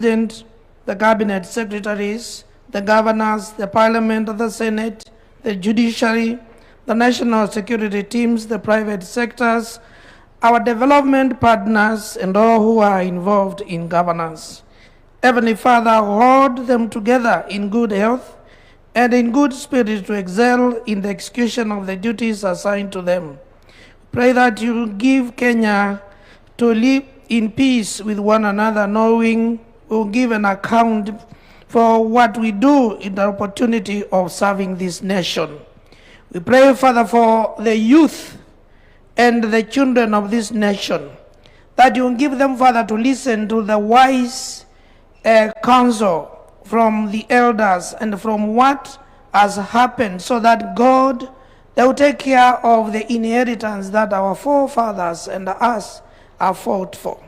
the cabinet secretaries, the governors, the parliament, the senate, the judiciary, the national security teams, the private sectors, our development partners, and all who are involved in governance. Heavenly Father, hold them together in good health and in good spirit to excel in the execution of the duties assigned to them. Pray that you give Kenya to live in peace with one another, knowing we'll give an account for what we do in the opportunity of serving this nation. We pray, Father, for the youth and the children of this nation, that you give them, Father, to listen to the wise counsel from the elders and from what has happened, so that God, they will take care of the inheritance that our forefathers and us have fought for.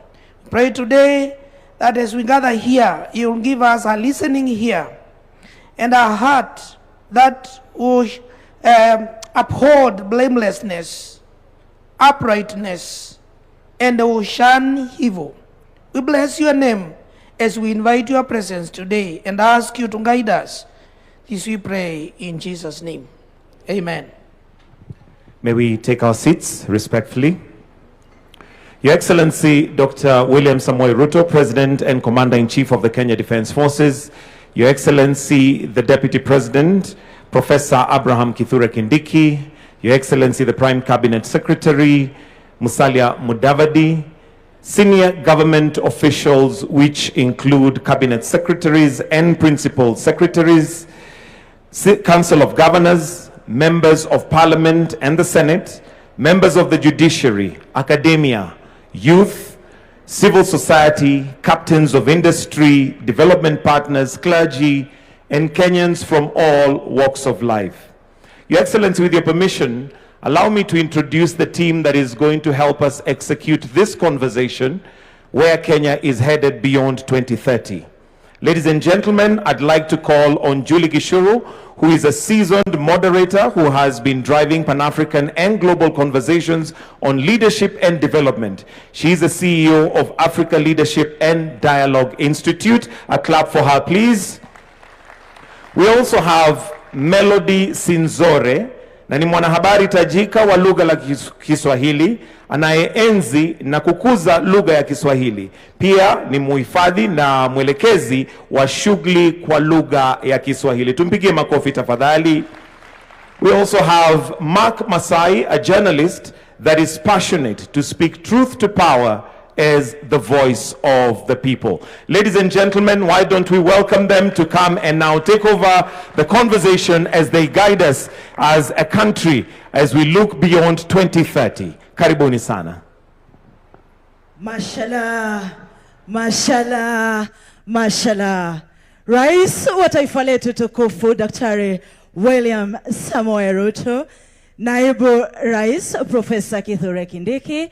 Pray today that as we gather here, you will give us a listening ear and a heart that will uphold blamelessness, uprightness, and will shun evil. We bless your name as we invite your presence today and ask you to guide us. This we pray in Jesus' name. Amen. May we take our seats respectfully. Your Excellency, Dr. William Samoei Ruto, President and Commander-in-Chief of the Kenya Defense Forces. Your Excellency, the Deputy President, Professor Abraham Kithure Kindiki. Your Excellency, the Prime Cabinet Secretary, Musalia Mudavadi. Senior government officials, which include cabinet secretaries and principal secretaries, Council of Governors, members of Parliament and the Senate, members of the judiciary, academia, youth, civil society, captains of industry, development partners, clergy, and Kenyans from all walks of life. Your Excellency, with your permission, allow me to introduce the team that is going to help us execute this conversation, where Kenya is headed beyond 2030. Ladies and gentlemen, I'd like to call on Julie Gishuru, who is a seasoned moderator who has been driving Pan-African and global conversations on leadership and development. She is the CEO of Africa Leadership and Dialogue Institute. A clap for her, please. We also have Melody Sinzore, na ni mwanahabari tajika wa lugha la Kiswahili, anayeenzi na kukuza lugha ya Kiswahili. Pia ni muhifadhi na mwelekezi wa shughuli kwa lugha ya Kiswahili. Tumpigie makofi tafadhali. We also have Mark Masai, a journalist that is passionate to speak truth to power as the voice of the people. Ladies and gentlemen, why don't we welcome them to come and now take over the conversation as they guide us as a country as we look beyond 2030. Karibuni sana. Mashallah, mashallah, mashallah. Rais wa taifa letu tukufu Daktari William Samoei Ruto, Naibu Rais Profesa Kithure Kindiki,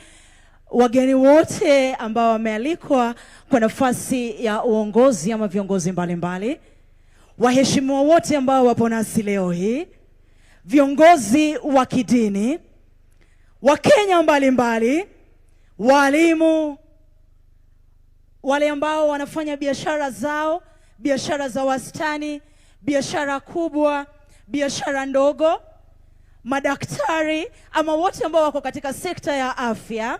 wageni wote ambao wamealikwa kwa nafasi ya uongozi ama viongozi mbalimbali, waheshimiwa wote ambao wapo nasi leo hii, viongozi wa kidini, Wakenya mbalimbali, walimu, wale ambao wanafanya biashara zao, biashara za wastani, biashara kubwa, biashara ndogo, madaktari ama wote ambao wako katika sekta ya afya,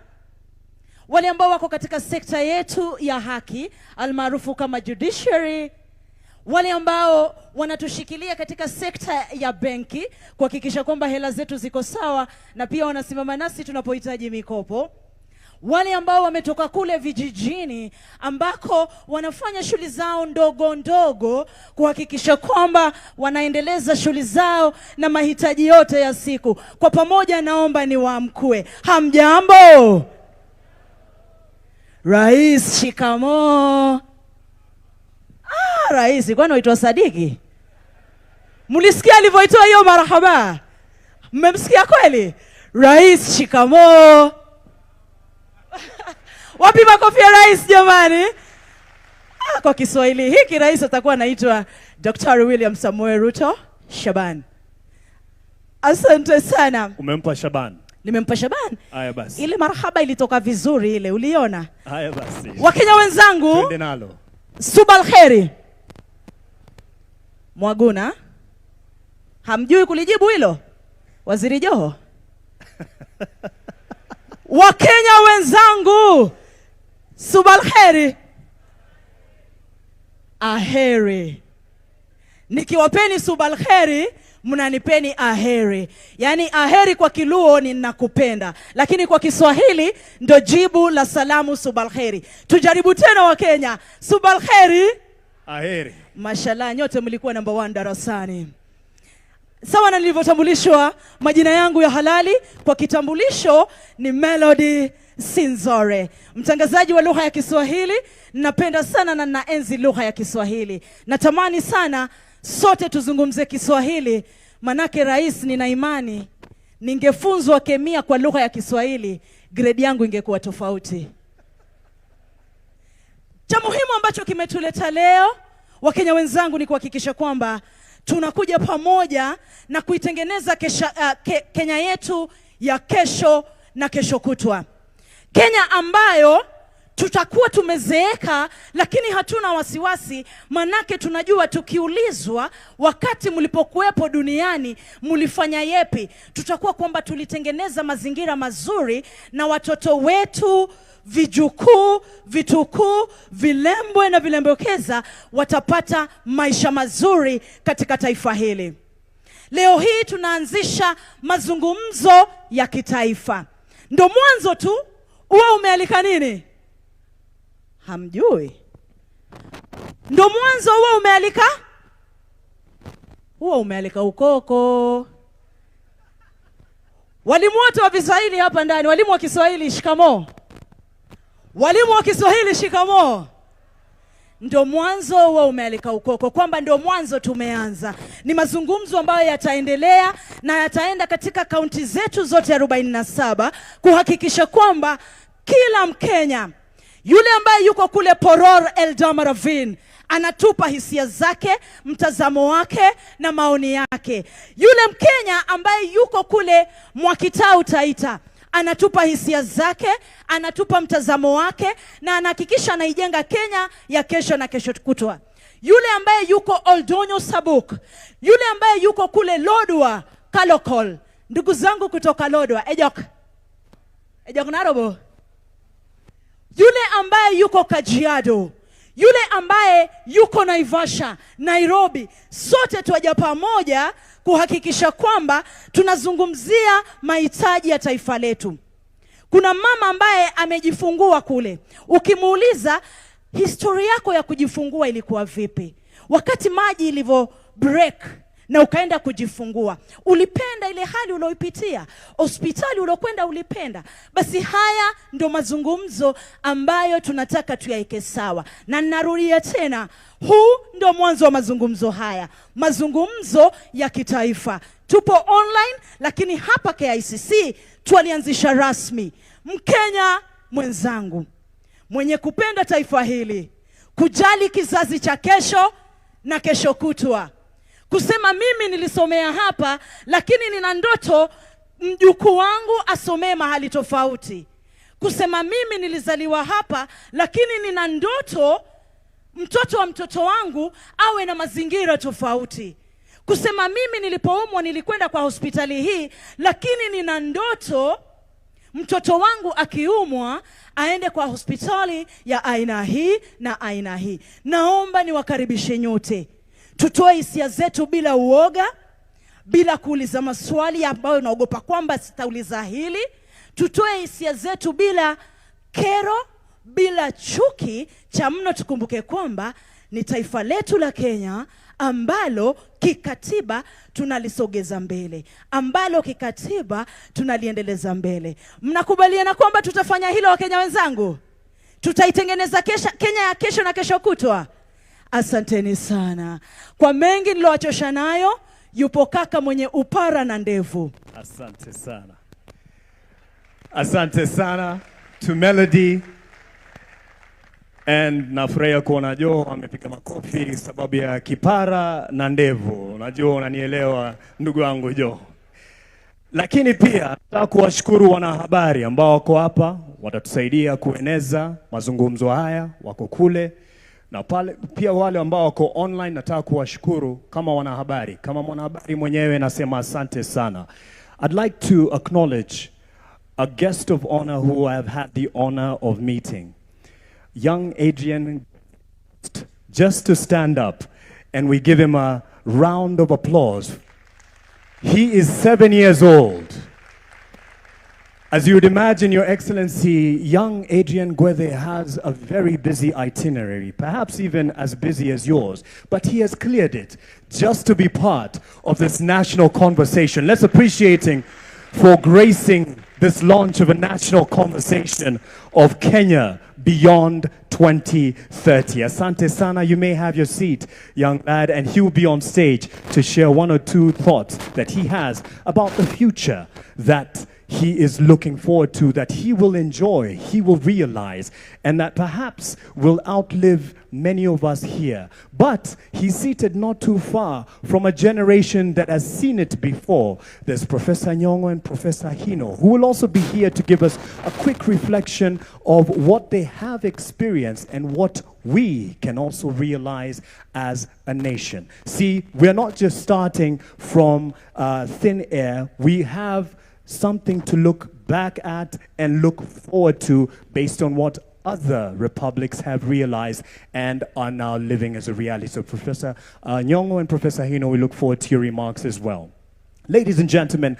wale ambao wako katika sekta yetu ya haki almaarufu kama judiciary, wale ambao wanatushikilia katika sekta ya benki kuhakikisha kwamba hela zetu ziko sawa na pia wanasimama nasi tunapohitaji mikopo, wale ambao wametoka kule vijijini ambako wanafanya shughuli zao ndogo ndogo kuhakikisha kwamba wanaendeleza shughuli zao na mahitaji yote ya siku. Kwa pamoja naomba niwaamkue. Hamjambo? Rais, shikamoo. Rais, kwani waitwa Sadiki? Mulisikia alivyoitoa hiyo marhaba? Mmemsikia kweli? Rais, shikamoo. Wapi makofi ya rais jamani? Kwa Kiswahili hiki rais atakuwa anaitwa Dr. William Samoei Ruto Shaban. Asante sana. Umempa Shaban? Nimempa Shaban. Haya basi. Ile marhaba ilitoka vizuri ile, uliona? Haya basi. Wakenya wenzangu, twende nalo. Subalkheri. Mwaguna. Hamjui kulijibu hilo? Waziri Joho. Wakenya wenzangu, subalkheri. Aheri. Nikiwapeni subalkheri, mnanipeni aheri. Yani aheri kwa Kiluo ni nakupenda, lakini kwa Kiswahili ndo jibu la salamu subalkheri. Tujaribu tena Wakenya. Subalkheri. Aheri. Mashallah, nyote mlikuwa number 1 darasani. Sawa na nilivyotambulishwa, majina yangu ya halali kwa kitambulisho ni Melody Sinzore. Mtangazaji wa lugha ya Kiswahili, napenda sana na naenzi lugha ya Kiswahili. Natamani sana sote tuzungumze Kiswahili, manake rais, nina imani ningefunzwa kemia kwa lugha ya Kiswahili, grade yangu ingekuwa tofauti. Cha muhimu ambacho kimetuleta leo, Wakenya wenzangu, ni kuhakikisha kwamba tunakuja pamoja na kuitengeneza Kenya yetu ya kesho na kesho kutwa. Kenya ambayo tutakuwa tumezeeka lakini hatuna wasiwasi, manake tunajua tukiulizwa wakati mlipokuwepo duniani mlifanya yepi, tutakuwa kwamba tulitengeneza mazingira mazuri na watoto wetu, vijukuu, vitukuu, vilembwe na vilembokeza watapata maisha mazuri katika taifa hili. Leo hii tunaanzisha mazungumzo ya kitaifa. Ndo mwanzo tu, uwe umealika nini? Hamjui? Ndo mwanzo uwe umealika? Uwe umealika ukoko. Walimu wote wa Kiswahili hapa ndani, walimu wa Kiswahili shikamoo. Walimu wa Kiswahili shikamoo. Ndio mwanzo wa umealika ukoko, kwamba ndio mwanzo tumeanza. Ni mazungumzo ambayo yataendelea na yataenda katika kaunti zetu zote 47 kuhakikisha kwamba kila Mkenya, yule ambaye yuko kule Poror Eldama Ravine, anatupa hisia zake, mtazamo wake na maoni yake. Yule Mkenya ambaye yuko kule Mwakitau Taita, anatupa hisia zake, anatupa mtazamo wake na anahakikisha anaijenga Kenya ya kesho na kesho kutwa. Yule ambaye yuko Oldonyo Sabuk, yule ambaye yuko kule Lodwar Kalokol, ndugu zangu kutoka Lodwar, Ejok Narobo, yule ambaye yuko Kajiado, yule ambaye yuko Naivasha, Nairobi, sote tuaja pamoja kuhakikisha kwamba tunazungumzia mahitaji ya taifa letu. Kuna mama ambaye amejifungua kule. Ukimuuliza historia yako ya kujifungua ilikuwa vipi, wakati maji ilivyo break na ukaenda kujifungua, ulipenda ile hali uloipitia? Hospitali ulokwenda ulipenda? Basi haya ndo mazungumzo ambayo tunataka tuyaeke sawa. Na narudia tena, huu ndo mwanzo wa mazungumzo haya, mazungumzo ya kitaifa. Tupo online, lakini hapa KICC tulianzisha rasmi. Mkenya mwenzangu mwenye kupenda taifa hili, kujali kizazi cha kesho na kesho kutwa, kusema mimi nilisomea hapa lakini nina ndoto mjukuu wangu asomee mahali tofauti, kusema mimi nilizaliwa hapa lakini nina ndoto mtoto wa mtoto wangu awe na mazingira tofauti, kusema mimi nilipoumwa nilikwenda kwa hospitali hii lakini nina ndoto mtoto wangu akiumwa aende kwa hospitali ya aina hii na aina hii. Naomba niwakaribishe nyote, tutoe hisia zetu bila uoga, bila kuuliza maswali ambayo naogopa kwamba sitauliza hili. Tutoe hisia zetu bila kero, bila chuki. Cha mno tukumbuke kwamba ni taifa letu la Kenya ambalo kikatiba tunalisogeza mbele, ambalo kikatiba tunaliendeleza mbele. Mnakubaliana kwamba tutafanya hilo, Wakenya wenzangu? Tutaitengeneza Kenya ya kesho na kesho kutwa. Asanteni sana. Kwa mengi nilowachosha nayo, yupo kaka mwenye upara na ndevu. Asante sana. Asante sana to Melody. And nafurahia kuona Joe amepiga makofi sababu ya kipara na ndevu. Unajua, unanielewa ndugu wangu Joe. Lakini pia nataka kuwashukuru wanahabari ambao wako hapa, watatusaidia kueneza mazungumzo haya, wako kule. Na pale pia wale ambao wako online nataka kuwashukuru kama wanahabari. Kama mwanahabari mwenyewe nasema asante sana. I'd like to acknowledge a guest of honor who I have had the honor of meeting. Young Adrian, just to stand up and we give him a round of applause. He is 7 years old. As you would imagine, Your Excellency, young Adrian Gwethe has a very busy itinerary, perhaps even as busy as yours, but he has cleared it just to be part of this national conversation. Let's appreciate him for gracing this launch of a national conversation of Kenya Beyond 2030. Asante sana, you may have your seat, young lad, and he will be on stage to share one or two thoughts that he has about the future that he is looking forward to, that he will enjoy, he will realize, and that perhaps will outlive many of us here. But he's seated not too far from a generation that has seen it before. There's Professor Nyong'o and Professor Hino, who will also be here to give us a quick reflection of what they have experienced and what we can also realize as a nation. See, we're not just starting from thin air. We have something to look back at and look forward to based on what other republics have realized and are now living as a reality. So Professor Nyong'o and Professor Hino, we look forward to your remarks as well. Ladies and gentlemen,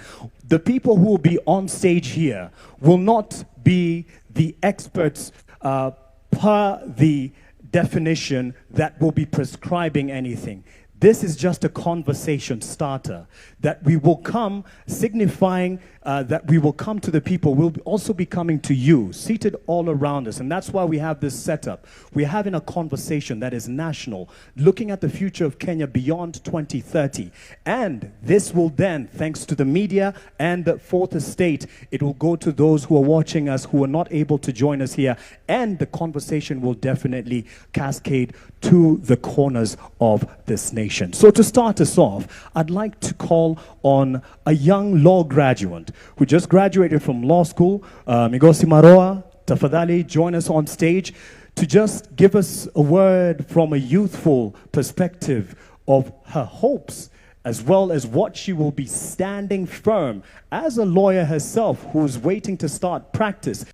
the people who will be on stage here will not be the experts per the definition that will be prescribing anything. This is just a conversation starter that we will come signifying that we will come to the people. We'll also be coming to you, seated all around us. And that's why we have this setup. We're having a conversation that is national, looking at the future of Kenya beyond 2030. And this will then, thanks to the media and the Fourth Estate, it will go to those who are watching us who are not able to join us here. And the conversation will definitely cascade to the corners of this nation. So to start us off, I'd like to call on a young law graduate who just graduated from law school, Migosi Maroa. Tafadhali, join us on stage to just give us a word from a youthful perspective of her hopes, as well as what she will be standing firm as a lawyer herself who's waiting to start practice.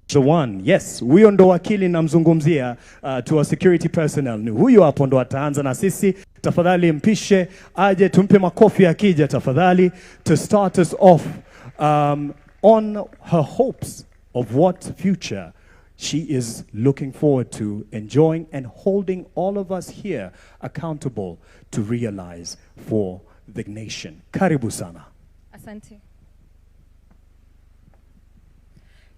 The one, yes, huyo ndo wakili namzungumzia to our security personnel. Ni huyo hapo ndo ataanza na sisi. Tafadhali mpishe aje tumpe makofi akija tafadhali to start us off on her hopes of what future she is looking forward to enjoying and holding all of us here accountable to realize for the nation. Karibu sana. Asante.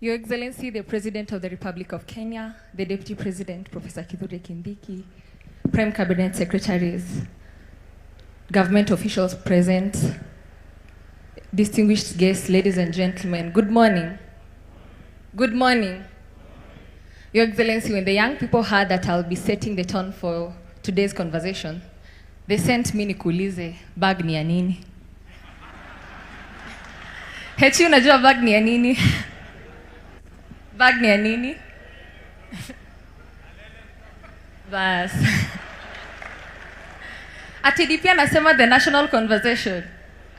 Your Excellency, the President of the Republic of Kenya, the Deputy President, Professor Kithure Kindiki, Prime Cabinet Secretaries, government officials present, distinguished guests, ladies and gentlemen, good morning. Good morning. Your Excellency, when the young people heard that I'll be setting the tone for today's conversation, they sent me nikuulize, bag ni ya nini? Hechi unajua bag ni ya nini? Bag ni ya nini? Bas. Ati DP anasema the national conversation.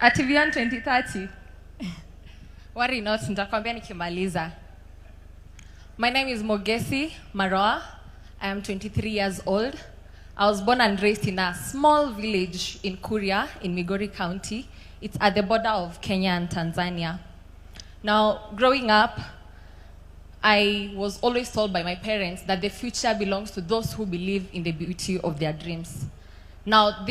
Ati beyond 2030. Worry not, nitakwambia nikimaliza. My name is Mogesi Maroa. I am 23 years old. I was born and raised in a small village in Kuria in Migori County. It's at the border of Kenya and Tanzania. Now, growing up, I was always told by my parents that the future belongs to those who believe in the beauty of their dreams. Now,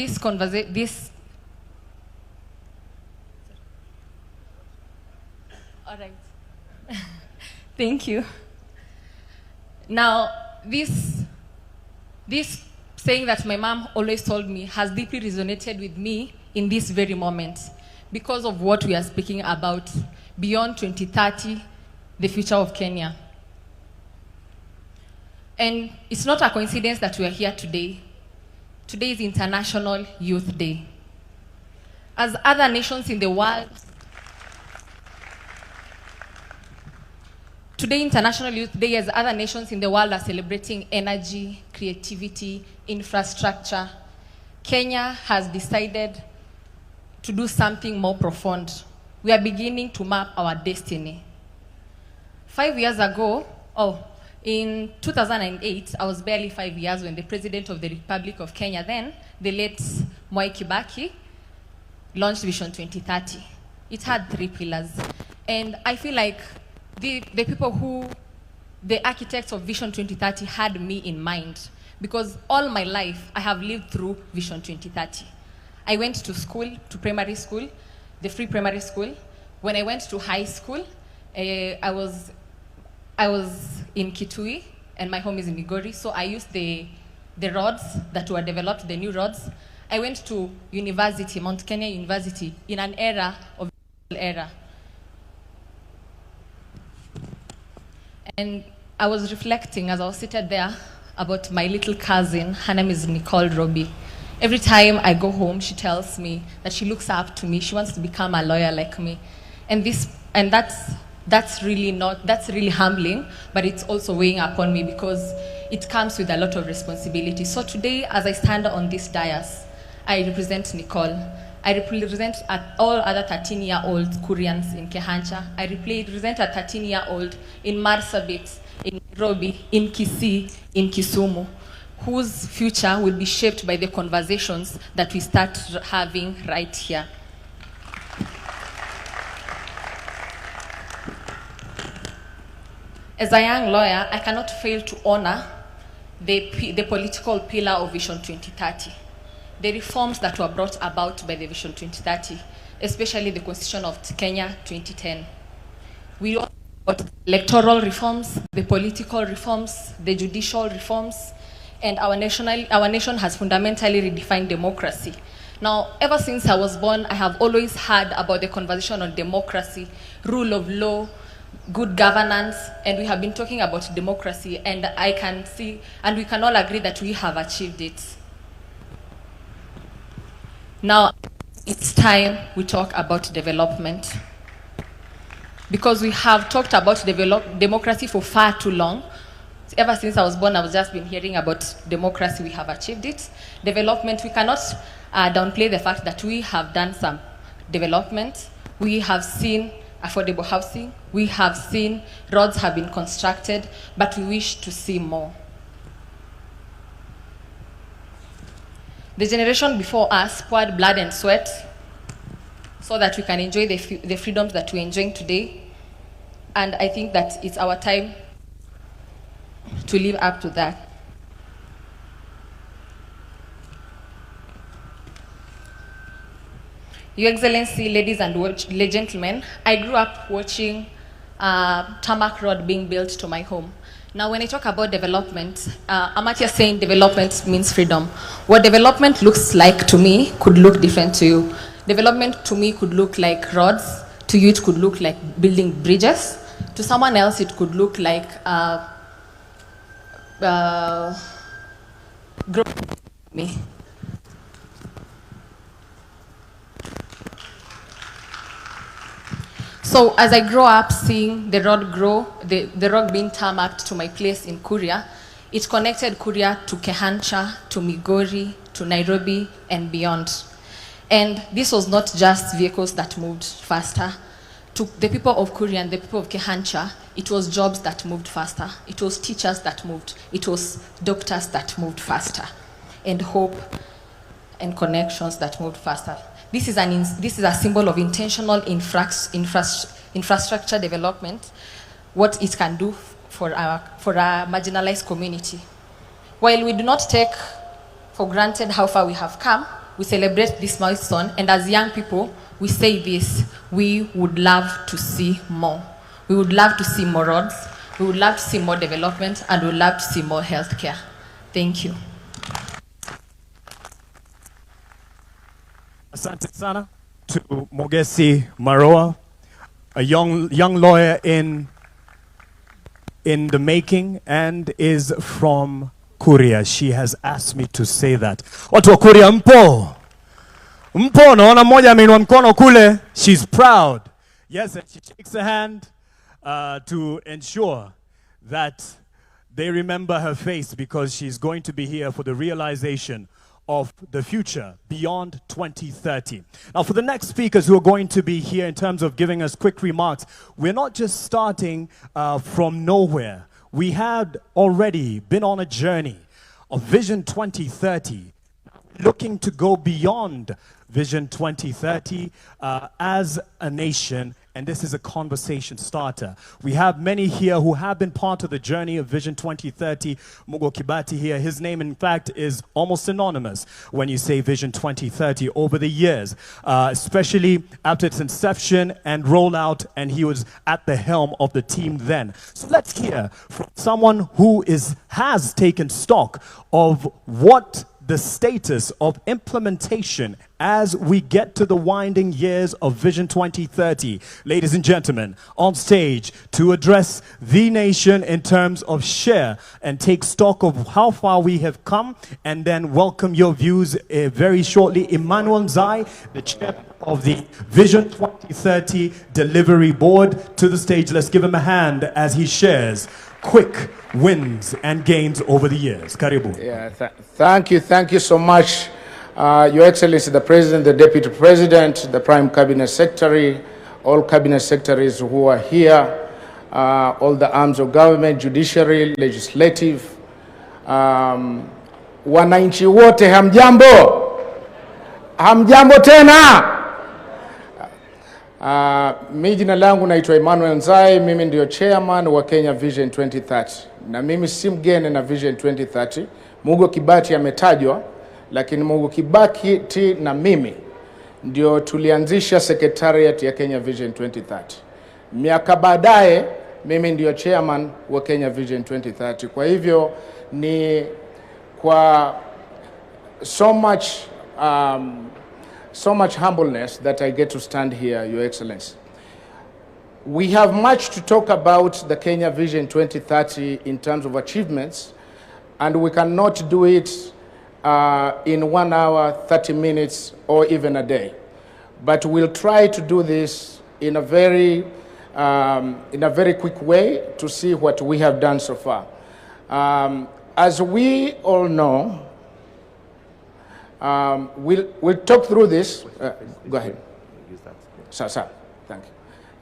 all right. Thank you. Now, this saying that my mom always told me has deeply resonated with me in this very moment because of what we are speaking about beyond 2030, the future of Kenya. And it's not a coincidence that we are here today. Today is International Youth Day. As other nations in the world Today, International Youth Day, as other nations in the world are celebrating energy, creativity, infrastructure, Kenya has decided to do something more profound. We are beginning to map our destiny. 5 years ago, in 2008, I was barely 5 years when the President of the Republic of Kenya then, the late Mwai Kibaki, launched Vision 2030. It had 3 pillars. And I feel like the people who, the architects of Vision 2030 had me in mind, because all my life I have lived through Vision 2030. I went to school, to primary school, the free primary school. When I went to high school, I was in Kitui, and my home is in Migori, so I used the roads that were developed, the new roads. I went to university, Mount Kenya University, in an era of era. And I was reflecting as I was seated there about my little cousin. Her name is Nicole Roby. Every time I go home, she tells me that she looks up to me. She wants to become a lawyer like me. And that's really humbling, but it's also weighing upon me because it comes with a lot of responsibility. So today, as I stand on this dais, I represent Nicole. I represent all other 13-year-old Koreans in Kehancha. I represent a 13-year-old in Marsabit, in Nairobi, in KICC, in Kisumu, whose future will be shaped by the conversations that we start having right here. As a young lawyer, I cannot fail to honor the political pillar of Vision 2030. The reforms that were brought about by the Vision 2030, especially the Constitution of Kenya 2010. We also got electoral reforms, the political reforms, the judicial reforms, and our nation has fundamentally redefined democracy. Now, ever since I was born, I have always heard about the conversation on democracy, rule of law, good governance, and we have been talking about democracy, and I can see, and we can all agree that we have achieved it. Now, it's time we talk about development. Because we have talked about democracy for far too long. Ever since I was born, I've just been hearing about democracy. We have achieved it. Development, we cannot downplay the fact that we have done some development. We have seen affordable housing. We have seen roads have been constructed, but we wish to see more. The generation before us poured blood and sweat so that we can enjoy the freedoms that we're enjoying today. And I think that it's our time to live up to that. Your Excellency, ladies and gentlemen, I grew up watching tarmac road being built to my home. Now, when I talk about development, I'm not just saying development means freedom. What development looks like to me could look different to you. Development to me could look like roads. To you, it could look like building bridges. To someone else, it could look like me. So as I grow up seeing the road grow, the road being tarmacked to my place in Kuria, it connected Kuria to Kehancha, to Migori, to Nairobi, and beyond. And this was not just vehicles that moved faster. To the people of Kuria and the people of Kehancha, it was jobs that moved faster. It was teachers that moved. It was doctors that moved faster. And hope and connections that moved faster. This is a symbol of intentional infrastructure development, what it can do for a marginalized community. While we do not take for granted how far we have come, we celebrate this milestone, and as young people, we say this: we would love to see more. We would love to see more roads, we would love to see more development, and we would love to see more healthcare. Thank you. Asante sana to Mogesi Maroa, a young lawyer in the making and is from Kuria. She has asked me to say that. Watu wa Kuria mpo? Mpo, naona mmoja ameinua mkono kule. She's proud. Yes, and she shakes her hand. to ensure that they remember her face, because she's going to be here for the realization of the future beyond 2030. Now, for the next speakers who are going to be here in terms of giving us quick remarks, we're not just starting from nowhere. We had already been on a journey of Vision 2030, looking to go beyond Vision 2030 as a nation, and this is a conversation starter. We have many here who have been part of the journey of Vision 2030. Mugo Kibati here, his name in fact is almost synonymous when you say Vision 2030 over the years, especially after its inception and rollout, and he was at the helm of the team then. So let's hear from someone who has taken stock of what the status of implementation as we get to the winding years of Vision 2030. Ladies and gentlemen, on stage to address the nation in terms of share and take stock of how far we have come, and then welcome your views very shortly, Emmanuel Nzai, the chair of the Vision 2030 Delivery Board, to the stage. Let's give him a hand as he shares quick wins and gains over the years. Karibu. Yeah, thank you so much, Your Excellency, the President, the Deputy President, the Prime Cabinet Secretary, all Cabinet Secretaries who are here, all the arms of government, judiciary, legislative, wananchi wote, hamjambo? Hamjambo tena? Mimi jina langu naitwa Emmanuel Nzai, mimi ndio chairman wa Kenya Vision 2030. Na mimi si mgeni na Vision 2030. Mugo Kibati ametajwa, lakini Mugo Kibati na mimi ndio tulianzisha secretariat ya Kenya Vision 2030. Miaka baadaye mimi ndio chairman wa Kenya Vision 2030. Kwa hivyo ni kwa so much humbleness that I get to stand here, Your Excellency. We have much to talk about the Kenya Vision 2030 in terms of achievements, and we cannot do it in 1 hour, 30 minutes, or even a day. But we'll try to do this in a very quick way to see what we have done so far. As we all know, we'll talk through this. Go ahead. Sir,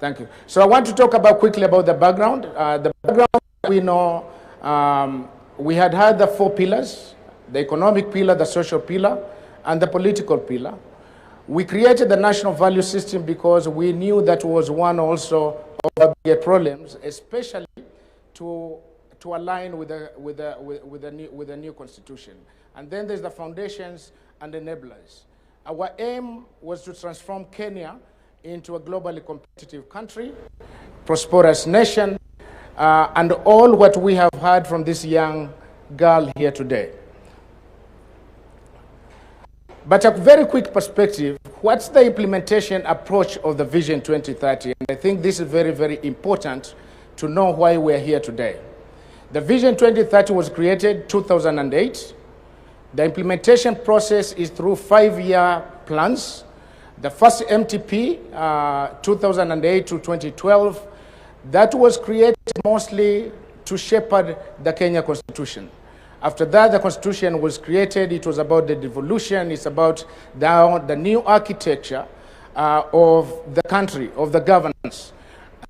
thank you. So I want to talk quickly about the background. The background, we know, we had the 4 pillars: the economic pillar, the social pillar, and the political pillar. We created the national value system because we knew that was one also of the bigger problems, especially to align with the new constitution. And then there's the foundations and enablers. Our aim was to transform Kenya into a globally competitive country, prosperous nation, and all what we have heard from this young girl here today. But a very quick perspective, what's the implementation approach of the Vision 2030? And I think this is very, very important to know why we're here today. The Vision 2030 was created 2008. The implementation process is through 5-year plans. The first MTP, 2008 to 2012, that was created mostly to shepherd the Kenya Constitution. After that, the Constitution was created. It was about the devolution. It's about the new architecture of the country, of the governance.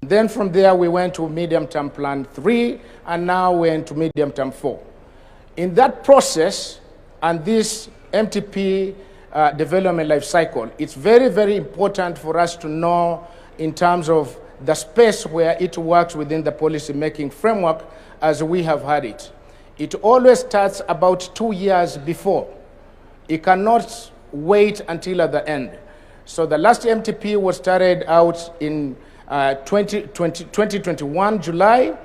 And then from there, we went to Medium-Term Plan 3, and now we're into Medium-Term 4. In that process, and this MTP development life cycle, it's very, very important for us to know in terms of the space where it works within the policy-making framework as we have had it. It always starts about 2 years before. It cannot wait until at the end. So the last MTP was started out in 2021, July,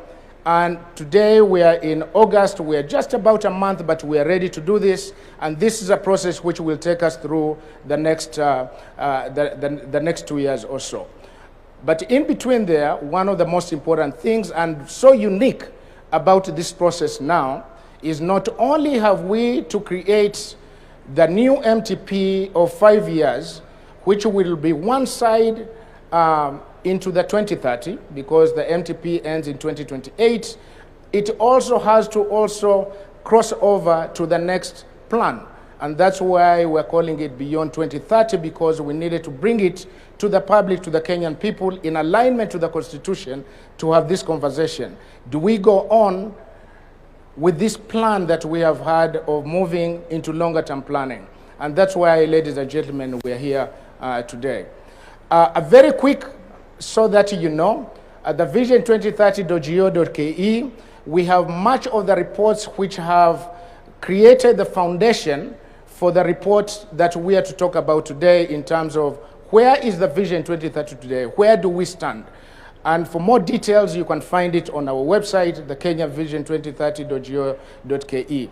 and today we are in August. We are just about a month, but we are ready to do this, and this is a process which will take us through the next, the next 2 years or so. But in between there, one of the most important things, and so unique about this process now, is not only have we to create the new MTP of 5 years, which will be one side into the 2030, because the MTP ends in 2028, it also has to also cross over to the next plan. And that's why we're calling it Beyond 2030, because we needed to bring it to the public, to the Kenyan people, in alignment to the Constitution, to have this conversation. Do we go on with this plan that we have had of moving into longer-term planning? And that's why, ladies and gentlemen, we're here today. A very quick, so that you know, at the vision2030.go.ke, we have much of the reports which have created the foundation for the report that we are to talk about today, in terms of where is the Vision 2030 today, where do we stand? And for more details, you can find it on our website, the kenyavision2030.go.ke.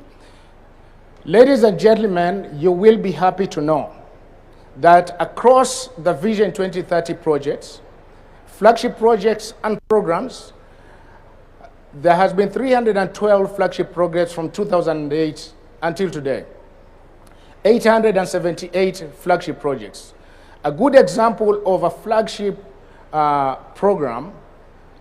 Ladies and gentlemen, you will be happy to know that across the Vision 2030 projects, flagship projects and programs, there has been 312 flagship projects from 2008 until today. 878 flagship projects. A good example of a flagship program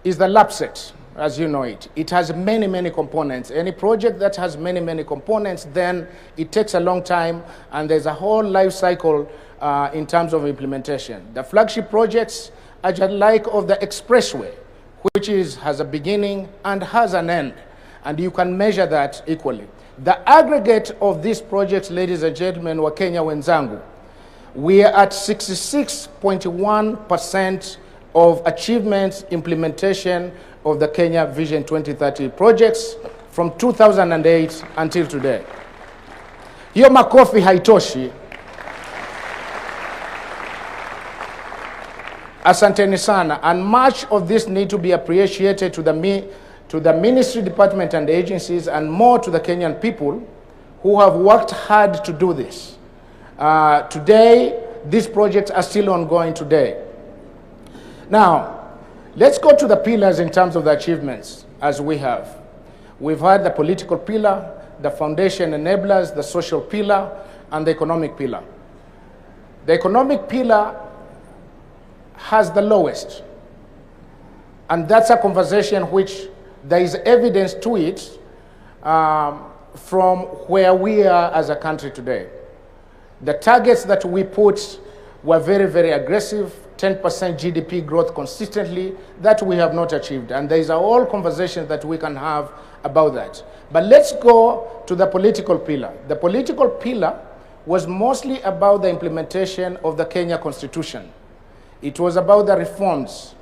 is the LAPSET, as you know it. It has many, many components. Any project that has many, many components, then it takes a long time, and there's a whole life cycle in terms of implementation. The flagship projects are just like of the expressway, which has a beginning and has an end, and you can measure that equally. The aggregate of these projects, ladies and gentlemen, wa Kenya wenzangu, we are at 66.1% of achievements implementation of the Kenya Vision 2030 projects from 2008 until today. Hiyo makofi haitoshi. Asanteni sana, and much of this need to be appreciated to the ministry, department, and agencies, and more to the Kenyan people who have worked hard to do this. Today, these projects are still ongoing today. Now, let's go to the pillars in terms of the achievements as we have. We've had the political pillar, the foundation enablers, the social pillar, and the economic pillar. The economic pillar has the lowest, and that's a conversation which there is evidence to it from where we are as a country today. The targets that we put were very, very aggressive, 10% GDP growth consistently, that we have not achieved. And there is a whole conversation that we can have about that. But let's go to the political pillar. The political pillar was mostly about the implementation of the Kenya Constitution. It was about the reforms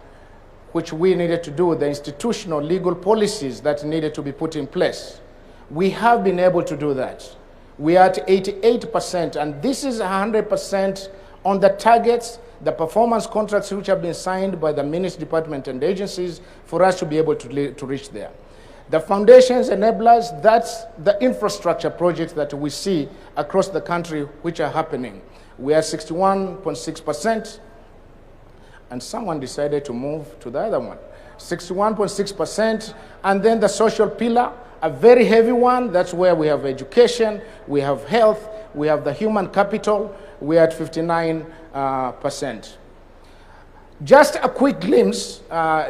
which we needed to do, the institutional legal policies that needed to be put in place. We have been able to do that. We are at 88%, and this is 100% on the targets, the performance contracts which have been signed by the ministry, department, and agencies for us to be able to reach there. The foundations, enablers, that's the infrastructure projects that we see across the country which are happening. We are 61.6%. And someone decided to move to the other one. 61.6%, and then the social pillar, a very heavy one. That's where we have education, we have health, we have the human capital. We are at 59%. Just a quick glimpse,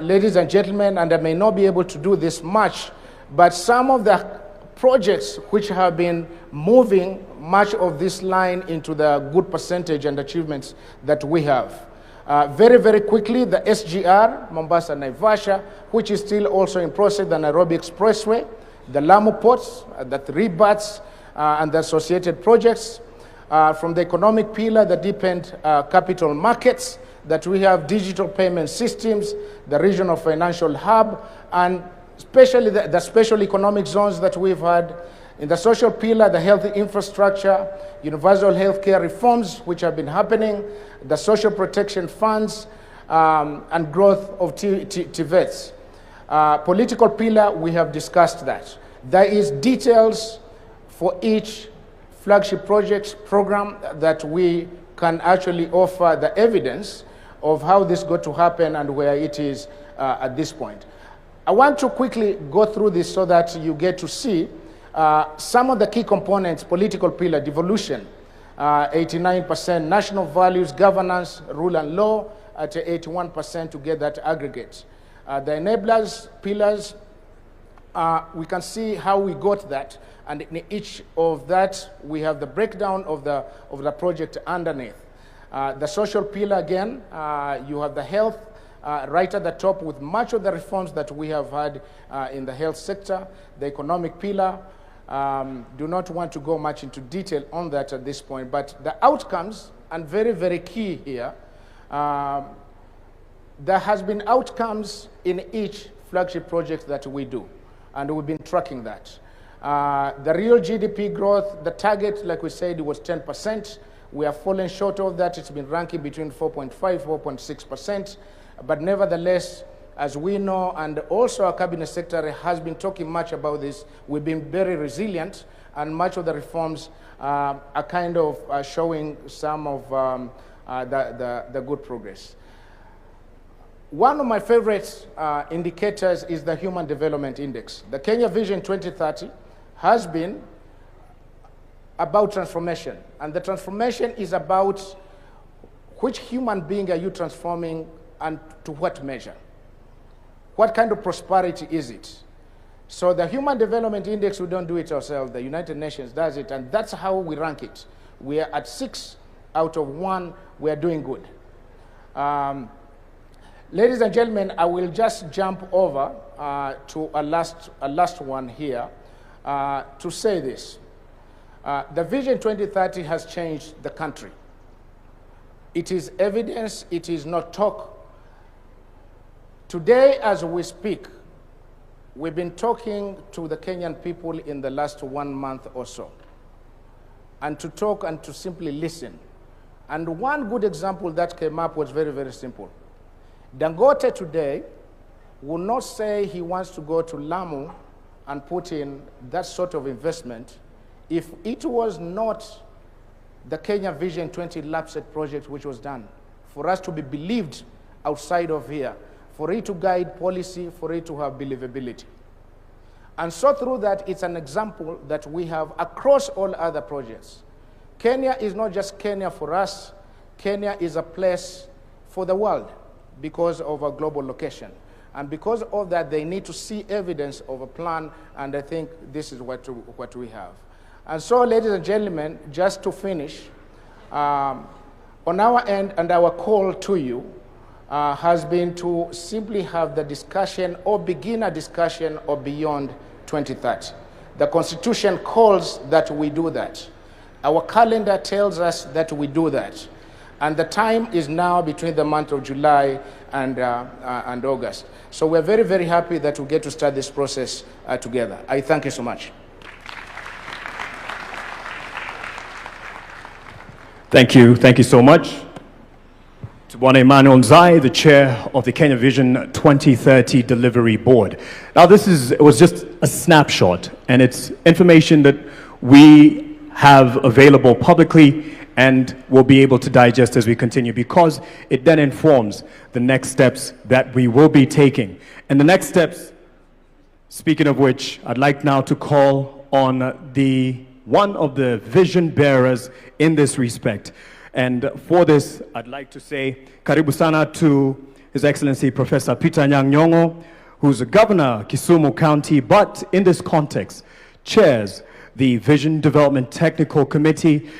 ladies and gentlemen, and I may not be able to do this much, but some of the projects which have been moving much of this line into the good percentage and achievements that we have. Very, very quickly, the SGR, Mombasa Naivasha, which is still also in process, the Nairobi Expressway, the Lamu ports, the rebats, and the associated projects. From the economic pillar, the deepened capital markets, that we have digital payment systems, the regional financial hub, and especially the special economic zones that we've had. In the social pillar, the healthy infrastructure, universal healthcare reforms which have been happening, the social protection funds, and growth of TVETs. Political pillar, we have discussed that. There is details for each flagship project program that we can actually offer the evidence of how this got to happen and where it is at this point. I want to quickly go through this so that you get to see some of the key components. Political pillar, devolution, 89%, national values, governance, rule and law, at 81% to get that aggregate. The enablers, pillars, we can see how we got that, and in each of that, we have the breakdown of the project underneath. The social pillar, again, you have the health right at the top with much of the reforms that we have had in the health sector. The economic pillar, do not want to go much into detail on that at this point, but the outcomes, and very, very key here, there has been outcomes in each flagship project that we do, and we've been tracking that. The real GDP growth, the target, like we said, was 10%. We have fallen short of that. It's been ranking between 4.5%, 4.6%. But nevertheless, as we know, and also our cabinet secretary has been talking much about this, we've been very resilient, and much of the reforms are kind of showing some of the good progress. One of my favorite indicators is the Human Development Index. The Kenya Vision 2030 has been about transformation, and the transformation is about which human being are you transforming and to what measure? What kind of prosperity is it? So the Human Development Index, we don't do it ourselves. The United Nations does it, and that's how we rank it. We are at 6 out of 1. We are doing good. Ladies and gentlemen, I will just jump over to a last one here to say this. The Vision 2030 has changed the country. It is evidence, it is not talk. Today, as we speak, we've been talking to the Kenyan people in the last 1 month or so, and to talk and to simply listen. And one good example that came up was very, very simple. Dangote today will not say he wants to go to Lamu and put in that sort of investment if it was not the Kenya Vision 20 LAPSET project which was done, for us to be believed outside of here, for it to guide policy, for it to have believability. And so through that, it's an example that we have across all other projects. Kenya is not just Kenya for us. Kenya is a place for the world because of our global location. And because of that, they need to see evidence of a plan, and I think this is what we have. And so, ladies and gentlemen, just to finish, on our end and our call to you has been to simply have the discussion or begin a discussion of beyond 2030. The Constitution calls that we do that. Our calendar tells us that we do that. And the time is now between the month of July and August. So we're very, very happy that we get to start this process together. I thank you so much. Thank you so much. To Bwana Emmanuel Nzai, the chair of the Kenya Vision 2030 Delivery Board. Now it was just a snapshot, and it's information that we have available publicly and will be able to digest as we continue, because it then informs the next steps that we will be taking. And the next steps, speaking of which, I'd like now to call on one of the vision bearers in this respect. And for this, I'd like to say karibu sana to His Excellency Professor Peter Anyang' Nyong'o, who's a governor, Kisumu County, but in this context, chairs the Vision Development Technical Committee,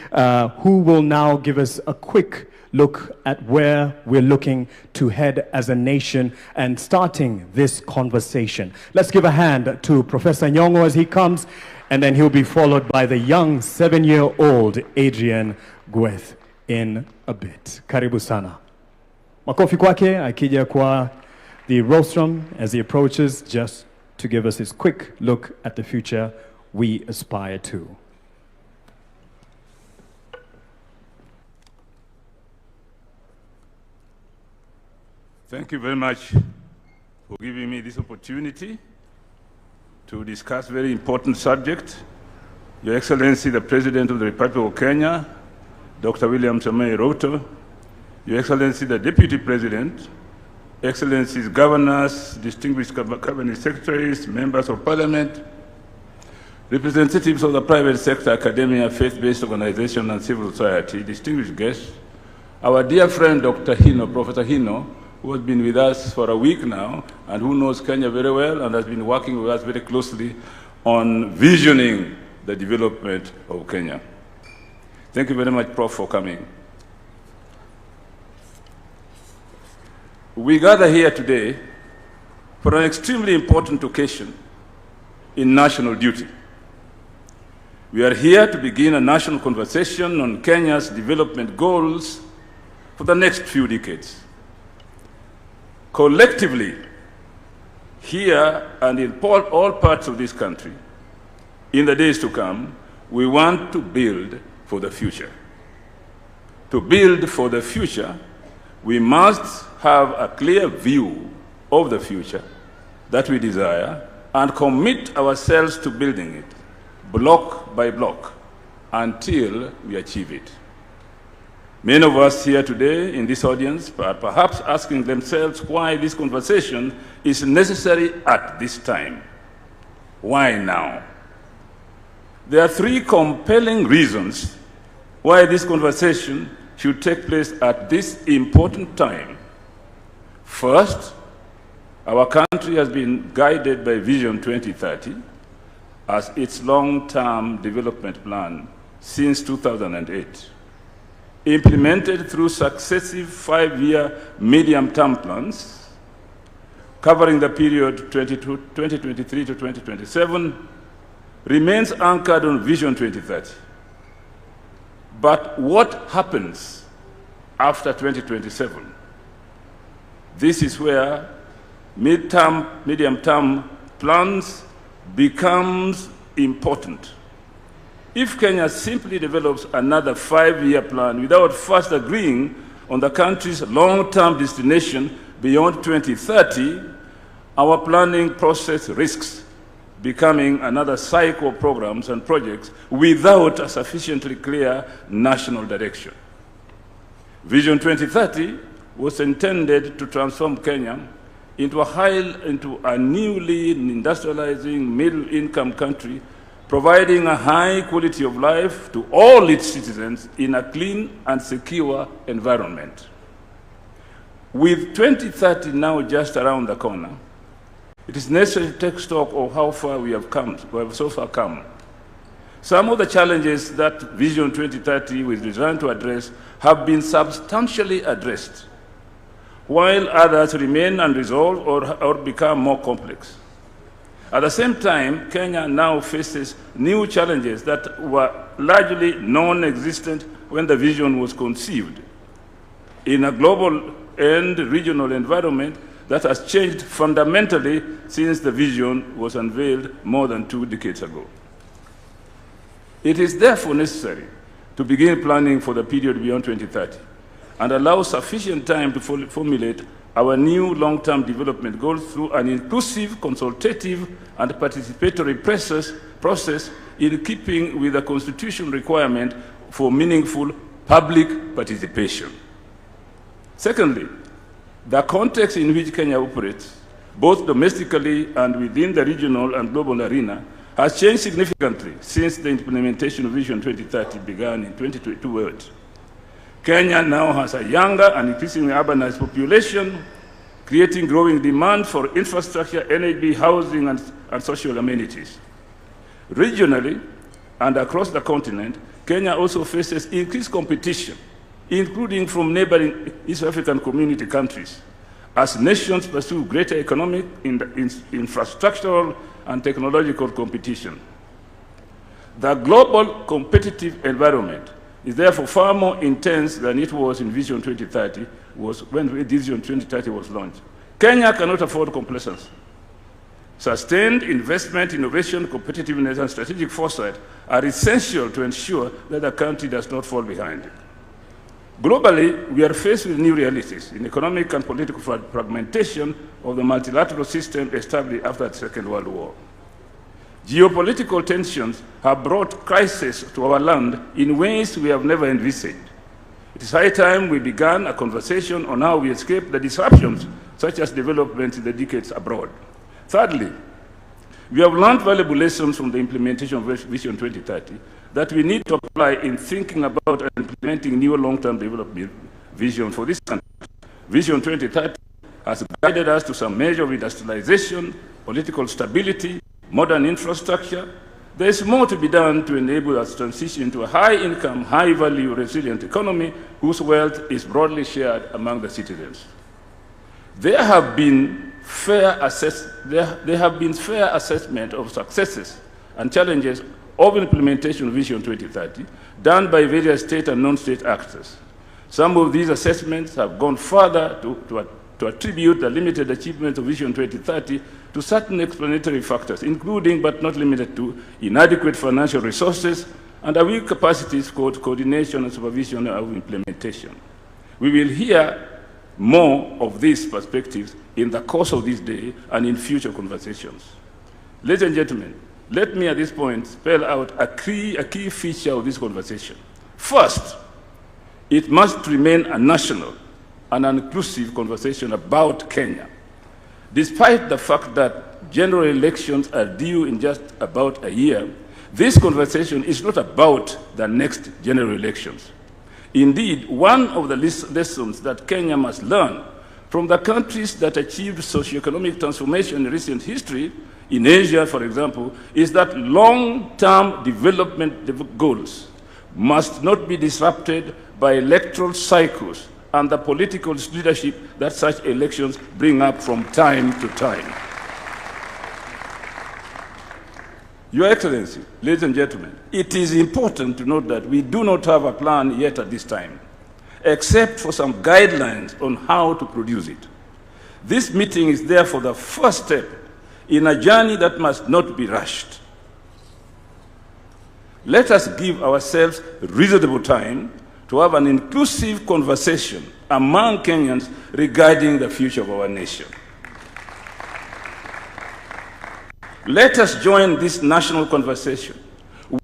who will now give us a quick look at where we're looking to head as a nation and starting this conversation. Let's give a hand to Professor Nyong'o as he comes, and then he'll be followed by the young 7-year-old Adrian Gweth in a bit. Karibu sana. Makofi kwake akija kwa the rostrum as he approaches, just to give us his quick look at the future we aspire to. Thank you very much for giving me this opportunity to discuss a very important subject. Your Excellency, the President of the Republic of Kenya, Dr. William Samoei Ruto, Your Excellency, the Deputy President, Excellencies, Governors, distinguished Cabinet Secretaries, Members of Parliament, representatives of the private sector, academia, faith-based organizations, and civil society, distinguished guests, Our dear friend, Dr. Hino, Professor Hino, who has been with us for a week now and who knows Kenya very well and has been working with us very closely on visioning the development of Kenya. Thank you very much, Prof, for coming. We gather here today for an extremely important occasion in national duty. We are here to begin a national conversation on Kenya's development goals for the next few decades. Collectively, here and in all parts of this country, in the days to come, we want to build for the future. To build for the future, we must have a clear view of the future that we desire and commit ourselves to building it, block by block, until we achieve it. Many of us here today in this audience are perhaps asking themselves why this conversation is necessary at this time. Why now? There are three compelling reasons why this conversation should take place at this important time. First, our country has been guided by Vision 2030 as its long-term development plan since 2008. Implemented through successive 5-year medium-term plans, covering the period 2023 to 2027, remains anchored on Vision 2030. But what happens after 2027? This is where medium-term plans becomes important. If Kenya simply develops another 5-year plan without first agreeing on the country's long-term destination beyond 2030, our planning process risks becoming another cycle of programs and projects without a sufficiently clear national direction. Vision 2030 was intended to transform Kenya into a newly industrializing middle-income country, providing a high quality of life to all its citizens in a clean and secure environment. With 2030 now just around the corner, it is necessary to take stock of how far we have so far come. Some of the challenges that Vision 2030 was designed to address have been substantially addressed, while others remain unresolved or become more complex. At the same time, Kenya now faces new challenges that were largely non-existent when the vision was conceived. In a global and regional environment that has changed fundamentally since the vision was unveiled more than 2 decades ago. It is therefore necessary to begin planning for the period beyond 2030 and allow sufficient time to formulate our new long-term development goals through an inclusive, consultative, and participatory process in keeping with the constitutional requirement for meaningful public participation. Secondly, the context in which Kenya operates, both domestically and within the regional and global arena, has changed significantly since the implementation of Vision 2030 began in 2022. Kenya now has a younger and increasingly urbanized population, creating growing demand for infrastructure, energy, housing, and social amenities. Regionally and across the continent, Kenya also faces increased competition, including from neighboring East African community countries, as nations pursue greater economic, infrastructural, and technological competition. The global competitive environment is therefore far more intense than it was in Vision 2030, when Vision 2030 was launched. Kenya cannot afford complacency. Sustained investment, innovation, competitiveness, and strategic foresight are essential to ensure that the country does not fall behind. Globally, we are faced with new realities in economic and political fragmentation of the multilateral system established after the Second World War. Geopolitical tensions have brought crisis to our land in ways we have never envisaged. It is high time we began a conversation on how we escape the disruptions, such as developments in the decades abroad. Thirdly, we have learned valuable lessons from the implementation of Vision 2030 that we need to apply in thinking about and implementing new long-term development vision for this country. Vision 2030 has guided us to some measure of industrialization, political stability, modern infrastructure. There is more to be done to enable us to transition to a high-income, high-value, resilient economy whose wealth is broadly shared among the citizens. There have been fair assessment of successes and challenges of implementation of Vision 2030 done by various state and non-state actors. Some of these assessments have gone further to attribute the limited achievement of Vision 2030 to certain explanatory factors, including but not limited to inadequate financial resources and a weak capacities for coordination and supervision of implementation. We will hear more of these perspectives in the course of this day and in future conversations. Ladies and gentlemen, let me at this point spell out a key feature of this conversation. First, it must remain a national and an inclusive conversation about Kenya. Despite the fact that general elections are due in just about a year, this conversation is not about the next general elections. Indeed, one of the lessons that Kenya must learn from the countries that achieved socioeconomic transformation in recent history, in Asia, for example, is that long-term development goals must not be disrupted by electoral cycles and the political leadership that such elections bring up from time to time. Your Excellency, ladies and gentlemen, it is important to note that we do not have a plan yet at this time, except for some guidelines on how to produce it. This meeting is therefore the first step in a journey that must not be rushed. Let us give ourselves reasonable time to have an inclusive conversation among Kenyans regarding the future of our nation. Let us join this national conversation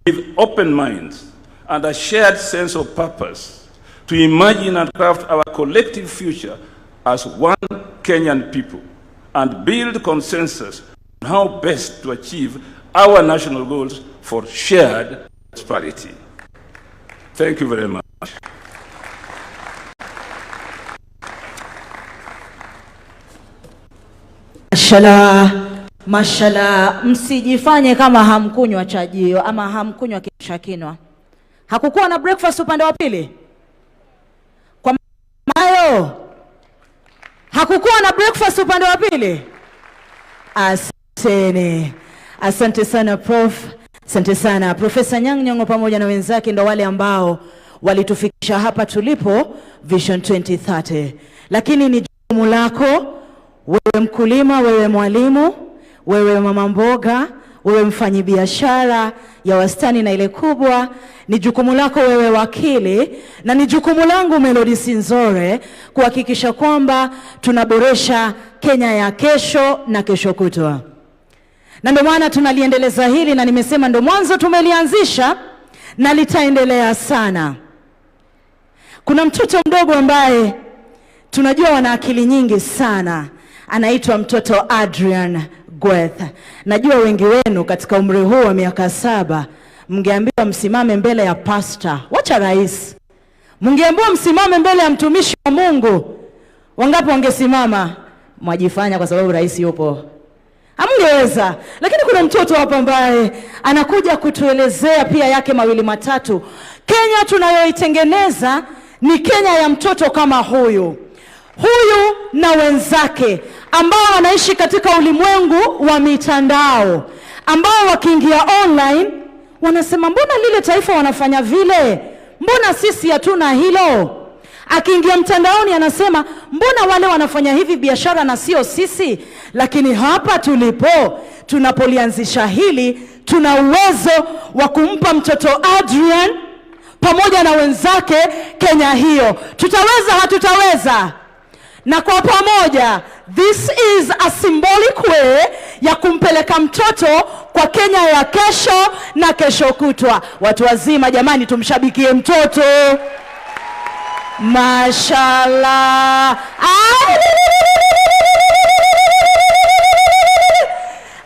with open minds and a shared sense of purpose to imagine and craft our collective future as one Kenyan people and build consensus on how best to achieve our national goals for shared prosperity. Thank you very much. Mashallah, msijifanye kama hamkunywa chajio ama hamkunywa kishakinwa. Hakukuwa na breakfast upande wa pili? Kwa mayo, hakukuwa na breakfast upande wa pili? Asante sana Prof. Asante sana Profesa Nyang'nyong'o pamoja na wenzake, ndo wale ambao walitufikisha hapa tulipo Vision 2030. Lakini ni jukumu lako, wewe mkulima, wewe mwalimu, wewe mama mboga, wewe mfanyibiashara ya wastani na ile kubwa, ni jukumu lako wewe wakili, na ni jukumu langu Melody Sinzore kuhakikisha kwamba tunaboresha Kenya ya kesho na kesho kutwa. Na ndio maana tunaliendeleza hili, na nimesema ndo mwanzo tumelianzisha na litaendelea sana. Kuna mtoto mdogo ambaye tunajua wana akili nyingi sana, anaitwa mtoto Adrian Gweth. Najua wengi wenu katika umri huu wa miaka 7 mngeambiwa msimame mbele ya pastor, wacha rais, mngeambiwa msimame mbele ya mtumishi wa Mungu, wangapi wangesimama? Mwajifanya kwa sababu rais yupo, hamngeweza. Lakini kuna mtoto hapa ambaye anakuja kutuelezea pia yake mawili matatu. Kenya tunayoitengeneza ni Kenya ya mtoto kama huyu na wenzake ambao wanaishi katika ulimwengu wa mitandao, ambao wakiingia online wanasema mbona lile taifa wanafanya vile, mbona sisi hatuna hilo. Akiingia mtandaoni anasema mbona wale wanafanya hivi biashara na sio sisi. Lakini hapa tulipo, tunapolianzisha hili, tuna uwezo wa kumpa mtoto Adrian pamoja na wenzake Kenya hiyo. Tutaweza, hatutaweza? Na kwa pamoja, this is a symbolic way ya kumpeleka mtoto kwa Kenya ya kesho na kesho kutwa. Watu wazima jamani, tumshabikie mtoto. Mashallah.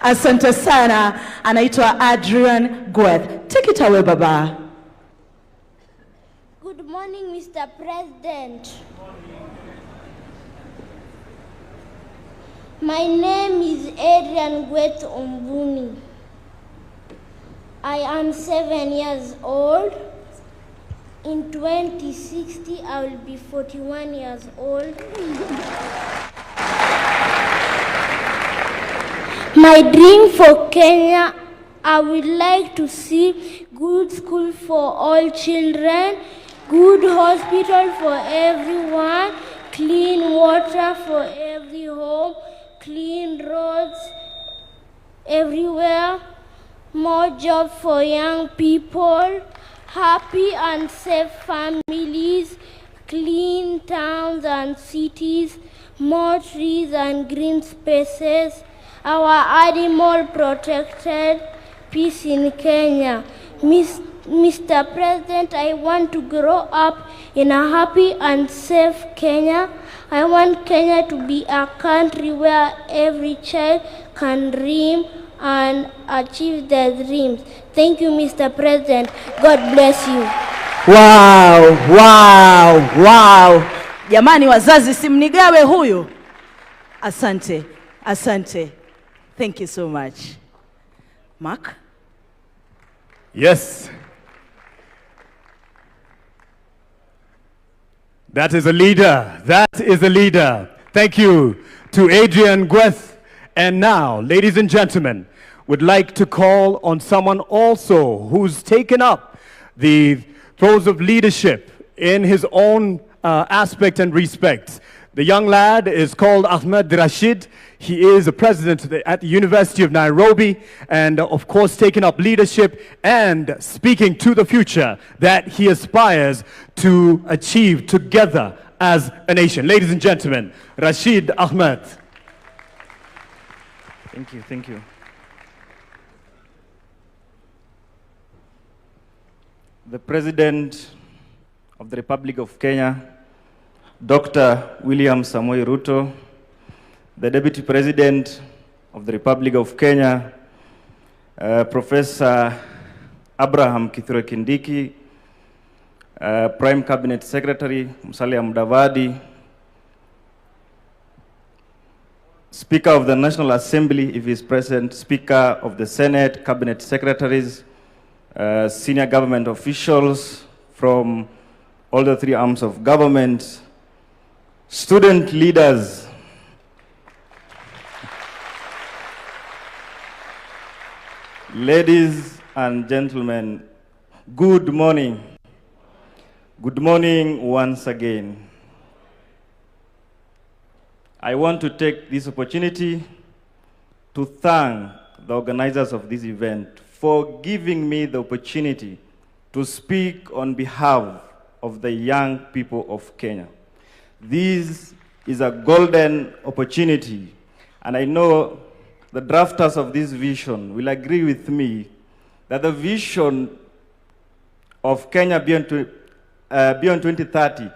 Asante sana. Anaitwa Adrian Gweth. Take it away baba. Good Good morning, Mr. President. My name is Adrian Gwet Ombuni. I am 7 years old. In 2060, I will be 41 years old. My dream for Kenya, I would like to see good school for all children, good hospital for everyone, clean water for every home, clean roads everywhere, more jobs for young people, happy and safe families, clean towns and cities, more trees and green spaces, our animal protected, peace in Kenya. Mr. President, I want to grow up in a happy and safe Kenya. I want Kenya to be a country where every child can dream and achieve their dreams. Thank you, Mr. President. God bless you. Wow, wow, wow. Jamani wazazi simnigawe huyu. Asante, asante. Thank you so much. Mark? Yes. That is a leader. That is a leader. Thank you to Adrian Gweth. And now, ladies and gentlemen, would like to call on someone also who's taken up the throes of leadership in his own aspect and respect. The young lad is called Ahmed Rashid. He is a president at the University of Nairobi and, of course, taking up leadership and speaking to the future that he aspires to achieve together as a nation. Ladies and gentlemen, Rashid Ahmed. Thank you, thank you. The President of the Republic of Kenya, Dr. William Samoei Ruto, the Deputy President of the Republic of Kenya, Professor Abraham Kithure Kindiki, Prime Cabinet Secretary Musalia Mudavadi, Speaker of the National Assembly, if he is present, Speaker of the Senate, Cabinet Secretaries, senior government officials from all the three arms of government, student leaders, ladies and gentlemen, good morning. Good morning once again. I want to take this opportunity to thank the organizers of this event for giving me the opportunity to speak on behalf of the young people of Kenya. This is a golden opportunity, and I know the drafters of this vision will agree with me that the vision of Kenya beyond 2030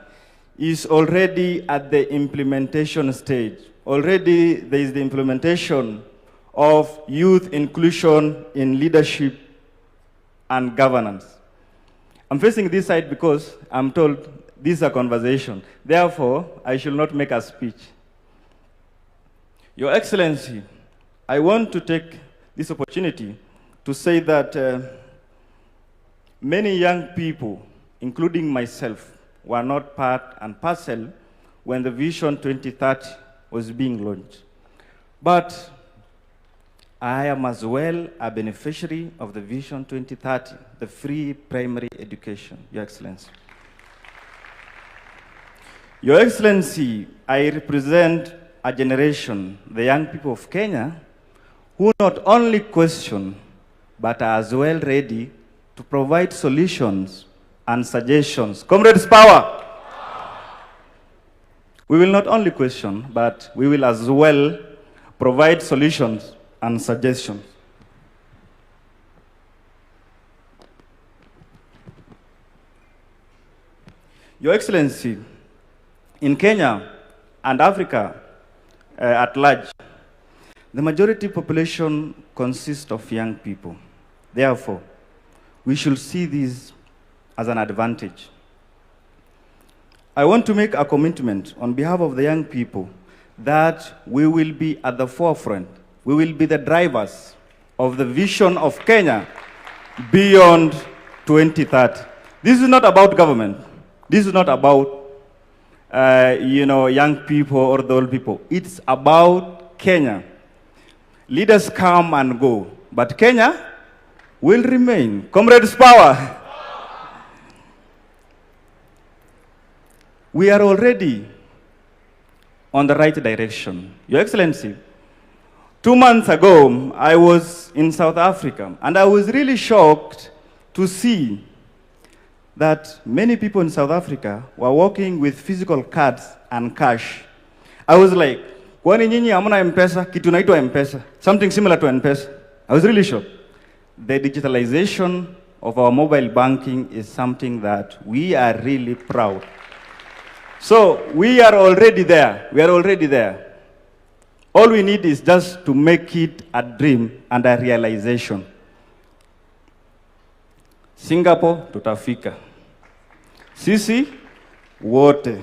is already at the implementation stage. Already there is the implementation of youth inclusion in leadership and governance. I'm facing this side because I'm told this is a conversation. Therefore, I should not make a speech. Your Excellency, I want to take this opportunity to say that many young people, including myself, were not part and parcel when the Vision 2030 was being launched. But I am as well a beneficiary of the Vision 2030, the free primary education, Your Excellency. Your Excellency, I represent a generation, the young people of Kenya, who not only question, but are as well ready to provide solutions and suggestions. Comrades, power! We will not only question, but we will as well provide solutions and suggestions. Your Excellency, in Kenya and Africa at large, the majority population consists of young people. Therefore, we should see this as an advantage. I want to make a commitment on behalf of the young people that we will be at the forefront. We will be the drivers of the vision of Kenya beyond 2030. This is not about government. This is not about young people or the old people. It's about Kenya. Leaders come and go, but Kenya will remain. Comrades, power. We are already on the right direction. Your Excellency, 2 months ago, I was in South Africa, and I was really shocked to see that many people in South Africa were walking with physical cards and cash. I was like, kwani nyinyi hamna M-Pesa? Kitu inaitwa M-Pesa. Something similar to M-Pesa. I was really shocked. The digitalization of our mobile banking is something that we are really proud. So we are already there. We are already there. All we need is just to make it a dream and a realization. Singapore, tutafika. Sisi, wote.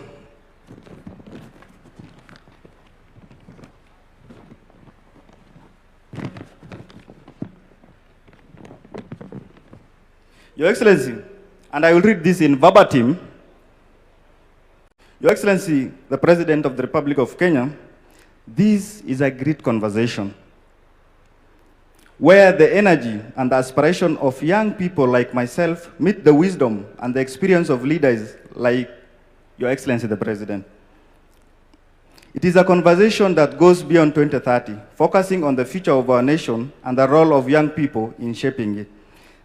Your Excellency, and I will read this in verbatim. Your Excellency, the President of the Republic of Kenya, this is a great conversation where the energy and the aspiration of young people like myself meet the wisdom and the experience of leaders like Your Excellency, the President. It is a conversation that goes beyond 2030, focusing on the future of our nation and the role of young people in shaping it.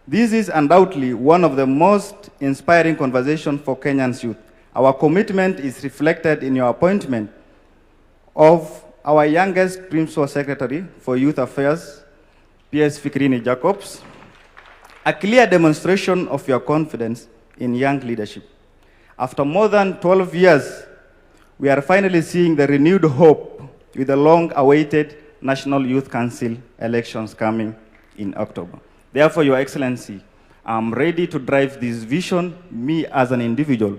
This is undoubtedly one of the most inspiring conversations for Kenyans youth. Our commitment is reflected in your appointment of our youngest Principal Secretary for Youth Affairs, P.S. Fikrini Jacobs, a clear demonstration of your confidence in young leadership. After more than 12 years, we are finally seeing the renewed hope with the long-awaited National Youth Council elections coming in October. Therefore, Your Excellency, I'm ready to drive this vision, me as an individual,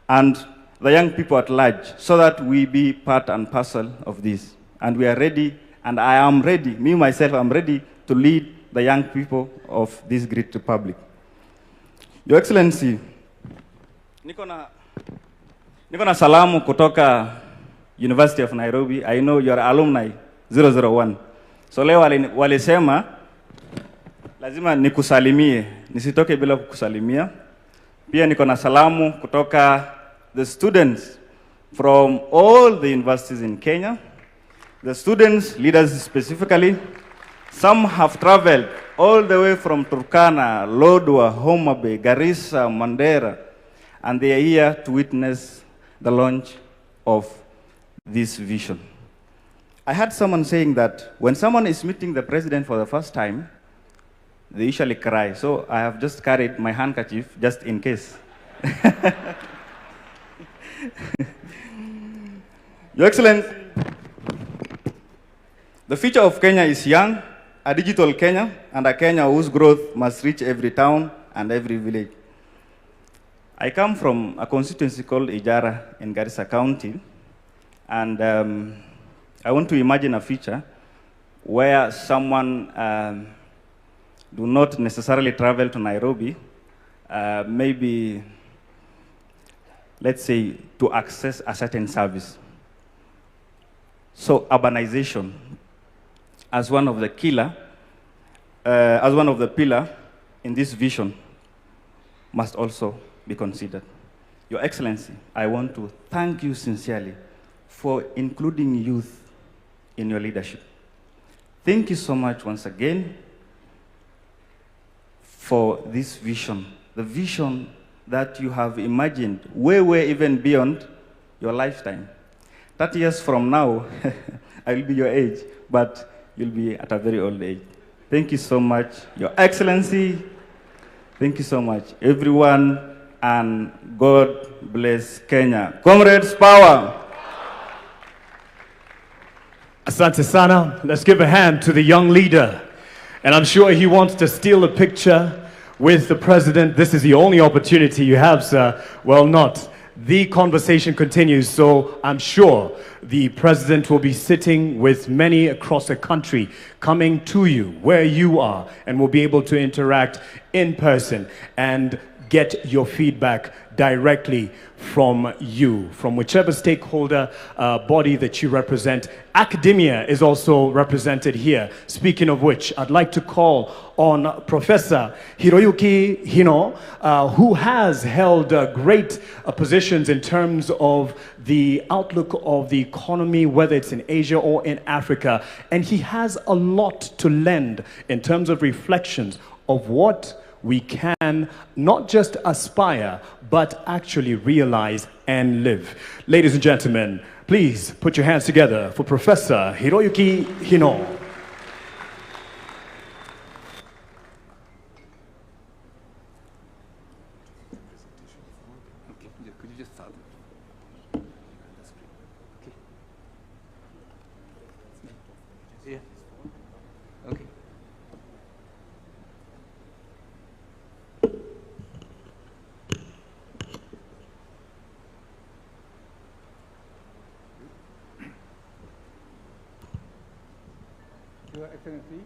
and the young people at large, so that we be part and parcel of this. And we are ready, and I am ready, me myself, I'm ready to lead the young people of this great republic. Your Excellency, niko na salamu kutoka University of Nairobi. I know you are alumni 001. So leo walisema, lazima nikusalimie, nisitoke bila kukusalimia. Pia niko na salamu kutoka the students from all the universities in Kenya. The students, leaders specifically, some have traveled all the way from Turkana, Lodwar, Homa Bay, Garissa, Mandera, and they are here to witness the launch of this vision. I heard someone saying that when someone is meeting the president for the first time, they usually cry. So I have just carried my handkerchief just in case. Your Excellency, the future of Kenya is young, a digital Kenya, and a Kenya whose growth must reach every town and every village. I come from a constituency called Ijara in Garissa County, and I want to imagine a future where someone do not necessarily travel to Nairobi, maybe, let's say, to access a certain service. So urbanization, as one of the pillar in this vision, must also be considered. Your Excellency, I want to thank you sincerely for including youth in your leadership. Thank you so much once again for this vision, the vision that you have imagined way even beyond your lifetime. 30 years from now, I will be your age, but you'll be at a very old age. Thank you so much, Your Excellency. Thank you so much, everyone, and God bless Kenya. Comrades, power. Asante sana. Let's give a hand to the young leader. And I'm sure he wants to steal a picture with the president. This is the only opportunity you have, sir. Well, not. the conversation continues. So I'm sure the president will be sitting with many across the country, coming to you where you are, and will be able to interact in person and get your feedback directly from you, from whichever stakeholder body that you represent. Academia is also represented here. Speaking of which, I'd like to call on Professor Hiroyuki Hino, who has held great positions in terms of the outlook of the economy, whether it's in Asia or in Africa. And he has a lot to lend in terms of reflections of what we can not just aspire, but actually realize and live. Ladies and gentlemen, please put your hands together for Professor Hiroyuki Hino. Could you just start? Yeah. Okay. Your Excellency,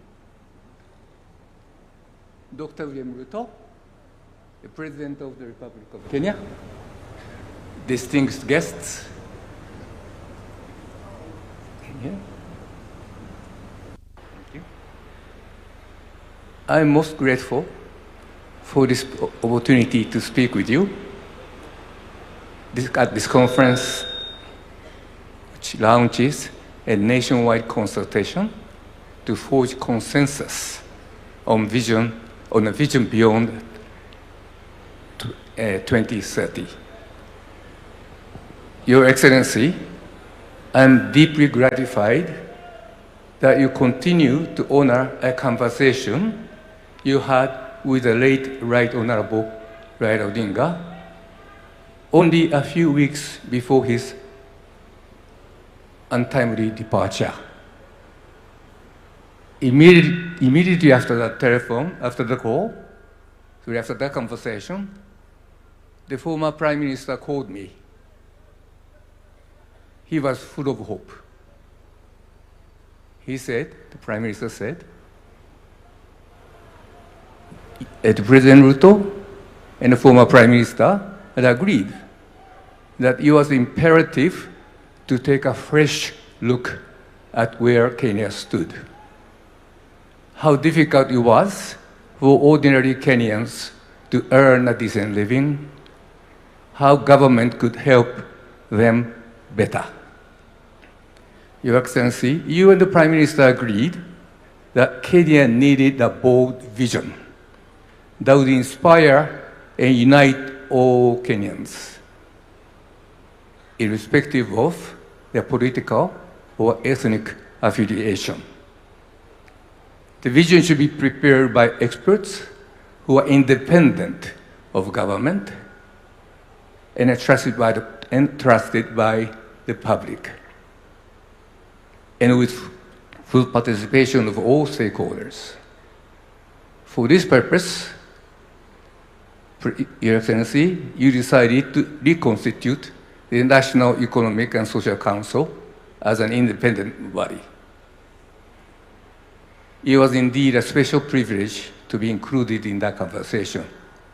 Dr. William Ruto, the President of the Republic of Kenya, distinguished guests, Thank you. I'm most grateful for this opportunity to speak with you at this conference, which launches a nationwide consultation to forge consensus on a vision beyond 2030. Your Excellency, I'm deeply gratified that you continue to honor a conversation you had with the late Right Honorable Raila Odinga only a few weeks before his untimely departure. Immediately after that conversation, the former Prime Minister called me. He was full of hope. He said, the Prime Minister said, President Ruto and the former Prime Minister had agreed that it was imperative to take a fresh look at where Kenya stood. How difficult it was for ordinary Kenyans to earn a decent living, how government could help them better. Your Excellency, you and the Prime Minister agreed that Kenya needed a bold vision that would inspire and unite all Kenyans, irrespective of their political or ethnic affiliation. The vision should be prepared by experts who are independent of government and trusted by the public, and with full participation of all stakeholders. For this purpose, Your Excellency, you decided to reconstitute the National Economic and Social Council as an independent body. It was indeed a special privilege to be included in that conversation,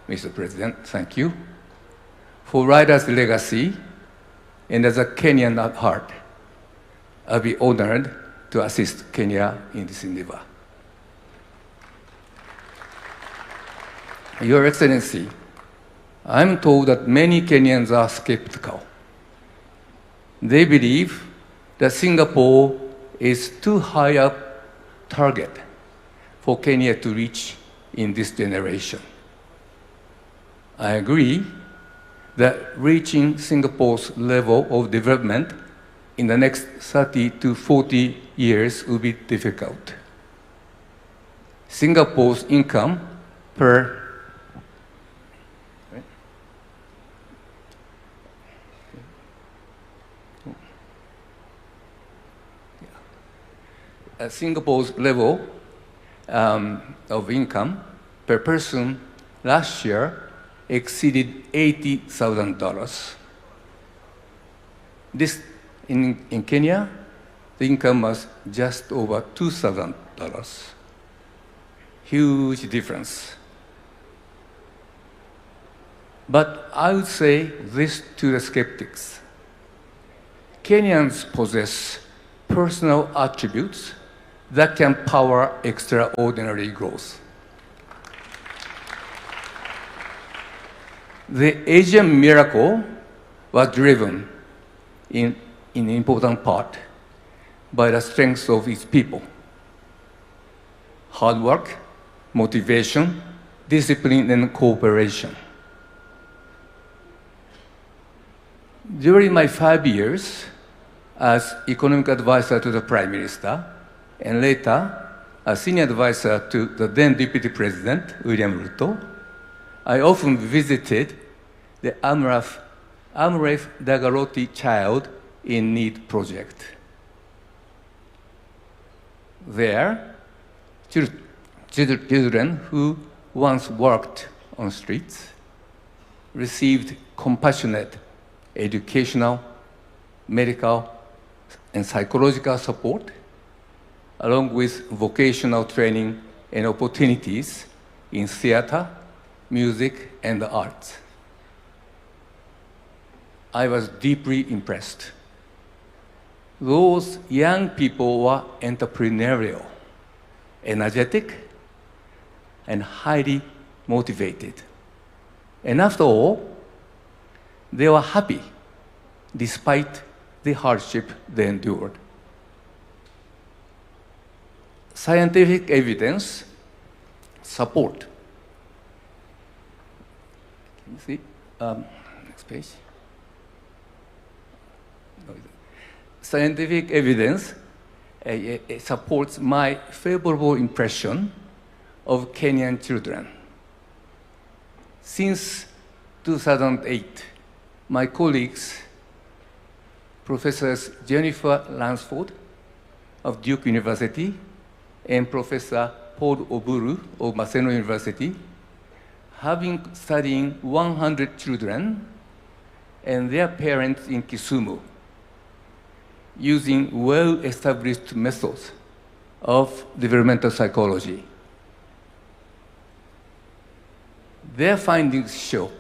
Mr. President. Thank you. For Raila's legacy, and as a Kenyan at heart, I'll be honored to assist Kenya in this endeavor. Your Excellency, I'm told that many Kenyans are skeptical. They believe that Singapore is too high a target for Kenya to reach in this generation. I agree that reaching Singapore's level of development in the next 30 to 40 years will be difficult. Singapore's income per Singapore's level of income per person last year exceeded $80,000, In Kenya, the income was just over $2,000. Huge difference. But I would say this to the skeptics. Kenyans possess personal attributes that can power extraordinary growth. The Asian miracle was driven in important part by the strength of its people. Hard work, motivation, discipline, and cooperation. During my 5 years as economic advisor to the Prime Minister, and later as senior advisor to the then Deputy President, William Ruto, I often visited the Amref Dagaroti Child in Need project. There, children who once worked on streets received compassionate educational, medical, and psychological support, along with vocational training and opportunities in theater, music, and the arts. I was deeply impressed. Those young people were entrepreneurial, energetic, and highly motivated. And after all, they were happy despite the hardship they endured. Scientific evidence support. Can you see? Next page. Scientific evidence supports my favorable impression of Kenyan children. Since 2008, my colleagues, Professors Jennifer Lansford of Duke University and Professor Paul Oburu of Maseno University, have been studying 100 children and their parents in Kisumu using well-established methods of developmental psychology. Their findings show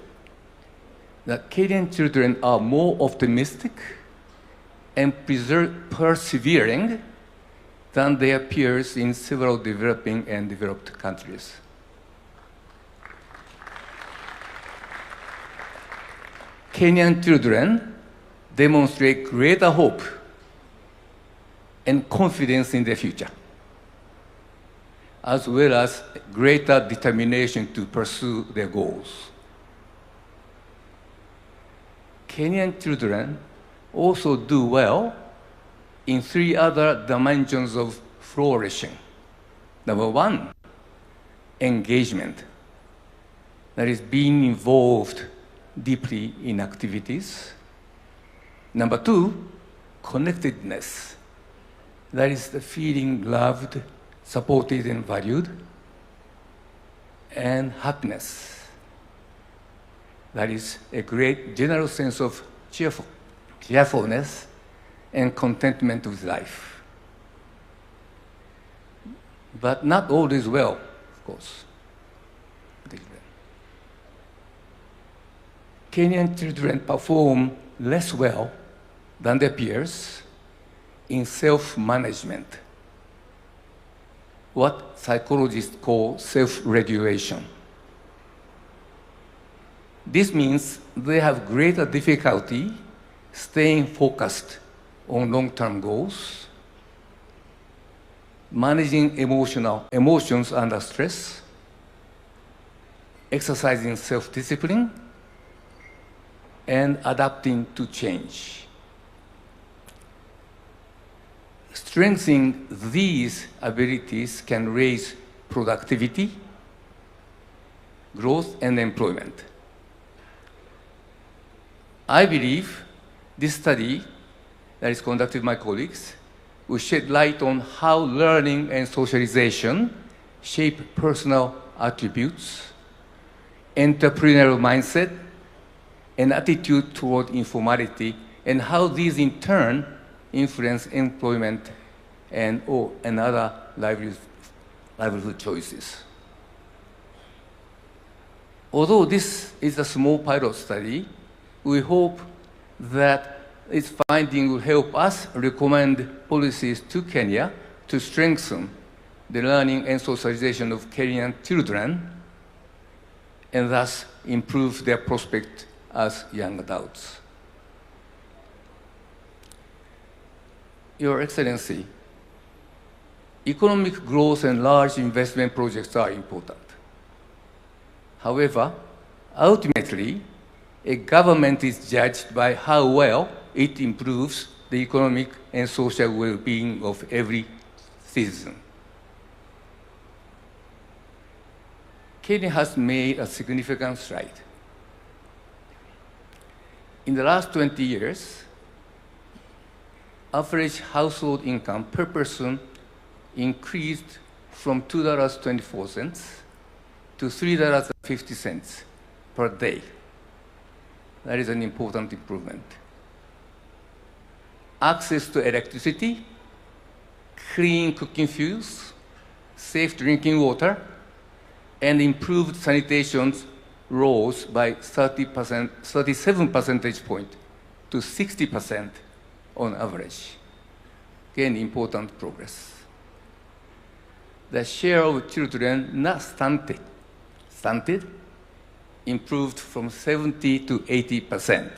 that Kenyan children are more optimistic and persevering than their peers in several developing and developed countries. Kenyan children demonstrate greater hope and confidence in the future, as well as greater determination to pursue their goals. Kenyan children also do well in 3 other dimensions of flourishing. Number 1, engagement. That is, being involved deeply in activities. Number 2, connectedness. That is the feeling loved, supported, and valued. And happiness. That is a great general sense of cheerfulness and contentment with life. But not all is well, of course. Kenyan children perform less well than their peers in self-management, what psychologists call self-regulation. This means they have greater difficulty staying focused on long-term goals, managing emotions under stress, exercising self-discipline, and adapting to change. Strengthening these abilities can raise productivity, growth, and employment. I believe this study that is conducted by my colleagues will shed light on how learning and socialization shape personal attributes, entrepreneurial mindset, and attitude toward informality and how these in turn influence employment and other livelihood choices. Although this is a small pilot study, we hope that its finding will help us recommend policies to Kenya to strengthen the learning and socialization of Kenyan children and thus improve their prospect as young adults. Your Excellency, economic growth and large investment projects are important. However, ultimately, a government is judged by how well it improves the economic and social well-being of every citizen. Kenya has made a significant stride. In the last 20 years, average household income per person increased from $2.24 to $3.50 per day. That is an important improvement. Access to electricity, clean cooking fuels, safe drinking water, and improved sanitation rose by 37 percentage points to 60% on average. Again, important progress. The share of children not stunted improved from 70 to 80%.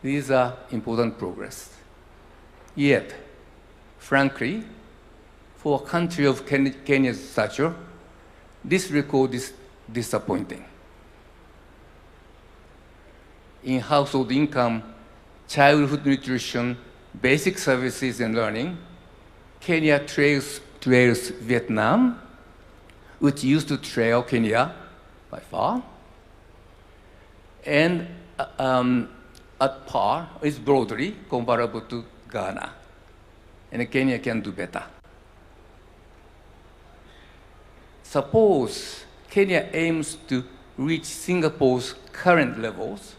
These are important progress. Yet, frankly, for a country of Kenya's stature, this record is disappointing. In household income, childhood nutrition, basic services and learning, Kenya trails Vietnam, which used to trail Kenya by far, and at par is broadly comparable to Ghana, and Kenya can do better. Suppose Kenya aims to reach Singapore's current levels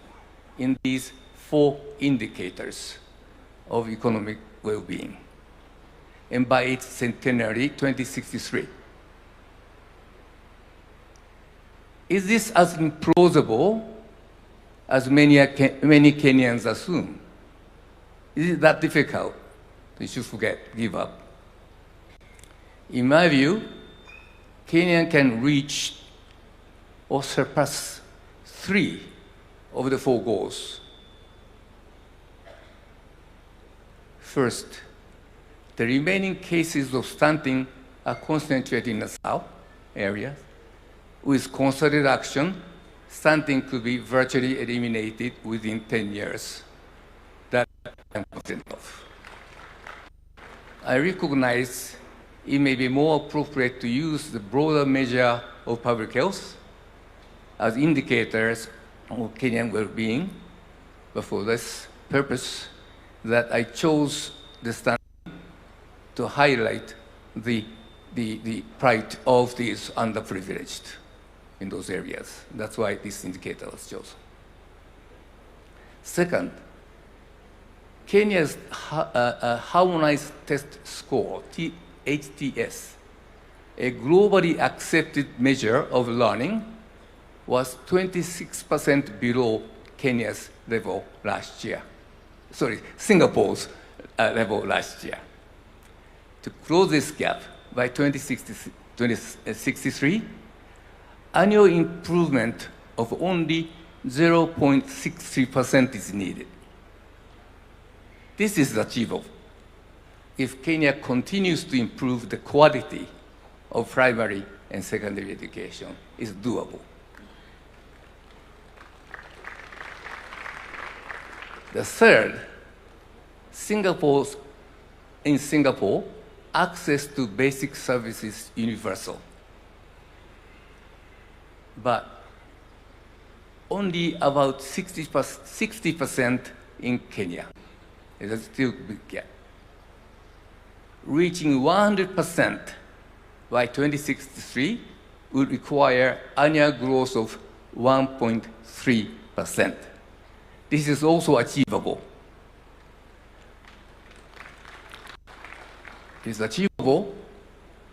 in these 4 indicators of economic well-being, and by its centenary, 2063. Is this as implausible as many Kenyans assume? Is it that difficult? You should give up. In my view, Kenya can reach or surpass 3 of the 4 goals. First, the remaining cases of stunting are concentrated in the south areas. With concerted action, stunting could be virtually eliminated within 10 years. That I'm confident of. I recognize it may be more appropriate to use the broader measure of public health as indicators of Kenyan well-being, but for this purpose, that I chose the stunting to highlight the plight of these underprivileged in those areas. That's why this indicator was chosen. Second, Kenya's harmonized test score, HTS, a globally accepted measure of learning, was 26% below Kenya's level last year. Sorry, Singapore's level last year. To close this gap by 2063, annual improvement of only 0.63% is needed. This is achievable if Kenya continues to improve the quality of primary and secondary education. It's doable. The third, in Singapore, access to basic services is universal. But only about 60% in Kenya. It's a still big gap. Reaching 100% by 2063 would require annual growth of 1.3%. this is also achievable. It is achievable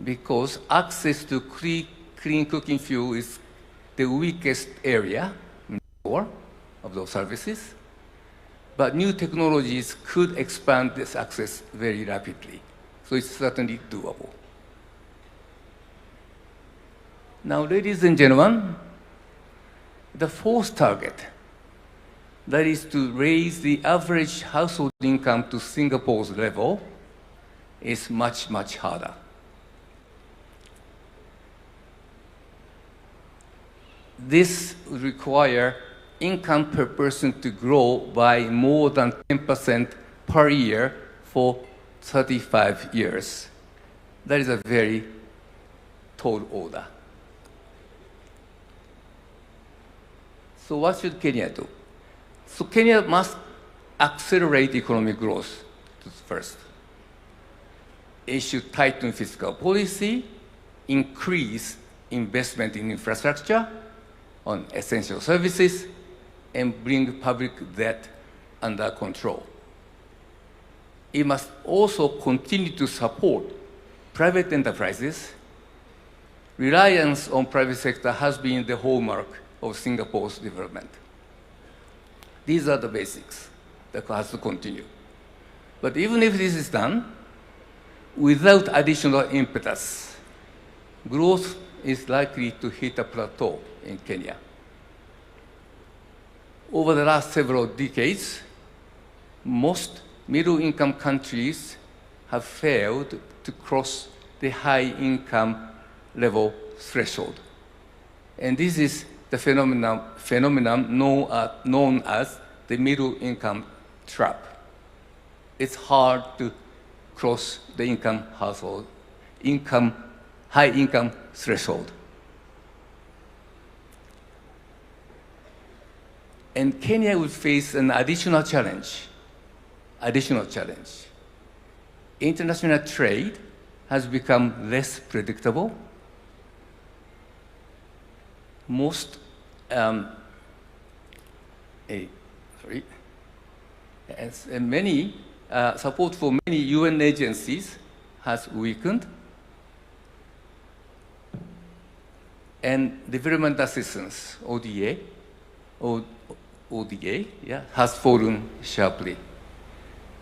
because access to clean cooking fuel is the weakest area of those services. But new technologies could expand this access very rapidly. So it's certainly doable. Now, ladies and gentlemen, the fourth target, that is to raise the average household income to Singapore's level, is much, much harder. This would require income per person to grow by more than 10% per year for 35 years. That is a very tall order. So what should Kenya do? So Kenya must accelerate economic growth first. It should tighten fiscal policy, increase investment in infrastructure, on essential services, and bring public debt under control. It must also continue to support private enterprises. Reliance on private sector has been the hallmark of Singapore's development. These are the basics that has to continue. But even if this is done, without additional impetus, growth is likely to hit a plateau in Kenya. Over the last several decades, most middle-income countries have failed to cross the high-income level threshold. And this is the phenomenon known as the middle-income trap. It's hard to cross the high-income threshold. And Kenya will face an additional challenge. International trade has become less predictable. Support for many UN agencies has weakened, and development assistance, ODA, has fallen sharply.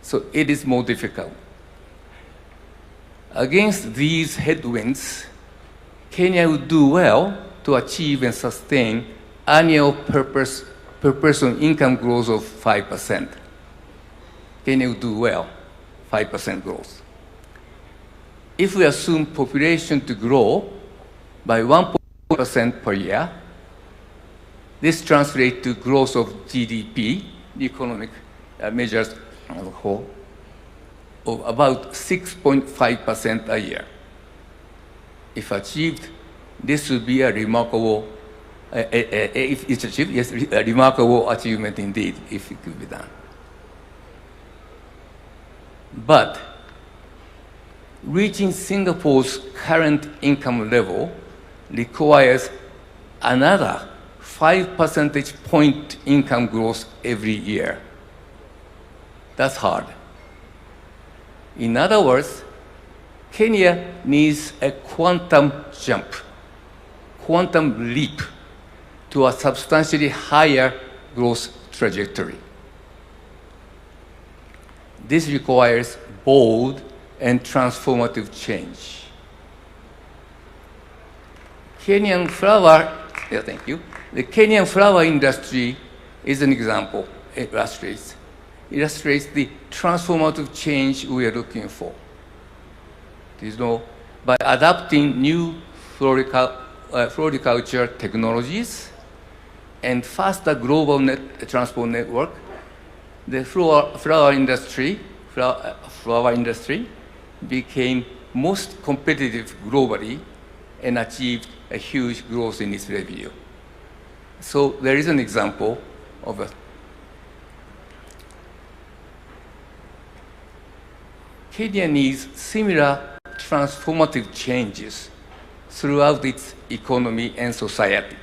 So it is more difficult. Against these headwinds, Kenya would do well to achieve and sustain annual per person income growth of 5%. Kenya would do well, 5% growth. If we assume population to grow by 1% per year, this translates to growth of GDP, the economic measures as a whole, of about 6.5% a year. If achieved, this would be a remarkable, if it's achieved, yes, a remarkable achievement indeed, if it could be done. But reaching Singapore's current income level requires another 5 percentage point income growth every year. That's hard. In other words, Kenya needs a quantum jump, quantum leap to a substantially higher growth trajectory. This requires bold and transformative change. Kenyan flower, thank you. The Kenyan flower industry is an example. It illustrates the transformative change we are looking for. By adapting new floriculture technologies and faster global transport network, the flower industry became most competitive globally and achieved a huge growth in its revenue. So there is an example of a Kenya needs similar transformative changes throughout its economy and society.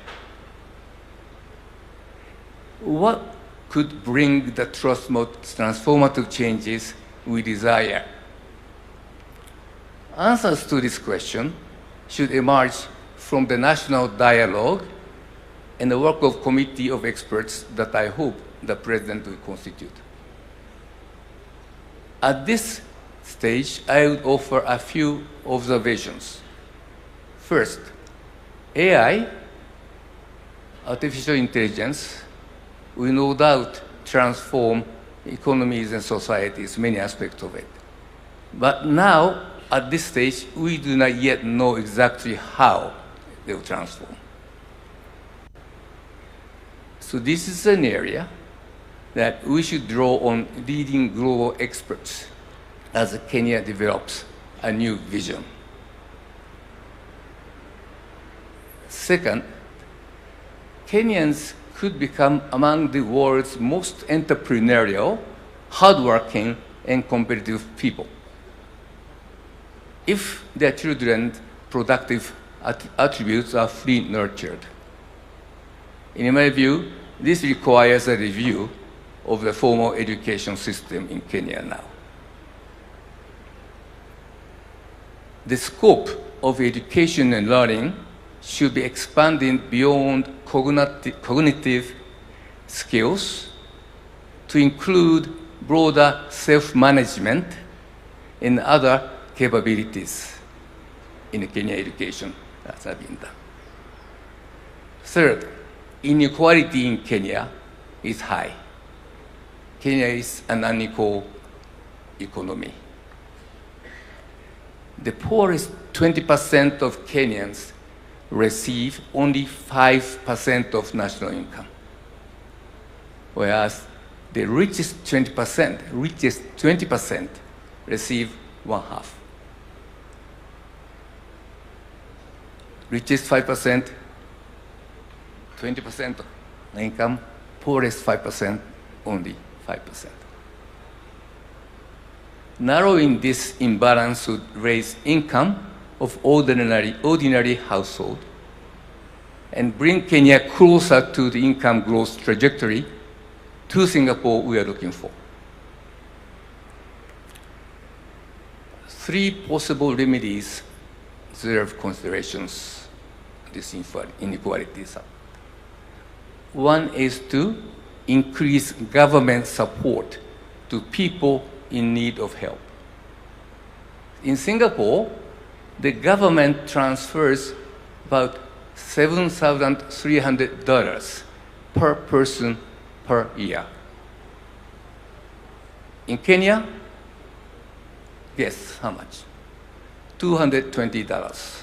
What could bring the transformative changes we desire? Answers to this question should emerge from the national dialogue and the work of committee of experts that I hope the President will constitute. At this stage, I would offer a few observations. First, AI, artificial intelligence, will no doubt transform economies and societies, many aspects of it. But now, at this stage, we do not yet know exactly how they will transform. So this is an area that we should draw on leading global experts as Kenya develops a new vision. Second, Kenyans could become among the world's most entrepreneurial, hardworking, and competitive people if their children's productive attributes are fully nurtured. In my view, this requires a review of the formal education system in Kenya now. The scope of education and learning should be expanded beyond cognitive skills to include broader self-management and other capabilities in Kenya education. That's not been done. Third, inequality in Kenya is high. Kenya is an unequal economy. The poorest 20% of Kenyans receive only 5% of national income, whereas the richest 20% receive one half. Richest 5%, 20% of income, poorest 5%, only 5%. Narrowing this imbalance would raise income of ordinary household and bring Kenya closer to the income growth trajectory to Singapore we are looking for. Three possible remedies deserve considerations this inequalities. One is to increase government support to people in need of help. In Singapore, the government transfers about $7,300 per person per year. In Kenya, guess how much? $220.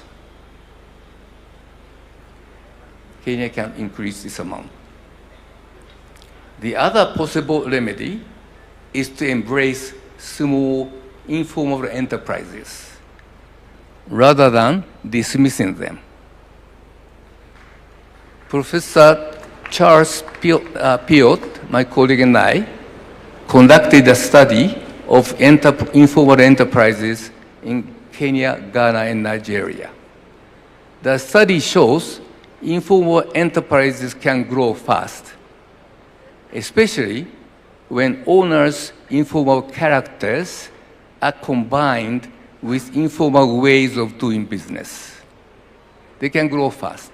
Kenya can increase this amount. The other possible remedy is to embrace small, informal enterprises rather than dismissing them. Professor Charles Piot, my colleague and I, conducted a study of informal enterprises in Kenya, Ghana, and Nigeria. The study shows informal enterprises can grow fast, especially when owners' informal characters are combined with informal ways of doing business. They can grow fast.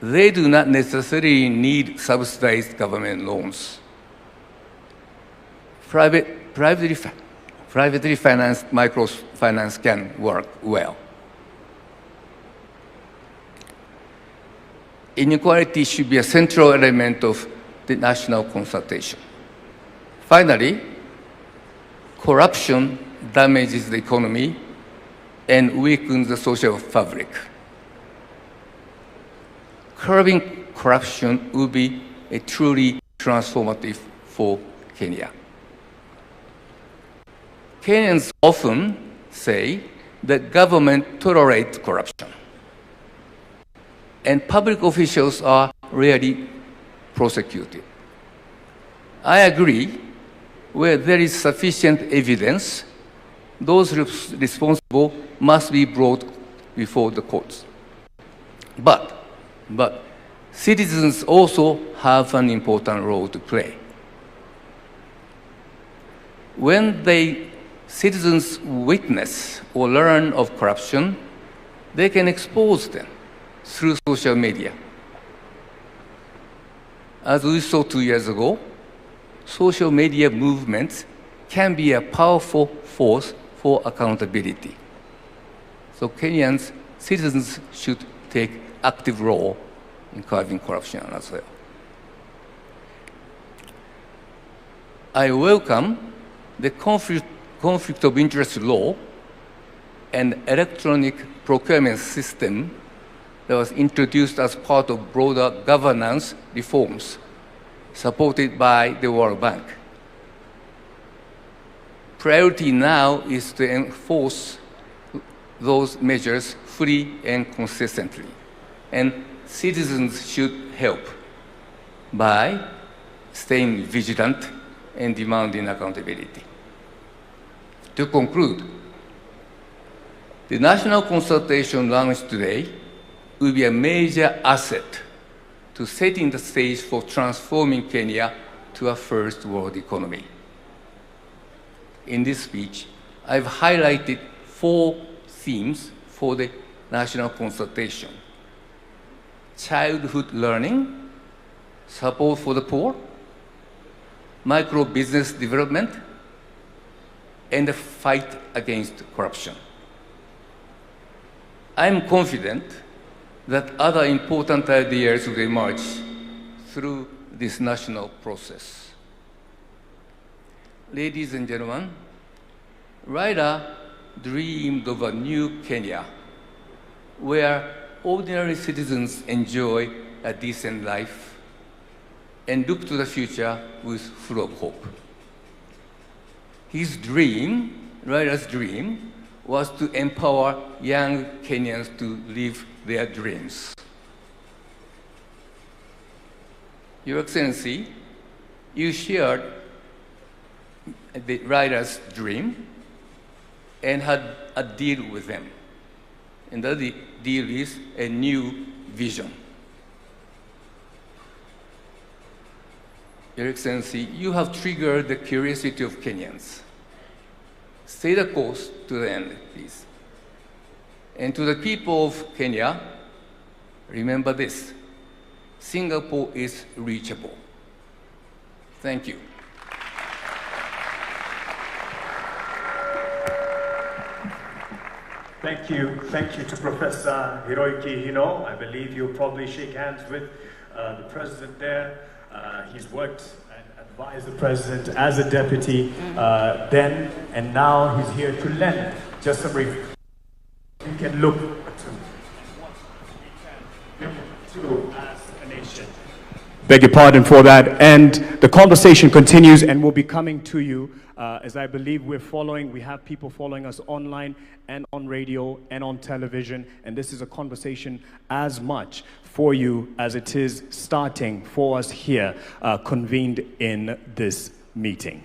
They do not necessarily need subsidized government loans. Privately financed microfinance can work well. Inequality should be a central element of the national consultation. Finally, corruption damages the economy and weakens the social fabric. Curbing corruption will be a truly transformative for Kenya. Kenyans often say that government tolerates corruption, and public officials are rarely prosecuted. I agree, where there is sufficient evidence, those responsible must be brought before the courts. But citizens also have an important role to play. When citizens witness or learn of corruption, they can expose them through social media. As we saw 2 years ago, social media movements can be a powerful force for accountability. So Kenyan citizens should take active role in curbing corruption as well. I welcome the conflict of interest law and electronic procurement system that was introduced as part of broader governance reforms supported by the World Bank. Priority now is to enforce those measures fully and consistently, and citizens should help by staying vigilant and demanding accountability. To conclude, the national consultation launched today will be a major asset to setting the stage for transforming Kenya to a first world economy. In this speech, I've highlighted 4 themes for the national consultation: childhood learning, support for the poor, micro-business development, and the fight against corruption. I'm confident that other important ideas will emerge through this national process. Ladies and gentlemen, Raila dreamed of a new Kenya where ordinary citizens enjoy a decent life and look to the future with full of hope. His dream, Raila's dream, was to empower young Kenyans to live their dreams. Your Excellency, you shared the Raila's dream and had a deal with them. And that deal is a new vision. Your Excellency, you have triggered the curiosity of Kenyans. Stay the course to the end, please. And to the people of Kenya, remember this: Singapore is reachable. Thank you. Thank you to Professor Hiroiki Hino. I believe you'll probably shake hands with the president there. He's worked and advised the president as a deputy then, and now he's here to lend just some brief. We can look to what we can do as a nation. Beg your pardon for that. And the conversation continues and will be coming to you as I believe we have people following us online and on radio and on television. And this is a conversation as much for you as it is starting for us here, convened in this meeting.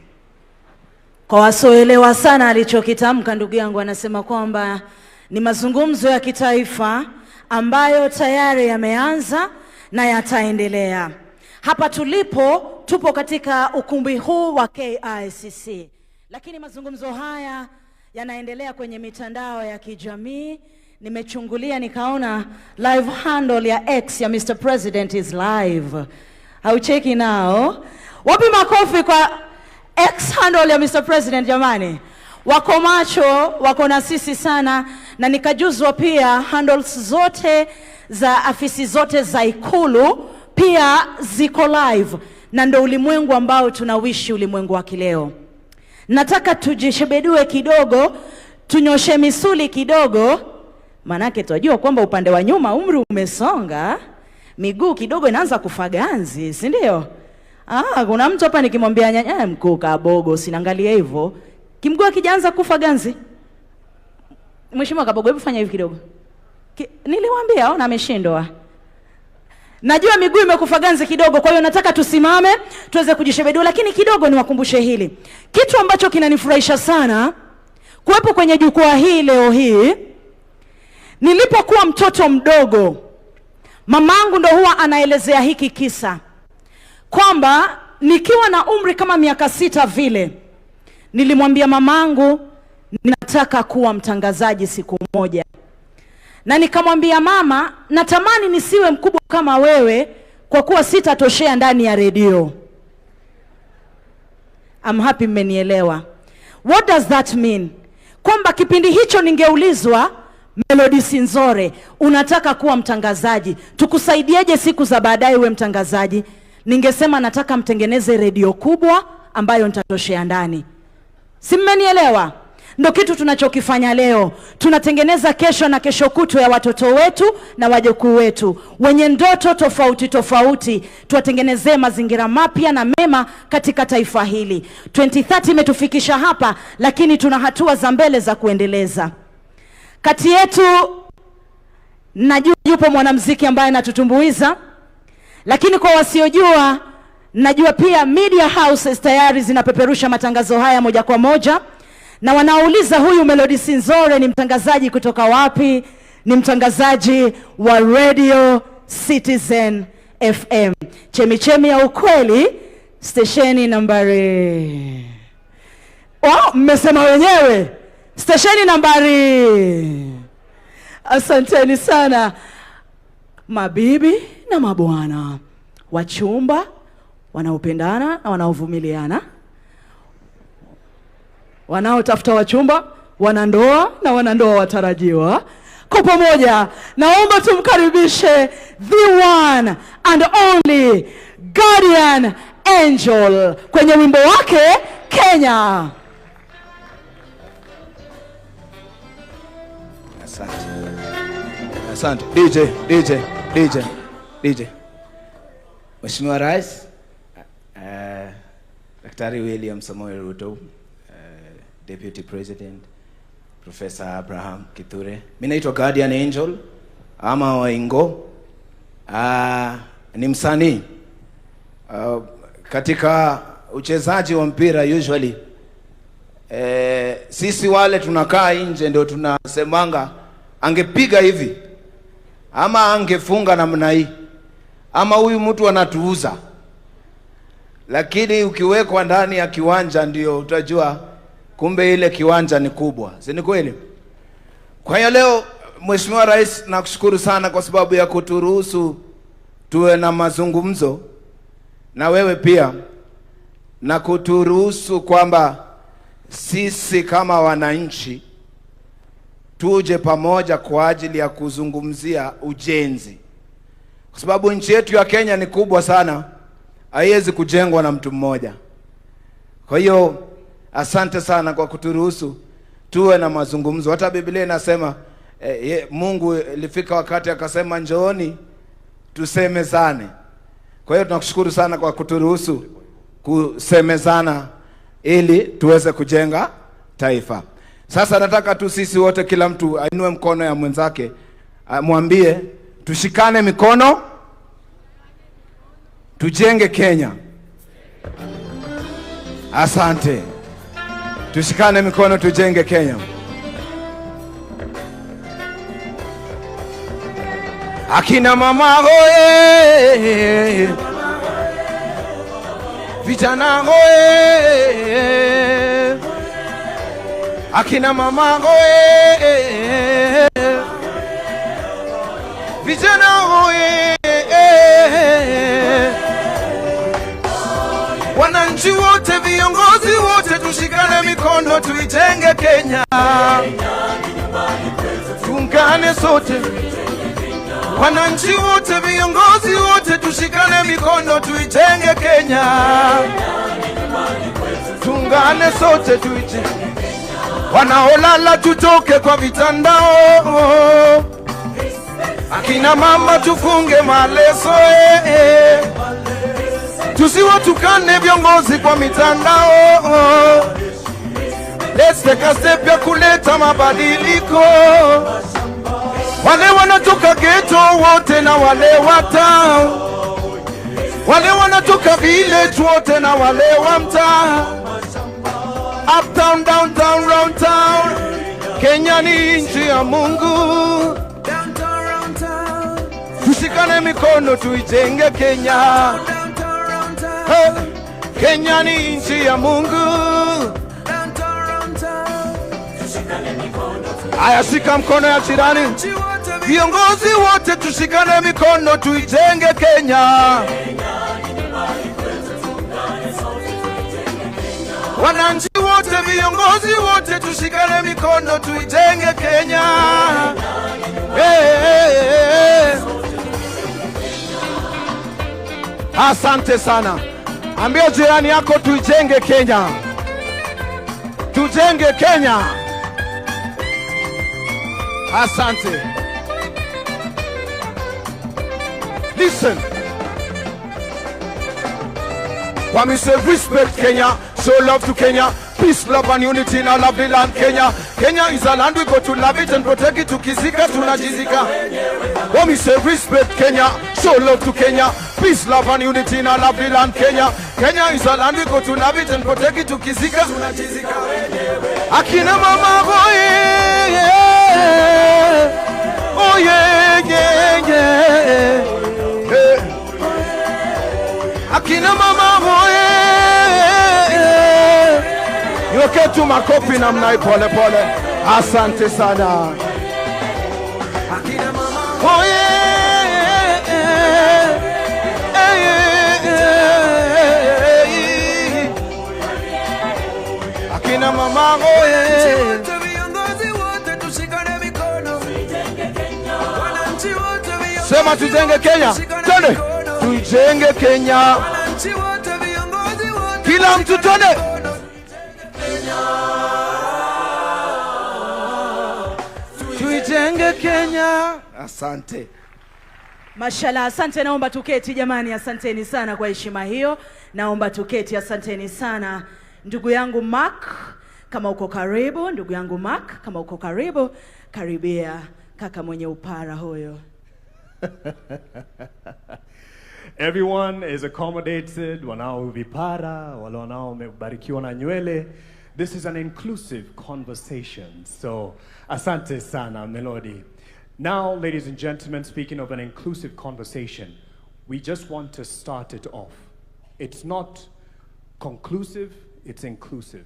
Kwa wasioelewa sana alichokitamka ndugu yangu, anasema kwamba ni mazungumzo ya kitaifa ambayo tayari yameanza na yataendelea. Hapa tupo katika ukumbi huu wa KICC. Lakini mazungumzo haya yanaendelea kwenye mitandao ya kijamii. Nimechungulia nikaona live handle ya X ya Mr. President is live. Haucheki nao? Wapi makofi kwa X handle ya Mr. President jamani? Wako macho, wako na sisi sana, na nikajuzwa pia handles zote za afisi zote za Ikulu pia ziko live, na ndo ulimwengu ambao tunawishi, ulimwengu wa kileo. Nataka tujishebedue kidogo, tunyoshe misuli kidogo, manake tunajua kwamba upande wa nyuma umri umesonga, miguu kidogo inaanza kufaganzi, si ndio? Kuna mtu hapa nikimwambia nyanya mkuu Kabogo, sinaangalia hivyo, kimguu akijaanza kufa ganzi. Mheshimiwa Kabogo, hebu fanya hivi kidogo. Niliwaambia ona ameshindwa. Najua miguu imekufa ganzi kidogo, kwa hiyo nataka tusimame tuweze kujishebedua, lakini kidogo niwakumbushe hili. Kitu ambacho kinanifurahisha sana kuwepo kwenye jukwaa hii leo hii, nilipokuwa mtoto mdogo, Mamangu ndo huwa anaelezea hiki kisa kwamba nikiwa na umri kama miaka 6 vile, nilimwambia mamangu ninataka kuwa mtangazaji siku moja. Na nikamwambia mama, natamani nisiwe mkubwa kama wewe kwa kuwa sitatoshea ndani ya redio. I'm happy mmenielewa. What does that mean? Kwamba kipindi hicho ningeulizwa, Melody Sinzore, unataka kuwa mtangazaji, tukusaidieje siku za baadaye uwe mtangazaji? Ningesema nataka mtengeneze redio kubwa ambayo nitatoshea ndani. Si mmenielewa? Ndio kitu tunachokifanya leo. Tunatengeneza kesho na kesho kutwa ya watoto wetu na wajukuu wetu wenye ndoto tofauti tofauti. Tuwatengenezee mazingira mapya na mema katika taifa hili. 2030 imetufikisha hapa, lakini tuna hatua za mbele za kuendeleza. Kati yetu najua yupo mwanamuziki ambaye anatutumbuiza, lakini kwa wasiojua, najua pia media houses tayari zinapeperusha matangazo haya moja kwa moja. Na wanauliza huyu Melody Sinzore ni mtangazaji kutoka wapi? Ni mtangazaji wa Radio Citizen FM. Chemichemi ya ukweli, stesheni nambari... mmesema wenyewe. Stesheni nambari... Asanteni sana. Mabibi na mabwana, wachumba wanaopendana na wanaovumiliana, wanaotafuta wachumba, wanandoa na wanandoa watarajiwa, kwa pamoja naomba tumkaribishe the one and only Guardian Angel kwenye wimbo wake Kenya. Asante. DJ. Mheshimiwa Rais, Daktari William Samoei Ruto, Deputy President, Professor Abraham Kithure. Mimi naitwa Guardian Angel ama Waingo. Ni msanii. Katika uchezaji wa mpira usually sisi wale tunakaa nje ndio tunasemanga angepiga hivi ama angefunga namna hii ama huyu mtu anatuuza. Lakini ukiwekwa ndani ya kiwanja ndio utajua kumbe ile kiwanja ni kubwa. Si ni kweli? Kwa hiyo leo Mheshimiwa Rais, nakushukuru sana kwa sababu ya kuturuhusu tuwe na mazungumzo na wewe pia, na kuturuhusu kwamba sisi kama wananchi tuje pamoja kwa ajili ya kuzungumzia ujenzi. Kwa sababu nchi yetu ya Kenya ni kubwa sana, haiwezi kujengwa na mtu mmoja. Kwa hiyo asante sana kwa kuturuhusu tuwe na mazungumzo. Hata Biblia inasema Mungu ilifika wakati akasema njooni tusemezane. Kwa hiyo tunakushukuru sana kwa kuturuhusu kusemezana ili tuweze kujenga taifa. Sasa nataka tu sisi wote, kila mtu ainue mkono ya mwenzake, mwambie tushikane mikono tujenge Kenya. Asante. Tushikane mikono tujenge Kenya. Akina mama hoye, vijana hoye, akina mama hoye, vijana hoye, wananchi wote, viongozi wote, tushikane mikono tuijenge Kenya. Tuungane sote, wananchi wote, viongozi wote, tushikane mikono tuijenge Kenya. Tuungane sote tuijenge. Wanaolala tutoke kwa vitandao, akina mama tufunge maleso, tusiwatukane viongozi kwa mitandao. Let's take a step ya kuleta mabadiliko. Wale wanatoka ghetto wote na wale wa town, wale wanatoka village wote na wale wa mtaa, uptown, downtown, round town. Kenya ni nchi ya Mungu. tushikane mikono tuijenge Kenya. Hey, Kenya ni nchi ya Mungu. Aya, shika mkono ya jirani. Viongozi wote tushikane mikono tuijenge Kenya. Wananchi wote, viongozi wote tushikane mikono tuijenge Kenya. Hey. Asante sana. Ambia jirani yako tuijenge Kenya. Tujenge Kenya. Asante. Listen. When we say respect Kenya, show love to Kenya, peace, love and unity in our lovely land Kenya. Kenya is a land we go to love it and protect it. To Kizika, tunajizika. When we say respect Kenya, show love to Kenya, peace, love and unity in our lovely land Kenya. Kenya is a land we go to love it and protect it. To Kizika, tunajizika. Akina mama boy, oh yeah, yeah, yeah. Akina mama boy, niweke tu makofi na mnai pole pole. Asante sana. Akina mama boy, akina mama boy. Sema tujenge Kenya. Twende. Tujenge Kenya. Kila mtu twende. Tujenge Kenya. Asante. Mashallah, asante. Naomba tuketi jamani, asanteni sana kwa heshima hiyo. Naomba tuketi, asanteni sana. Ndugu yangu Mark, kama uko karibu, ndugu yangu Mark, kama uko karibu, karibia kaka mwenye upara huyo. Everyone is accommodated, wanao vipara, wale wanao wamebarikiwa na nywele. This is an inclusive conversation. So, asante sana, Melody. Now, ladies and gentlemen, speaking of an inclusive conversation, we just want to start it off. It's not conclusive, it's inclusive.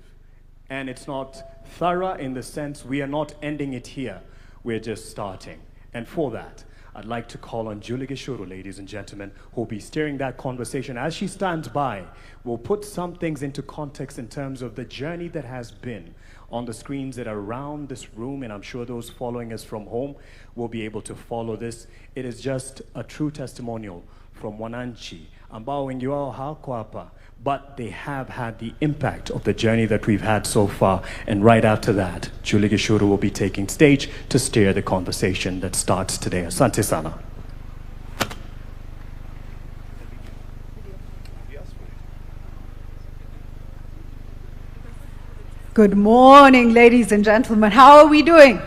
And it's not thorough in the sense we are not ending it here, we're just starting. And for that, I'd like to call on Julie Gishuru, ladies and gentlemen, who will be steering that conversation. As she stands by, we'll put some things into context in terms of the journey that has been on the screens that are around this room, and I'm sure those following us from home will be able to follow this. It is just a true testimonial from wananchi ambao wengi wao hawako hapa, but they have had the impact of the journey that we've had so far. And right after that, Julie Gishuru will be taking stage to steer the conversation that starts today. Asante sana. Good morning, ladies and gentlemen. How are we doing?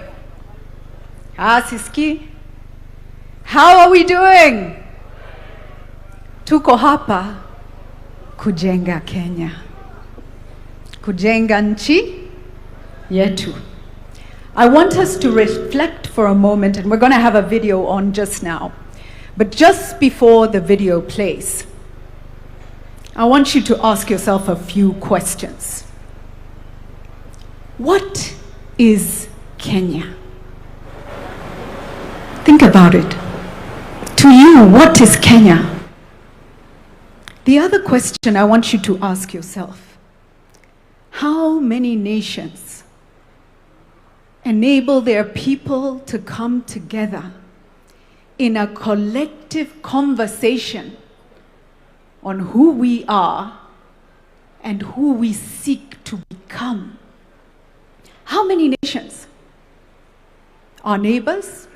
KICC? How are we doing? Tuko hapa kujenga Kenya. Kujenga nchi yetu. I want us to reflect for a moment, and we're going to have a video on just now. But just before the video plays, I want you to ask yourself a few questions. What is Kenya? Think about it. To you, what is Kenya? The other question I want you to ask yourself: how many nations enable their people to come together in a collective conversation on who we are and who we seek to become? How many nations? Our neighbors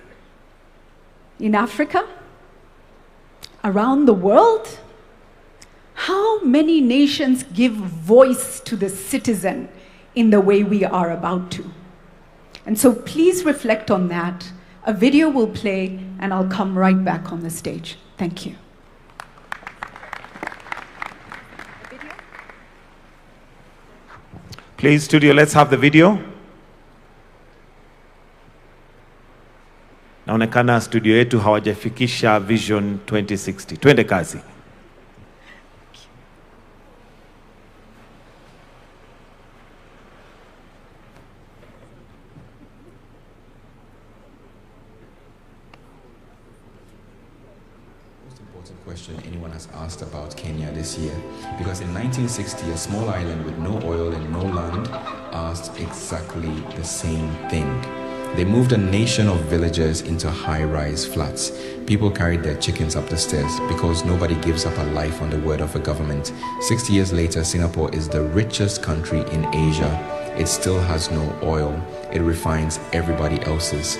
in Africa, around the world? How many nations give voice to the citizen in the way we are about to? And so please reflect on that. A video will play, and I'll come right back on the stage. Thank you. Please, studio, let's have the video. Naona inaonekana studio yetu hawajafikisha Vision 2060. Twende kazi. Question anyone has asked about Kenya this year, because in 1960 a small island with no oil and no land asked exactly the same thing. They moved a nation of villagers into high-rise flats. People carried their chickens up the stairs because nobody gives up a life on the word of a government. 60 years later, Singapore is the richest country in Asia. It still has no oil. It refines everybody else's.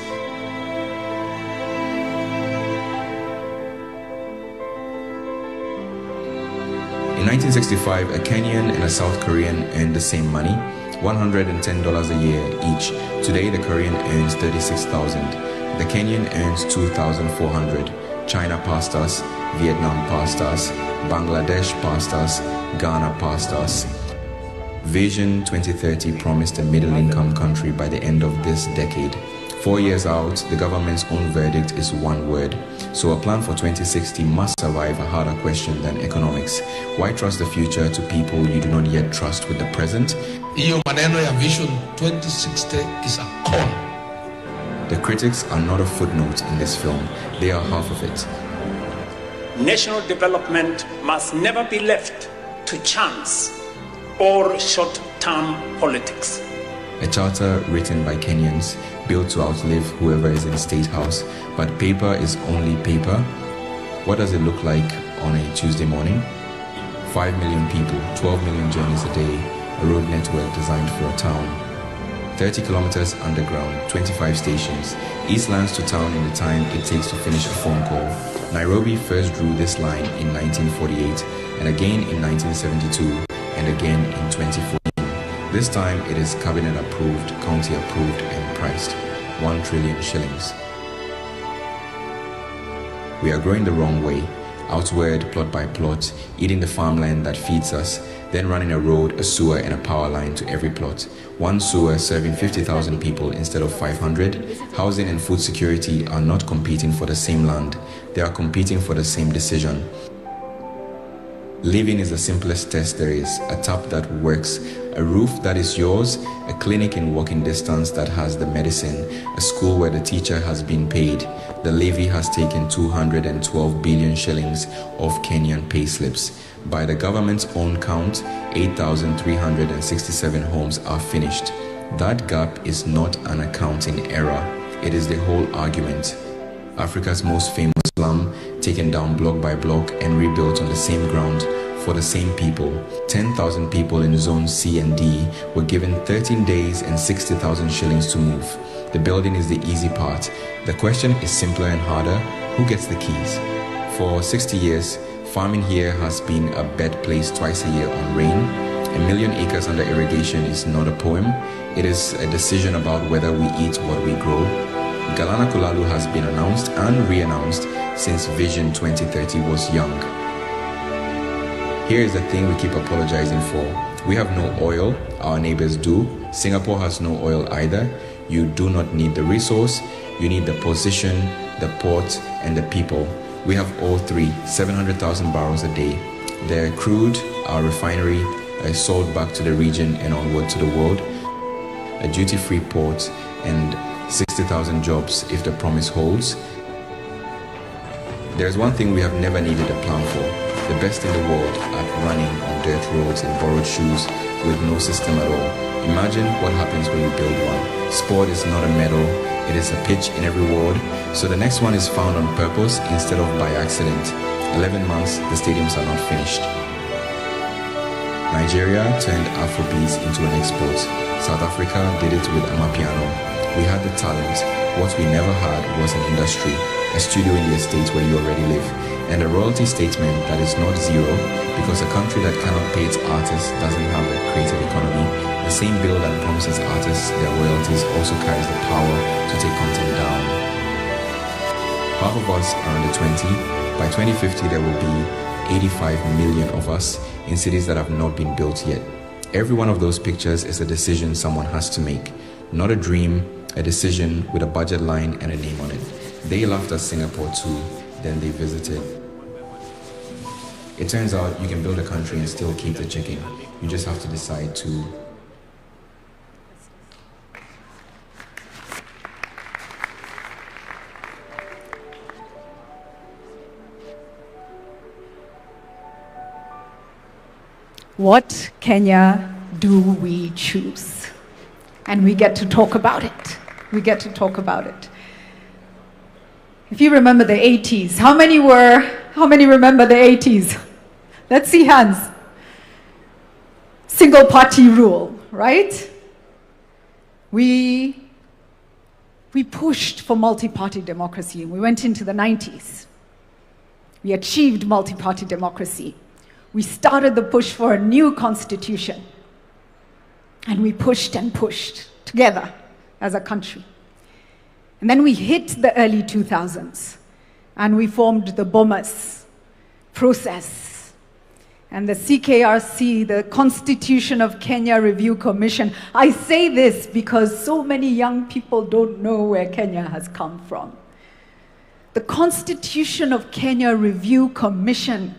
In 1965, a Kenyan and a South Korean earned the same money, $110 a year each. Today, the Korean earns $36,000. The Kenyan earns $2,400. China passed us, Vietnam passed us, Bangladesh passed us, Ghana passed us. Vision 2030 promised a middle-income country by the end of this decade. 4 years out, the government's own verdict is one word. So a plan for 2060 must survive a harder question than economics. Why trust the future to people you do not yet trust with the present? Hiyo maneno ya Vision 2060 is a call. The critics are not a footnote in this film. They are half of it. National development must never be left to chance or short-term politics. A charter written by Kenyans, built to outlive whoever is in State House, but paper is only paper. What does it look like on a Tuesday morning? 5 million people, 12 million journeys a day, a road network designed for a town. 30 kilometers underground, 25 stations, Eastlands to town in the time it takes to finish a phone call. Nairobi first drew this line in 1948, and again in 1972, and again in 2014. This time it is cabinet approved, county approved and priced. 1 trillion shillings. We are growing the wrong way. Outward, plot by plot, eating the farmland that feeds us, then running a road, a sewer and a power line to every plot. 1 sewer serving 50,000 people instead of 500. Housing and food security are not competing for the same land. They are competing for the same decision. Living is the simplest test there is. A tap that works, a roof that is yours, a clinic in walking distance that has the medicine, a school where the teacher has been paid. The levy has taken 212 billion shillings off Kenyan payslips. By the government's own count, 8,367 homes are finished. That gap is not an accounting error. It is the whole argument. Africa's most famous slum, taken down block by block and rebuilt on the same ground for the same people. 10,000 people in Zone C and D were given 13 days and 60,000 shillings to move. The building is the easy part. The question is simpler and harder. Who gets the keys? For 60 years, farming here has been a bed placed twice a year on rain. 1 million acres under irrigation is not a poem. It is a decision about whether we eat what we grow. Galana Kulalu has been announced and re-announced since Vision 2030 was young. Here is the thing we keep apologizing for. We have no oil, our neighbors do. Singapore has no oil either. You do not need the resource, you need the position, the port, and the people. We have all three, 700,000 barrels a day. The crude, our refinery, sold back to the region and onward to the world. A duty-free port and 60,000 jobs if the promise holds. There's one thing we have never needed a plan for. The best in the world at running on dirt roads in borrowed shoes with no system at all. Imagine what happens when we build one. Sport is not a medal, it is a pitch in every ward, so the next one is found on purpose instead of by accident. 11 months, the stadiums are not finished. Nigeria turned Afrobeats into an export. South Africa did it with Amapiano. We had the talent. What we never had was an industry, a studio in the estate where you already live, and a royalty statement that is not zero, because a country that cannot pay its artists doesn't have a creative economy. The same bill that promises artists their royalties also carries the power to take content down. Half of us are under 20. By 2050, there will be 85 million of us in cities that have not been built yet. Every one of those pictures is a decision someone has to make, not a dream, a decision with a budget line and a name on it. They laughed at Singapore too, then they visited. It turns out you can build a country and still keep the chicken. You just have to decide to. What Kenya do we choose? And we get to talk about it. We get to talk about it. If you remember the 80s, how many remember the 80s? Let's see hands. Single party rule, right? We pushed for multi-party democracy. We went into the 90s. We achieved multi-party democracy. We started the push for a new constitution. And we pushed and pushed together as a country. And then we hit the early 2000s and we formed the Bomas process and the CKRC, the Constitution of Kenya Review Commission. I say this because so many young people don't know where Kenya has come from. The Constitution of Kenya Review Commission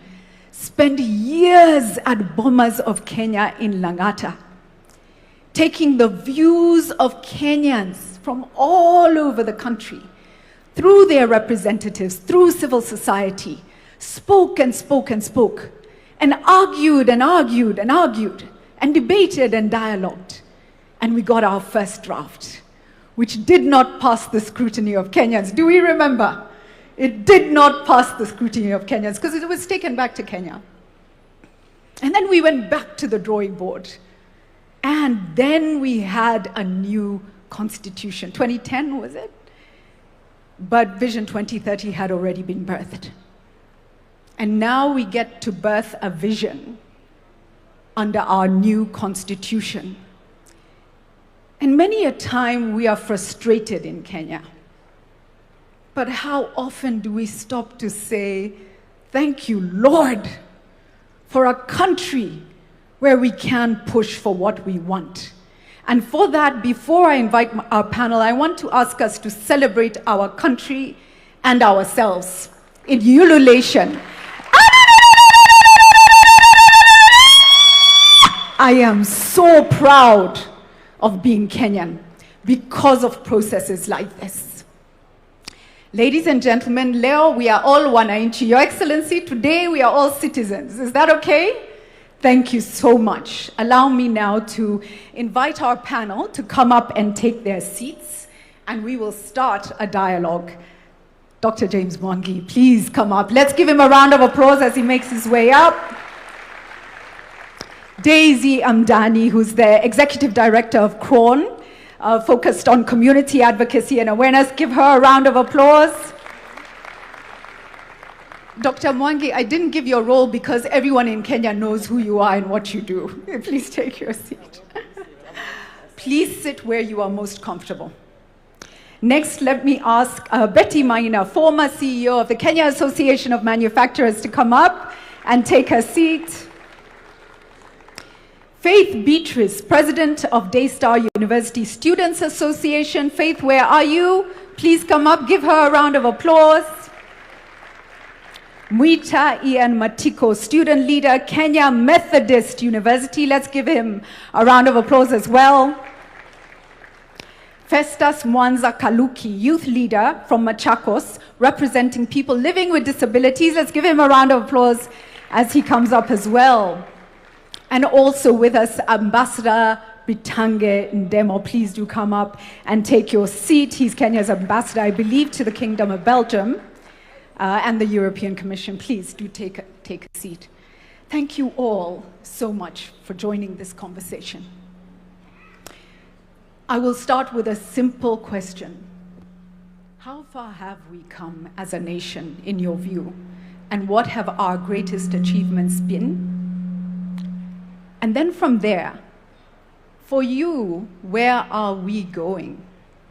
spent years at Bomas of Kenya in Langata, taking the views of Kenyans from all over the country, through their representatives, through civil society, spoke and spoke and spoke, and argued and argued and argued, and debated and dialogued. And we got our first draft, which did not pass the scrutiny of Kenyans. Do we remember? It did not pass the scrutiny of Kenyans because it was taken back to Kenya. And then we went back to the drawing board. And then we had a new constitution. 2010, was it? But Vision 2030 had already been birthed. And now we get to birth a vision under our new constitution. And many a time we are frustrated in Kenya. But how often do we stop to say, thank you, Lord, for a country where we can push for what we want. And for that, before I invite our panel, I want to ask us to celebrate our country and ourselves in ululation. I am so proud of being Kenyan because of processes like this. Ladies and gentlemen, leo we are all wananchi. Your Excellency, today we are all citizens. Is that okay? Thank you so much. Allow me now to invite our panel to come up and take their seats, and we will start a dialogue. Dr. James Mwangi, please come up. Let's give him a round of applause as he makes his way up. Daisy Amdani, who's the Executive Director of CRON, focused on community advocacy and awareness. Give her a round of applause. Dr. Mwangi, I didn't give your role because everyone in Kenya knows who you are and what you do. Please take your seat. Please sit where you are most comfortable. Next, let me ask Betty Maina, former CEO of the Kenya Association of Manufacturers, to come up and take her seat. Faith Beatrice, President of Daystar University Students Association. Faith, where are you? Please come up, give her a round of applause. Mwita Ian Matiko, student leader, Kenya Methodist University. Let's give him a round of applause as well. Festus Mwanza Kaluki, youth leader from Machakos, representing people living with disabilities. Let's give him a round of applause as he comes up as well. And also with us, Ambassador Bitange Ndemo. Please do come up and take your seat. He's Kenya's ambassador, I believe, to the Kingdom of Belgium. And the European Commission. Please do take a seat. Thank you all so much for joining this conversation. I will start with a simple question. How far have we come as a nation, in your view? And what have our greatest achievements been? And then from there, for you, where are we going?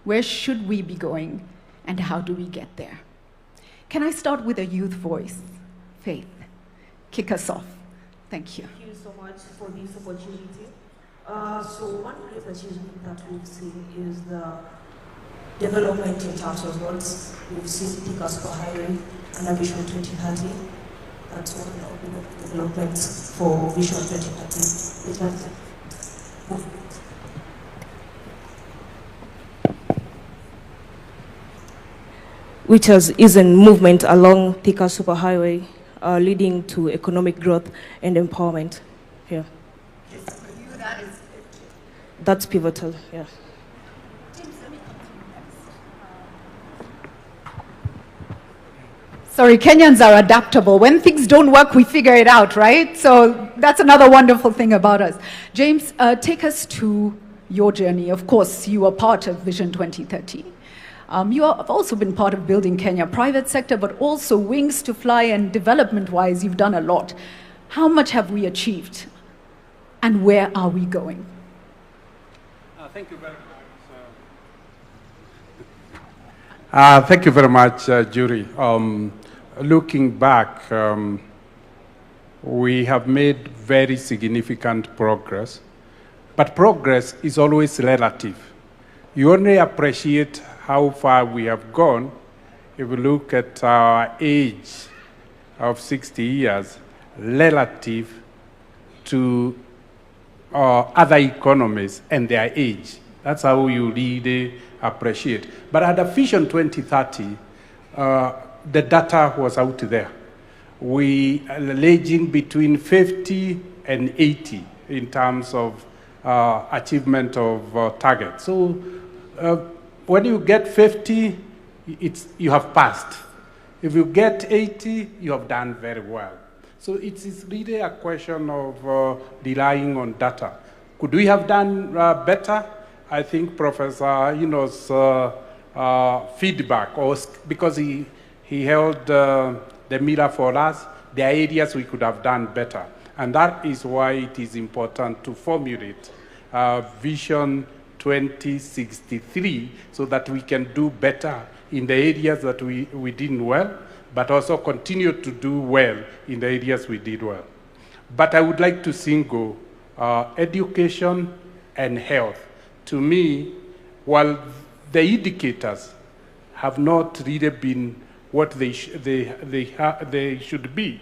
Where should we be going? And how do we get there? Can I start with a youth voice? Faith, kick us off. Thank you. Thank you so much for this opportunity. So one great achievement that we've seen is the development in terms of roads. We've seen Thika Superhighway under Vision 2030. That's one of the developments for Vision 2030. Which is a movement along Thika Superhighway, leading to economic growth and empowerment here. That's pivotal, yeah. Sorry, Kenyans are adaptable. When things don't work, we figure it out, right? So that's another wonderful thing about us. James, take us to your journey. Of course, you are part of Vision 2030. You have also been part of building Kenya, private sector, but also wings to fly, and development-wise, you've done a lot. How much have we achieved? And where are we going? Thank you very much. Thank you very much, Jury. Looking back, we have made very significant progress, but progress is always relative. You only appreciate how far we have gone if you look at our age of 60 years relative to other economies and their age. That's how you really appreciate. But at the Vision 2030, the data was out there. We are ranging between 50 and 80 in terms of achievement of targets. So when you get 50, you have passed. If you get 80, you have done very well. So it's really a question of relying on data. Could we have done better? I think Professor feedback, or because he held the mirror for us, there are areas we could have done better. And that is why it is important to formulate Vision 2063 so that we can do better in the areas that we did well, but also continue to do well in the areas we did well. But I would like to single education and health. To me, while the indicators have not really been what they should be,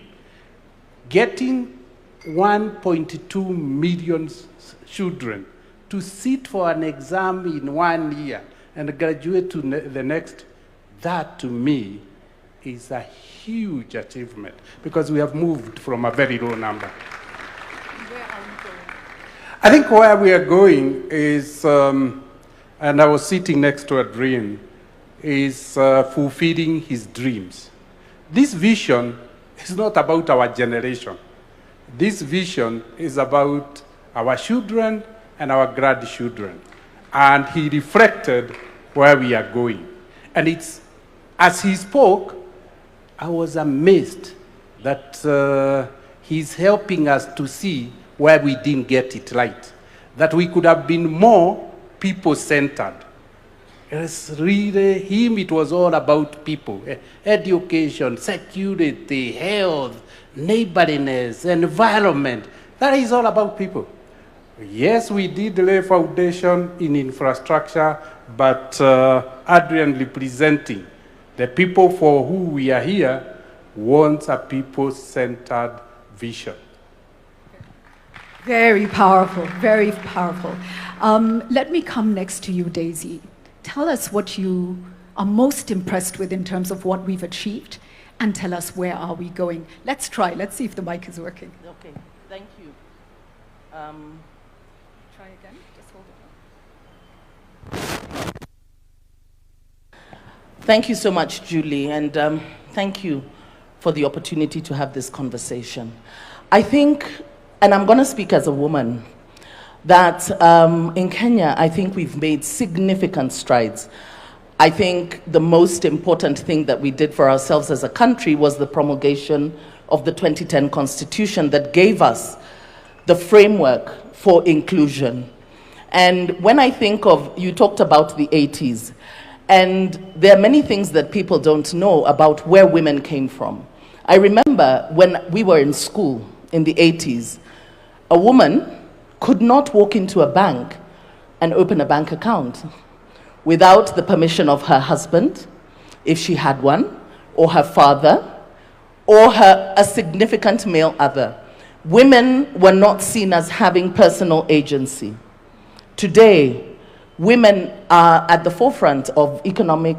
getting 1.2 million children to sit for an exam in 1 year and graduate to the next, that to me is a huge achievement because we have moved from a very low number. Where are we going? I think where we are going is, and I was sitting next to a dream, is fulfilling his dreams. This vision is not about our generation. This vision is about our children and our grandchildren. And he reflected where we are going. And it's, as he spoke, I was amazed that he's helping us to see where we didn't get it right. That we could have been more people-centered. It's really him, it was all about people. Education, security, health, neighborliness, environment. That is all about people. Yes, we did lay foundation in infrastructure, but Adrian representing the people for who we are here wants a people-centered vision. Very powerful, very powerful. Let me come next to you, Daisy. Tell us what you are most impressed with in terms of what we've achieved, and tell us where are we going. Let's try. Let's see if the mic is working. Okay, thank you. Try again. Just hold it. Thank you so much, Julie, and thank you for the opportunity to have this conversation. I think, and I'm going to speak as a woman, that in Kenya, I think we've made significant strides. I think the most important thing that we did for ourselves as a country was the promulgation of the 2010 Constitution that gave us the framework for inclusion. And when I think of, you talked about the 80s, and there are many things that people don't know about where women came from. I remember when we were in school in the 80s, a woman could not walk into a bank and open a bank account. without the permission of her husband, if she had one, or her father, or a significant male other. Women were not seen as having personal agency. Today, women are at the forefront of economic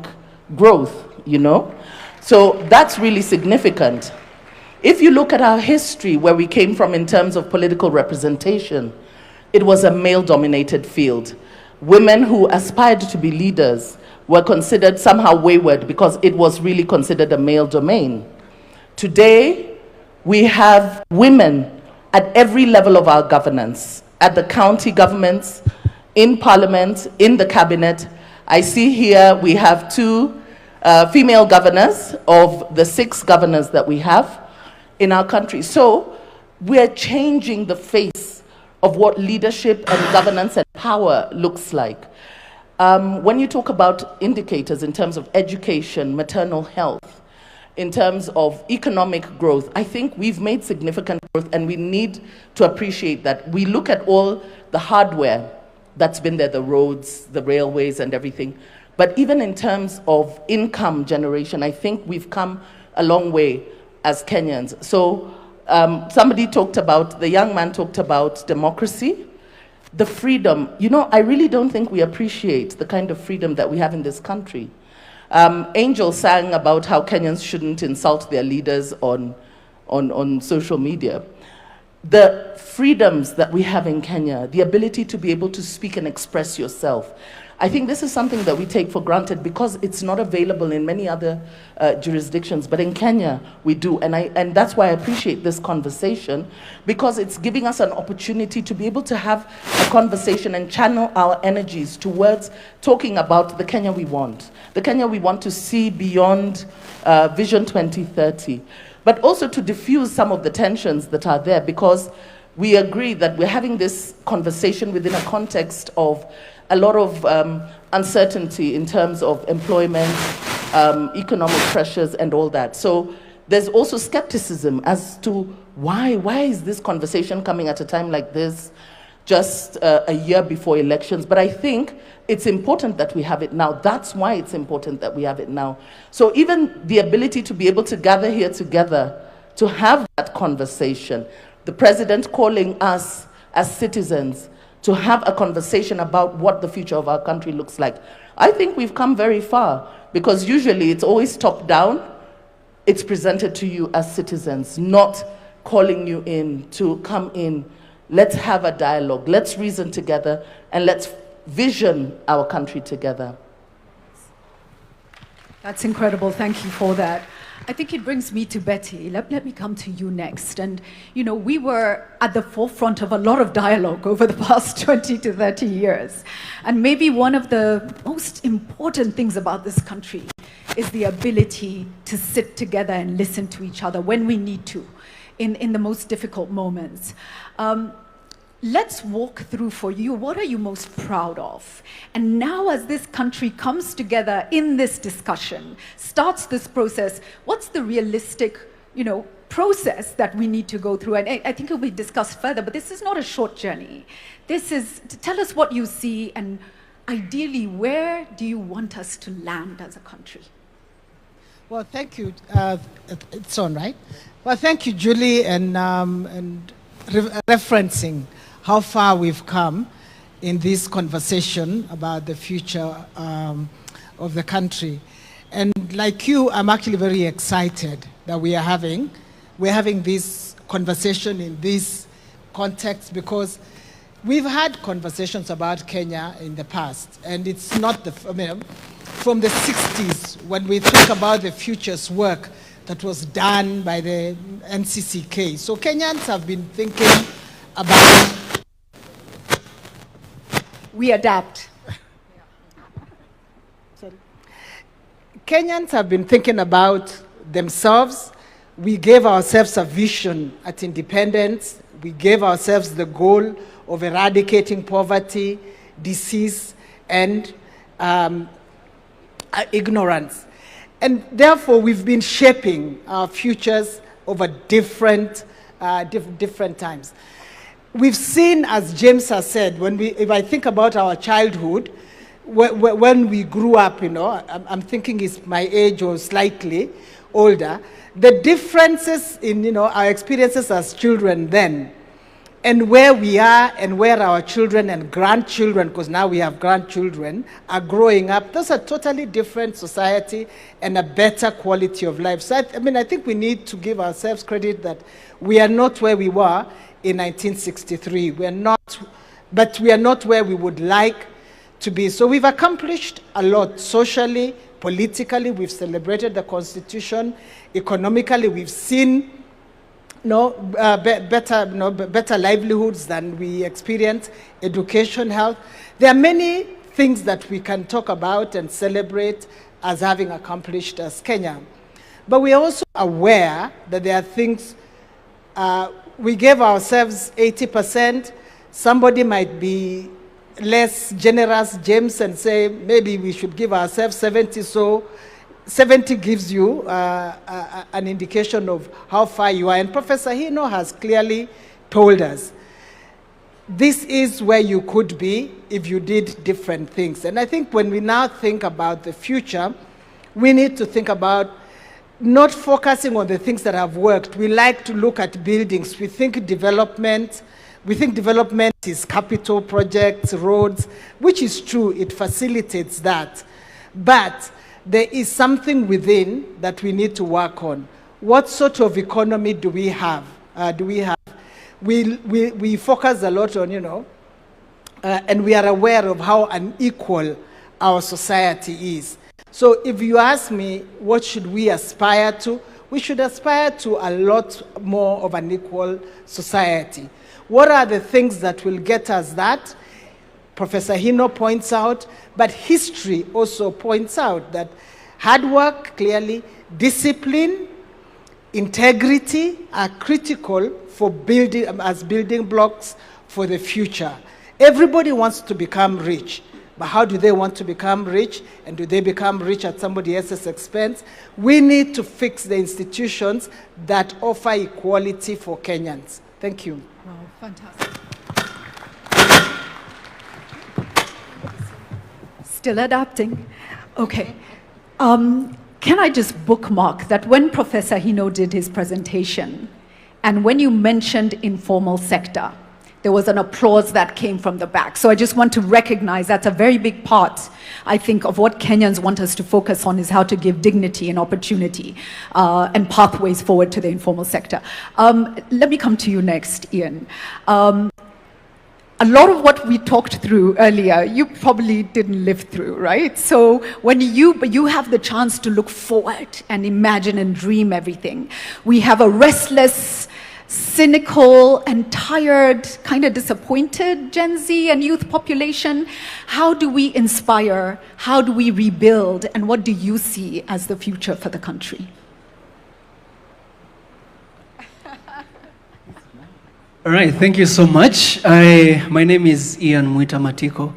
growth, you know? So that's really significant. If you look at our history, where we came from in terms of political representation, it was a male-dominated field. Women who aspired to be leaders were considered somehow wayward because it was really considered a male domain. Today, we have women at every level of our governance, at the county governments, in parliament, in the cabinet. I see here we have 2 female governors of the 6 governors that we have in our country. So we're changing the face of what leadership and governance and power looks like. When you talk about indicators in terms of education, maternal health, in terms of economic growth, I think we've made significant growth, and we need to appreciate that. We look at all the hardware that's been there, the roads, the railways, and everything. But even in terms of income generation, I think we've come a long way as Kenyans. So the young man talked about democracy, the freedom. You know, I really don't think we appreciate the kind of freedom that we have in this country. Angel sang about how Kenyans shouldn't insult their leaders on social media. The freedoms that we have in Kenya, the ability to be able to speak and express yourself, I think this is something that we take for granted because it's not available in many other jurisdictions, but in Kenya we do, and that's why I appreciate this conversation, because it's giving us an opportunity to be able to have a conversation and channel our energies towards talking about the Kenya we want to see beyond Vision 2030, but also to diffuse some of the tensions that are there, because we agree that we're having this conversation within a context of a lot of uncertainty in terms of employment, economic pressures, and all that. So there's also skepticism as to why is this conversation coming at a time like this, just a year before elections. But I think it's important that we have it now. That's why it's important that we have it now. So even the ability to be able to gather here together, to have that conversation, the president calling us as citizens to have a conversation about what the future of our country looks like. I think we've come very far, because usually it's always top down. It's presented to you as citizens, not calling you in to come in. Let's have a dialogue, let's reason together, and let's vision our country together. That's incredible. Thank you for that. I think it brings me to Betty. Let me come to you next. And, you know, we were at the forefront of a lot of dialogue over the past 20 to 30 years. And maybe one of the most important things about this country is the ability to sit together and listen to each other when we need to, in the most difficult moments. Let's walk through for you, what are you most proud of? And now as this country comes together in this discussion, starts this process, what's the realistic, process that we need to go through? And I think it will be discussed further, but this is not a short journey. This is to tell us what you see, and ideally, where do you want us to land as a country? Well, thank you. It's on, right? Well, thank you, Julie, and referencing how far we've come in this conversation about the future of the country. And like you, I'm actually very excited that we're having this conversation in this context, because we've had conversations about Kenya in the past, and it's not from the 60s, when we think about the futures work that was done by the NCCK. So Kenyans have been thinking about... We adapt. Sorry. Kenyans have been thinking about themselves. We gave ourselves a vision at independence. We gave ourselves the goal of eradicating poverty, disease, and ignorance. And therefore, we've been shaping our futures over different times. We've seen, as James has said, if I think about our childhood, when we grew up, I'm thinking it's my age or slightly older, the differences in, our experiences as children then, and where we are and where our children and grandchildren, because now we have grandchildren, are growing up, those are totally different society and a better quality of life. So I think we need to give ourselves credit that we are not where we were in 1963. But we are not where we would like to be. So we've accomplished a lot socially, politically. We've celebrated the Constitution. Economically, we've seen better livelihoods than we experience, education, health. There are many things that we can talk about and celebrate as having accomplished as Kenya. But we are also aware that there are things, we gave ourselves 80%. Somebody might be less generous, James, and say maybe we should give ourselves 70. So 70 gives you an indication of how far you are. And Professor Hino has clearly told us this is where you could be if you did different things. And I think when we now think about the future, we need to think about not focusing on the things that have worked. We like to look at buildings. We think development is capital projects, roads, which is true, it facilitates that. But there is something within that we need to work on. What sort of economy do we have? We focus a lot on, and we are aware of how unequal our society is. So if you ask me, what should we aspire to? We should aspire to a lot more of an equal society. What are the things that will get us that? Professor Hino points out, but history also points out that hard work, clearly, discipline, integrity are critical for building blocks for the future. Everybody wants to become rich, but how do they want to become rich? And do they become rich at somebody else's expense? We need to fix the institutions that offer equality for Kenyans. Thank you. Wow, fantastic. Still adapting. Okay. Can I just bookmark that when Professor Hino did his presentation, and when you mentioned informal sector, there was an applause that came from the back. So I just want to recognize that's a very big part, I think, of what Kenyans want us to focus on is how to give dignity and opportunity and pathways forward to the informal sector. Let me come to you next, Ian. A lot of what we talked through earlier, you probably didn't live through, right? So when you have the chance to look forward and imagine and dream everything. We have a restless, cynical and tired, kind of disappointed Gen Z and youth population. How do we inspire? How do we rebuild? And what do you see as the future for the country? All right, thank you so much. My name is Ian Mwita Matiko.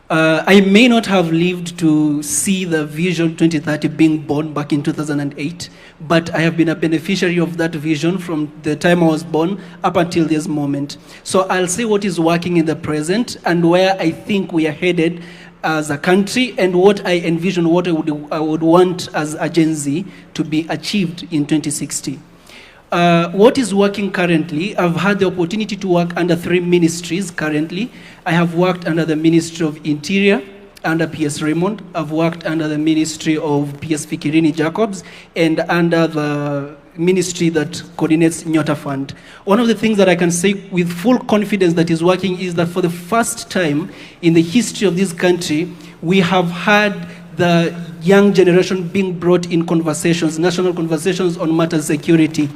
I may not have lived to see the Vision 2030 being born back in 2008, but I have been a beneficiary of that vision from the time I was born up until this moment. So I'll say what is working in the present and where I think we are headed as a country and what I envision, what I would want as a Gen Z to be achieved in 2060. What is working currently, I've had the opportunity to work under 3 ministries currently. I have worked under the Ministry of Interior, under PS Raymond. I've worked under the Ministry of PS Fikirini Jacobs, and under the ministry that coordinates Nyota Fund. One of the things that I can say with full confidence that is working is that for the first time in the history of this country, we have had the young generation being brought in conversations, national conversations on matters security.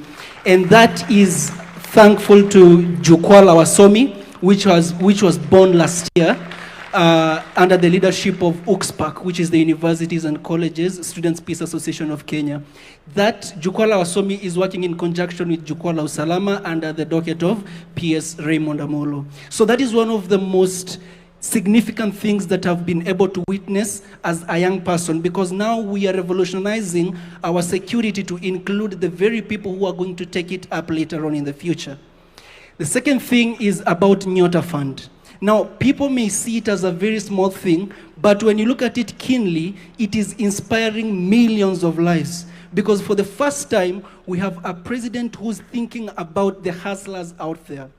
And that is thankful to Jukwaa la Wasomi, which was born last year under the leadership of UCSPAC, which is the Universities and Colleges Students' Peace Association of Kenya. That Jukwaa la Wasomi is working in conjunction with Jukwaa la Usalama under the docket of PS Raymond Amolo. So that is one of the most significant things that I've been able to witness as a young person, because now we are revolutionizing our security to include the very people who are going to take it up later on in the future. The second thing is about Nyota Fund. Now, people may see it as a very small thing, but when you look at it keenly, it is inspiring millions of lives. Because for the first time, we have a president who's thinking about the hustlers out there.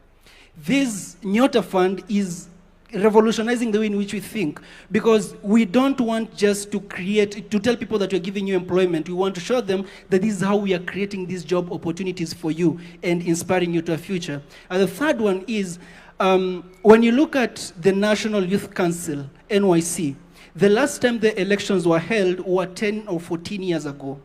This Nyota Fund is revolutionizing the way in which we think, because we don't want just to tell people that we're giving you employment. We want to show them that this is how we are creating these job opportunities for you and inspiring you to a future. And the third one is, when you look at the National Youth Council, NYC, the last time the elections were held were 10 or 14 years ago.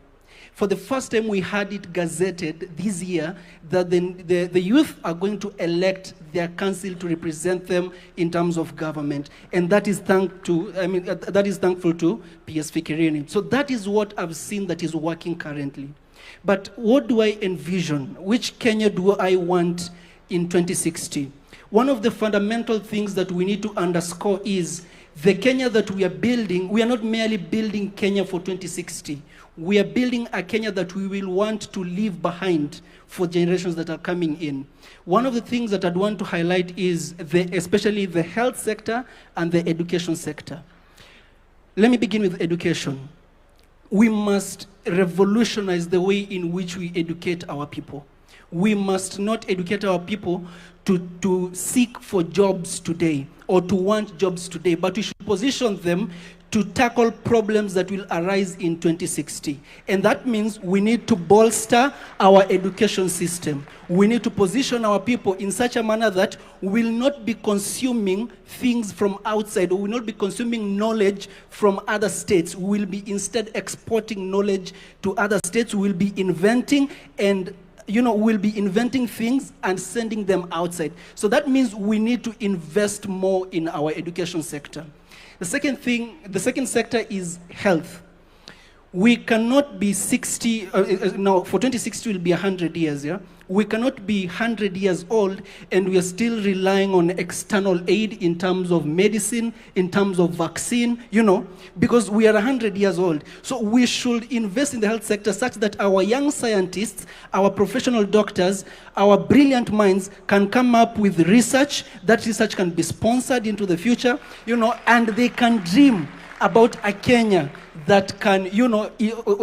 For the first time, we had it gazetted this year that the youth are going to elect their council to represent them in terms of government. And that is thankful to PS Fikirini. So that is what I've seen that is working currently. But what do I envision? Which Kenya do I want in 2060? One of the fundamental things that we need to underscore is the Kenya that we are building. We are not merely building Kenya for 2060. We are building a Kenya that we will want to leave behind for generations that are coming in. One of the things that I'd want to highlight is especially the health sector and the education sector. Let me begin with education. We must revolutionize the way in which we educate our people. We must not educate our people to seek for jobs today or to want jobs today, but we should position them to tackle problems that will arise in 2060. And that means we need to bolster our education system. We need to position our people in such a manner that we will not be consuming things from outside, or we will not be consuming knowledge from other states. We will be instead exporting knowledge to other states. We will be inventing and we'll be inventing things and sending them outside. So that means we need to invest more in our education sector. The second sector is health. We cannot be 60, for 2060 will be 100 years, yeah? We cannot be 100 years old and we are still relying on external aid in terms of medicine, in terms of vaccine, because we are 100 years old. So we should invest in the health sector such that our young scientists, our professional doctors, our brilliant minds can come up with research. That research can be sponsored into the future, and they can dream about a Kenya that can,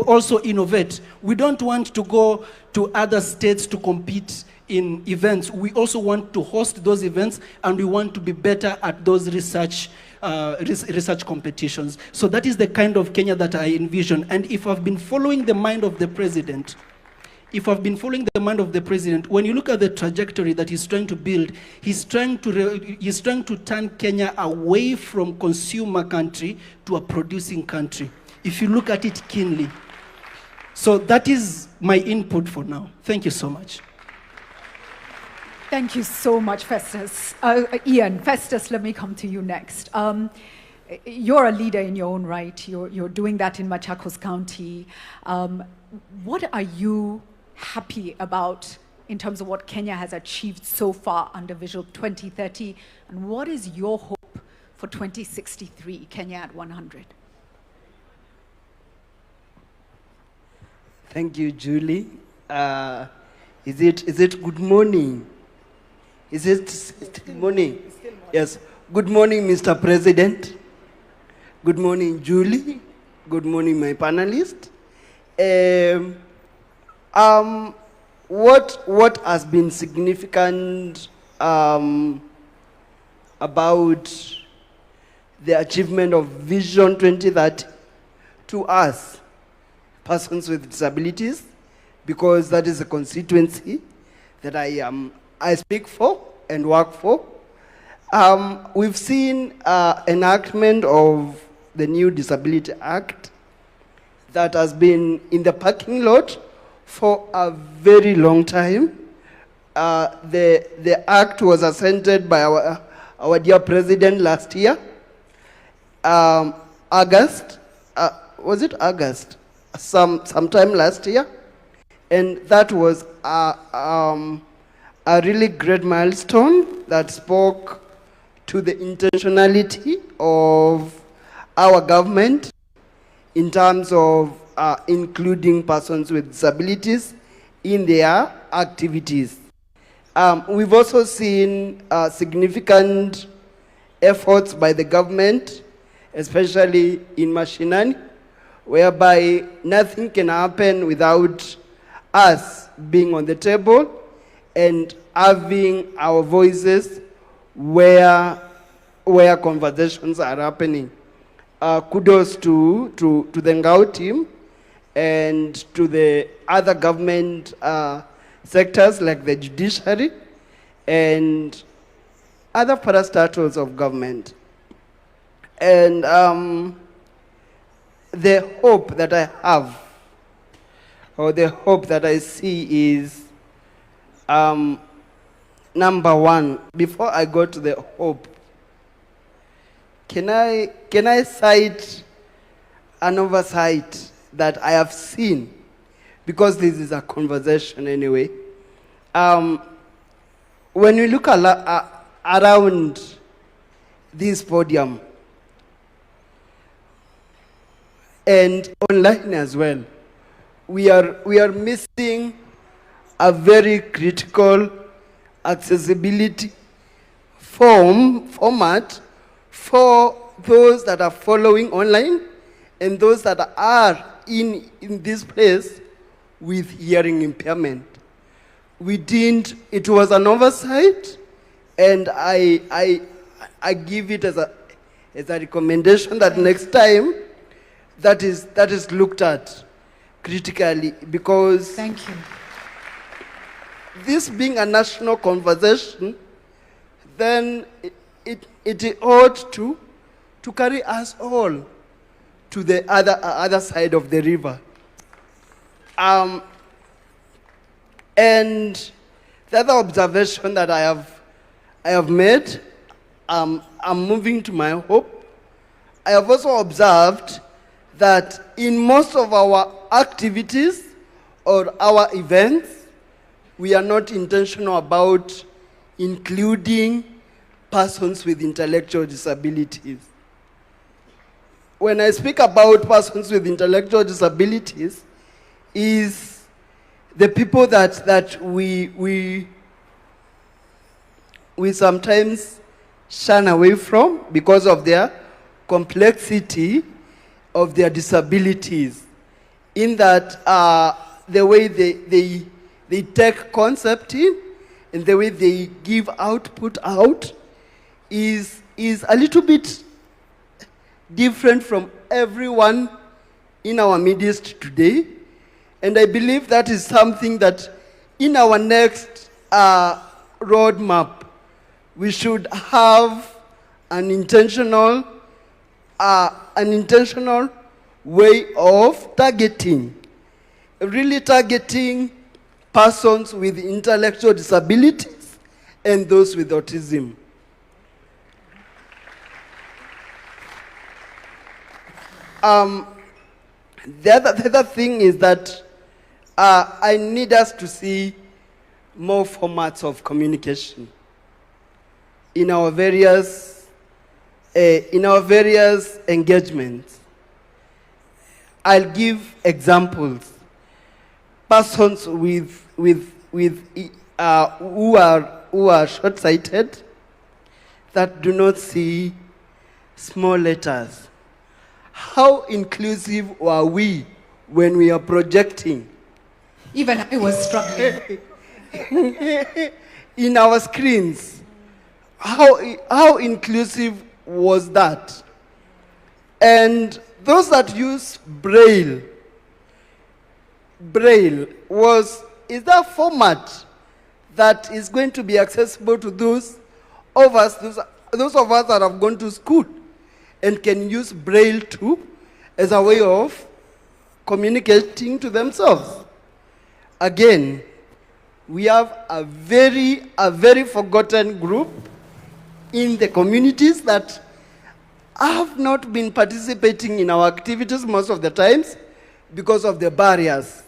also innovate. We don't want to go to other states to compete in events. We also want to host those events, and we want to be better at those research competitions. So that is the kind of Kenya that I envision. And if I've been following the mind of the president, when you look at the trajectory that he's trying to build, he's trying to turn Kenya away from consumer country to a producing country, if you look at it keenly. So that is my input for now. Thank you so much. Thank you so much, Festus. Ian, Festus, let me come to you next. You're a leader in your own right. You're doing that in Machakos County. What are you happy about in terms of what Kenya has achieved so far under Vision 2030? And what is your hope for 2063, Kenya at 100? Thank you, Julie. Is it good morning? Is it still morning? Yes. Good morning, Mr. President. Good morning, Julie. Good morning, my panelists. What has been significant about the achievement of Vision 2030 to us, persons with disabilities, because that is a constituency that I speak for and work for. We've seen enactment of the new Disability Act that has been in the parking lot for a very long time. The act was assented by our dear president last year, August. Was it August? Sometime last year, and that was a really great milestone that spoke to the intentionality of our government in terms of including persons with disabilities in their activities. We've also seen significant efforts by the government, especially in mashinani, whereby nothing can happen without us being on the table and having our voices where conversations are happening. Kudos to the Ngao team and to the other government sectors like the judiciary and other parastatals of government. And the hope that I have, or the hope that I see is, number one, before I go to the hope, can I cite an oversight that I have seen? Because this is a conversation anyway. When we look around this podium, and online as well, we are missing a very critical accessibility format for those that are following online and those that are in this place with hearing impairment. It was an oversight, and I give it as a recommendation that next time that is looked at critically, because thank you. This being a national conversation, then it ought to carry us all to the other side of the river. And the other observation that I have made, I'm moving to my hope. I have also observed that in most of our activities or our events, we are not intentional about including persons with intellectual disabilities. When I speak about persons with intellectual disabilities, is the people that we sometimes shun away from because of their complexity of their disabilities, in that the way they take concept in and the way they give output out is a little bit different from everyone in our midst today. And I believe that is something that in our next roadmap, we should have an intentional way of targeting, really targeting persons with intellectual disabilities and those with autism. The other thing is that I need us to see more formats of communication in our various engagements. I'll give examples. Persons who are short-sighted, that do not see small letters. How inclusive are we when we are projecting? Even I was struggling. In our screens, how inclusive was that? And those that use Braille is that format that is going to be accessible to those of us that have gone to school and can use Braille too as a way of communicating to themselves. Again, we have a very forgotten group in the communities that have not been participating in our activities most of the times because of the barriers.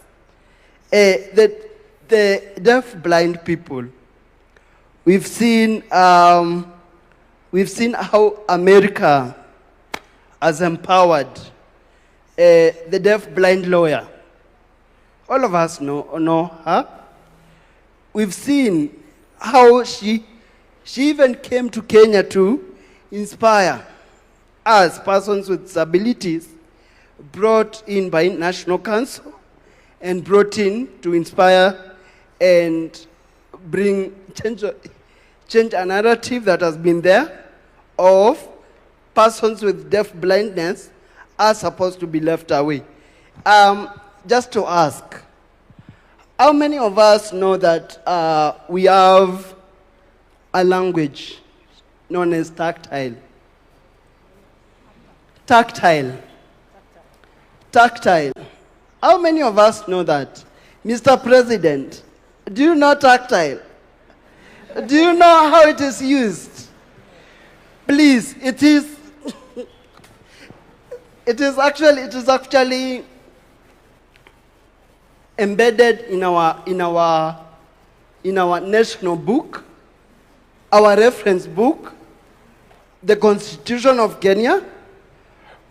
The deaf-blind people, we've seen how America has empowered the deaf-blind lawyer. All of us know her. We've seen how she even came to Kenya to inspire us, persons with disabilities, brought in by National Council and brought in to inspire and bring change a narrative that has been there of persons with deaf blindness are supposed to be left away. Just to ask, how many of us know that we have a language known as tactile? Tactile. Tactile. How many of us know that? Mr. President, do you know tactile? Do you know how it is used? Please, it is actually embedded in our national book, our reference book, the Constitution of Kenya,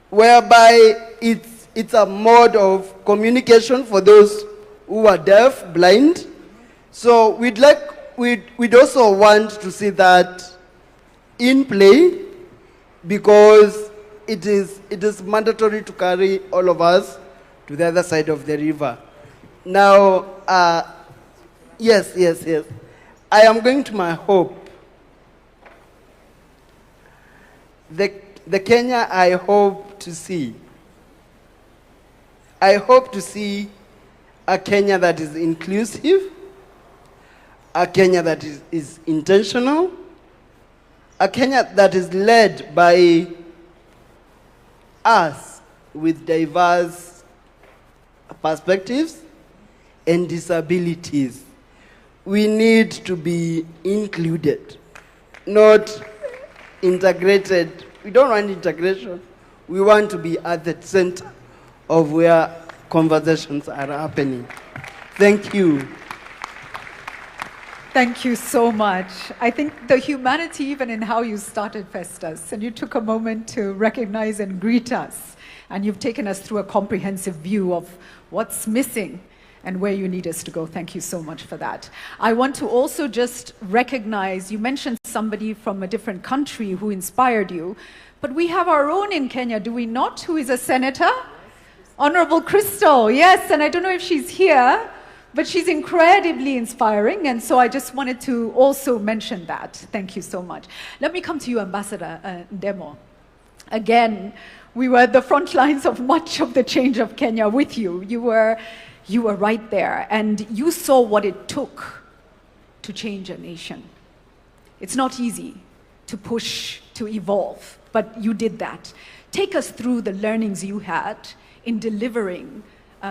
whereby it's a mode of communication for those who are deaf, blind. So we'd also want to see that in play, because it is mandatory to carry all of us to the other side of the river. Now, yes. I am going to my hope. The Kenya I hope to see. I hope to see a Kenya that is inclusive, a Kenya that is intentional, a Kenya that is led by us with diverse perspectives and disabilities. We need to be included, not integrated. We don't want integration. We want to be at the center of where conversations are happening. Thank you. Thank you so much. I think the humanity, even in how you started Festus, and you took a moment to recognize and greet us, and you've taken us through a comprehensive view of what's missing and where you need us to go. Thank you so much for that. I want to also just recognize, you mentioned somebody from a different country who inspired you, but we have our own in Kenya, do we not, who is a senator? Honorable Crystal, yes, and I don't know if she's here, but she's incredibly inspiring, and so I just wanted to also mention that. Thank you so much. Let me come to you, Ambassador Ndemo. Again, we were at the front lines of much of the change of Kenya with you. You were right there, and you saw what it took to change a nation. It's not easy to push, to evolve, but you did that. Take us through the learnings you had in delivering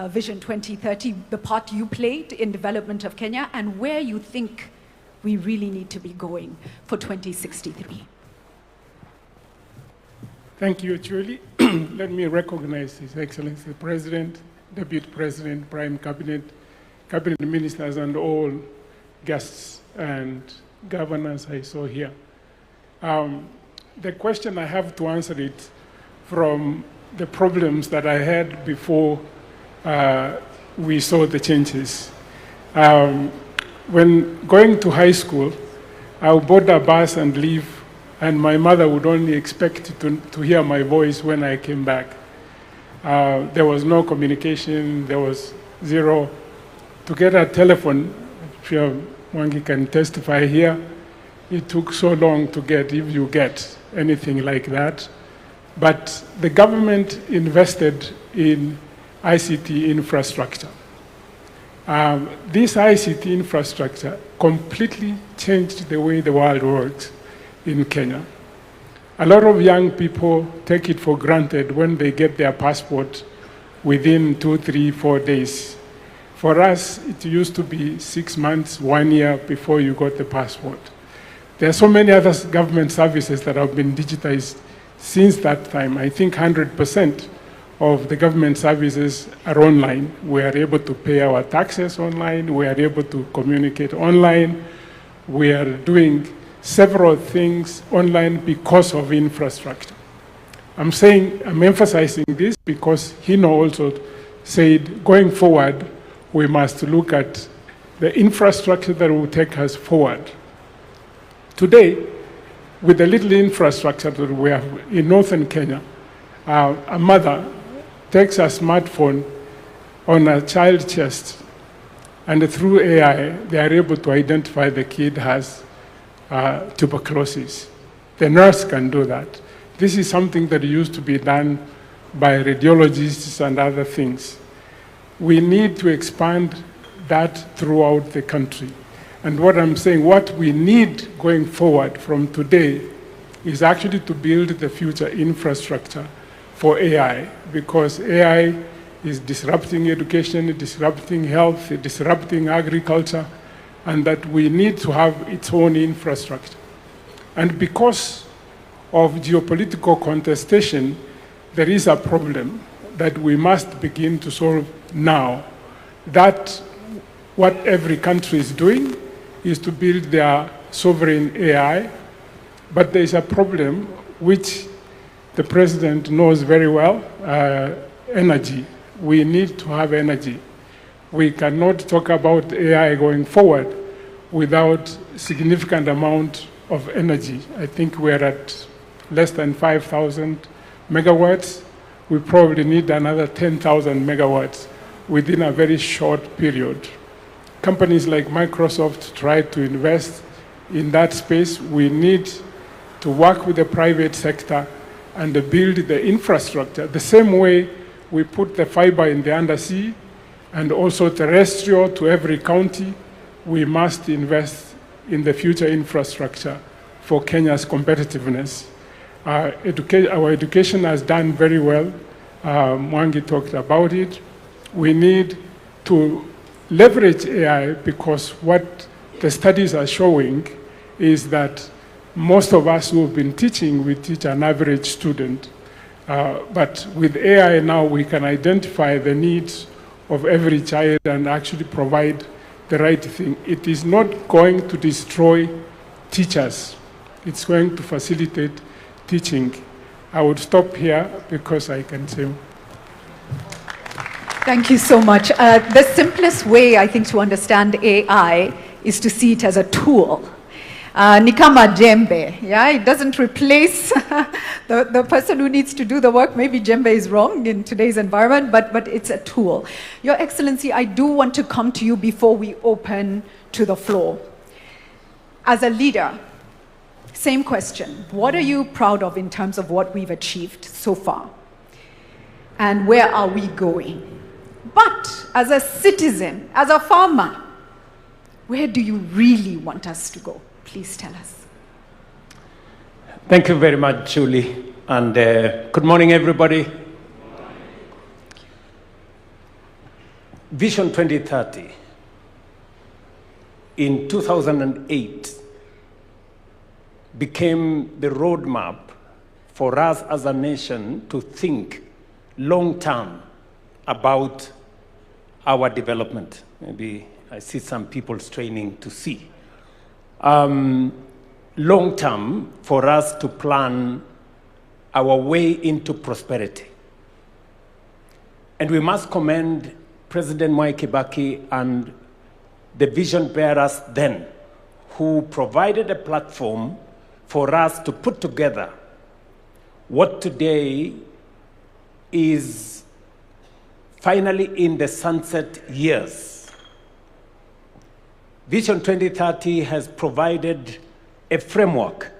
Vision 2030, the part you played in development of Kenya, and where you think we really need to be going for 2063. Thank you, Julie. Let me recognize His Excellency the President, Deputy President, Prime Cabinet, Cabinet Ministers, and all guests and governors I saw here. The question I have to answer it from the problems that I had before we saw the changes. When going to high school, I would board a bus and leave, and my mother would only expect to hear my voice when I came back. There was no communication, there was zero. To get a telephone, if Mwangi can testify here, it took so long to get, if you get anything like that. But the government invested in ICT infrastructure. This ICT infrastructure completely changed the way the world works in Kenya. A lot of young people take it for granted when they get their passport within 2, 3, 4 days. For us, it used to be 6 months, 1 year before you got the passport. There are so many other government services that have been digitized since that time. I think 100% of the government services are online. We are able to pay our taxes online. We are able to communicate online. We are doing several things online because of infrastructure. I'm emphasizing this because Hino also said, going forward, we must look at the infrastructure that will take us forward. Today, with the little infrastructure that we have in northern Kenya, a mother takes a smartphone on a child's chest, and through AI, they are able to identify the kid has tuberculosis. The nurse can do that. This is something that used to be done by radiologists and other things. We need to expand that throughout the country. And what I'm saying, what we need going forward from today is actually to build the future infrastructure for AI, because AI is disrupting education, disrupting health, disrupting agriculture, and that we need to have its own infrastructure. And because of geopolitical contestation, there is a problem that we must begin to solve now. That what every country is doing is to build their sovereign AI, but there is a problem which the president knows very well, energy. We need to have energy. We cannot talk about AI going forward without significant amount of energy. I think we're at less than 5,000 megawatts. We probably need another 10,000 megawatts within a very short period. Companies like Microsoft try to invest in that space. We need to work with the private sector and build the infrastructure the same way we put the fiber in the undersea and also terrestrial to every county. We must invest in the future infrastructure for Kenya's competitiveness. Our education has done very well. Mwangi talked about it. We need to leverage AI, because what the studies are showing is that most of us who have been teaching, we teach an average student. But with AI now, we can identify the needs of every child and actually provide the right thing. It is not going to destroy teachers. It's going to facilitate teaching. I would stop here because I can say. Thank you so much. The simplest way, I think, to understand AI is to see it as a tool. Ni kama jembe, yeah? It doesn't replace the person who needs to do the work. Maybe jembe is wrong in today's environment, but it's a tool. Your Excellency, I do want to come to you before we open to the floor. As a leader, same question. What are you proud of in terms of what we've achieved so far? And where are we going? But as a citizen, as a farmer, where do you really want us to go? Please tell us. Thank you very much, Julie. And good morning, everybody. Vision 2030 in 2008 became the roadmap for us as a nation to think long-term about our development. Maybe I see some people straining to see. Long-term for us to plan our way into prosperity. And we must commend President Mwai Kibaki and the vision bearers then, who provided a platform for us to put together what today is finally in the sunset years. Vision 2030 has provided a framework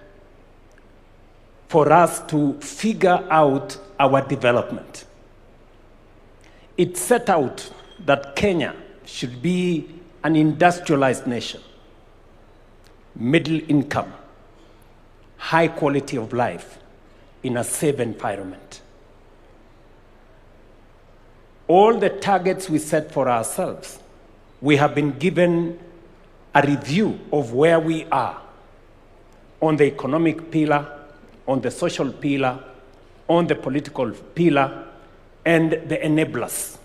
for us to figure out our development. It set out that Kenya should be an industrialized nation, middle income, high quality of life in a safe environment. All the targets we set for ourselves, we have been given a review of where we are on the economic pillar, on the social pillar, on the political pillar, and the enablers.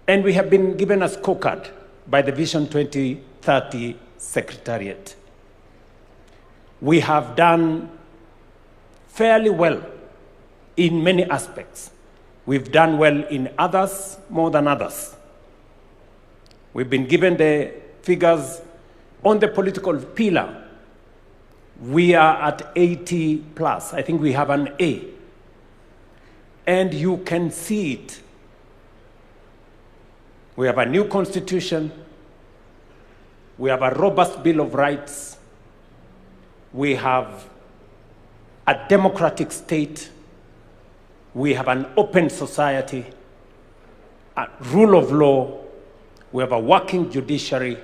And we have been given a scorecard by the Vision 2030 Secretariat. We have done fairly well in many aspects. We've done well in others more than others. We've been given the figures on the political pillar. We are at 80 plus. I think we have an A. And you can see it. We have a new constitution. We have a robust Bill of Rights. We have a democratic state. We have an open society, a rule of law. We have a working judiciary.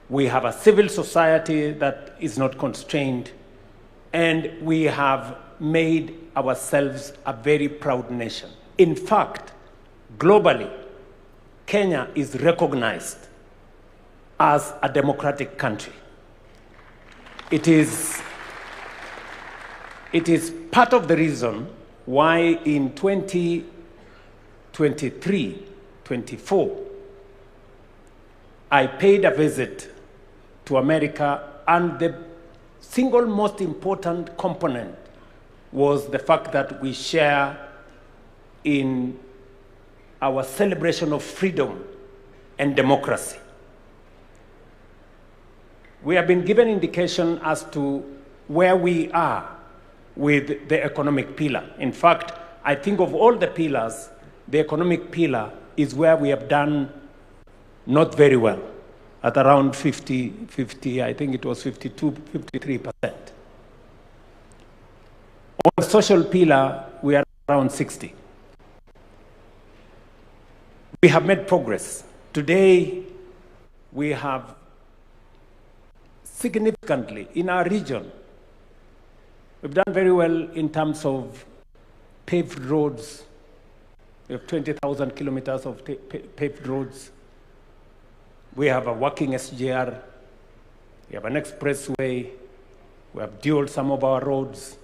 We have a civil society that is not constrained. And we have made ourselves a very proud nation. In fact, globally, Kenya is recognized as a democratic country. It is part of the reason why in 2023-24, I paid a visit to America, and the single most important component was the fact that we share in our celebration of freedom and democracy. We have been given indication as to where we are with the economic pillar. In fact, I think of all the pillars, the economic pillar is where we have done not very well, at around 50, I think it was 52, 53%. On the social pillar, we are around 60. We have made progress. Today, we have significantly in our region, we've done very well in terms of paved roads. We have 20,000 kilometers of paved roads. We have a working SGR. We have an expressway. We have dualed some of our roads.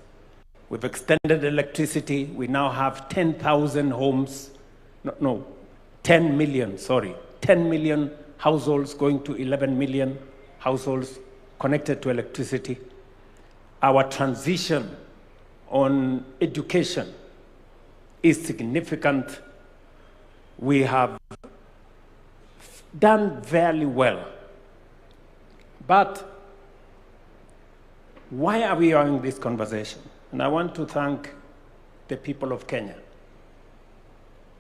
We've extended electricity. We now have 10,000 homes. 10 million, sorry. 10 million households going to 11 million households connected to electricity. Our transition on education is significant. We have done very well. But why are we having this conversation? And I want to thank the people of Kenya.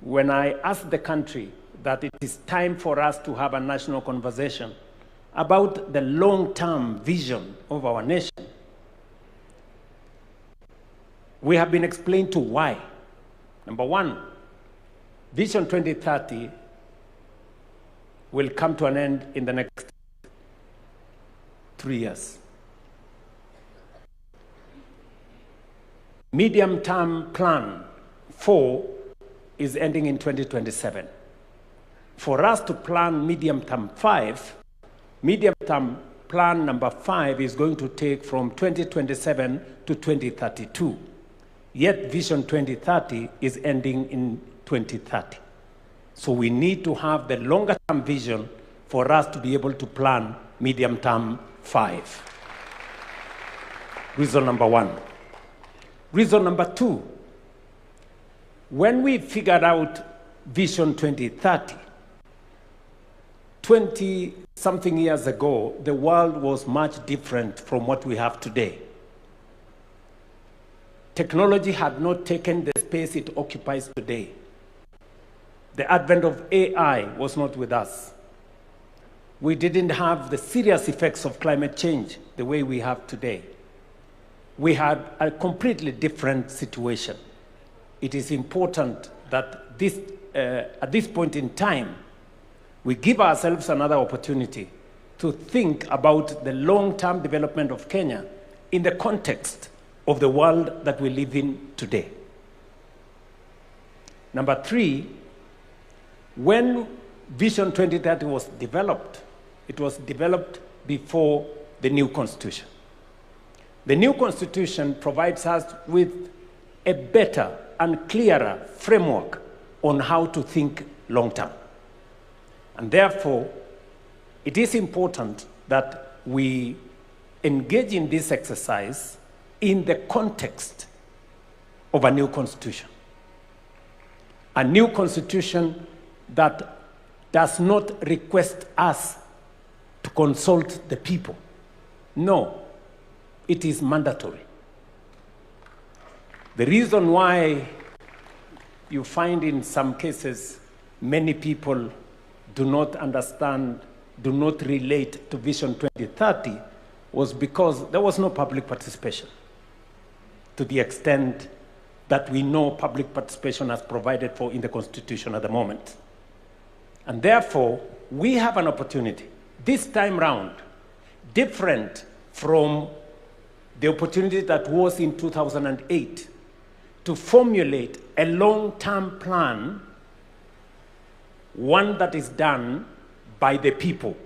When I asked the country that it is time for us to have a national conversation about the long-term vision of our nation, we have been explained to why. Number one, Vision 2030 will come to an end in the next 3 years. Medium-term plan 4 is ending in 2027. For us to plan medium-term 5, medium-term plan number 5 is going to take from 2027 to 2032. Yet Vision 2030 is ending in 2030. So we need to have the longer-term vision for us to be able to plan medium-term 5. Reason number 1. Reason number 2, when we figured out Vision 2030, 20-something years ago, the world was much different from what we have today. Technology had not taken the space it occupies today. The advent of AI was not with us. We didn't have the serious effects of climate change the way we have today. We had a completely different situation. It is important that at this point in time, we give ourselves another opportunity to think about the long-term development of Kenya in the context of the world that we live in today. Number 3, when Vision 2030 was developed, it was developed before the new constitution. The new constitution provides us with a better and clearer framework on how to think long-term. And therefore, it is important that we engage in this exercise in the context of a new constitution. A new constitution that does not request us to consult the people. No. it is mandatory. The reason why you find in some cases many people do not understand, do not relate to Vision 2030 was because there was no public participation to the extent that we know public participation as provided for in the Constitution at the moment. And therefore, we have an opportunity this time round, different from the opportunity that was in 2008, to formulate a long-term plan, one that is done by the people,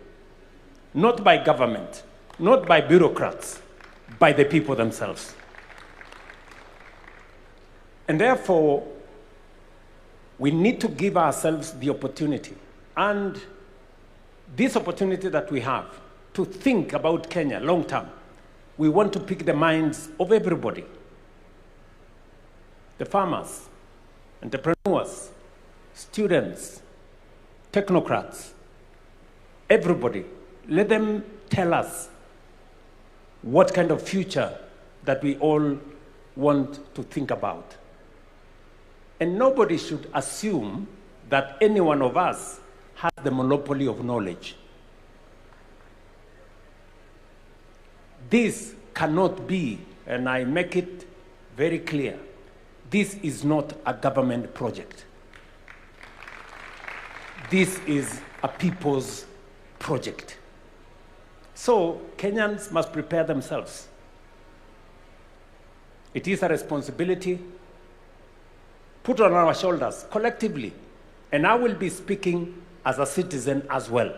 not by government, not by bureaucrats, by the people themselves. And therefore, we need to give ourselves the opportunity, and this opportunity that we have to think about Kenya long term. We want to pick the minds of everybody, the farmers, entrepreneurs, students, technocrats, everybody. Let them tell us what kind of future that we all want to think about. And nobody should assume that any one of us has the monopoly of knowledge. This cannot be, and I make it very clear, this is not a government project. This is a people's project. So Kenyans must prepare themselves. It is a responsibility put on our shoulders collectively. And I will be speaking as a citizen as well,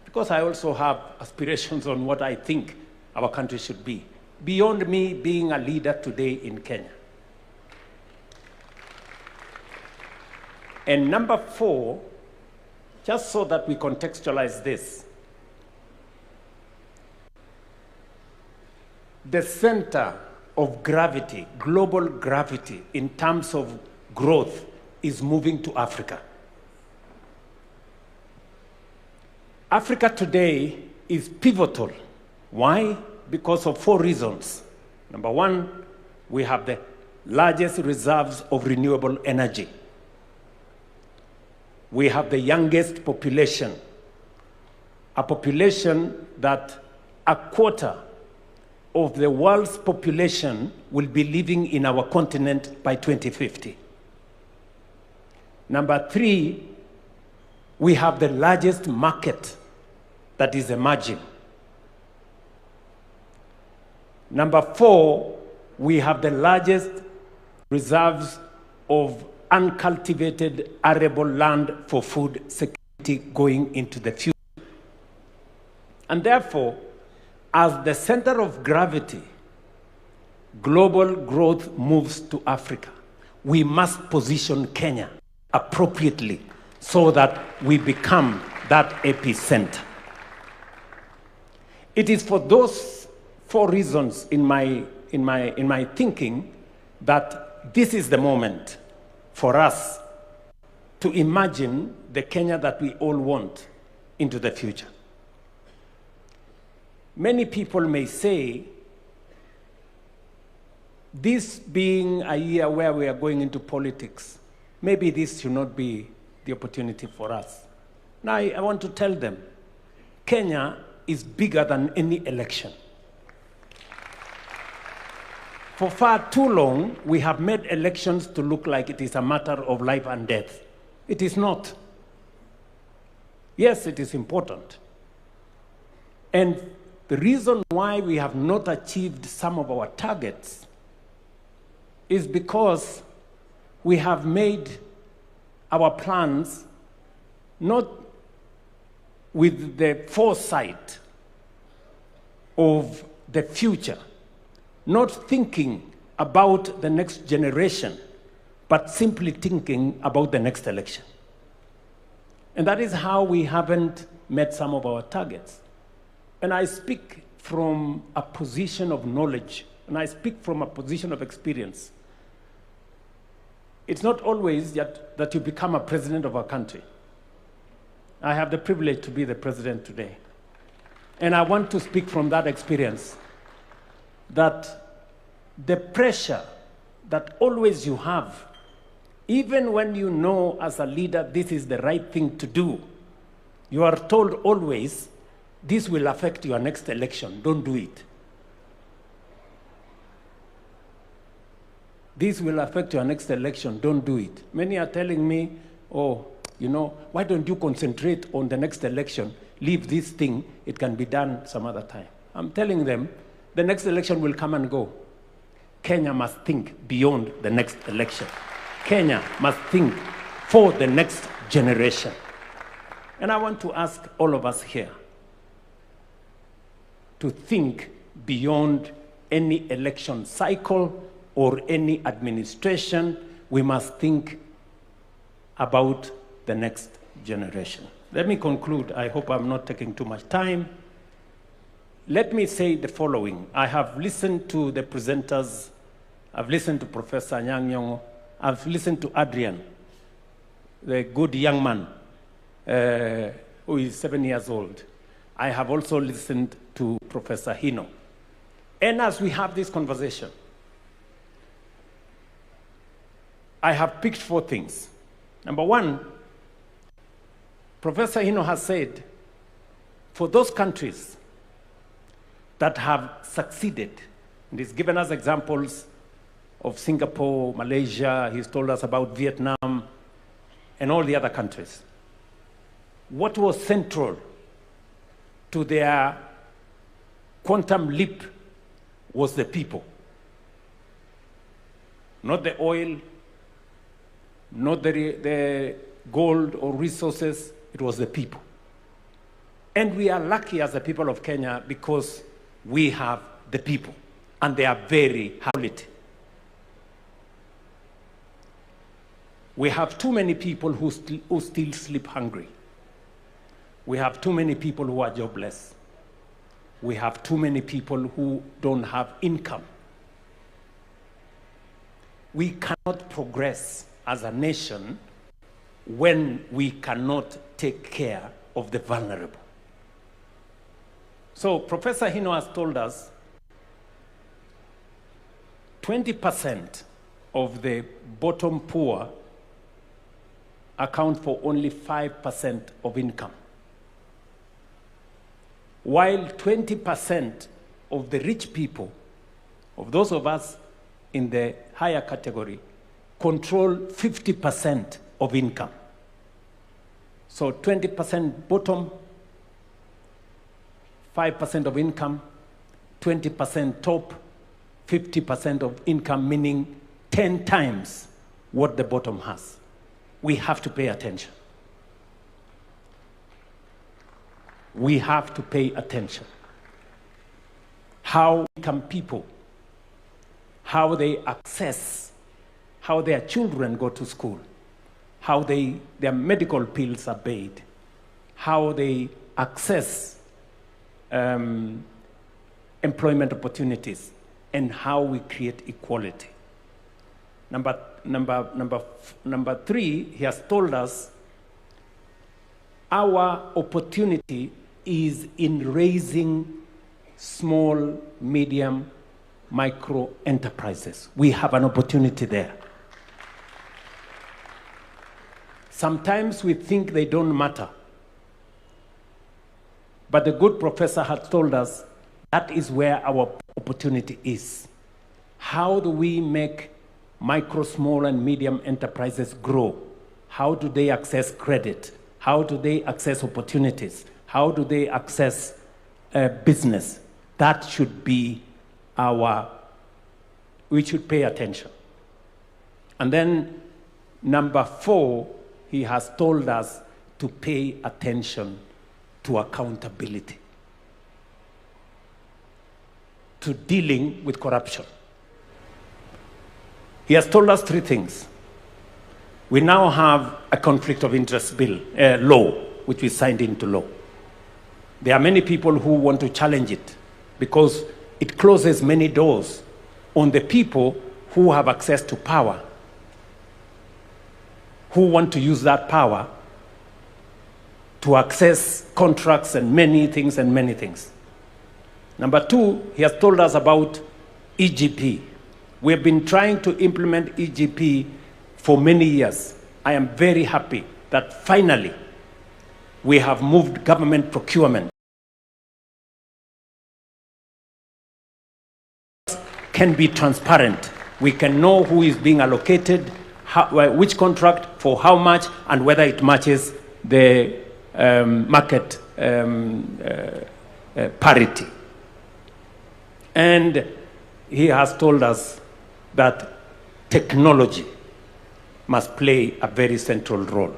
because I also have aspirations on what I think our country should be, beyond me being a leader today in Kenya. And number 4, just so that we contextualize this, the center of gravity, global gravity, in terms of growth, is moving to Africa. Africa today is pivotal. Why? Because of 4 reasons. Number 1, we have the largest reserves of renewable energy. We have the youngest population, a population that a quarter of the world's population will be living in our continent by 2050. Number 3, we have the largest market that is emerging. Number 4, we have the largest reserves of uncultivated arable land for food security going into the future. And therefore, as the center of gravity, global growth moves to Africa, we must position Kenya appropriately so that we become that epicenter. It is for those 4 reasons in my thinking that this is the moment for us to imagine the Kenya that we all want into the future. Many people may say, this being a year where we are going into politics, maybe this should not be the opportunity for us. Now, I want to tell them, Kenya is bigger than any election. For far too long, we have made elections to look like it is a matter of life and death. It is not. Yes, it is important. And the reason why we have not achieved some of our targets is because we have made our plans not with the foresight of the future, not thinking about the next generation, but simply thinking about the next election. And that is how we haven't met some of our targets. And I speak from a position of knowledge, and I speak from a position of experience. It's not always that you become a president of a country. I have the privilege to be the president today. And I want to speak from that experience. that the pressure that always you have, even when you know as a leader this is the right thing to do, you are told always, this will affect your next election, don't do it. This will affect your next election, don't do it. Many are telling me, oh, you know, why don't you concentrate on the next election? Leave this thing, it can be done some other time. I'm telling them, the next election will come and go. Kenya must think beyond the next election. Kenya must think for the next generation. And I want to ask all of us here to think beyond any election cycle or any administration. We must think about the next generation. Let me conclude. I hope I'm not taking too much time. Let me say the following. I have listened to the presenters. I've listened to Professor Anyang' Nyong'o. I've listened to Adrian, the good young man who is 7 years old. I have also listened to Professor Hino. And as we have this conversation, I have picked 4 things. Number 1, Professor Hino has said, for those countries that have succeeded, and he's given us examples of Singapore, Malaysia, he's told us about Vietnam, and all the other countries. What was central to their quantum leap was the people. Not the oil, not the gold or resources, it was the people. And we are lucky as the people of Kenya because we have the people, and they are very high quality. We have too many people who still sleep hungry. We have too many people who are jobless. We have too many people who don't have income. We cannot progress as a nation when we cannot take care of the vulnerable. So Professor Hino has told us 20% of the bottom poor account for only 5% of income, while 20% of the rich people, of those of us in the higher category, control 50% of income. So 20% bottom, 5% of income, 20% top, 50% of income, meaning 10 times what the bottom has. We have to pay attention. We have to pay attention. How can people, how they access, how their children go to school, how their medical bills are paid, how they access employment opportunities, and how we create equality. Number 3, he has told us our opportunity is in raising small, medium, micro enterprises. We have an opportunity there. Sometimes we think they don't matter. But the good professor has told us that is where our opportunity is. How do we make micro, small, and medium enterprises grow? How do they access credit? How do they access opportunities? How do they access business? That should be we should pay attention. And then number 4, he has told us to pay attention to accountability, to dealing with corruption. He has told us 3 things. We now have a conflict of interest law, which we signed into law. There are many people who want to challenge it because it closes many doors on the people who have access to power, who want to use that power to access contracts and many things. Number 2, he has told us about EGP. We have been trying to implement EGP for many years. I am very happy that finally we have moved government procurement. Can be transparent. We can know who is being allocated, which contract, for how much, and whether it matches the market parity. And he has told us that technology must play a very central role.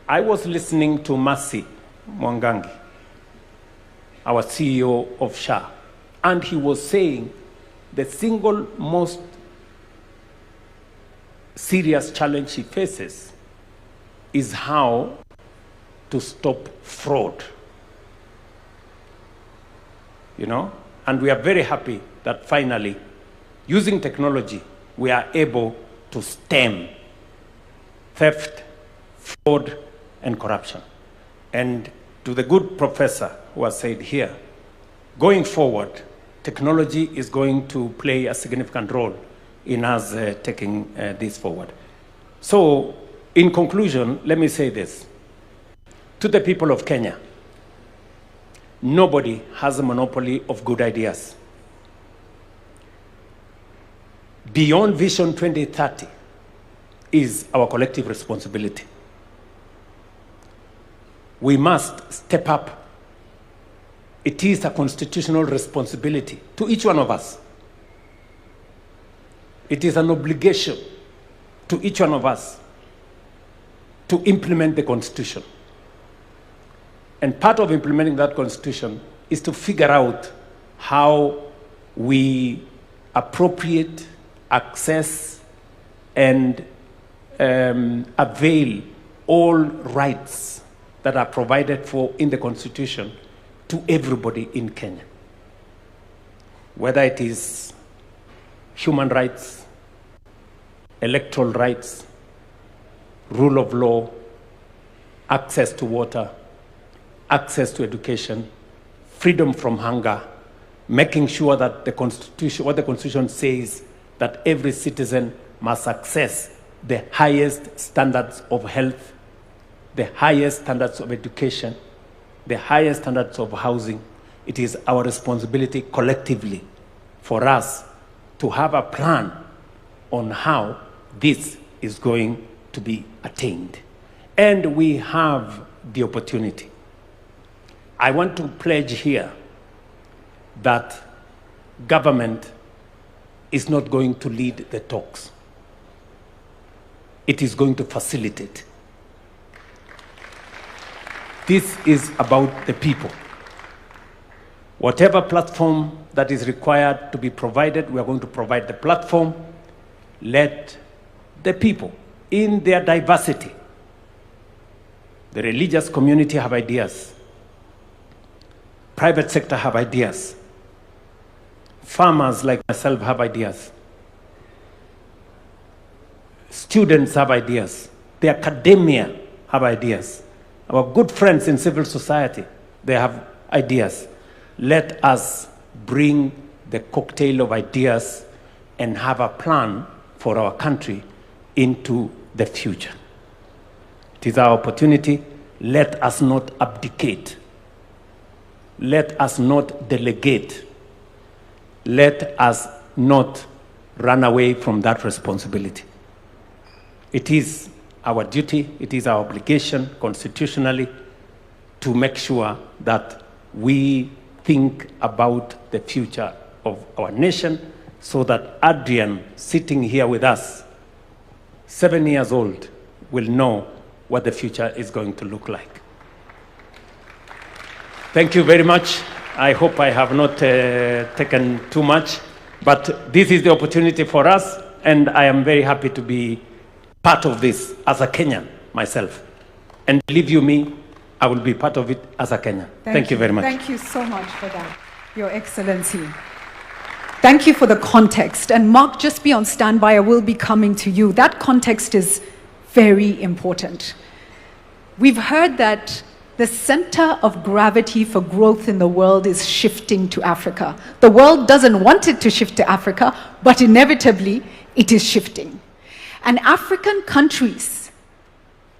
I was listening to Mercy Mwangangi, our CEO of SHA, and he was saying the single most serious challenge he faces is how to stop fraud. You know? And we are very happy that finally, using technology, we are able to stem theft, fraud, and corruption. And to the good professor who has said here, going forward, technology is going to play a significant role in us taking this forward. So, in conclusion, let me say this. To the people of Kenya, nobody has a monopoly of good ideas. Beyond Vision 2030 is our collective responsibility. We must step up. It is a constitutional responsibility to each one of us. It is an obligation to each one of us to implement the Constitution. And part of implementing that Constitution is to figure out how we appropriate, access, and avail all rights that are provided for in the Constitution to everybody in Kenya. Whether it is human rights, electoral rights, rule of law, access to water, access to education, freedom from hunger, making sure that the Constitution, what the Constitution says, that every citizen must access the highest standards of health, the highest standards of education, the highest standards of housing. It is our responsibility collectively for us to have a plan on how this is going to be attained. And we have the opportunity. I want to pledge here that government is not going to lead the talks. It is going to facilitate. This is about the people. Whatever platform that is required to be provided, we are going to provide the platform. Let the people, in their diversity, the religious community have ideas, private sector have ideas, farmers like myself have ideas, students have ideas, the academia have ideas, our good friends in civil society, they have ideas. Let us bring the cocktail of ideas and have a plan for our country into the future. It is our opportunity. Let us not abdicate. Let us not delegate. Let us not run away from that responsibility. It is our duty, it is our obligation constitutionally to make sure that we think about the future of our nation so that Adrian, sitting here with us, 7 years old, will know what the future is going to look like. Thank you very much. I hope I have not taken too much, but this is the opportunity for us, and I am very happy to be part of this as a Kenyan myself. And believe you me, I will be part of it as a Kenyan. Thank you very much. Thank you so much for that, Your Excellency. Thank you for the context. And Mark, just be on standby. I will be coming to you. That context is very important. We've heard that the center of gravity for growth in the world is shifting to Africa. The world doesn't want it to shift to Africa, but inevitably it is shifting. And African countries,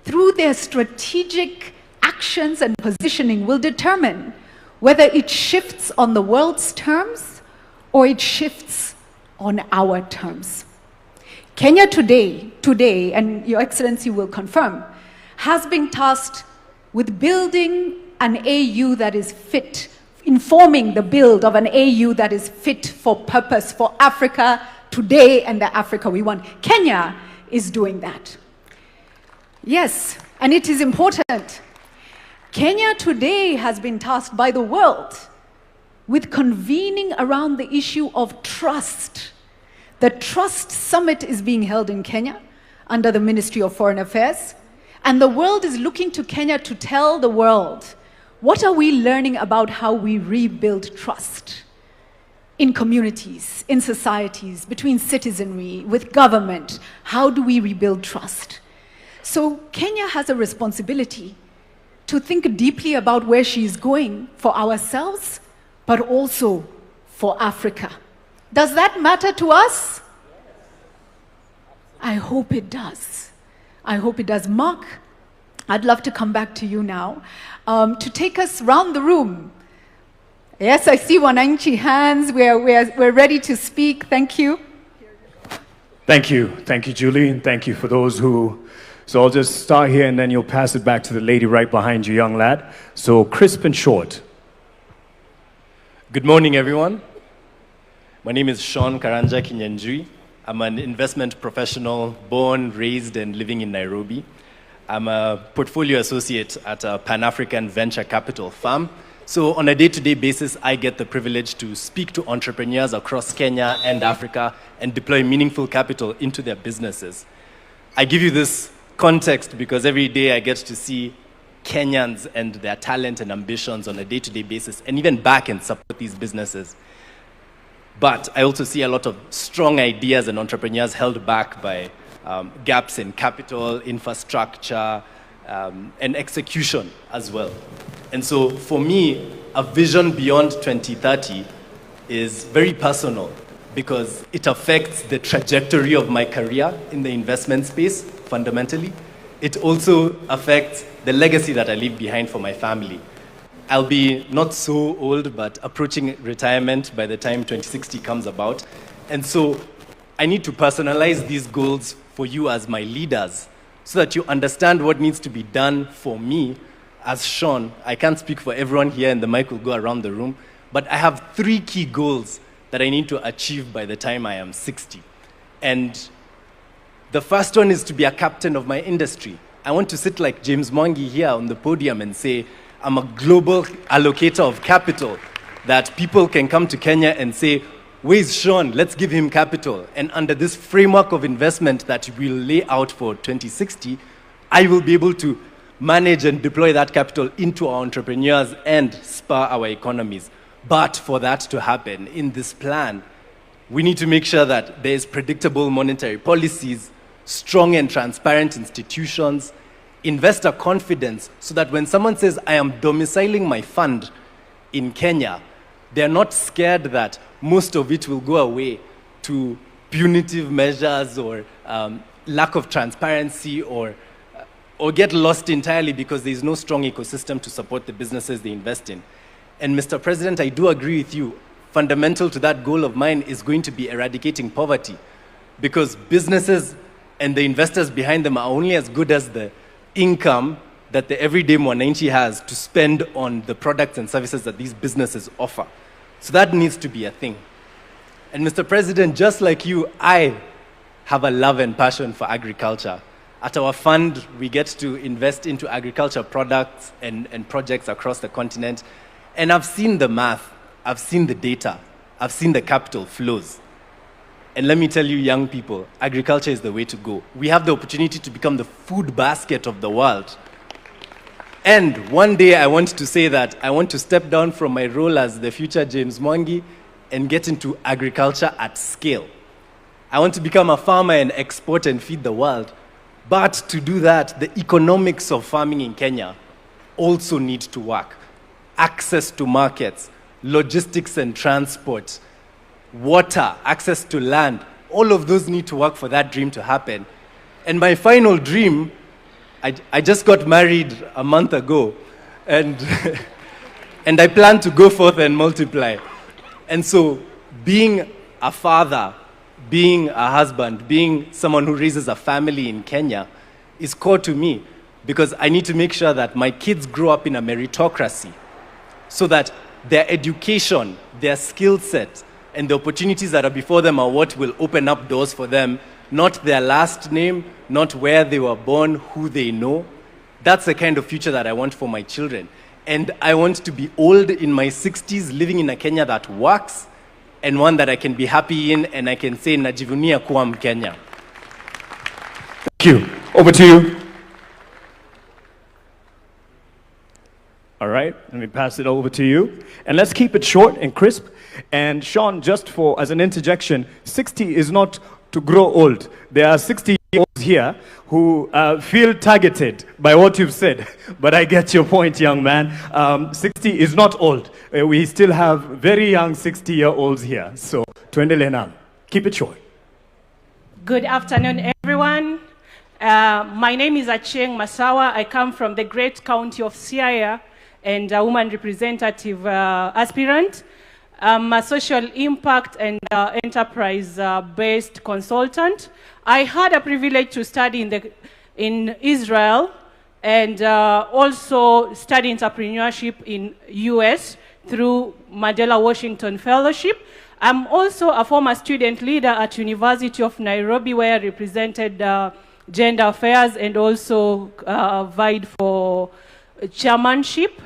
through their strategic actions and positioning, will determine whether it shifts on the world's terms or it shifts on our terms. Kenya today, and Your Excellency will confirm, has been tasked with building an AU that is fit, informing the build of an AU that is fit for purpose for Africa today and the Africa we want. Kenya is doing that. Yes, and it is important. Kenya today has been tasked by the world with convening around the issue of trust. The Trust Summit is being held in Kenya under the Ministry of Foreign Affairs. And the world is looking to Kenya to tell the world, what are we learning about how we rebuild trust in communities, in societies, between citizenry, with government? How do we rebuild trust? So Kenya has a responsibility to think deeply about where she is going for ourselves, but also for Africa. Does that matter to us? I hope it does. I hope it does. Mark, I'd love to come back to you now to take us round the room. Yes, I see Wananchi hands. We're ready to speak. Thank you. Thank you, Julie, and thank you for those who... So I'll just start here and then you'll pass it back to the lady right behind you, young lad. So crisp and short. Good morning, everyone. My name is Sean Karanja Kinyanjui. I'm an investment professional, born, raised, and living in Nairobi. I'm a portfolio associate at a Pan-African venture capital firm. So on a day-to-day basis, I get the privilege to speak to entrepreneurs across Kenya and Africa and deploy meaningful capital into their businesses. I give you this context because every day I get to see Kenyans and their talent and ambitions on a day-to-day basis and even back and support these businesses. But I also see a lot of strong ideas and entrepreneurs held back by gaps in capital, infrastructure, and execution as well. And so for me, a vision beyond 2030 is very personal because it affects the trajectory of my career in the investment space, fundamentally. It also affects the legacy that I leave behind for my family. I'll be not so old, but approaching retirement by the time 2060 comes about. And so I need to personalize these goals for you as my leaders so that you understand what needs to be done for me as Sean. I can't speak for everyone here and the mic will go around the room, but I have 3 key goals that I need to achieve by the time I am 60. And the first one is to be a captain of my industry. I want to sit like James Mwangi here on the podium and say, I'm a global allocator of capital, that people can come to Kenya and say, where's Sean? Let's give him capital. And under this framework of investment that we'll lay out for 2060, I will be able to manage and deploy that capital into our entrepreneurs and spur our economies. But for that to happen in this plan, we need to make sure that there is predictable monetary policies, strong and transparent institutions, investor confidence, so that when someone says, I am domiciling my fund in Kenya, they're not scared that most of it will go away to punitive measures or lack of transparency or get lost entirely because there's no strong ecosystem to support the businesses they invest in. And Mr. President, I do agree with you. Fundamental to that goal of mine is going to be eradicating poverty because businesses and the investors behind them are only as good as the income that the everyday Mwananchi has to spend on the products and services that these businesses offer. So that needs to be a thing. And Mr. President, just like you, I have a love and passion for agriculture. At our fund, we get to invest into agriculture products and projects across the continent. And I've seen the math, I've seen the data, I've seen the capital flows. And let me tell you, young people, agriculture is the way to go. We have the opportunity to become the food basket of the world. And one day I want to say that I want to step down from my role as the future James Mwangi and get into agriculture at scale. I want to become a farmer and export and feed the world. But to do that, the economics of farming in Kenya also need to work. Access to markets, logistics and transport, water, access to land, all of those need to work for that dream to happen. And my final dream, I just got married a month ago, and, and I plan to go forth and multiply. And so being a father, being a husband, being someone who raises a family in Kenya is core to me, because I need to make sure that my kids grow up in a meritocracy so that their education, their skill set, and the opportunities that are before them are what will open up doors for them, not their last name, not where they were born, who they know. That's the kind of future that I want for my children. And I want to be old in my 60s, living in a Kenya that works, and one that I can be happy in, and I can say, najivunia kuwa Mkenya. Thank you. Over to you. All right, let me pass it over to you. And let's keep it short and crisp. And Sean, just as an interjection, 60 is not to grow old. There are 60-year-olds here who feel targeted by what you've said. But I get your point, young man. 60 is not old. We still have very young 60-year-olds here. So, tuendelee nalo. Keep it short. Good afternoon, everyone. My name is Achieng Masawa. I come from the great county of Siaya and a woman representative aspirant. I'm a social impact and enterprise-based consultant. I had a privilege to study in Israel and also study entrepreneurship in US through Mandela Washington Fellowship. I'm also a former student leader at University of Nairobi, where I represented gender affairs and also vied for chairmanship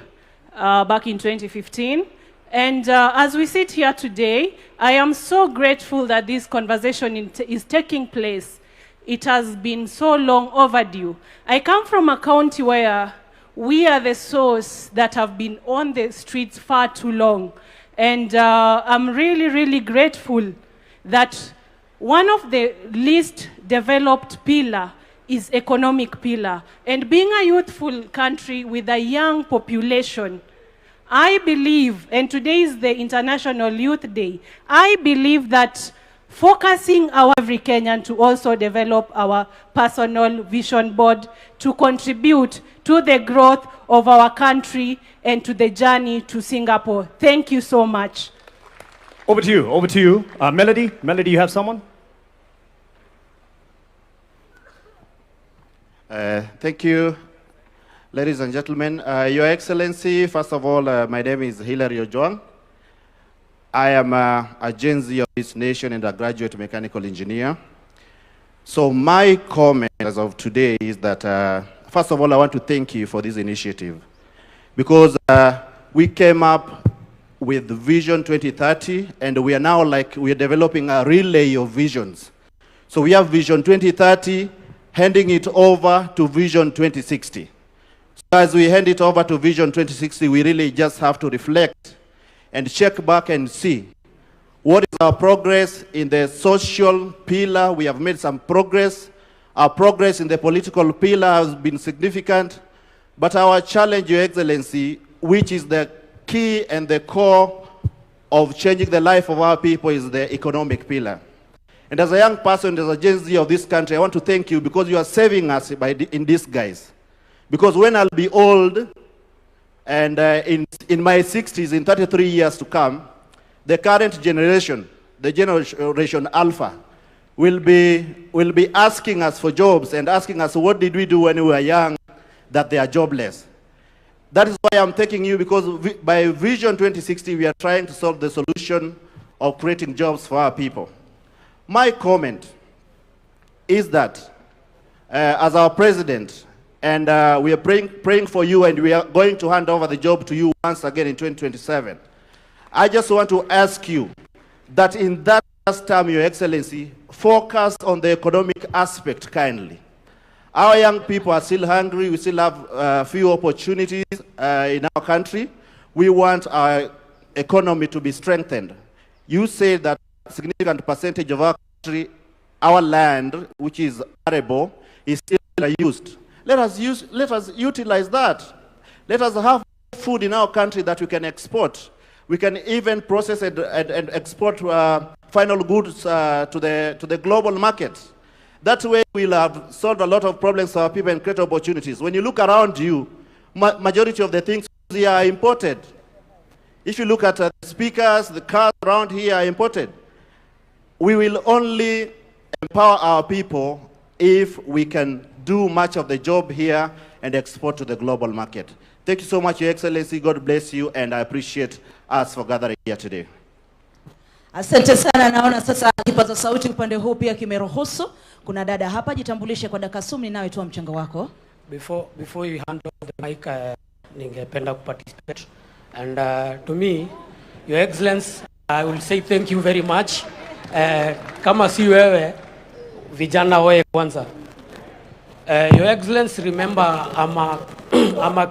back in 2015. And as we sit here today, I am so grateful that this conversation is taking place. It has been so long overdue. I come from a county where we are the source that have been on the streets far too long. And I'm really, really grateful that one of the least developed pillar is economic pillar. And being a youthful country with a young population, I believe, and today is the International Youth Day, I believe that focusing our every Kenyan to also develop our personal vision board to contribute to the growth of our country and to the journey to Singapore. Thank you so much. Over to you, over to you. Melody, you have someone? Thank you. Ladies and gentlemen, Your Excellency, first of all, my name is Hilary Ojwang. I am a Gen Z of this nation and a graduate mechanical engineer. So my comment as of today is that, first of all, I want to thank you for this initiative, because we came up with Vision 2030, and we are now we are developing a relay of visions. So we have Vision 2030, handing it over to Vision 2060. So as we hand it over to Vision 2060, we really just have to reflect and check back and see what is our progress in the social pillar. We have made some progress. Our progress in the political pillar has been significant. But our challenge, Your Excellency, which is the key and the core of changing the life of our people, is the economic pillar. And as a young person, as a Gen Z of this country, I want to thank you because you are saving us in disguise. Because when I'll be old, and in my 60s, in 33 years to come, the current generation, the generation Alpha, will be asking us for jobs and asking us, what did we do when we were young that they are jobless? That is why I'm taking you, because by Vision 2060, we are trying to solve the solution of creating jobs for our people. My comment is that as our president, and we are praying for you, and we are going to hand over the job to you once again in 2027. I just want to ask you that in that last term, Your Excellency, focus on the economic aspect kindly. Our young people are still hungry. We still have few opportunities in our country. We want our economy to be strengthened. You say that a significant percentage of our country, our land, which is arable, is still unused. Let us utilize that. Let us have food in our country that we can export. We can even process and export final goods to the global market. That way we'll have solved a lot of problems for our people and create opportunities. When you look around you, majority of the things here are imported. If you look at the speakers, the cars around here are imported. We will only empower our people if we can do much of the job here and export to the global market. Thank you so much, Your Excellency. God bless you, and I appreciate us for gathering here today. Asante sana. Naona sasa kipaza sauti upande huu pia kimeruhusu. Kuna dada hapa, jitambulishe kwa dakika 10 nawe toa mchango wako. Before you hand over the mic, ningependa participate. And to me, Your Excellency, I will say thank you very much. Kama si wewe, vijana wewe kwanza. Your Excellency, remember I'm a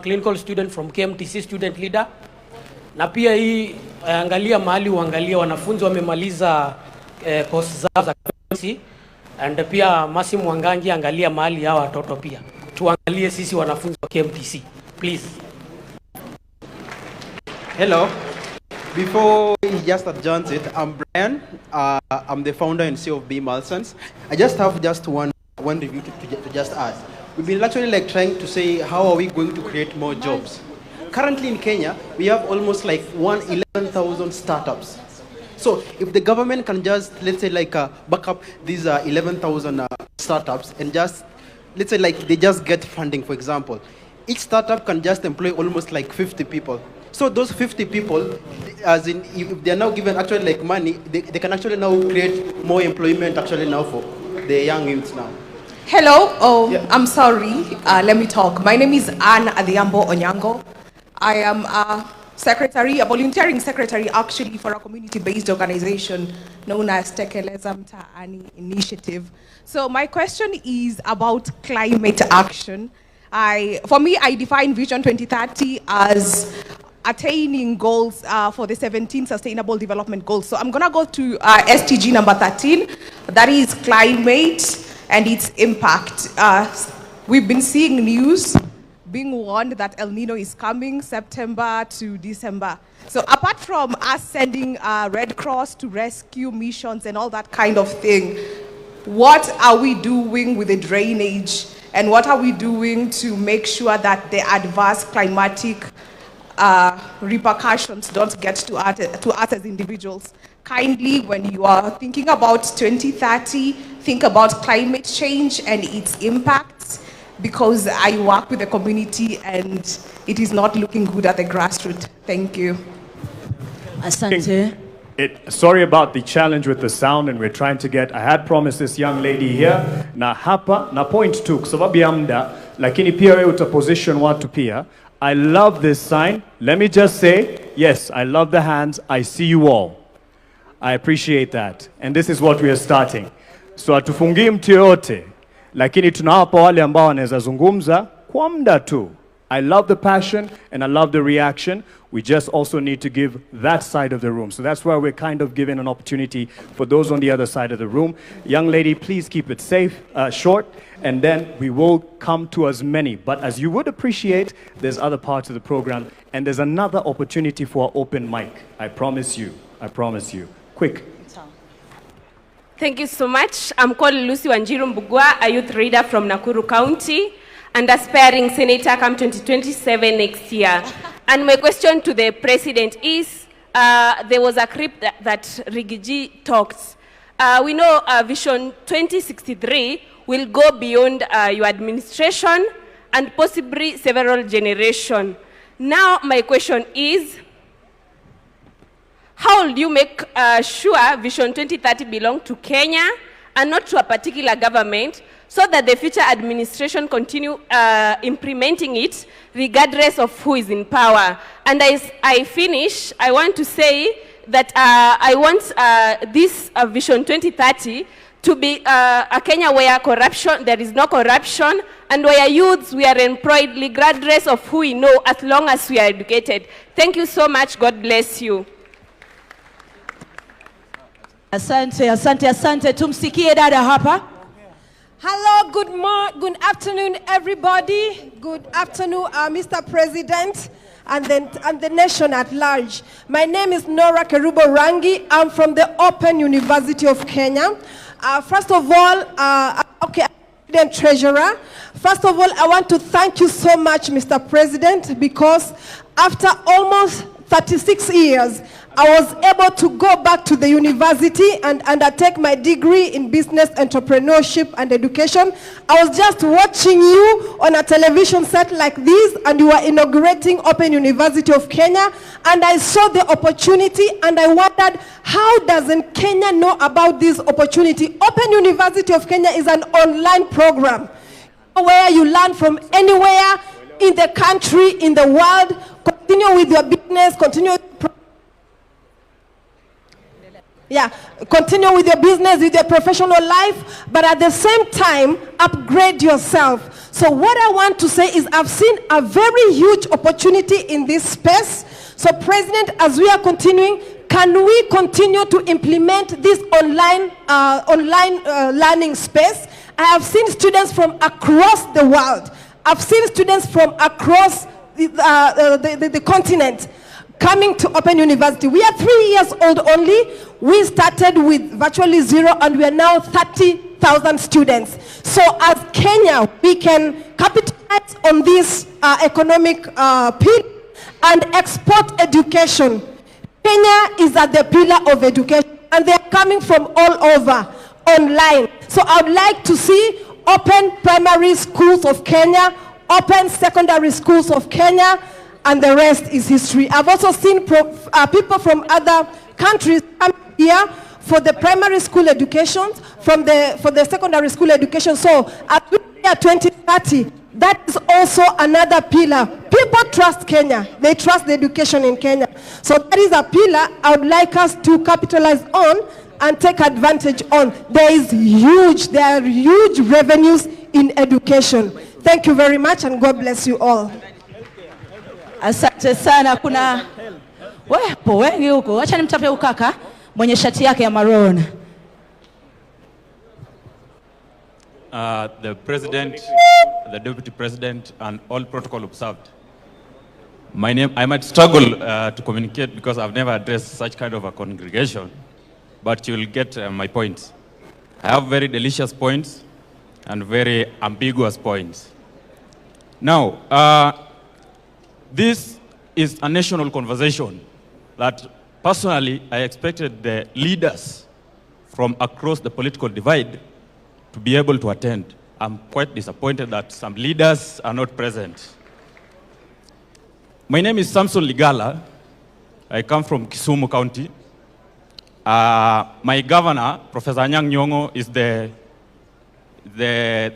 clinical student from KMTC, student leader. Na pia hii angalia mahali uangalia wanafunzi wamemaliza course zao za KMTC, and pia Masi Mwangangi angalia mahali hawa watoto pia. Tuangalie sisi wanafunzi wa KMTC, please. Hello. Before he just adjourns it, I'm Brian. I'm the founder and CEO of B. Malsons. I just have one review to just ask. We've been actually like trying to say how are we going to create more jobs. Currently in Kenya, we have almost like 11,000 startups. So if the government can just, let's say like back up these 11,000 startups and just, let's say like they just get funding, for example, each startup can just employ almost like 50 people. So those 50 people, as in if they are now given actually like money, they can actually now create more employment actually now for the young youths now. Hello, yeah. I'm sorry, let me talk. My name is Anne Adhiambo Onyango. I am a volunteering secretary actually for a community-based organization known as Tekeleza Mtaani Initiative. So my question is about climate action. For me, I define Vision 2030 as attaining goals for the 17 Sustainable Development Goals. So I'm gonna go to SDG number 13, that is climate and its impact. We've been seeing news being warned that El Nino is coming September to December. So apart from us sending Red Cross to rescue missions and all that kind of thing, what are we doing with the drainage? And what are we doing to make sure that the adverse climatic repercussions don't get to us as individuals? Kindly, when you are thinking about 2030, think about climate change and its impacts, because I work with the community and it is not looking good at the grassroots. Thank you. Asante. Sorry about the challenge with the sound, and we're trying to get, I had promised this young lady here, na hapa, na point 2, kwa sababu ya muda, lakini pia wewe utaposition watu pia. I love this sign. Let me just say, yes, I love the hands. I see you all. I appreciate that. And this is what we are starting. So atufungii mtu yote, lakini tunawapa wale ambao wanaweza zungumza kwa muda tu. I love the passion and I love the reaction. We just also need to give that side of the room. So that's why we're kind of giving an opportunity for those on the other side of the room. Young lady, please keep it safe, short, and then we will come to as many. But as you would appreciate, there's other parts of the program, and there's another opportunity for open mic. I promise you. I promise you. Quick. Thank you so much. I'm called Lucy Wanjiru Mbugua, a youth leader from Nakuru County, and aspiring senator come 2027 next year. And my question to the president is, there was a clip that Rigiji talked. We know Vision 2063 will go beyond your administration and possibly several generations. Now my question is, how will you make sure Vision 2030 belongs to Kenya and not to a particular government, so that the future administration continue implementing it regardless of who is in power? And as I finish, I want to say that I want this Vision 2030 to be a Kenya where there is no corruption, and where youths, we are employed regardless of who we know, as long as we are educated. Thank you so much. God bless you. Asante, asante, asante. Tumsikie dada hapa. Hello, Good afternoon, everybody. Good afternoon, Mr. President, and the nation at large. My name is Nora Kerubo Rangi. I'm from the Open University of Kenya. First of all, President Treasurer. First of all, I want to thank you so much, Mr. President, because after almost 36 years, I was able to go back to the university and undertake my degree in business entrepreneurship and education. I was just watching you on a television set like this, and you were inaugurating Open University of Kenya, and I saw the opportunity, and I wondered, how doesn't Kenya know about this opportunity? Open University of Kenya is an online program where you learn from anywhere in the country, in the world. Continue with your business, continue with your business, with your professional life, but at the same time, upgrade yourself. So what I want to say is I've seen a very huge opportunity in this space. So President, as we are continuing, can we continue to implement this online learning space? I have seen students from across the world. I've seen students from across the continent coming to Open University. We are 3 years old only. We started with virtually zero, and we are now 30,000 students. So as Kenya, we can capitalize on this economic pillar and export education. Kenya is at the pillar of education, and they are coming from all over online. So I would like to see open primary schools of Kenya, open secondary schools of Kenya, and the rest is history. I've also seen people from other countries come here for the primary school education, for the secondary school education. So at 2030, that is also another pillar. People trust Kenya. They trust the education in Kenya. So that is a pillar I would like us to capitalize on and take advantage on. There are huge revenues in education. Thank you very much, and God bless you all. Asante sana. Kuna wepo wengi huko. Acha nimtape ukaka mwenye shati yake ya maroon. The President, the Deputy President, and all protocol observed. My name, I might struggle to communicate because I've never addressed such kind of a congregation, but you'll get my points. I have very delicious points and very ambiguous points. Now, this is a national conversation that personally I expected the leaders from across the political divide to be able to attend. I'm quite disappointed that some leaders are not present. My name is Samson Ligala. I come from Kisumu County. My governor, Professor Anyang' Nyong'o, is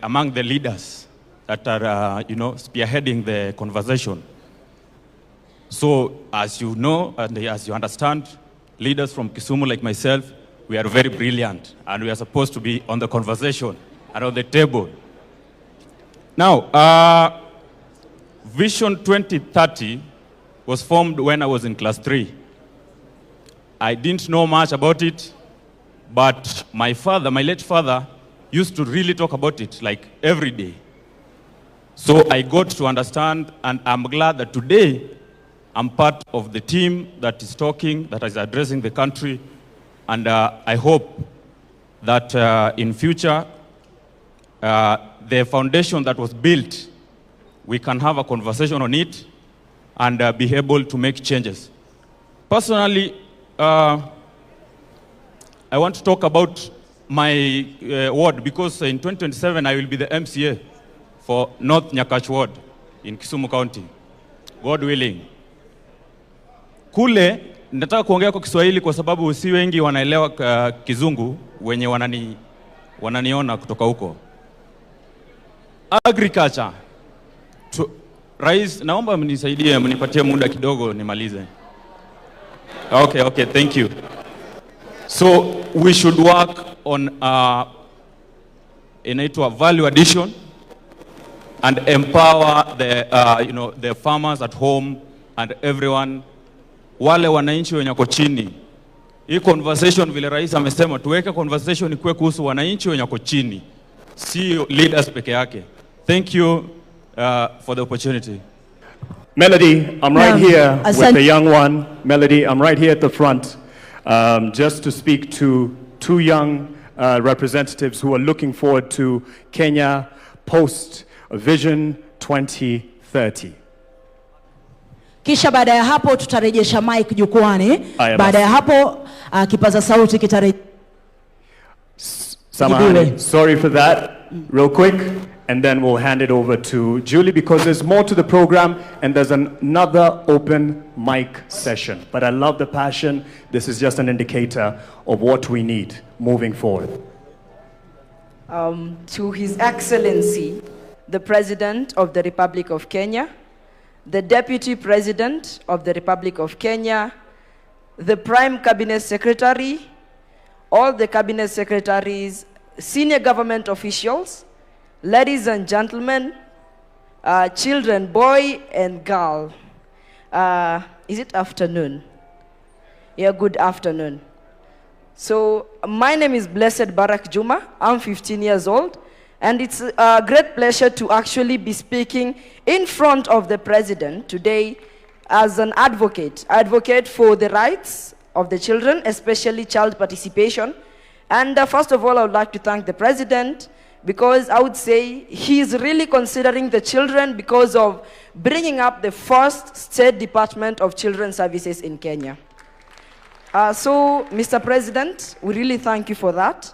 among the leaders that are, spearheading the conversation. So, as you know, and as you understand, leaders from Kisumu like myself, we are very brilliant, and we are supposed to be on the conversation and on the table. Now, Vision 2030 was formed when I was in class 3. I didn't know much about it, but my late father, used to really talk about it like every day. So I got to understand, and I'm glad that today I'm part of the team that is talking, that is addressing the country, and I hope that in future, the foundation that was built, we can have a conversation on it and be able to make changes. Personally, I want to talk about my ward, because in 2027 I will be the MCA for North Nyakach Ward in Kisumu County, God willing. Kule, nataka kuongea kwa Kiswahili kwa sababu si wengi wanaelewa Kizungu wenye wananiona kutoka huko. Agriculture. Rais, naomba mnisaidie, mnipatie muda kidogo nimalize. Okay, thank you. So we should work on inaitwa value addition and empower the farmers at home and everyone, wale wananchi wenye wako chini. Hii conversation vile rais amesema tuweke conversation ikuwe kuhusu wananchi wenye wako chini. si leaders peke yake. Thank you for the opportunity. Melody, I'm right here with Asante. the young one. Melody, I'm right here at the front just to speak to two young representatives who are looking forward to Kenya Post Vision 2030. Kisha baada ya hapo tutarejesha mic jukwani. Haya Baada ya basi. hapo kipaza sauti kitarejesha. Samahani, sorry for that. Real quick, and then we'll hand it over to Julie because there's more to the program and there's another open mic session. But I love the passion. This is just an indicator of what we need moving forward. To His Excellency, the President of the Republic of Kenya, the Deputy President of the Republic of Kenya, the Prime Cabinet Secretary, all the Cabinet Secretaries, senior government officials, ladies and gentlemen, children, boy and girl. Is it afternoon? Yeah, good afternoon. So my name is Blessed Barak Juma. I'm 15 years old. And it's a great pleasure to actually be speaking in front of the President today as an advocate. Advocate for the rights of the children, especially child participation. And first of all, I would like to thank the President because I would say he's really considering the children because of bringing up the first State Department of Children's Services in Kenya. So, Mr. President, we really thank you for that.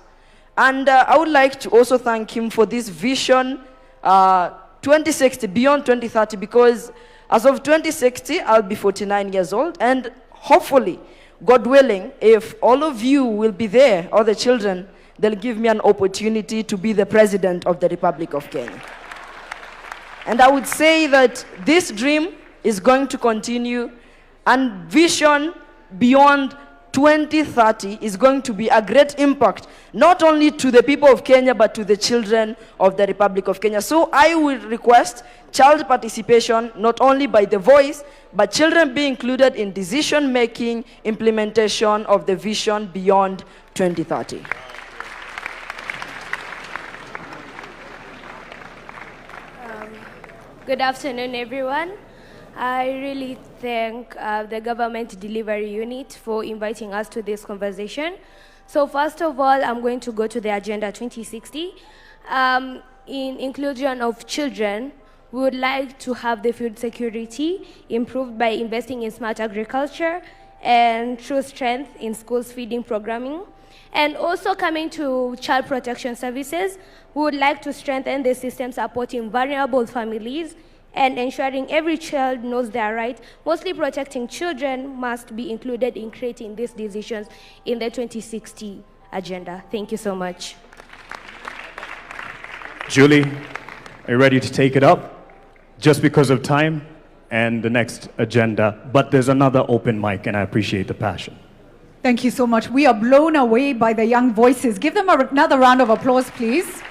And I would like to also thank him for this vision 2060, beyond 2030, because as of 2060, I'll be 49 years old. And hopefully, God willing, if all of you will be there, or the children, they'll give me an opportunity to be the President of the Republic of Kenya. And I would say that this dream is going to continue, and vision beyond 2030 is going to be a great impact, not only to the people of Kenya, but to the children of the Republic of Kenya. So I will request child participation, not only by the voice, but children be included in decision-making, implementation of the vision beyond 2030. Good afternoon, everyone. I really thank the Government Delivery Unit for inviting us to this conversation. So first of all, I'm going to go to the Agenda 2060. In inclusion of children, we would like to have the food security improved by investing in smart agriculture and true strength in schools feeding programming. And also coming to child protection services, we would like to strengthen the system supporting vulnerable families and ensuring every child knows their rights. Mostly protecting children must be included in creating these decisions in the 2060 agenda. Thank you so much. Julie, are you ready to take it up? Just because of time and the next agenda, but there's another open mic and I appreciate the passion. Thank you so much. We are blown away by the young voices. Give them another round of applause, please.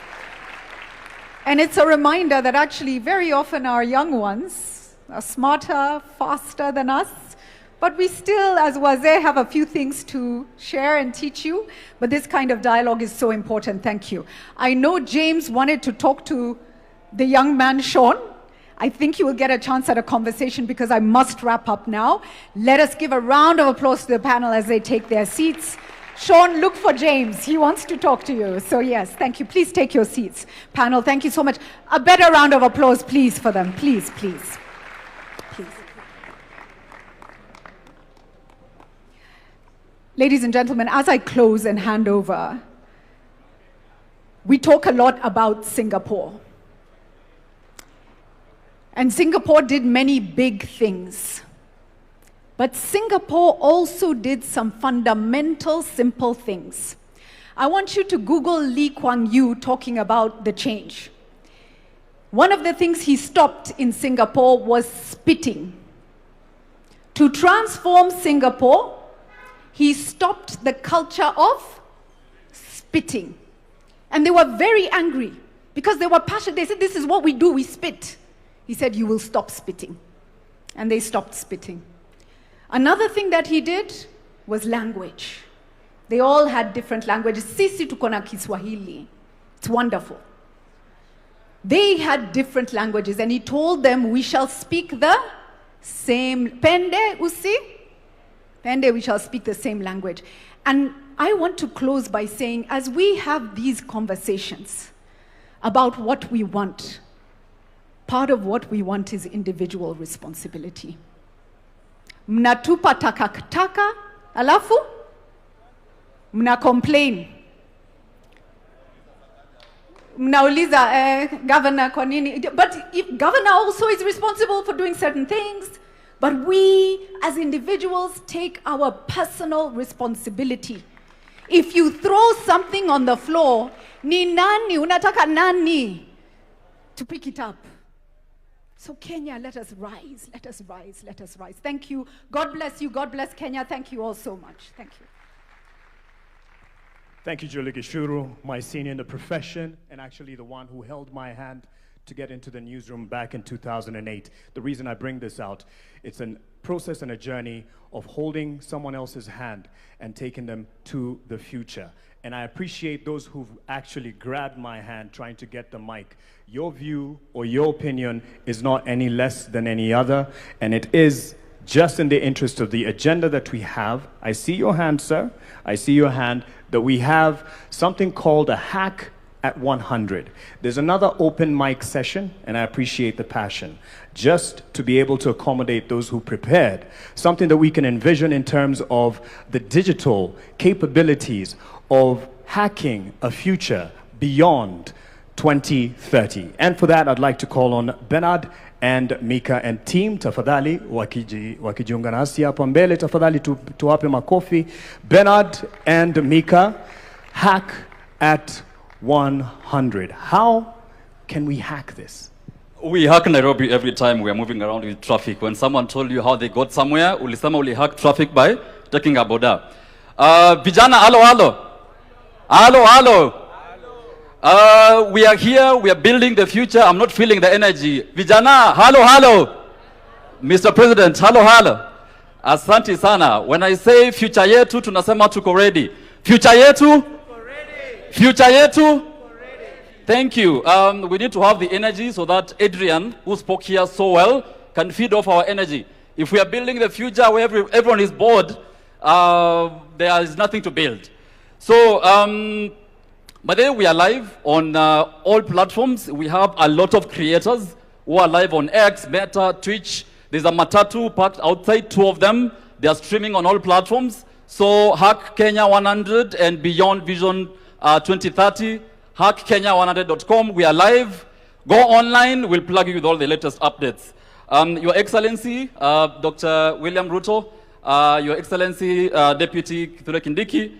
And it's a reminder that actually very often our young ones are smarter, faster than us, but we still, as Wazee, have a few things to share and teach you. But this kind of dialogue is so important. Thank you. I know James wanted to talk to the young man, Sean. I think you will get a chance at a conversation because I must wrap up now. Let us give a round of applause to the panel as they take their seats. Sean, look for James. He wants to talk to you. So yes, thank you. Please take your seats. Panel, thank you so much. A better round of applause, please, for them. Please, please. Please. Ladies and gentlemen, as I close and hand over, we talk a lot about Singapore. And Singapore did many big things. But Singapore also did some fundamental, simple things. I want you to Google Lee Kuan Yew talking about the change. One of the things he stopped in Singapore was spitting. To transform Singapore, he stopped the culture of spitting. And they were very angry because they were passionate. They said, this is what we do, we spit. He said, you will stop spitting. And they stopped spitting. Another thing that he did was language. They all had different languages. Sisi tuko na Kiswahili. It's wonderful. They had different languages, and he told them, we shall speak the same. Pende usi? Pende, we shall speak the same language. And I want to close by saying, as we have these conversations about what we want, part of what we want is individual responsibility. Mnatupa takataka, alafu mna complain. Mnauliza governor kwa nini? But if governor also is responsible for doing certain things, but we as individuals take our personal responsibility. If you throw something on the floor, ni nani, unataka nani to pick it up? So Kenya, let us rise, let us rise, let us rise. Thank you. God bless you. God bless Kenya. Thank you all so much. Thank you. Thank you, Julie Gishuru, my senior in the profession, and actually the one who held my hand to get into the newsroom back in 2008. The reason I bring this out, it's a process and a journey of holding someone else's hand and taking them to the future. And I appreciate those who've actually grabbed my hand trying to get the mic. Your view or your opinion is not any less than any other, and it is just in the interest of the agenda that we have. I see your hand, sir. I see your hand, that we have something called a hack at 100. There's another open mic session, and I appreciate the passion, just to be able to accommodate those who prepared, something that we can envision in terms of the digital capabilities of hacking a future beyond 2030. And for that, I'd like to call on Bernard and Mika and team, tafadhali wakijiunga nasi hapa mbele, tafadhali tuwape makofi. Bernard and Mika, hack at 100. How can we hack this? We hack Nairobi every time we are moving around with traffic. When someone told you how they got somewhere, ulisema uli hack traffic by taking a boda. Vijana, alo, alo. Alo, alo. We are here, we are building the future. I'm not feeling the energy. Vijana, halo, halo. Mr. President, halo, halo. Asante sana. When I say future yetu, tunasema tuko ready. Future yetu? Future yetu? Thank you. We need to have the energy so that Adrian, who spoke here so well, can feed off our energy. If we are building the future where everyone is bored, there is nothing to build. So, but then we are live on all platforms. We have a lot of creators who are live on X, Meta, Twitch. There's a matatu parked outside, 2 of them. They are streaming on all platforms. So Hack Kenya 100 and Beyond Vision 2030, hackkenya100.com. We are live. Go online. We'll plug you with all the latest updates. Your Excellency, Dr. William Ruto, Your Excellency, Deputy Kithure Kindiki,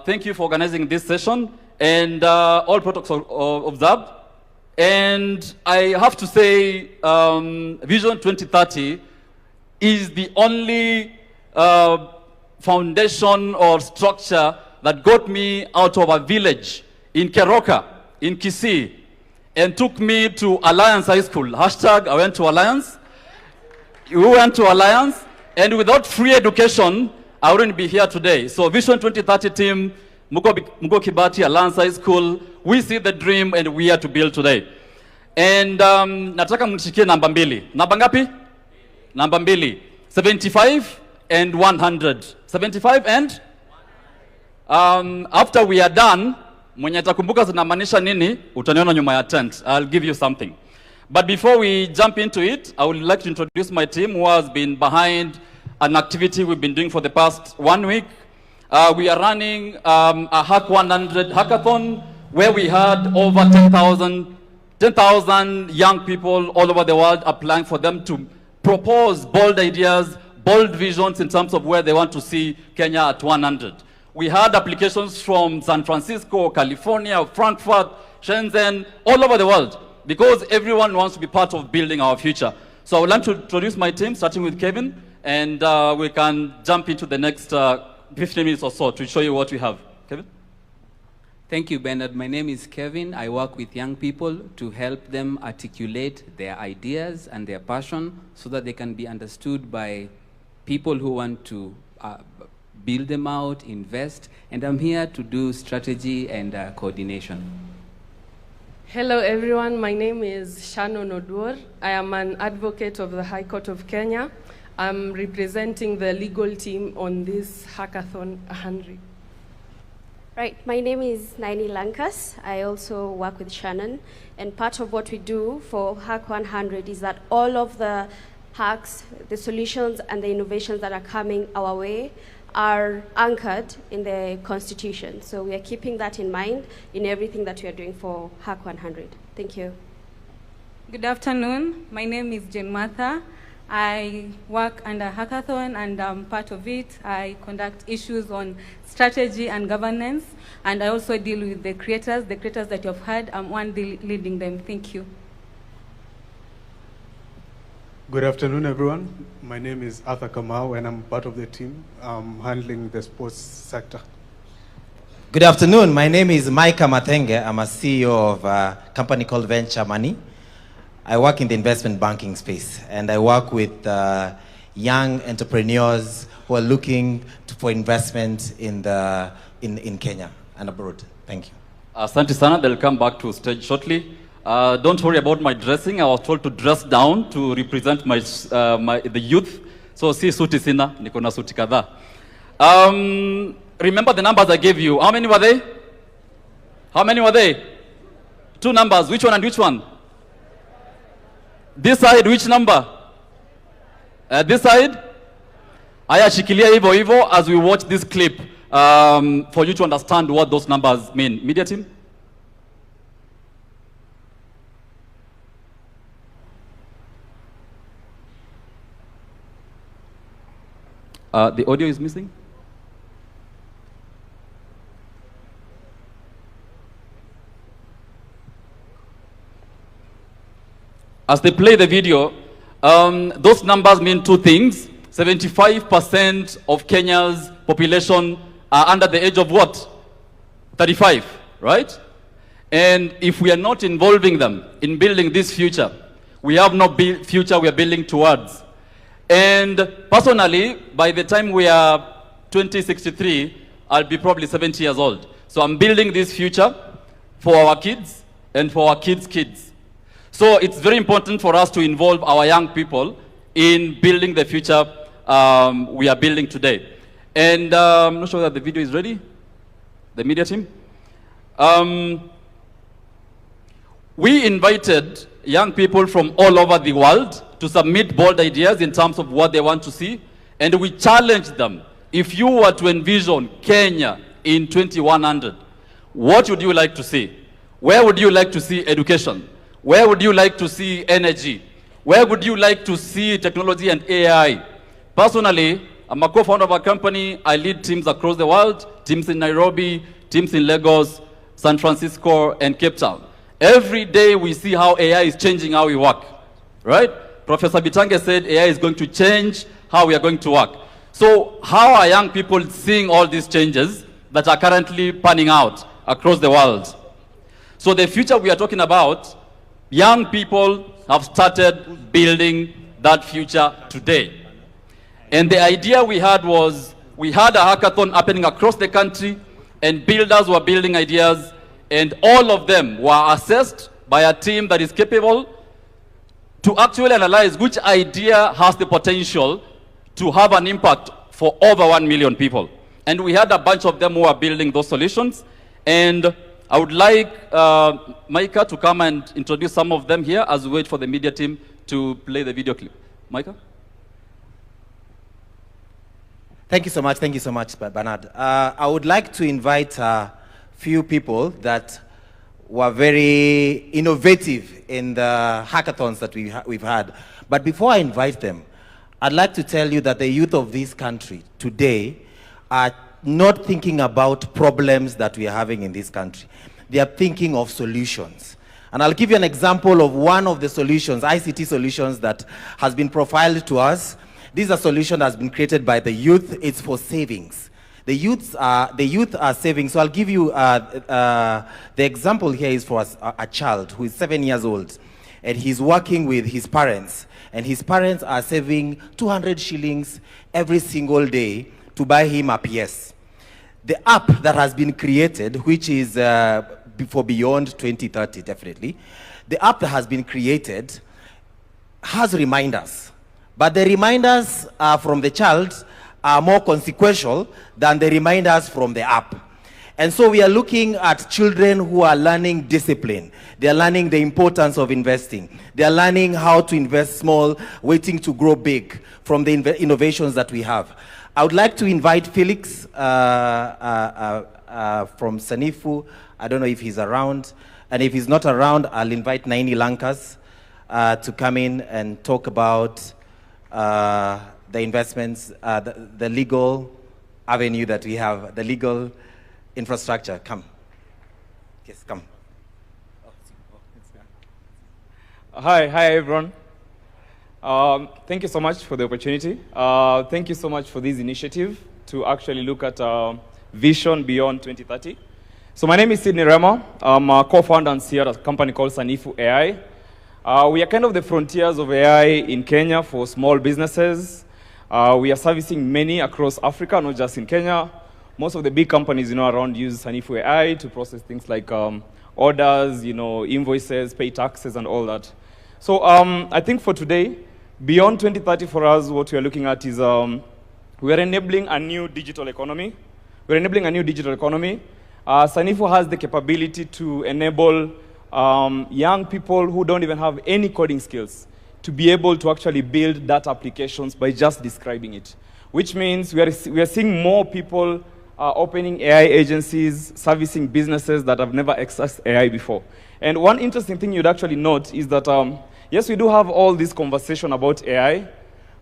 thank you for organizing this session. And all protocols observed. And I have to say, Vision 2030 is the only foundation or structure that got me out of a village in Keroka, in KICC, and took me to Alliance High School. Hashtag, I went to Alliance. We went to Alliance, and without free education, I wouldn't be here today. So Vision 2030 team, Mugo Kibati, Alliance High School, we see the dream and we are to build today. And nataka mnishikie namba mbili. Namba ngapi? Namba mbili. 75 and 100. 75 and? After we are done, mwenye atakumbuka zinamaanisha nini, utaniona nyuma ya tent. I'll give you something. But before we jump into it, I would like to introduce my team who has been behind an activity we've been doing for the past 1 week. We are running a Hack 100 hackathon where we had over 10,000 young people all over the world applying for them to propose bold ideas, bold visions in terms of where they want to see Kenya at 100. We had applications from San Francisco, California, Frankfurt, Shenzhen, all over the world, because everyone wants to be part of building our future. So I would like to introduce my team, starting with Kevin, and we can jump into the next 15 minutes or so to show you what we have. Kevin? Thank you, Bernard. My name is Kevin. I work with young people to help them articulate their ideas and their passion so that they can be understood by people who want to build them out, invest, and I'm here to do strategy and coordination. Hello everyone, my name is Shannon Oduor. I am an advocate of the High Court of Kenya. I'm representing the legal team on this Hackathon 100. Right, my name is Naini Lankas. I also work with Shannon, and part of what we do for Hack 100 is that all of the hacks, the solutions, and the innovations that are coming our way are anchored in the Constitution. So we are keeping that in mind in everything that we are doing for Hack 100. Thank you. Good afternoon. My name is Jane Martha. I work under Hackathon, and I'm part of it. I conduct issues on strategy and governance, and I also deal with the creators that you've heard. I'm one leading them. Thank you. Good afternoon, everyone. My name is Arthur Kamau, and I'm part of the team handling the sports sector. Good afternoon. My name is Micah Mathenge. I'm a CEO of a company called Venture Money. I work in the investment banking space, and I work with young entrepreneurs who are looking for investment in Kenya and abroad. Thank you. Asante sana. They'll come back to stage shortly. Don't worry about my dressing. I was told to dress down to represent the youth. So si suti sina, niko na suti kadhaa. Remember the numbers I gave you. How many were they? How many were they? 2 numbers. Which one and which one? This side, which number? This side? Aya shikilia hivyo hivyo as we watch this clip for you to understand what those numbers mean. Media team? The audio is missing. As they play the video, those numbers mean 2 things. 75% of Kenya's population are under the age of what? 35, right? And if we are not involving them in building this future, we have no future we are building towards. And personally, by the time we are 2063, I'll be probably 70 years old. So I'm building this future for our kids and for our kids' kids. So it's very important for us to involve our young people in building the future we are building today. And I'm not sure that the video is ready. The media team. We invited young people from all over the world to submit bold ideas in terms of what they want to see. And we challenged them. If you were to envision Kenya in 2100, what would you like to see? Where would you like to see education? Where would you like to see energy? Where would you like to see technology and AI? Personally, I'm a co-founder of a company. I lead teams across the world, teams in Nairobi, teams in Lagos, San Francisco, and Cape Town. Every day we see how AI is changing how we work, right? Professor Bitange said AI is going to change how we are going to work. So how are young people seeing all these changes that are currently panning out across the world? So the future we are talking about, young people have started building that future today. And the idea we had was, we had a hackathon happening across the country, and builders were building ideas, and all of them were assessed by a team that is capable to actually analyze which idea has the potential to have an impact for over 1 million people. And we had a bunch of them who are building those solutions. And I would like Micah to come and introduce some of them here as we wait for the media team to play the video clip. Micah? Thank you so much, Bernard. I would like to invite a few people that were very innovative in the hackathons that we've had. But before I invite them, I'd like to tell you that the youth of this country today are not thinking about problems that we are having in this country. They are thinking of solutions. And I'll give you an example of one of the solutions, ICT solutions, that has been profiled to us. This is a solution that has been created by the youth. It's for savings. The youth are saving. So I'll give you the example here is for a child who is 7 years old, and he's working with his parents, and his parents are saving 200 shillings every single day to buy him a PS. The app that has been created, which is for beyond 2030, definitely. The app that has been created has reminders, but the reminders from the child are more consequential than the reminders from the app. And so we are looking at children who are learning discipline. They are learning the importance of investing. They are learning how to invest small, waiting to grow big from the innovations that we have. I would like to invite Felix from Sanifu. I don't know if he's around. And if he's not around, I'll invite Naini Lankas to come in and talk about the investments, the legal avenue that we have, the legal infrastructure. Come. Yes, come. Hi everyone. Thank you so much for the opportunity. Thank you so much for this initiative to actually look at Vision Beyond 2030. So my name is Sidney Rema. I'm a co-founder and CEO at a company called Sanifu AI. We are kind of the frontiers of AI in Kenya for small businesses. We are servicing many across Africa, not just in Kenya. Most of the big companies, around use Sanifu AI to process things like orders, invoices, pay taxes, and all that. So I think for today, beyond 2030 for us, what we are looking at is we are enabling a new digital economy. We're enabling a new digital economy. Sanifu has the capability to enable young people who don't even have any coding skills to be able to actually build data applications by just describing it, which means we are seeing more people opening AI agencies, servicing businesses that have never accessed AI before. And one interesting thing you'd actually note is that, yes, we do have all this conversation about AI,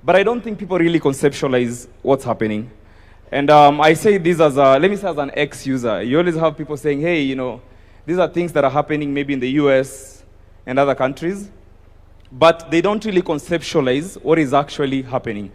but I don't think people really conceptualize what's happening. And I say this as let me say as an ex-user. You always have people saying, hey, these are things that are happening maybe in the US and other countries, but they don't really conceptualize what is actually happening.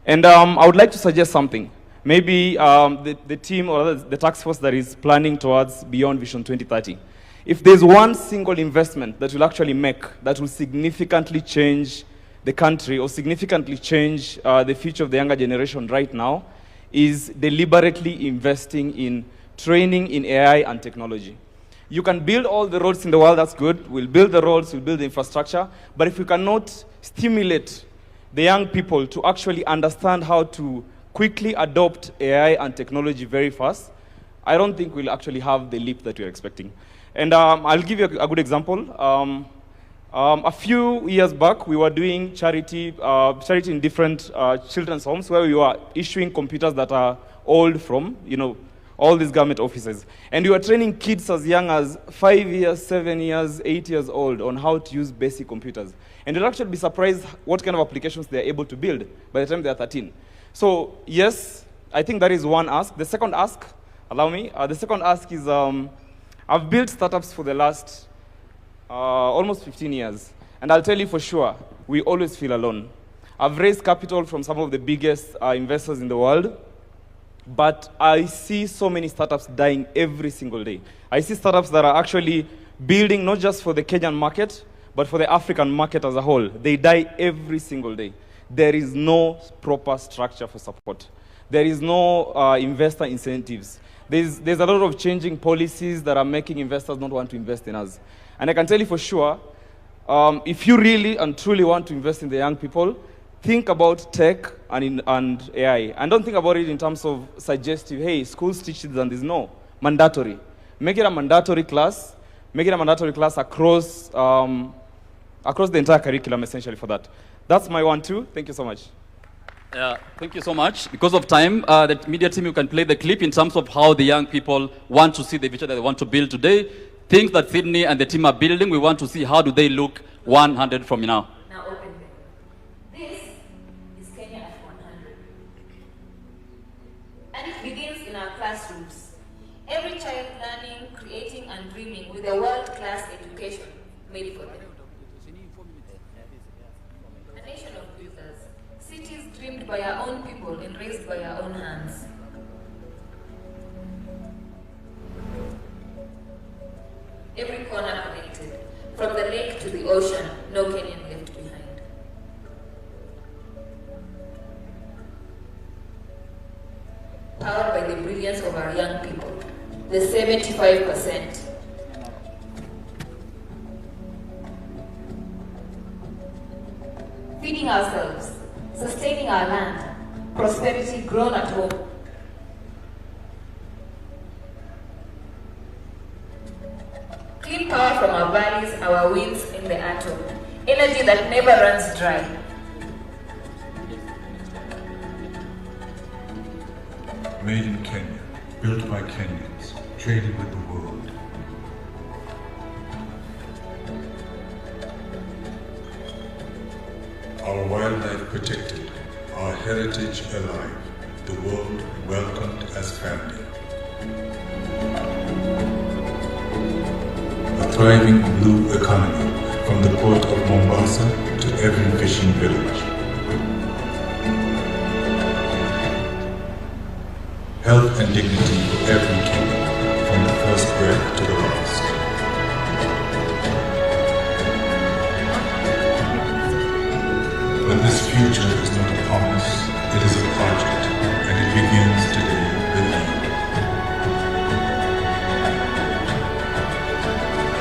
And I would like to suggest something. Maybe the team or the task force that is planning towards Beyond Vision 2030. If there's one single investment that will actually make, that will significantly change the country or significantly change the future of the younger generation right now, is deliberately investing in training in AI and technology. You can build all the roads in the world, that's good. We'll build the roads, we'll build the infrastructure, but if we cannot stimulate the young people to actually understand how to quickly adopt AI and technology very fast, I don't think we'll actually have the leap that we're expecting. And I'll give you a good example. A few years back, we were doing charity in different children's homes where we were issuing computers that are old from, all these government offices. And we were training kids as young as 5 years, 7 years, 8 years old on how to use basic computers. And you'll actually be surprised what kind of applications they're able to build by the time they're 13. So yes, I think that is one ask. The second ask, allow me, the second ask is I've built startups for the last almost 15 years. And I'll tell you for sure, we always feel alone. I've raised capital from some of the biggest investors in the world, but I see so many startups dying every single day. I see startups that are actually building not just for the Kenyan market, but for the African market as a whole. They die every single day. There is no proper structure for support. There is no investor incentives. There's a lot of changing policies that are making investors not want to invest in us. And I can tell you for sure, if you really and truly want to invest in the young people, think about tech and AI. And don't think about it in terms of suggestive, hey, schools teach this and this. No, mandatory. Make it a mandatory class. Make it a mandatory class across the entire curriculum, essentially, for that. That's my 1-2. Thank you so much. Thank you so much. Because of time, the media team, you can play the clip in terms of how the young people want to see the future that they want to build today. Things that Sydney and the team are building, we want to see how do they look 100 from now. Now open them. This is Kenya at 100. And it begins in our classrooms. Every child learning, creating and dreaming with a world-class education made for them. A nation of builders. Cities dreamed by our own people and raised by our own hands. Every corner connected, from the lake to the ocean, no Kenyan left behind. Powered by the brilliance of our young people, the 75%. feeding ourselves, sustaining our land, prosperity grown at home. Clean power from our valleys, our winds in the atom, energy that never runs dry. Made in Kenya, built by Kenyans, traded with the world. Our wildlife protected, our heritage alive, the world welcomed as family. A thriving blue economy, from the port of Mombasa to every fishing village. Health and dignity for every Kenyan, from the first breath to the last. But this future is not a promise, it is a project, and it begins today with you.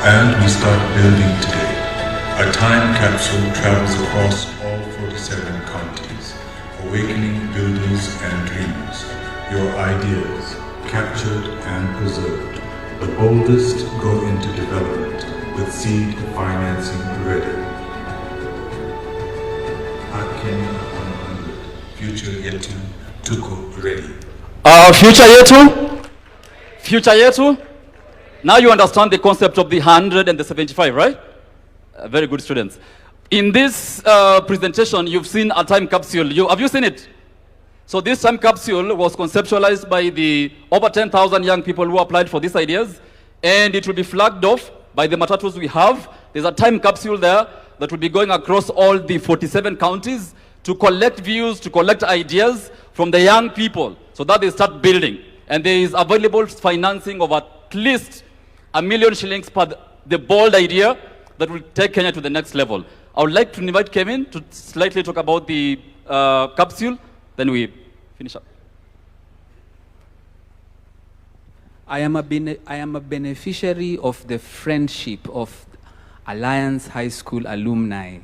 And we start building today. A time capsule travels across all 47 counties, awakening builders and dreamers. Your ideas, captured and preserved. The boldest go into development with seed financing ready. Kenya 100, future yetu, tuko ready. Future yetu? Future yetu? Now you understand the concept of the 100 and the 75, right? Very good students. In this presentation, you've seen a time capsule. Have you seen it? So this time capsule was conceptualized by the over 10,000 young people who applied for these ideas, and it will be flagged off by the matatus we have. There's a time capsule there that will be going across all the 47 counties to collect views, to collect ideas from the young people so that they start building. And there is available financing of at least $1 million shillings per the bold idea that will take Kenya to the next level. I would like to invite Kevin to slightly talk about the capsule, then we finish up. I am a beneficiary of the friendship of Alliance High School alumni.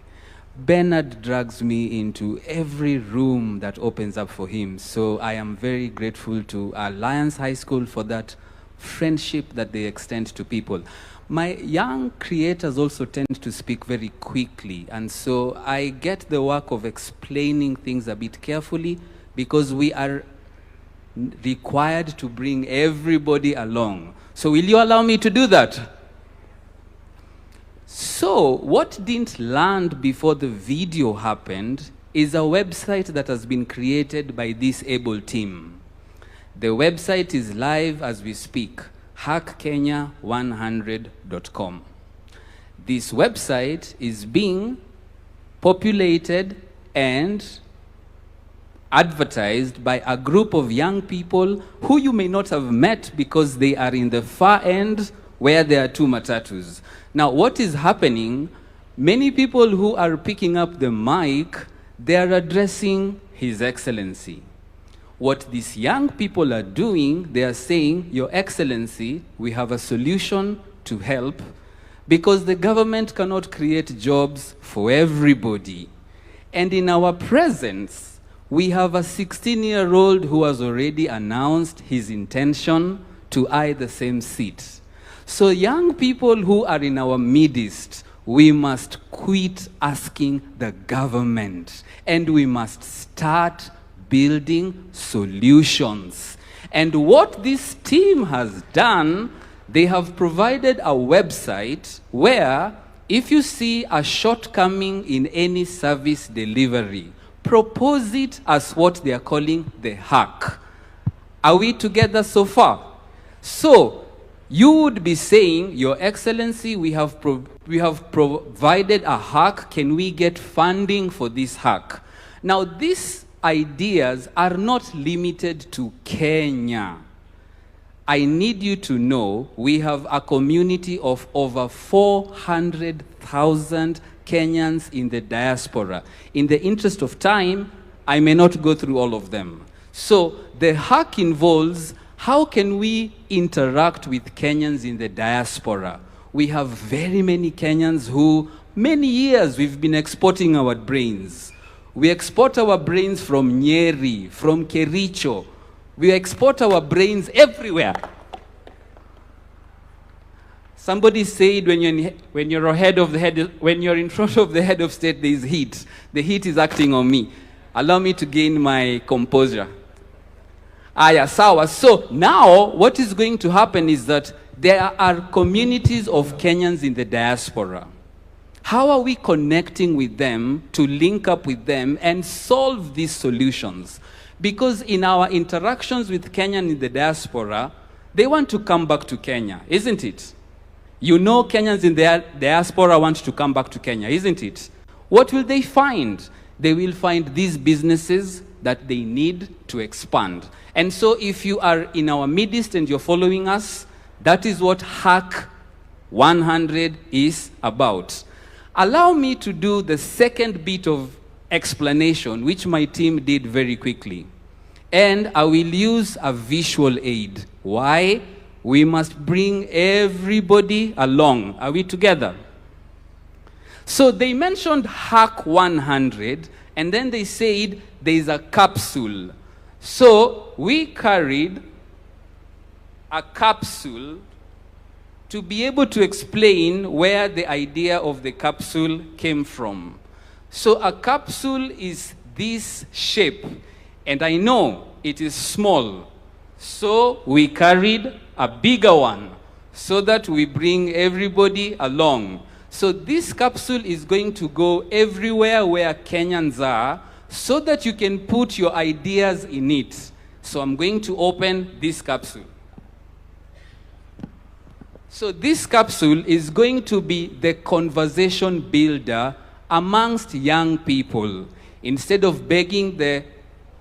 Bernard drags me into every room that opens up for him. So I am very grateful to Alliance High School for that friendship that they extend to people. My young creators also tend to speak very quickly, and so I get the work of explaining things a bit carefully because we are required to bring everybody along. So will you allow me to do that? So what didn't land before the video happened is a website that has been created by this able team. The website is live as we speak, hackkenya100.com. This website is being populated and advertised by a group of young people who you may not have met because they are in the far end where there are two matatus. Now, what is happening, many people who are picking up the mic, they are addressing His Excellency. What these young people are doing, they are saying, Your Excellency, we have a solution to help because the government cannot create jobs for everybody. And in our presence, we have a 16-year-old who has already announced his intention to eye the same seat. So young people who are in our midst, we must quit asking the government and we must start building solutions. And what this team has done, they have provided a website where if you see a shortcoming in any service delivery, propose it as what they are calling the hack. Are we together so far? So, you would be saying, Your Excellency, we have provided a hack. Can we get funding for this hack? Now, these ideas are not limited to Kenya. I need you to know we have a community of over 400,000 Kenyans in the diaspora. In the interest of time, I may not go through all of them. So the hack involves how can we interact with Kenyans in the diaspora? We have very many Kenyans who, many years we've been exporting our brains. We export our brains from Nyeri, from Kericho. We export our brains everywhere. Somebody said when you're in front of the head of state, there is heat. The heat is acting on me. Allow me to gain my composure. Aya, sawa. So now what is going to happen is that there are communities of Kenyans in the diaspora. How are we connecting with them to link up with them and solve these solutions? Because in our interactions with Kenyans in the diaspora, they want to come back to Kenya, isn't it? You know Kenyans in the diaspora want to come back to Kenya, isn't it? What will they find? They will find these businesses that they need to expand. And so if you are in our midst and you're following us, that is what Hack 100 is about. Allow me to do the second bit of explanation, which my team did very quickly. And I will use a visual aid. Why? We must bring everybody along. Are we together? So they mentioned Hack 100, and then they said there's a capsule. So we carried a capsule to be able to explain where the idea of the capsule came from. So a capsule is this shape, and I know it is small. So we carried a bigger one so that we bring everybody along. So this capsule is going to go everywhere where Kenyans are so that you can put your ideas in it. So I'm going to open this capsule. So this capsule is going to be the conversation builder amongst young people. Instead of begging the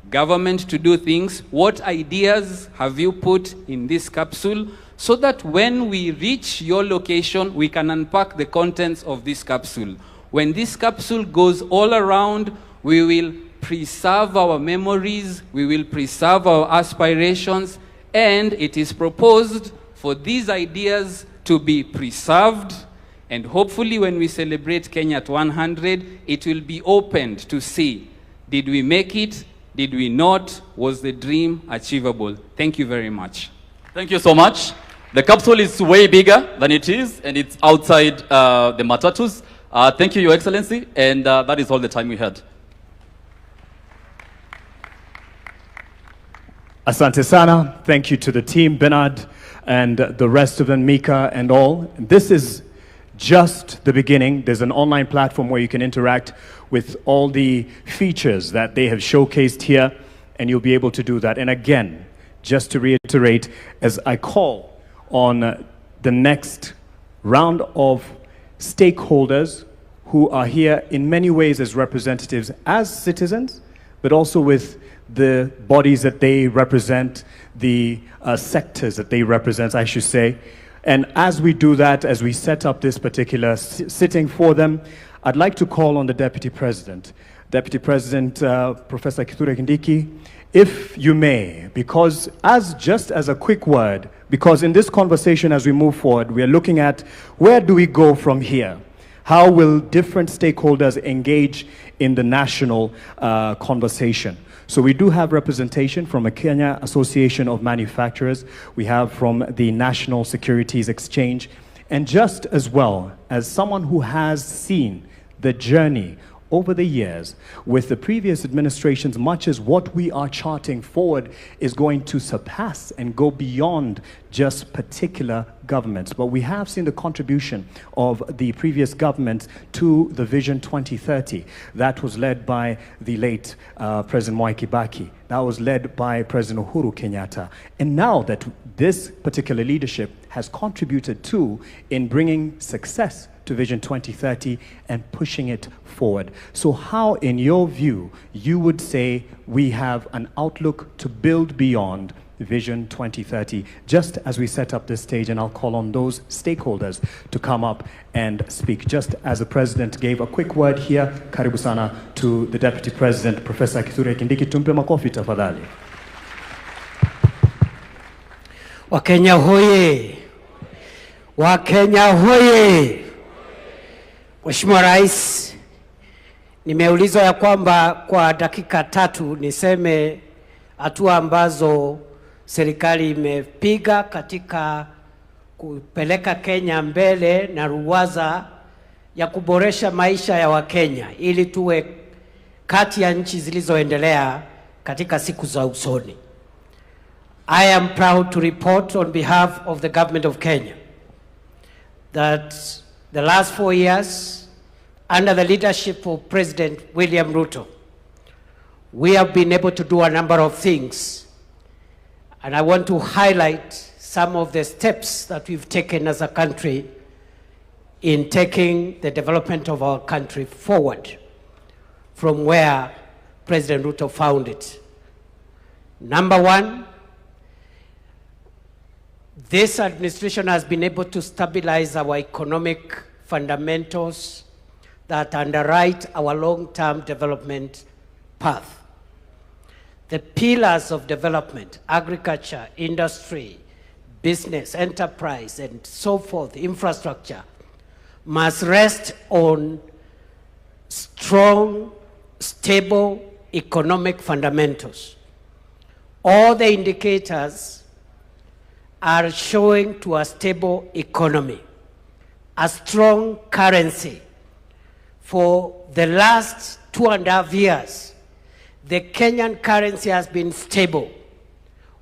government to do things, what ideas have you put in this capsule so that when we reach your location, we can unpack the contents of this capsule. When this capsule goes all around, we will preserve our memories, we will preserve our aspirations, and it is proposed for these ideas to be preserved, and hopefully when we celebrate Kenya at 100, it will be opened to see, did we make it? Did we not? Was the dream achievable? Thank you very much. Thank you so much. The capsule is way bigger than it is, and it's outside the matatus. Thank you, Your Excellency, and that is all the time we had. Asante sana. Thank you to the team, Bernard, and the rest of them, Mika and all. This is just the beginning. There's an online platform where you can interact with all the features that they have showcased here, and you'll be able to do that. And again, just to reiterate, as I call on the next round of stakeholders who are here in many ways as representatives, as citizens, but also with the bodies that they represent, the sectors that they represent, I should say. And as we do that, as we set up this particular sitting for them, I'd like to call on the Deputy President. Deputy President, Professor Kithure Kindiki, if you may, because just as a quick word, because in this conversation as we move forward, we are looking at where do we go from here? How will different stakeholders engage in the national conversation? So we do have representation from a Kenya Association of Manufacturers. We have from the National Securities Exchange. And just as well as someone who has seen the journey over the years with the previous administrations, much as what we are charting forward is going to surpass and go beyond just particular governments. But we have seen the contribution of the previous government to the Vision 2030. That was led by the late President Mwai Kibaki. That was led by President Uhuru Kenyatta. And now that this particular leadership has contributed to in bringing success to Vision 2030 and pushing it forward. So how, in your view, you would say we have an outlook to build beyond Vision 2030, just as we set up this stage, and I'll call on those stakeholders to come up and speak. Just as the President gave a quick word here, karibu sana to the Deputy President, Professor Kithure Kindiki. Tumpe makofi tafadhali. Wakenya hoye! Wakenya hoye! Mheshimiwa Rais, Nimeulizwa ya kwamba kwa dakika 3 niseme hatua ambazo serikali imepiga katika kupeleka Kenya mbele na ruwaza ya kuboresha maisha ya Wakenya ili tuwe kati ya nchi zilizoendelea katika siku za usoni. I am proud to report on behalf of the government of Kenya that the last 4 years, under the leadership of President William Ruto, we have been able to do a number of things. And I want to highlight some of the steps that we've taken as a country in taking the development of our country forward from where President Ruto found it. Number 1, this administration has been able to stabilize our economic fundamentals that underwrite our long-term development path. The pillars of development, agriculture, industry, business, enterprise, and so forth, infrastructure, must rest on strong, stable economic fundamentals. All the indicators are showing to a stable economy, a strong currency. For the last 2.5 years, the Kenyan currency has been stable.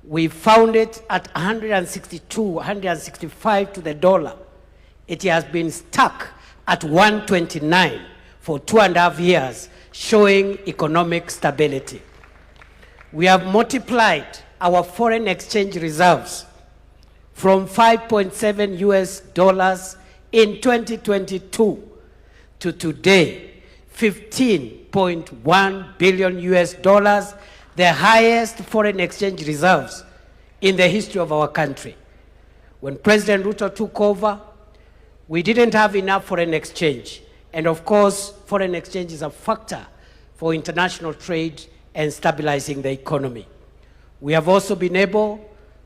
We found it at 162, 165 to the dollar. It has been stuck at 129 for 2.5 years, showing economic stability. We have multiplied our foreign exchange reserves from $5.7 US in 2022 to today, $15.1 billion US, the highest foreign exchange reserves in the history of our country. When President Ruto took over, we didn't have enough foreign exchange. And of course, foreign exchange is a factor for international trade and stabilizing the economy. We have also been able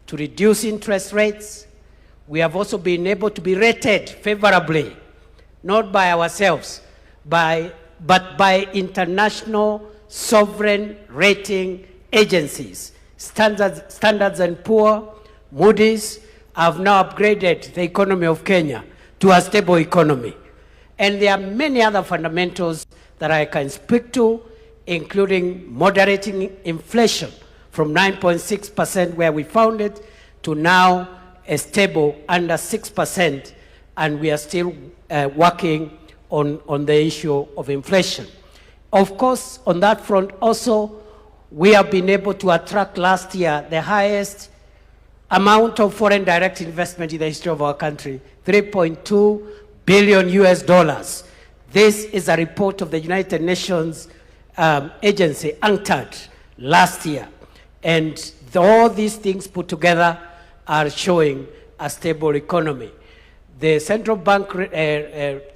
to reduce interest rates. We have also been able to be rated favorably, not by ourselves, but by international sovereign rating agencies. Standards and Poor's, Moody's have now upgraded the economy of Kenya to a stable economy. And there are many other fundamentals that I can speak to, including moderating inflation from 9.6% where we found it to now a stable under 6%, and we are still working on the issue of inflation. Of course, on that front also, we have been able to attract last year the highest amount of foreign direct investment in the history of our country, $3.2 billion US. This is a report of the United Nations agency, UNCTAD, last year. And all these things put together are showing a stable economy. The central bank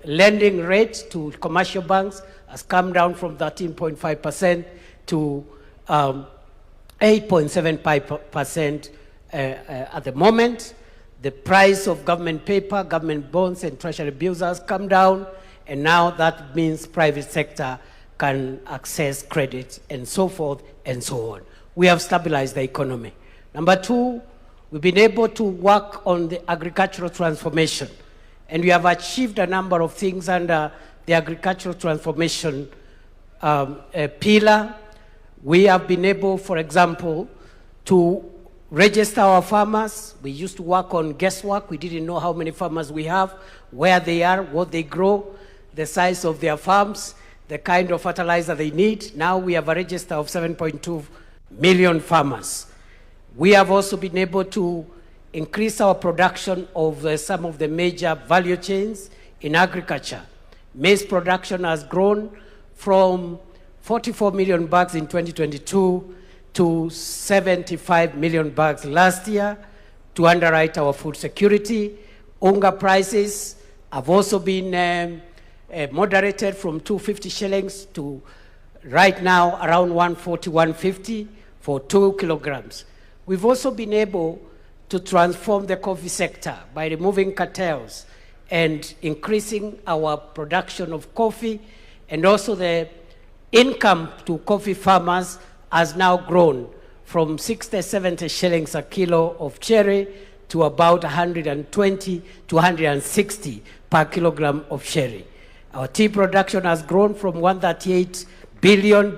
lending rate to commercial banks has come down from 13.5% to 8.75% at the moment. The price of government paper, government bonds, and treasury bills has come down, and now that means private sector can access credit and so forth and so on. We have stabilized the economy. Number 2, we've been able to work on the agricultural transformation, and we have achieved a number of things under the agricultural transformation pillar. We have been able, for example, to register our farmers. We used to work on guesswork. We didn't know how many farmers we have, where they are, what they grow, the size of their farms, the kind of fertilizer they need. Now we have a register of 7.2 million farmers. We have also been able to increase our production of some of the major value chains in agriculture. Maize production has grown from 44 million bags in 2022 to 75 million bags last year to underwrite our food security. Unga prices have also been moderated from 250 shillings to right now around 140, 150 for 2 kilograms. We've also been able to transform the coffee sector by removing cartels and increasing our production of coffee, and also the income to coffee farmers has now grown from 60, 70 shillings a kilo of cherry to about 120 to 160 per kilogram of cherry. Our tea production has grown from $138 billion,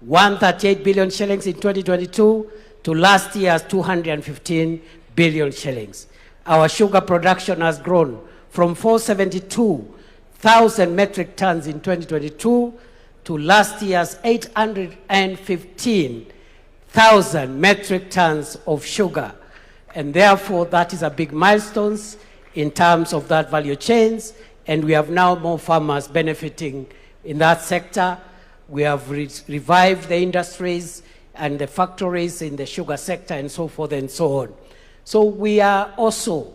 138 billion shillings in 2022 to last year's 215 billion shillings. Our sugar production has grown from 472,000 metric tons in 2022 to last year's 815,000 metric tons of sugar. And therefore, that is a big milestone in terms of that value chains. And we have now more farmers benefiting in that sector. We have revived the industries and the factories in the sugar sector and so forth and so on. So we are also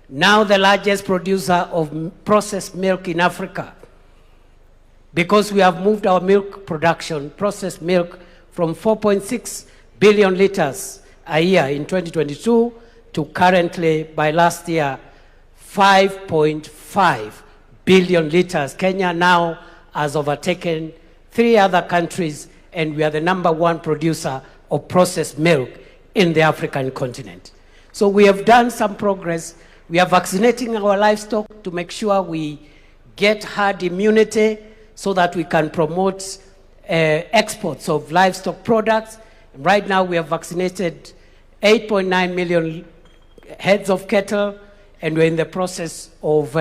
now the largest producer of processed milk in Africa, because we have moved our milk production, processed milk, from 4.6 billion liters a year in 2022 to currently, by last year, 5.5 billion liters. Kenya now has overtaken 3 other countries, and we are the #1 producer of processed milk in the African continent. So we have done some progress. We are vaccinating our livestock to make sure we get herd immunity so that we can promote exports of livestock products. Right now we have vaccinated 8.9 million heads of cattle, and we're in the process of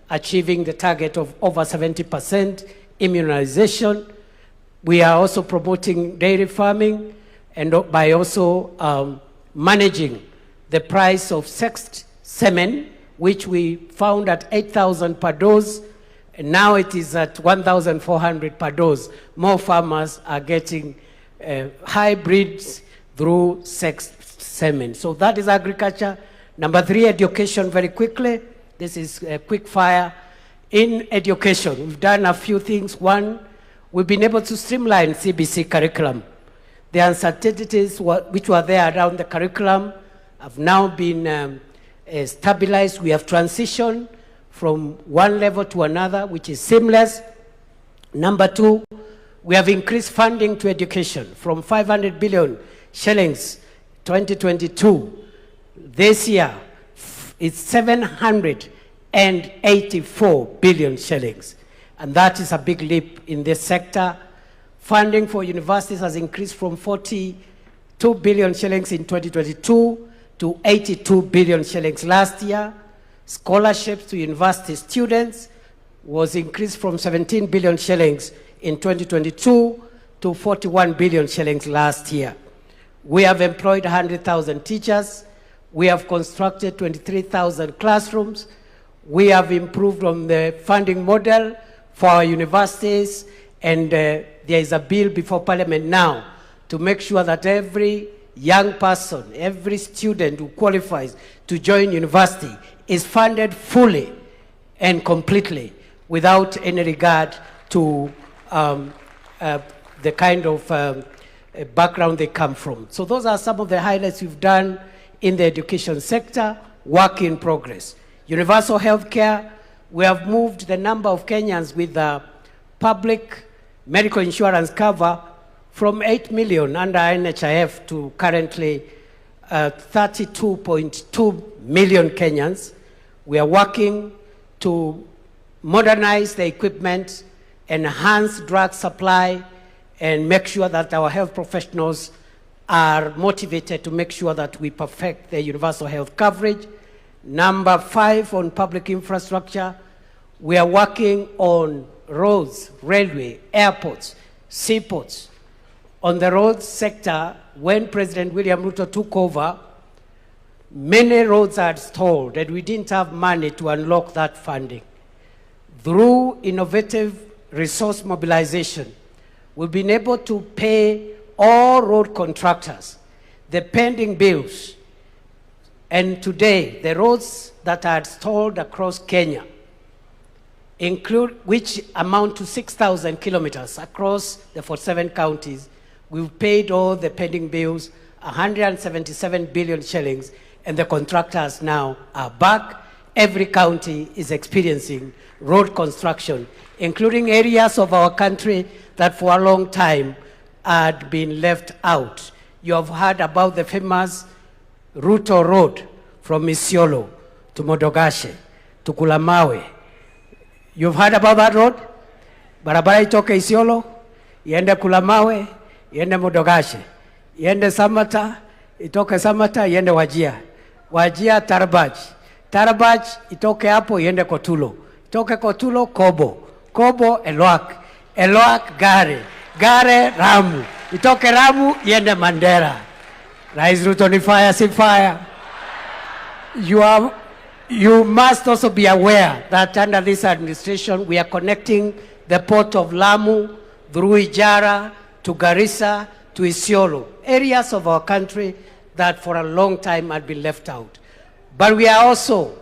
achieving the target of over 70% immunization. We are also promoting dairy farming, and by also managing the price of sexed semen, which we found at 8,000 per dose, and now it is at 1,400 per dose. More farmers are getting hybrids through sexed semen. So that is agriculture. Number 3, education, very quickly. This is a quick fire. In education, we've done a few things. One, we've been able to streamline CBC curriculum. The uncertainties which were there around the curriculum have now been stabilized. We have transitioned from one level to another, which is seamless. Number 2, we have increased funding to education from 500 billion shillings 2022. This year, it's 784 billion shillings. And that is a big leap in this sector. Funding for universities has increased from 42 billion shillings in 2022 to 82 billion shillings last year. Scholarships to university students was increased from 17 billion shillings in 2022 to 41 billion shillings last year. We have employed 100,000 teachers. We have constructed 23,000 classrooms. We have improved on the funding model for our universities, and there is a bill before Parliament now to make sure that every young person, every student who qualifies to join university is funded fully and completely without any regard to the kind of background they come from. So those are some of the highlights we've done in the education sector. Work in progress. Universal health care, we have moved the number of Kenyans with public medical insurance cover from 8 million under NHIF to currently 32.2 million Kenyans. We are working to modernize the equipment, enhance drug supply, and make sure that our health professionals are motivated to make sure that we perfect the universal health coverage. Number 5, on public infrastructure, we are working on roads, railway, airports, seaports. On the roads sector, when President William Ruto took over, many roads are stalled, and we didn't have money to unlock that funding. Through innovative resource mobilization, we've been able to pay all road contractors the pending bills. And today, the roads that are stalled across Kenya, which amount to 6,000 kilometers across the 47 counties, we've paid all the pending bills, 177 billion shillings, and the contractors now are back, every county is experiencing road construction, including areas of our country that for a long time had been left out. You have heard about the famous Ruto Road from Isiolo to Modogashe to Kulamawe. You've heard about that road? Barabara itoke Isiolo, iende Kulamawe, iende Modogashe, iende Samata, itoke Samata, iende Wajia. Wajia Tarbaj. Tarbaj itoke hapo iende Kotulo. Itoke Kotulo Kobo. Kobo Elwak. Elwak Gare. Gare Ramu. Itoke Ramu iende Mandera. Rais Ruto ni fire, si fire. You must also be aware that under this administration we are connecting the port of Lamu through Ijara to Garissa to Isiolo, areas of our country that for a long time had been left out. But we are also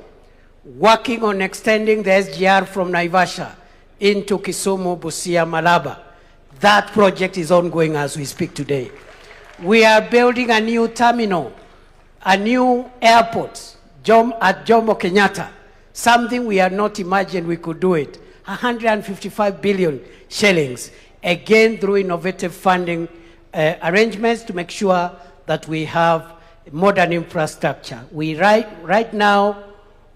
working on extending the SGR from Naivasha into Kisumu, Busia, Malaba. That project is ongoing as we speak today. We are building a new terminal, a new airport at Jomo Kenyatta, something we had not imagined we could do it. 155 billion shillings, again through innovative funding arrangements to make sure that we have modern infrastructure. Right now,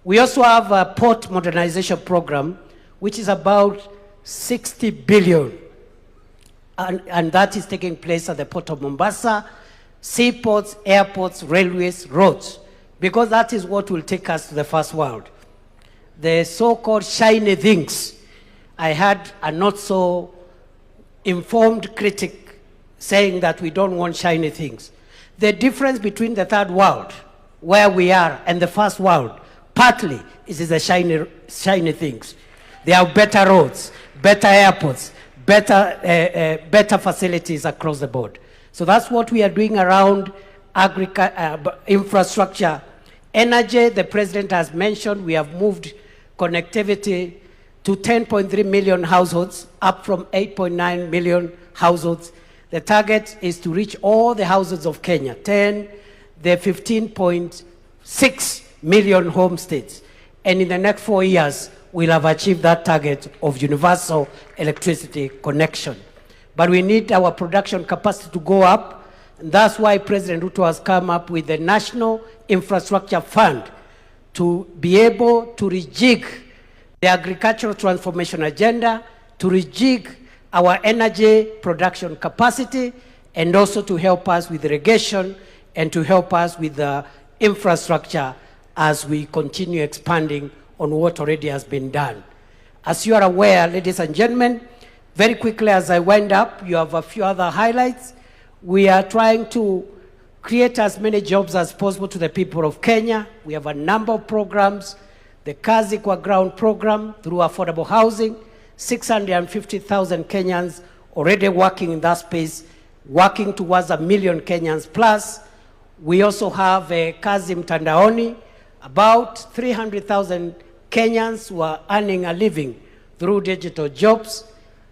we also have a port modernization program, which is about 60 billion. And that is taking place at the port of Mombasa, seaports, airports, railways, roads, because that is what will take us to the first world. The so-called shiny things. I had a not so informed critic saying that we don't want shiny things. The difference between the third world, where we are, and the first world, partly is the shiny things. There are better roads, better airports, better facilities across the board. So that's what we are doing around infrastructure. Energy, the president has mentioned, we have moved connectivity to 10.3 million households, up from 8.9 million households. The target is to reach all the households of Kenya, the 15.6 million homesteads. And in the next 4 years, we'll have achieved that target of universal electricity connection. But we need our production capacity to go up, and that's why President Ruto has come up with the National Infrastructure Fund to be able to rejig the agricultural transformation agenda, to rejig our energy production capacity, and also to help us with irrigation and to help us with the infrastructure as we continue expanding on what already has been done. As you are aware, ladies and gentlemen, very quickly as I wind up, you have a few other highlights. We are trying to create as many jobs as possible to the people of Kenya. We have a number of programs. The KICC ground program through affordable housing, 650,000 Kenyans already working in that space, working towards 1 million Kenyans plus. We also have a Kazi Mtandaoni, about 300,000 Kenyans who are earning a living through digital jobs.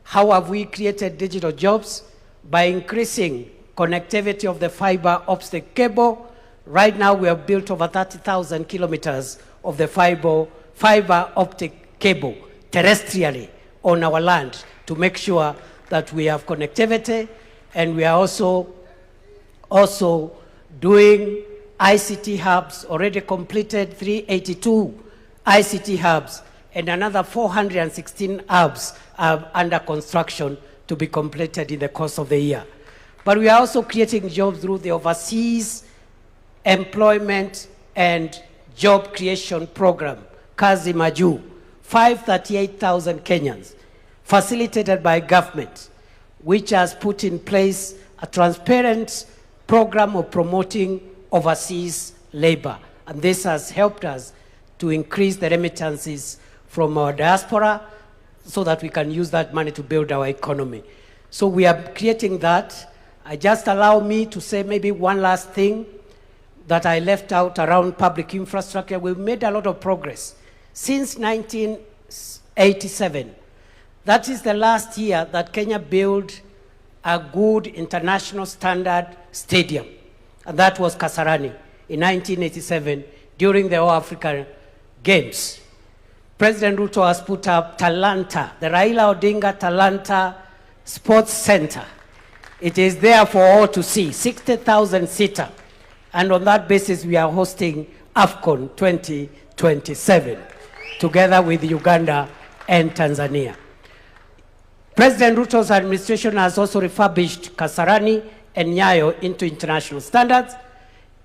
How have we created digital jobs? By increasing connectivity of the fiber optic cable. Right now we have built over 30,000 kilometers of the fiber optic cable terrestrially on our land to make sure that we have connectivity. And we are also doing ICT hubs, already completed 382 ICT hubs, and another 416 hubs are under construction to be completed in the course of the year. But we are also creating jobs through the Overseas Employment and Job Creation Program, Kazi Maju, 538,000 Kenyans, facilitated by government, which has put in place a transparent program of promoting overseas labor. And this has helped us to increase the remittances from our diaspora so that we can use that money to build our economy. So we are creating that. Just allow me to say maybe one last thing that I left out around public infrastructure. We've made a lot of progress. Since 1987, that is the last year that Kenya built a good international standard stadium. And that was Kasarani in 1987 during the All African games. President Ruto has put up Talanta, the Raila Odinga Talanta Sports Center. It is there for all to see, 60,000 seater. And on that basis, we are hosting AFCON 2027, together with Uganda and Tanzania. President Ruto's administration has also refurbished Kasarani and Nyayo into international standards.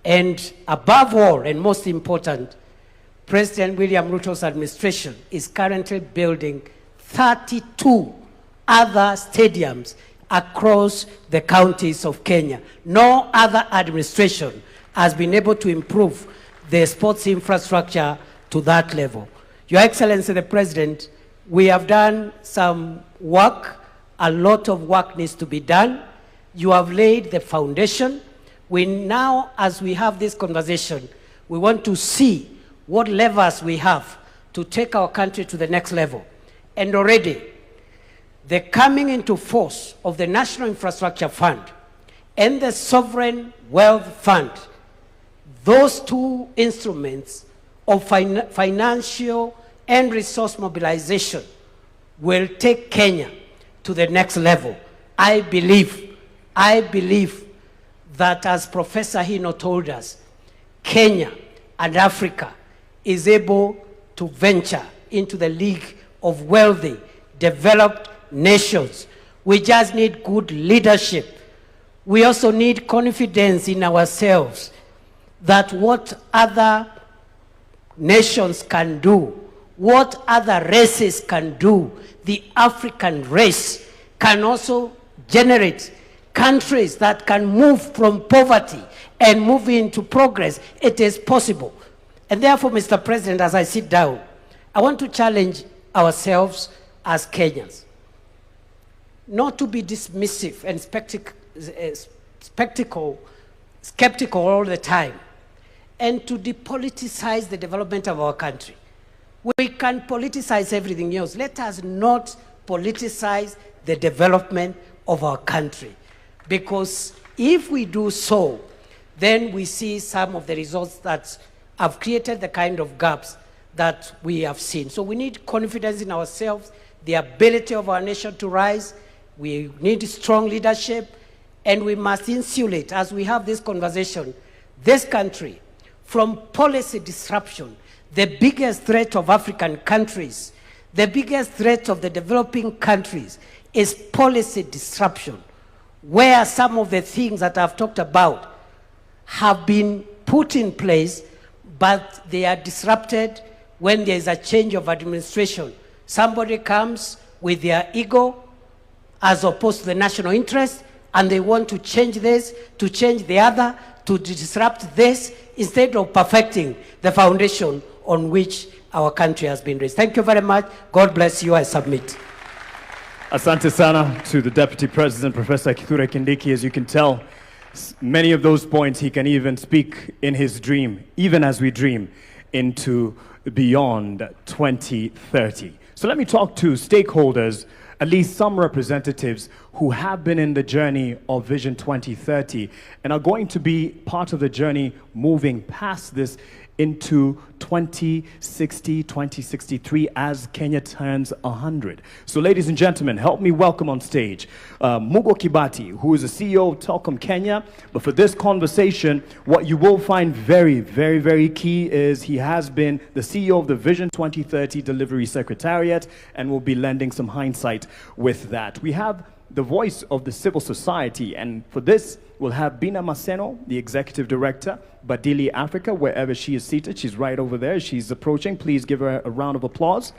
And above all, and most important, President William Ruto's administration is currently building 32 other stadiums across the counties of Kenya. No other administration has been able to improve the sports infrastructure to that level. Your Excellency, the President, we have done some work. A lot of work needs to be done. You have laid the foundation. We now, as we have this conversation, we want to see what levers we have to take our country to the next level. And already, the coming into force of the National Infrastructure Fund and the Sovereign Wealth Fund, those two instruments of financial and resource mobilization will take Kenya to the next level. I believe that, as Professor Hino told us, Kenya and Africa is able to venture into the league of wealthy, developed nations. We just need good leadership. We also need confidence in ourselves that what other nations can do, what other races can do, the African race can also generate countries that can move from poverty and move into progress. It is possible. And therefore, Mr. President, as I sit down, I want to challenge ourselves as Kenyans not to be dismissive and skeptical all the time, and to depoliticize the development of our country. We can politicize everything else. Let us not politicize the development of our country, because if we do so, then we see some of the results that have created the kind of gaps that we have seen. So we need confidence in ourselves, the ability of our nation to rise. We need strong leadership, and we must insulate, as we have this conversation, this country from policy disruption. The biggest threat of African countries, the biggest threat of the developing countries is policy disruption, where some of the things that I've talked about have been put in place, but they are disrupted when there is a change of administration. Somebody comes with their ego as opposed to the national interest, and they want to change this, to change the other, to disrupt this, instead of perfecting the foundation on which our country has been raised. Thank you very much. God bless you. I submit. Asante sana to the Deputy President, Professor Kithure Kindiki. As you can tell, many of those points he can even speak in his dream, even as we dream into beyond 2030. So let me talk to stakeholders, at least some representatives who have been in the journey of Vision 2030 and are going to be part of the journey moving past this into 2060, 2063 as Kenya turns 100. So ladies and gentlemen, help me welcome on stage Mugo Kibati, who is the CEO of Telkom Kenya. But for this conversation, what you will find very, very, very key is he has been the CEO of the Vision 2030 Delivery Secretariat and will be lending some hindsight with that. We have the voice of the civil society, and for this we'll have Bina Maseno, the Executive Director, Badili Africa, wherever she is seated. She's right over there. She's approaching. Please give her a round of applause.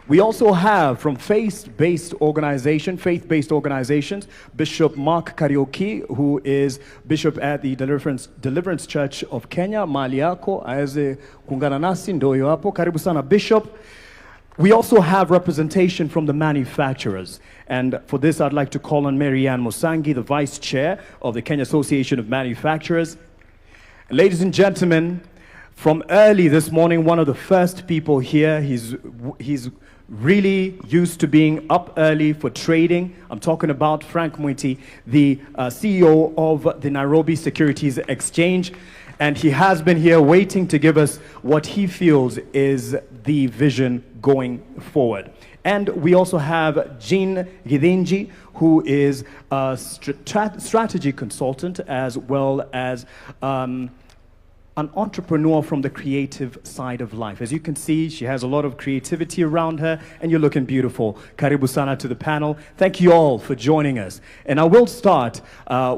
We also have from faith-based organizations, Bishop Mark Kariuki, who is Bishop at the Deliverance Church of Kenya. Mali yako aweze kuungana nasi, ndio hapo. Karibu sana Bishop. We also have representation from the manufacturers. And for this, I'd like to call on Marianne Musangi, the Vice Chair of the Kenya Association of Manufacturers. And ladies and gentlemen, from early this morning, one of the first people here, he's really used to being up early for trading. I'm talking about Frank Mwiti, the CEO of the Nairobi Securities Exchange. And he has been here waiting to give us what he feels is the vision going forward. And we also have Jean Gidenji, who is a strategy consultant as well as an entrepreneur from the creative side of life. As you can see, she has a lot of creativity around her, and you're looking beautiful. Karibu sana to the panel. Thank you all for joining us. And I will start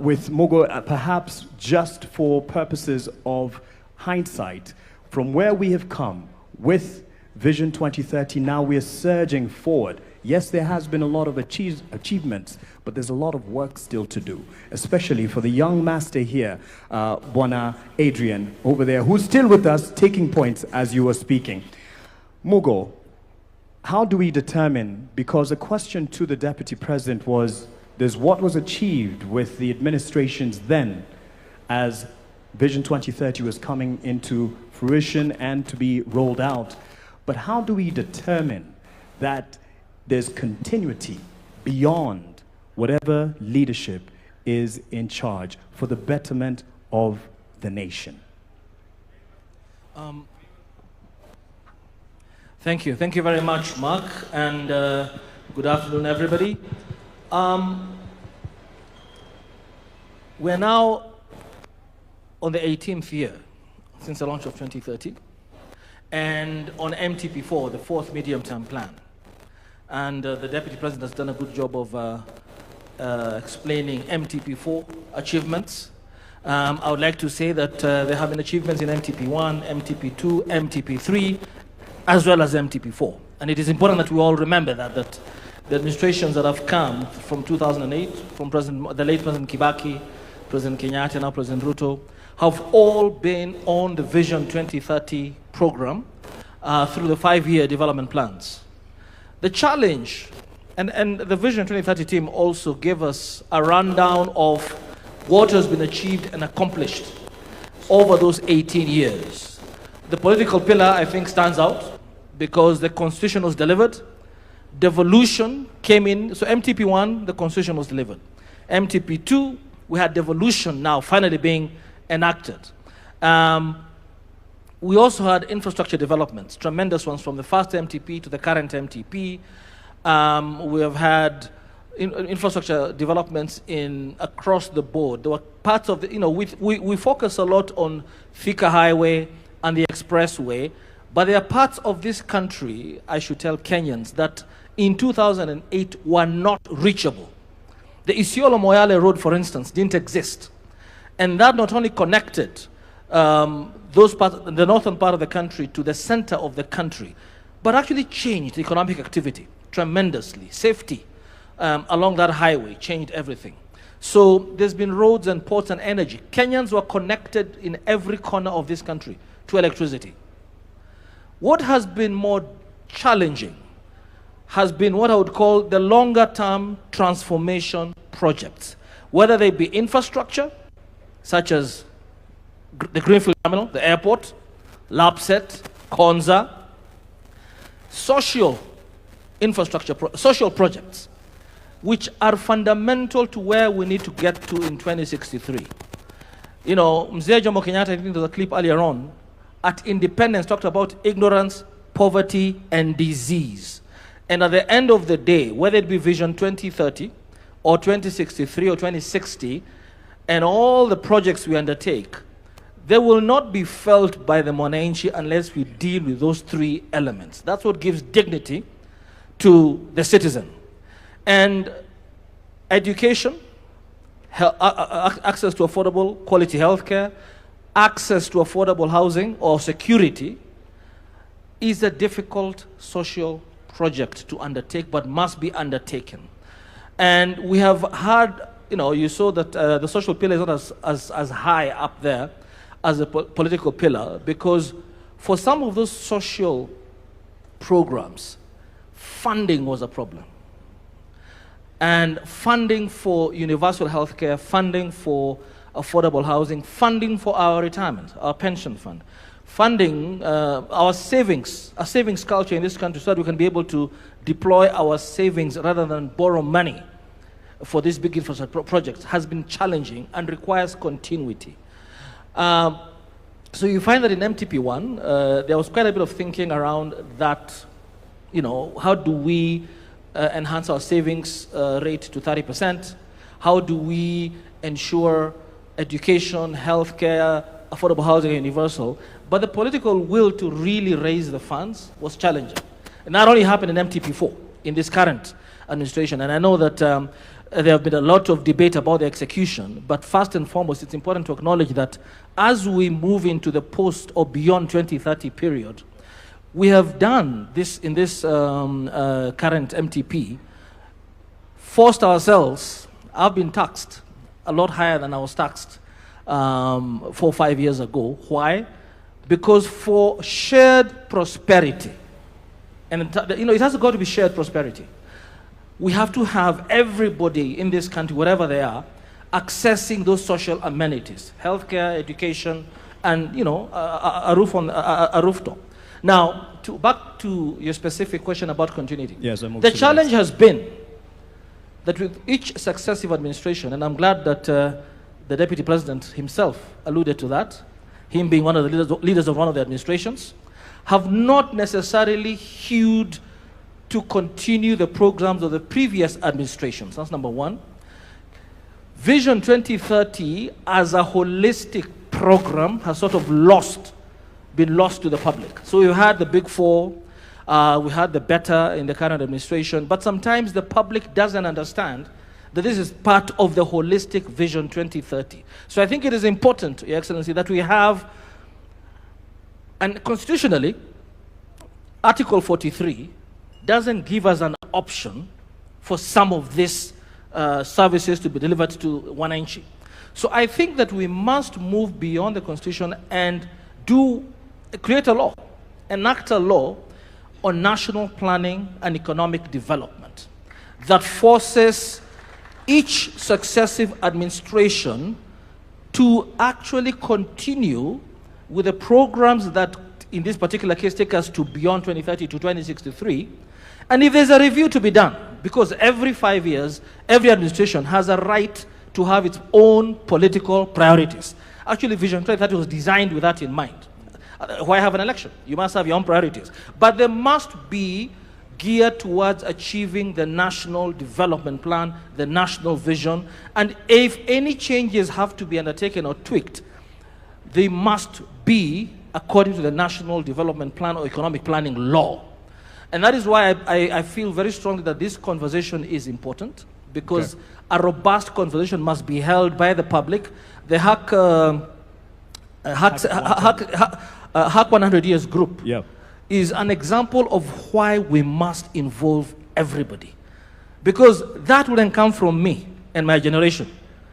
with Mugo, perhaps just for purposes of hindsight, from where we have come with Vision 2030, now we are surging forward. Yes, there has been a lot of achievements, but there's a lot of work still to do, especially for the young master here, Bwana Adrian, over there, who's still with us, taking points as you were speaking. Mugo, how do we determine, because the question to the Deputy President was, there's what was achieved with the administrations then, as Vision 2030 was coming into fruition and to be rolled out. But how do we determine that there's continuity beyond whatever leadership is in charge for the betterment of the nation? Thank you. Thank you very much, Mark, and good afternoon, everybody. We're now on the 18th year since the launch of 2030, and on MTP4, the fourth medium-term plan. And the Deputy President has done a good job of explaining MTP4 achievements. I would like to say that there have been achievements in MTP1, MTP2, MTP3, as well as MTP4. And it is important that we all remember that the administrations that have come from 2008, from the late President Kibaki, President Kenyatta, now President Ruto, have all been on the Vision 2030 program through the 5-year development plans. The challenge, and the Vision 2030 team also gave us a rundown of what has been achieved and accomplished over those 18 years. The political pillar, I think, stands out because the Constitution was delivered. Devolution came in. So MTP1, the Constitution was delivered. MTP2, we had devolution now finally being enacted. We also had infrastructure developments, tremendous ones from the first MTP to the current MTP. We have had infrastructure developments across the board. There were parts of the, we focus a lot on Thika Highway and the Expressway, but there are parts of this country, I should tell Kenyans, that in 2008 were not reachable. The Isiolo-Moyale Road, for instance, didn't exist. And that not only connected those parts, the northern part of the country to the center of the country, but actually changed economic activity tremendously. Safety along that highway changed everything. So there's been roads and ports and energy. Kenyans were connected in every corner of this country to electricity. What has been more challenging has been what I would call the longer term transformation projects, whether they be infrastructure, such as the Greenfield Terminal, the airport, LAPSET, Konza, social infrastructure, social projects, which are fundamental to where we need to get to in 2063. Mzee Jomo Kenyatta, I think there was a clip earlier on, at independence talked about ignorance, poverty, and disease. And at the end of the day, whether it be Vision 2030 or 2063 or 2060, and all the projects we undertake, they will not be felt by the Mwananchi unless we deal with those three elements. That's what gives dignity to the citizen. And education, access to affordable quality healthcare, access to affordable housing or security is a difficult social project to undertake, but must be undertaken. And we have had, you saw that the social pillar is not as high up there as the political pillar, because for some of those social programs, funding was a problem. And funding for universal health care, funding for affordable housing, funding for our retirement, our pension fund, funding our savings, a savings culture in this country so that we can be able to deploy our savings rather than borrow money for these big infrastructure projects has been challenging and requires continuity. So you find that in MTP1, there was quite a bit of thinking around that, you know, how do we enhance our savings rate to 30%? How do we ensure education, healthcare, affordable housing, and universal? But the political will to really raise the funds was challenging. It not only happened in MTP4, in this current administration, and I know that there have been a lot of debate about the execution, but first and foremost, it's important to acknowledge that as we move into the post or beyond 2030 period, we have done this in this current MTP, forced ourselves. I've been taxed a lot higher than I was taxed 4 or 5 years ago. Why? Because for shared prosperity, and you know, it has got to be shared prosperity. We have to have everybody in this country, wherever they are, accessing those social amenities, healthcare, education, and, you know, a rooftop. Now, back to your specific question about continuity. Yes, the challenge has been that with each successive administration, and I'm glad that the Deputy President himself alluded to that, him being one of the leaders of one of the administrations, have not necessarily hewed to continue the programs of the previous administrations. That's number one. Vision 2030 as a holistic program has sort of been lost to the public. So we've had the big four, we had the better in the current administration, but sometimes the public doesn't understand that this is part of the holistic Vision 2030. So I think it is important, Your Excellency, that we have, and constitutionally, Article 43 doesn't give us an option for some of these services to be delivered to Wananchi. So I think that we must move beyond the Constitution and create a law, enact a law on national planning and economic development that forces each successive administration to actually continue with the programs that, in this particular case, take us to beyond 2030 to 2063. And if there's a review to be done, because every 5 years, every administration has a right to have its own political priorities. Actually, Vision 2030 was designed with that in mind. Why have an election? You must have your own priorities. But they must be geared towards achieving the national development plan, the national vision. And if any changes have to be undertaken or tweaked, they must be according to the national development plan or economic planning law. And that is why I feel very strongly that this conversation is important, because a robust conversation must be held by the public. The HAC 100 Years group is an example of why we must involve everybody. Because that wouldn't come from me and my generation.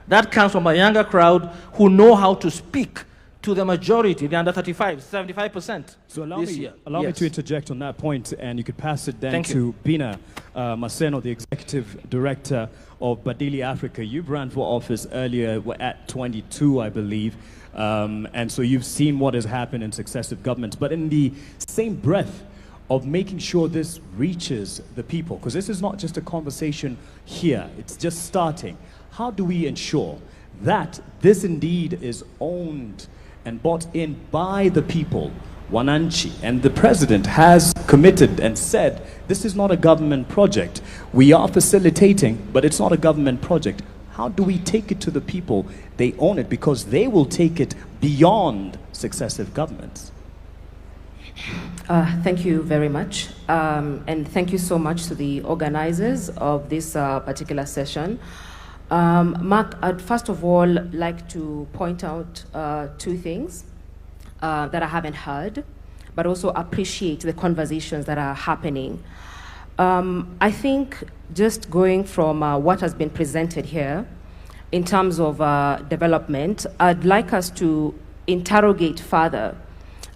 That comes from a younger crowd who know how to speak to the majority, the under 35, 75%. So allow me to interject on that point, and you could pass it then to Bina Maseno, the Executive Director of Badili Africa. You ran for office earlier at 22, I believe, and so you've seen what has happened in successive governments. But in the same breath of making sure this reaches the people, because this is not just a conversation here, it's just starting. How do we ensure that this indeed is owned and bought in by the people, Wananchi? And the president has committed and said, this is not a government project. We are facilitating, but it's not a government project. How do we take it to the people? They own it, because they will take it beyond successive governments. Thank you very much. And thank you so much to the organizers of this particular session. Mark, I'd first of all like to point out two things that I haven't heard, but also appreciate the conversations that are happening. I think just going from what has been presented here in terms of development, I'd like us to interrogate further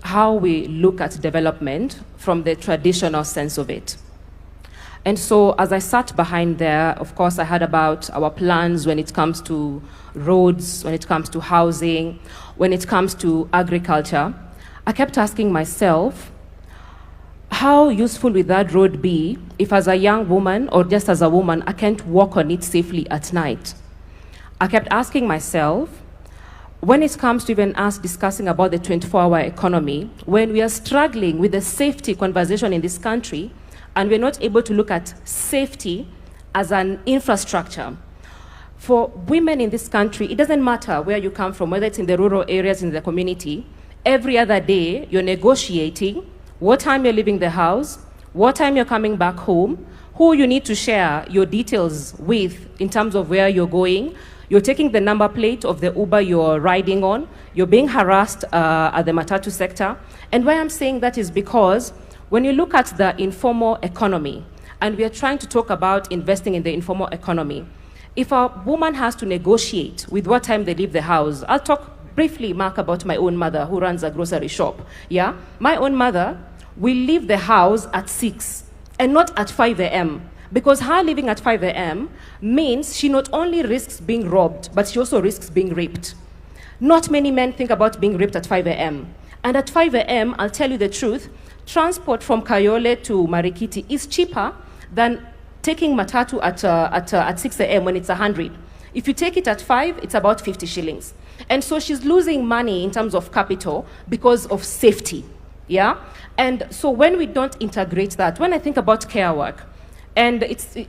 how we look at development from the traditional sense of it. And so as I sat behind there, of course, I heard about our plans when it comes to roads, when it comes to housing, when it comes to agriculture. I kept asking myself, how useful will that road be if as a young woman or just as a woman, I can't walk on it safely at night? I kept asking myself, when it comes to even us discussing about the 24-hour economy, when we are struggling with the safety conversation in this country, and we're not able to look at safety as an infrastructure, for women in this country, it doesn't matter where you come from, whether it's in the rural areas, in the community, every other day you're negotiating what time you're leaving the house, what time you're coming back home, who you need to share your details with in terms of where you're going. You're taking the number plate of the Uber you're riding on. You're being harassed at the Matatu sector. And why I'm saying that is because when you look at the informal economy, and we are trying to talk about investing in the informal economy, if a woman has to negotiate with what time they leave the house, I'll talk briefly, Mark, about my own mother who runs a grocery shop. Yeah, my own mother will leave the house at 6 and not at 5 a.m. because her leaving at 5 a.m. means she not only risks being robbed, but she also risks being raped. Not many men think about being raped at 5 a.m. And at 5 a.m., I'll tell you the truth, transport from Kayole to Marikiti is cheaper than taking Matatu at 6 a.m. when it's 100. If you take it at 5, it's about 50 shillings. And so she's losing money in terms of capital because of safety, yeah? And so when we don't integrate that, when I think about care work, and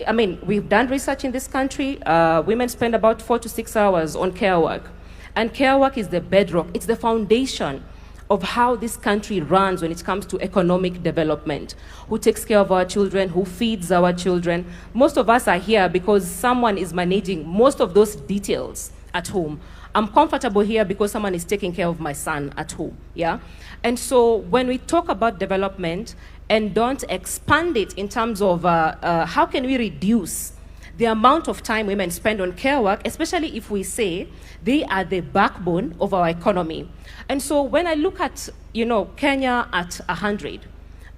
I mean, we've done research in this country, women spend about 4 to 6 hours on care work. And care work is the bedrock, it's the foundation of how this country runs when it comes to economic development. Who takes care of our children, who feeds our children. Most of us are here because someone is managing most of those details at home. I'm comfortable here because someone is taking care of my son at home, yeah? And so when we talk about development and don't expand it in terms of how can we reduce the amount of time women spend on care work, especially if we say they are the backbone of our economy. And so when I look at, you know, Kenya at 100,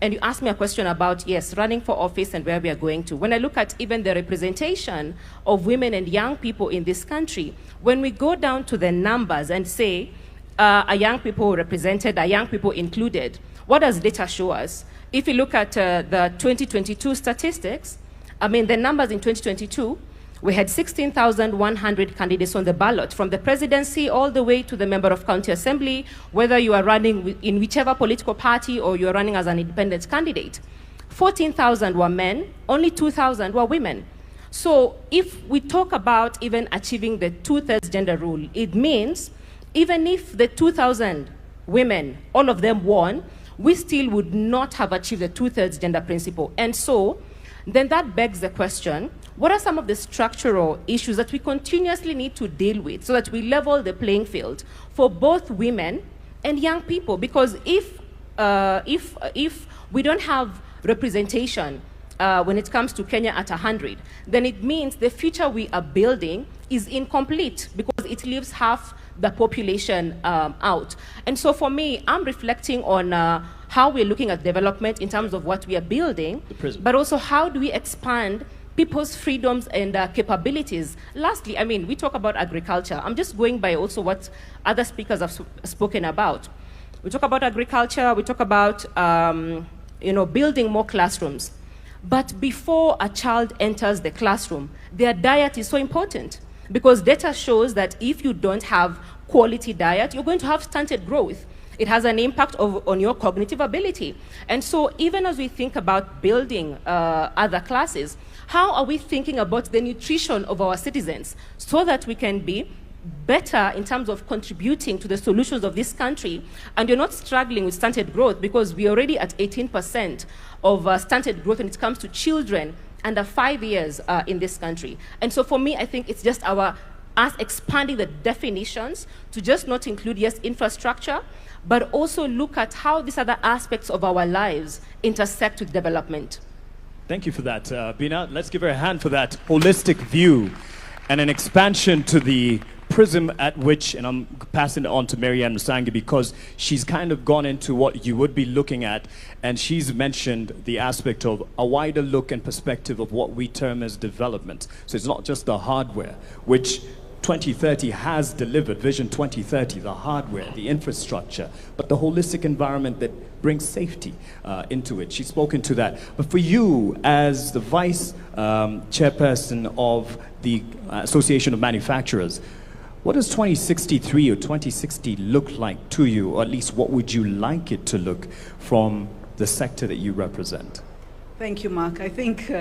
and you ask me a question about, yes, running for office and where we are going to. When I look at even the representation of women and young people in this country, when we go down to the numbers and say, are young people represented, are young people included, what does data show us? If you look at the 2022 statistics, I mean, the numbers in 2022, we had 16,100 candidates on the ballot, from the presidency all the way to the member of county assembly, whether you are running in whichever political party or you're running as an independent candidate. 14,000 were men, only 2,000 were women. So if we talk about even achieving the 2/3 gender rule, it means even if the 2,000 women, all of them won, we still would not have achieved the 2/3 gender principle. And so then that begs the question, what are some of the structural issues that we continuously need to deal with so that we level the playing field for both women and young people? Because if we don't have representation when it comes to Kenya at 100, then it means the future we are building is incomplete because it leaves half the population out. And so for me, I'm reflecting on how we're looking at development in terms of what we are building, but also how do we expand people's freedoms and capabilities. Lastly, I mean, we talk about agriculture. I'm just going by also what other speakers have spoken about. We talk about agriculture, we talk about you know, building more classrooms. But before a child enters the classroom, their diet is so important because data shows that if you don't have quality diet, you're going to have stunted growth. It has an impact on your cognitive ability. And so even as we think about building other classes, how are we thinking about the nutrition of our citizens so that we can be better in terms of contributing to the solutions of this country, and you're not struggling with stunted growth because we're already at 18% of stunted growth when it comes to children under 5 years in this country. And so for me, I think it's just us expanding the definitions to just not include, yes, infrastructure, but also look at how these other aspects of our lives intersect with development. Thank you for that, Bina. Let's give her a hand for that holistic view and an expansion to the prism at which, and I'm passing it on to Marianne Musangi because she's kind of gone into what you would be looking at, and she's mentioned the aspect of a wider look and perspective of what we term as development. So it's not just the hardware, which 2030 has delivered, Vision 2030, the hardware, the infrastructure, but the holistic environment that brings safety into it. She's spoken to that. But for you, as the vice chairperson of the Association of Manufacturers, What does 2063 or 2060 look like to you, or at least what would you like it to look from the sector that you represent? Thank you, Mark. I think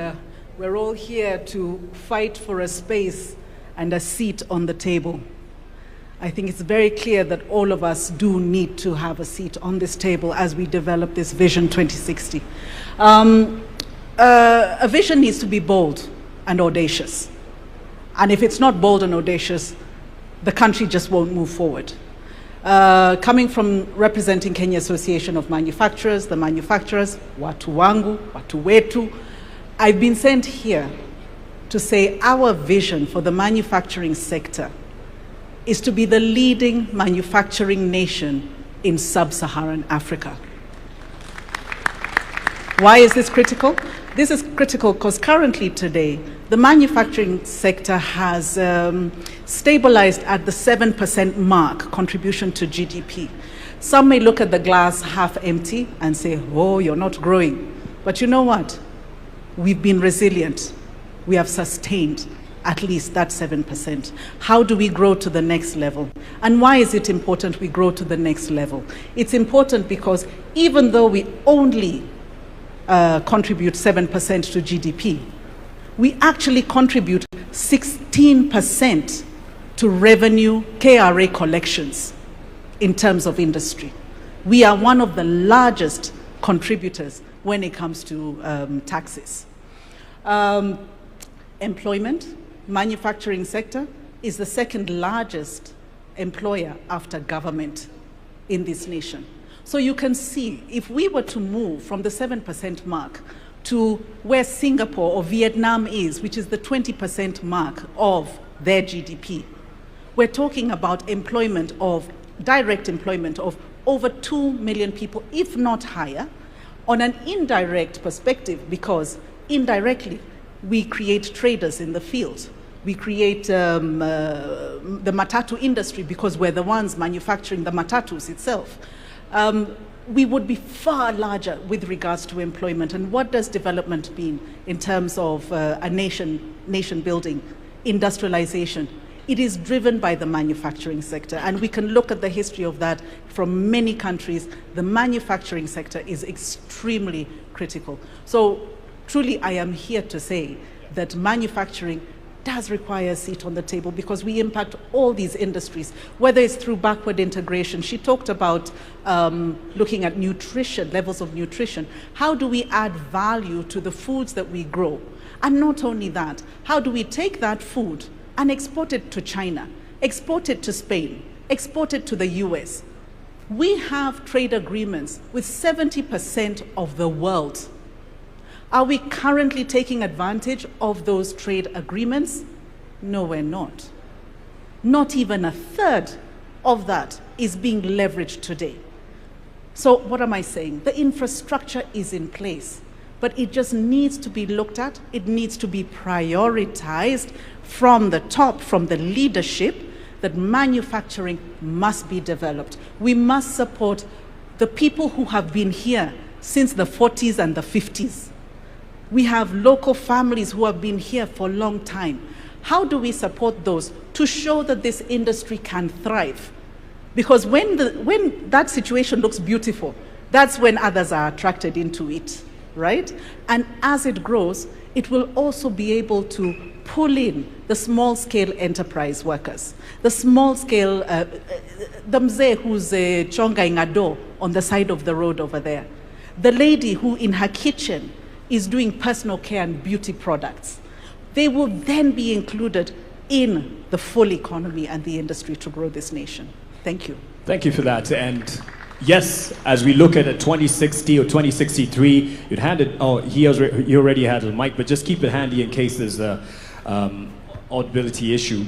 we're all here to fight for a space and a seat on the table. I think it's very clear that all of us do need to have a seat on this table as we develop this Vision 2060. A vision needs to be bold and audacious. And if it's not bold and audacious, the country just won't move forward. Coming from representing Kenya Association of Manufacturers, the manufacturers, watu wangu, watu wetu, I've been sent here to say our vision for the manufacturing sector is to be the leading manufacturing nation in sub-Saharan Africa. Why is this critical? This is critical because currently today, the manufacturing sector has stabilized at the 7% mark contribution to GDP. Some may look at the glass half empty and say, oh, you're not growing. But you know what? We've been resilient. We have sustained at least that 7%. How do we grow to the next level? And why is it important we grow to the next level? It's important because even though we only contribute 7% to GDP, we actually contribute 16% to revenue KRA collections in terms of industry. We are one of the largest contributors when it comes to taxes. Employment, manufacturing sector is the second largest employer after government in this nation. So you can see, if we were to move from the 7% mark to where Singapore or Vietnam is, which is the 20% mark of their GDP, we're talking about employment of, direct employment of over 2 million people, if not higher, on an indirect perspective, because indirectly we create traders in the field. We create the matatu industry because we're the ones manufacturing the matatus itself. We would be far larger with regards to employment. And what does development mean in terms of a nation building, industrialization? It is driven by the manufacturing sector. And we can look at the history of that from many countries. The manufacturing sector is extremely critical. So truly, I am here to say that manufacturing does require a seat on the table because we impact all these industries, whether it's through backward integration. She talked about looking at nutrition, levels of nutrition. How do we add value to the foods that we grow? And not only that, how do we take that food and export it to China, export it to Spain, export it to the US? We have trade agreements with 70% of the world. Are we currently taking advantage of those trade agreements? No, we're not. Not even a third of that is being leveraged today. So what am I saying? The infrastructure is in place, but it just needs to be looked at. It needs to be prioritized from the top, from the leadership, that manufacturing must be developed. We must support the people who have been here since the 40s and the 50s. We have local families who have been here for a long time. How do we support those to show that this industry can thrive? Because when that situation looks beautiful, that's when others are attracted into it, right? And as it grows, it will also be able to pull in the small-scale enterprise workers, the small-scale, the mzee who's chonga ingado on the side of the road over there, the lady who in her kitchen is doing personal care and beauty products. They will then be included in the full economy and the industry to grow this nation. Thank you. Thank you for that. And yes, as we look at a 2060 or 2063, you'd hand it, oh, he already had a mic, but just keep it handy in case there's a audibility issue.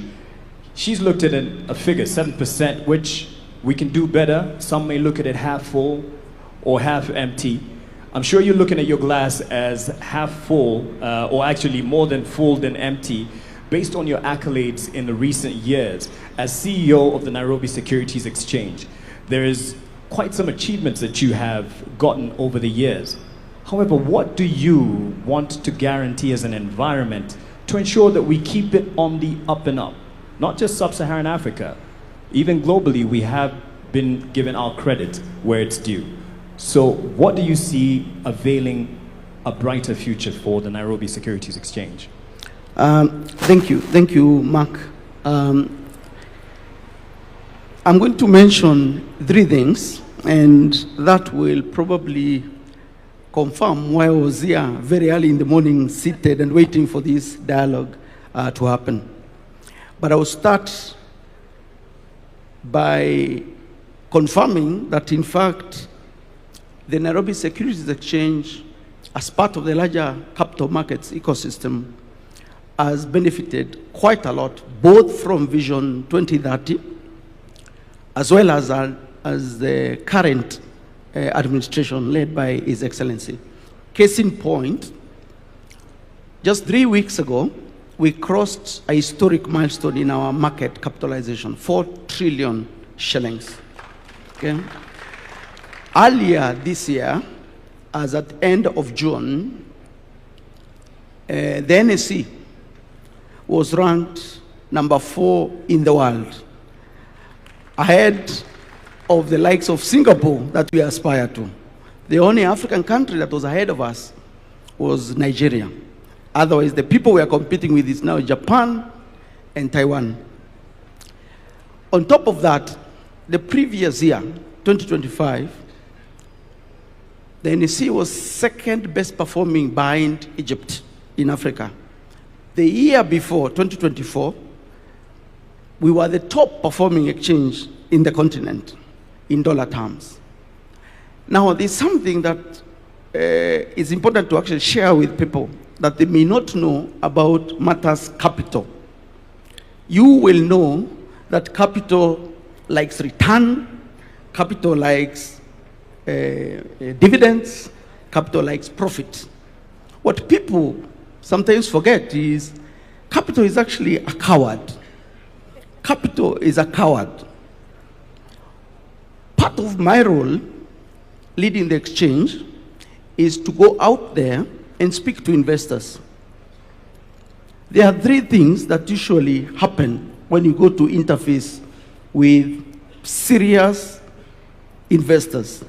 She's looked at a figure, 7%, which we can do better. Some may look at it half full or half empty. I'm sure you're looking at your glass as half full, or actually more than full than empty, based on your accolades in the recent years. As CEO of the Nairobi Securities Exchange, there is quite some achievements that you have gotten over the years. However, what do you want to guarantee as an environment to ensure that we keep it on the up and up? not just sub-Saharan Africa, even globally, we have been given our credit where it's due. So what do you see availing a brighter future for the Nairobi Securities Exchange? Thank you, Mark. I'm going to mention 3 things, and that will probably confirm why I was here very early in the morning, seated and waiting for this dialogue to happen. But I will start by confirming that, in fact, the Nairobi Securities Exchange, as part of the larger capital markets ecosystem, has benefited quite a lot, both from Vision 2030, as well as the current administration led by His Excellency. Case in point, just 3 weeks ago, we crossed a historic milestone in our market capitalization, 4 trillion shillings. Okay? Earlier this year, as at the end of June, the NSE was ranked number 4 in the world, ahead of the likes of Singapore that we aspire to. The only African country that was ahead of us was Nigeria. Otherwise, the people we are competing with is now Japan and Taiwan. On top of that, the previous year, 2025, the NSE was second best performing behind Egypt in Africa. The year before, 2024, we were the top performing exchange in the continent in dollar terms. Now, there's something that is important to actually share with people that they may not know about matters capital. You will know that capital likes return, capital likes dividends, capital likes profit. What people sometimes forget is capital is actually a coward. Capital is a coward. Part of my role leading the exchange is to go out there and speak to investors. There are 3 things that usually happen when you go to interface with serious investors.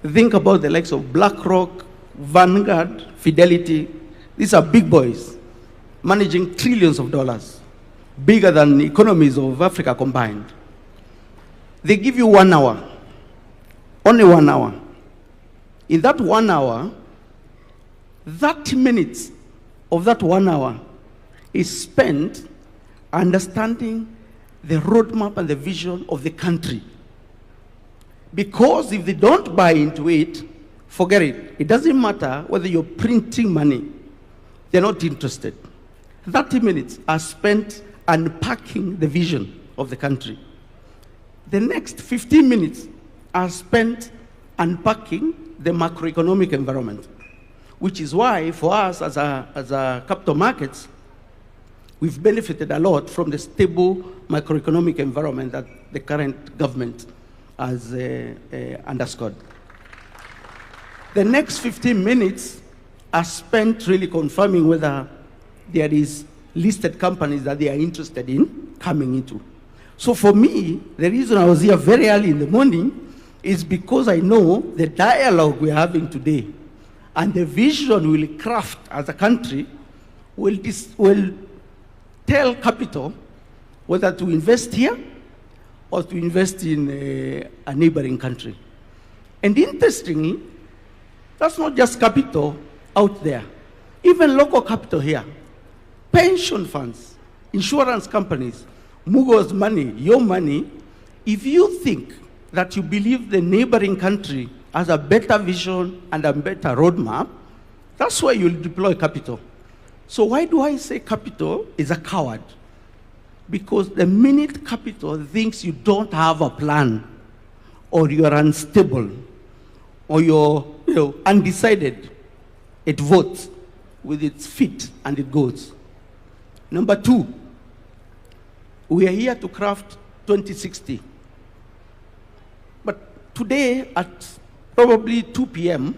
Think about the likes of BlackRock, Vanguard, Fidelity. These are big boys managing trillions of dollars, bigger than the economies of Africa combined. They give you 1 hour, only 1 hour. In that 1 hour, 30 minutes of that 1 hour is spent understanding the roadmap and the vision of the country. Because if they don't buy into it, forget it. It doesn't matter whether you're printing money. They're not interested. 30 minutes are spent unpacking the vision of the country. The next 15 minutes are spent unpacking the macroeconomic environment, which is why for us as a capital markets, we've benefited a lot from the stable macroeconomic environment that the current government has underscored. The next 15 minutes are spent really confirming whether there is listed companies that they are interested in coming into. So for me, the reason I was here very early in the morning is because I know the dialogue we're having today and the vision we'll craft as a country will tell capital whether to invest here or to invest in a neighboring country. And interestingly, that's not just capital out there. Even local capital here, pension funds, insurance companies, Mugo's money, your money, if you think that you believe the neighboring country has a better vision and a better roadmap, that's where you'll deploy capital. So why do I say capital is a coward? Because the minute capital thinks you don't have a plan, or you're unstable, or you're undecided, it votes with its feet and it goes. Number 2, we are here to craft 2060. But today at probably 2 p.m.,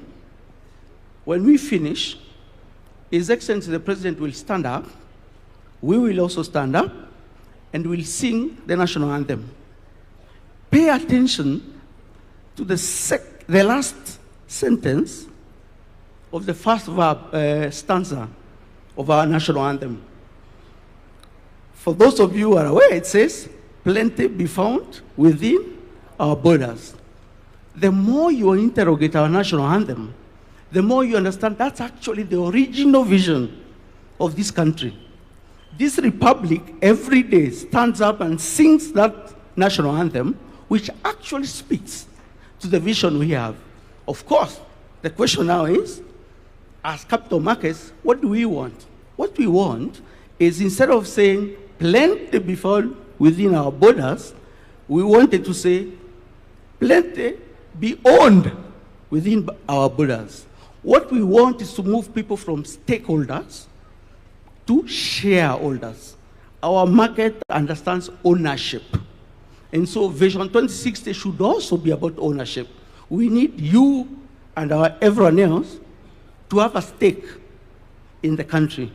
when we finish, His Excellency the President will stand up, we will also stand up, and we'll sing the national anthem. Pay attention to the last sentence of the first stanza of our national anthem. For those of you who are aware, it says, plenty be found within our borders. The more you interrogate our national anthem, the more you understand that's actually the original vision of this country. This republic every day stands up and sings that national anthem, which actually speaks to the vision we have. Of course, the question now is, as capital markets, what do we want? What we want is, instead of saying plenty be found within our borders, we wanted to say plenty be owned within our borders. What we want is to move people from stakeholders to shareholders. Our market understands ownership. And so Vision 2060 should also be about ownership. We need you and everyone else to have a stake in the country.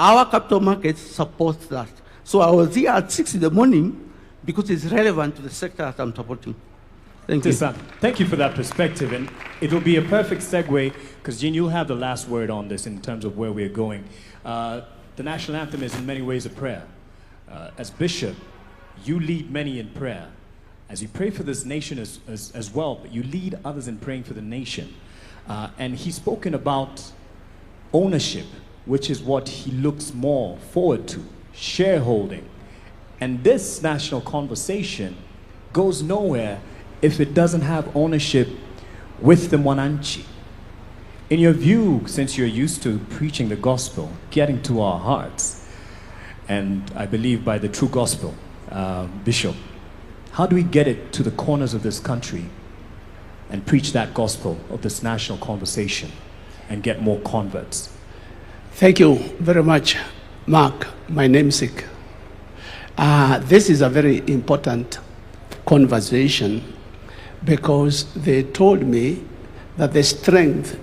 Our capital markets support that. So I was here at 6 in the morning because it's relevant to the sector that I'm supporting. Thank you. Thank you for that perspective. And it will be a perfect segue, because Jean, you'll have the last word on this in terms of where we're going. The national anthem is in many ways a prayer. As bishop, you lead many in prayer. As you pray for this nation as well, but you lead others in praying for the nation. And he's spoken about ownership, which is what he looks more forward to, shareholding. And this national conversation goes nowhere if it doesn't have ownership with the Mwananchi. In your view, since you're used to preaching the gospel, getting to our hearts, and I believe by the true gospel, Bishop, how do we get it to the corners of this country and preach that gospel of this national conversation and get more converts? Thank you very much, Mark, my namesake. This is a very important conversation, because they told me that the strength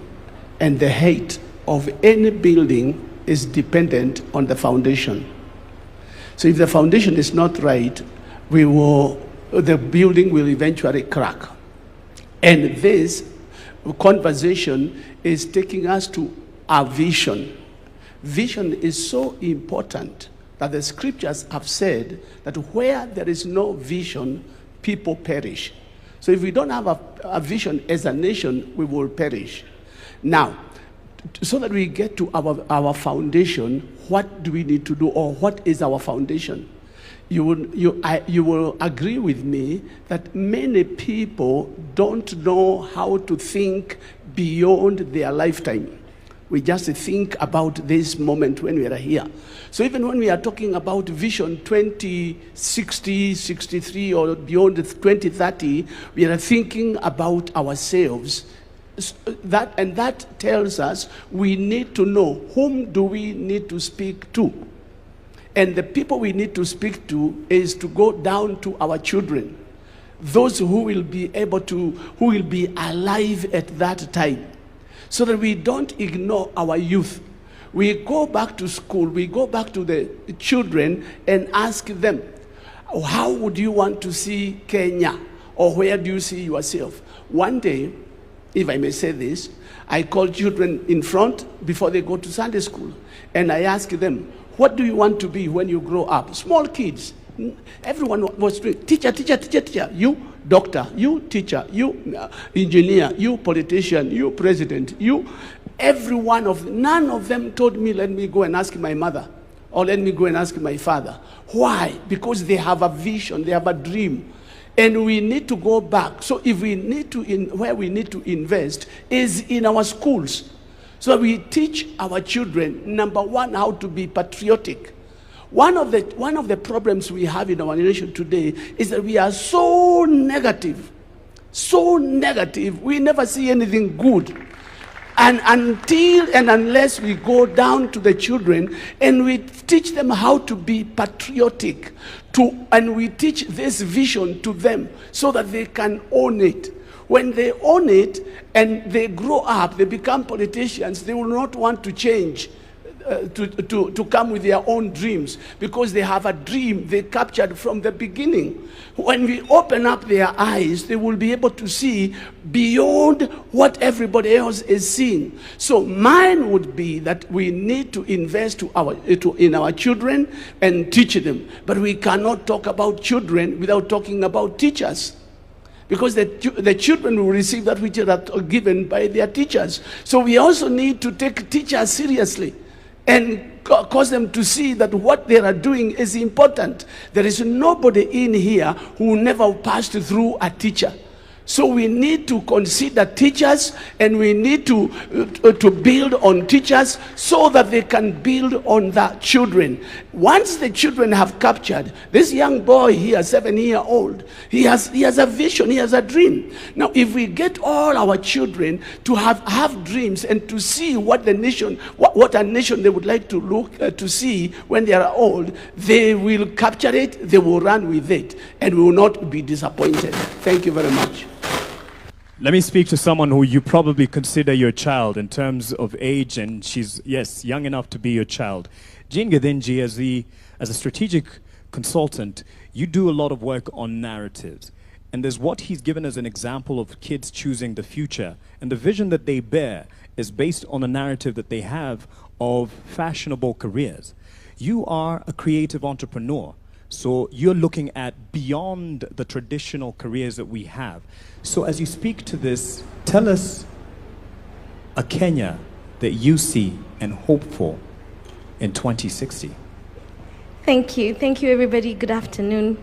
and the height of any building is dependent on the foundation. So if the foundation is not right, the building will eventually crack. And this conversation is taking us to our vision. Vision is so important that the scriptures have said that where there is no vision, people perish. So if we don't have a vision as a nation, we will perish. Now, so that we get to our foundation, what do we need to do, or what is our foundation? You will agree with me that many people don't know how to think beyond their lifetime. We just think about this moment when we are here. So even when we are talking about Vision 2060, 63, or beyond 2030, we are thinking about ourselves. That tells us we need to know whom do we need to speak to. And the people we need to speak to is to go down to our children, those who will be who will be alive at that time, so that we don't ignore our youth. We go back to school, we go back to the children and ask them, how would you want to see Kenya? Or where do you see yourself? One day, if I may say this, I call children in front before they go to Sunday school, and I ask them, what do you want to be when you grow up? Small kids. Everyone was doing teacher, teacher, teacher, teacher. You doctor, you teacher, you engineer, you politician, you president, you. None of them told me, let me go and ask my mother, or let me go and ask my father. Why? Because they have a vision, they have a dream. And we need to go back. So if we need to, where we need to invest is in our schools. So we teach our children, number one, how to be patriotic. One of the problems we have in our nation today is that we are so negative. So negative, we never see anything good. And until and unless we go down to the children and we teach them how to be patriotic, and we teach this vision to them so that they can own it. When they own it and they grow up, they become politicians, they will not want to change to come with their own dreams, because they have a dream they captured from the beginning. When we open up their eyes, they will be able to see beyond what everybody else is seeing. So mine would be that we need to invest in our children and teach them. But we cannot talk about children without talking about teachers, because the children will receive that which are given by their teachers. So we also need to take teachers seriously and cause them to see that what they are doing is important. There is nobody in here who never passed through a teacher. So we need to consider teachers, and we need to build on teachers so that they can build on the children. Once the children have captured, this young boy here, 7-year-old, he has a vision, he has a dream. Now, if we get all our children to have dreams and to see what the nation, what a nation they would like to look to see when they are old, they will capture it, they will run with it, and we will not be disappointed. Thank you very much. Let me speak to someone who you probably consider your child in terms of age, and she's, yes, young enough to be your child. Jean Gadinji, as a strategic consultant, you do a lot of work on narratives. And there's what he's given as an example of kids choosing the future. And the vision that they bear is based on a narrative that they have of fashionable careers. You are a creative entrepreneur. So you're looking at beyond the traditional careers that we have. So as you speak to this, tell us a Kenya that you see and hope for in 2060. Thank you. Thank you, everybody. Good afternoon.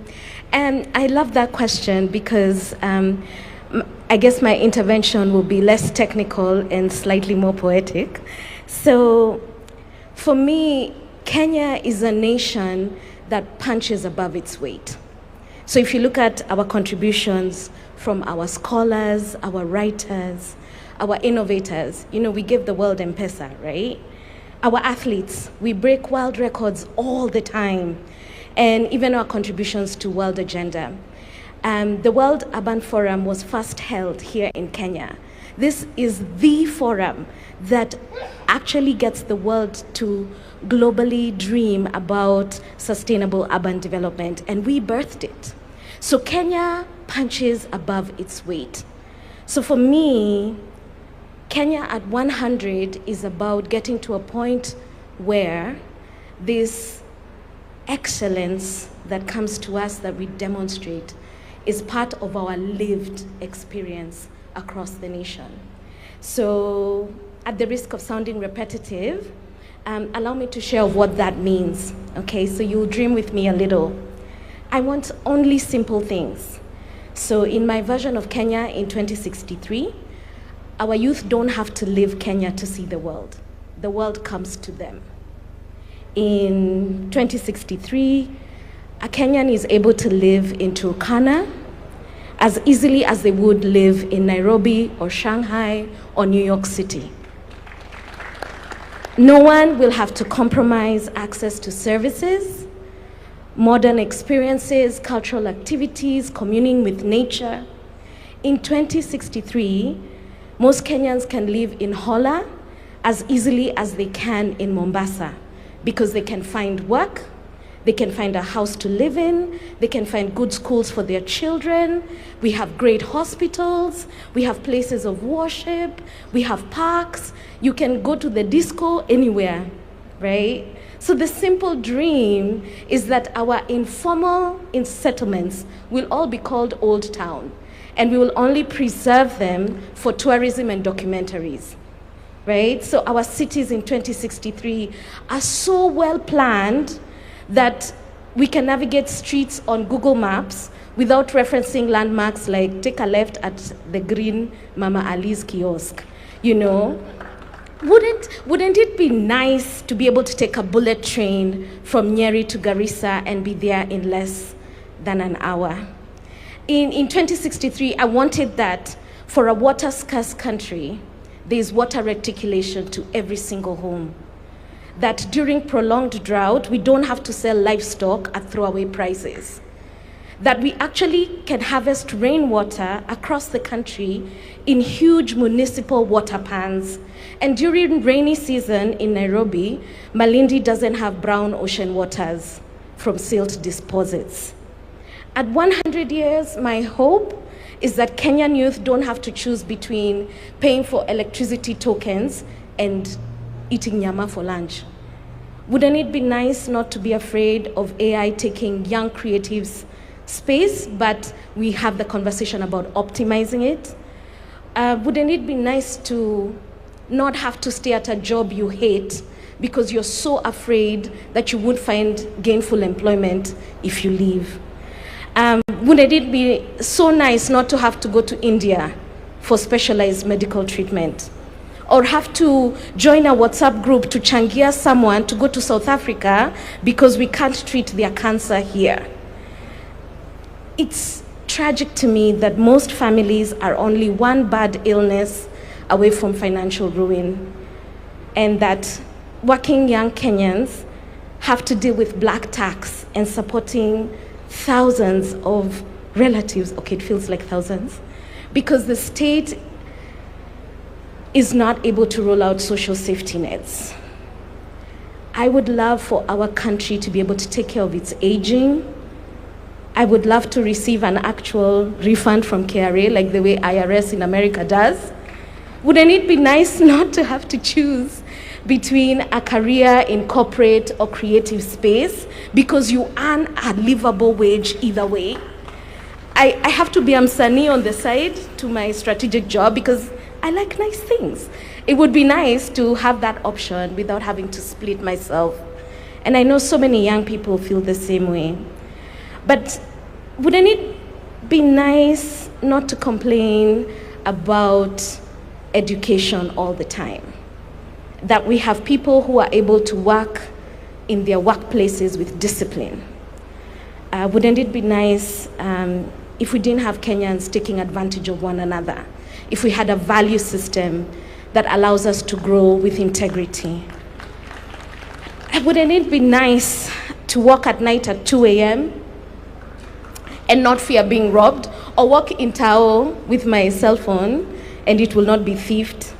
And I love that question because I guess my intervention will be less technical and slightly more poetic. So for me, Kenya is a nation that punches above its weight. So if you look at our contributions from our scholars, our writers, our innovators, you know, we give the world M-Pesa, right? Our athletes, we break world records all the time, and even our contributions to World Agenda. The World Urban Forum was first held here in Kenya. This is the forum that actually gets the world to globally dream about sustainable urban development, and we birthed it. So Kenya punches above its weight. So for me, Kenya at 100 is about getting to a point where this excellence that comes to us, that we demonstrate, is part of our lived experience across the nation. So at the risk of sounding repetitive, allow me to share what that means, okay? So you'll dream with me a little. I want only simple things. So in my version of Kenya in 2063, our youth don't have to leave Kenya to see the world. The world comes to them. In 2063, a Kenyan is able to live in Turkana as easily as they would live in Nairobi or Shanghai or New York City. No one will have to compromise access to services, modern experiences, cultural activities, communing with nature. In 2063, most Kenyans can live in Hola as easily as they can in Mombasa, because they can find work, they can find a house to live in, they can find good schools for their children, we have great hospitals, we have places of worship, we have parks, you can go to the disco anywhere, right? So the simple dream is that our informal settlements will all be called Old Town, and we will only preserve them for tourism and documentaries. Right? So our cities in 2063 are so well planned that we can navigate streets on Google Maps without referencing landmarks like take a left at the green Mama Ali's kiosk. You know, wouldn't it be nice to be able to take a bullet train from Nyeri to Garissa and be there in less than an hour? In 2063, I wanted that for a water-scarce country, there's water reticulation to every single home. That during prolonged drought, we don't have to sell livestock at throwaway prices. that we actually can harvest rainwater across the country in huge municipal water pans. And during rainy season in Nairobi, Malindi doesn't have brown ocean waters from silt deposits. At 100 years, my hope is that Kenyan youth don't have to choose between paying for electricity tokens and eating nyama for lunch. Wouldn't it be nice not to be afraid of AI taking young creatives' space, but we have the conversation about optimizing it? Wouldn't it be nice to not have to stay at a job you hate because you're so afraid that you won't find gainful employment if you leave? Wouldn't it be so nice not to have to go to India for specialized medical treatment? Or have to join a WhatsApp group to changia someone to go to South Africa because we can't treat their cancer here? It's tragic to me that most families are only one bad illness away from financial ruin, and that working young Kenyans have to deal with black tax and supporting thousands of relatives, okay, it feels like thousands, because the state is not able to roll out social safety nets. I would love for our country to be able to take care of its aging. I would love to receive an actual refund from KRA like the way IRS in America does. Wouldn't it be nice not to have to choose between a career in corporate or creative space because you earn a livable wage either way? I have to be msanii on the side to my strategic job because I like nice things. It would be nice to have that option without having to split myself. And I know so many young people feel the same way. But wouldn't it be nice not to complain about education all the time? That we have people who are able to work in their workplaces with discipline. Wouldn't it be nice if we didn't have Kenyans taking advantage of one another? If we had a value system that allows us to grow with integrity? Wouldn't it be nice to walk at night at 2 a.m. and not fear being robbed, or walk in Tao with my cell phone and it will not be thieved?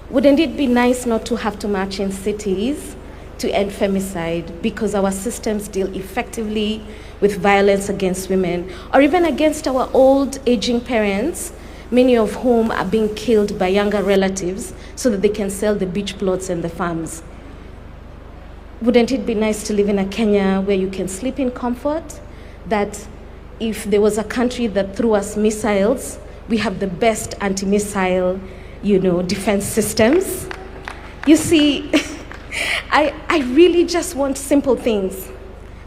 Wouldn't it be nice not to have to march in cities to end femicide because our systems deal effectively with violence against women, or even against our old aging parents, many of whom are being killed by younger relatives so that they can sell the beach plots and the farms? Wouldn't it be nice to live in a Kenya where you can sleep in comfort? That if there was a country that threw us missiles, we have the best anti-missile, defense systems? You see, I really just want simple things.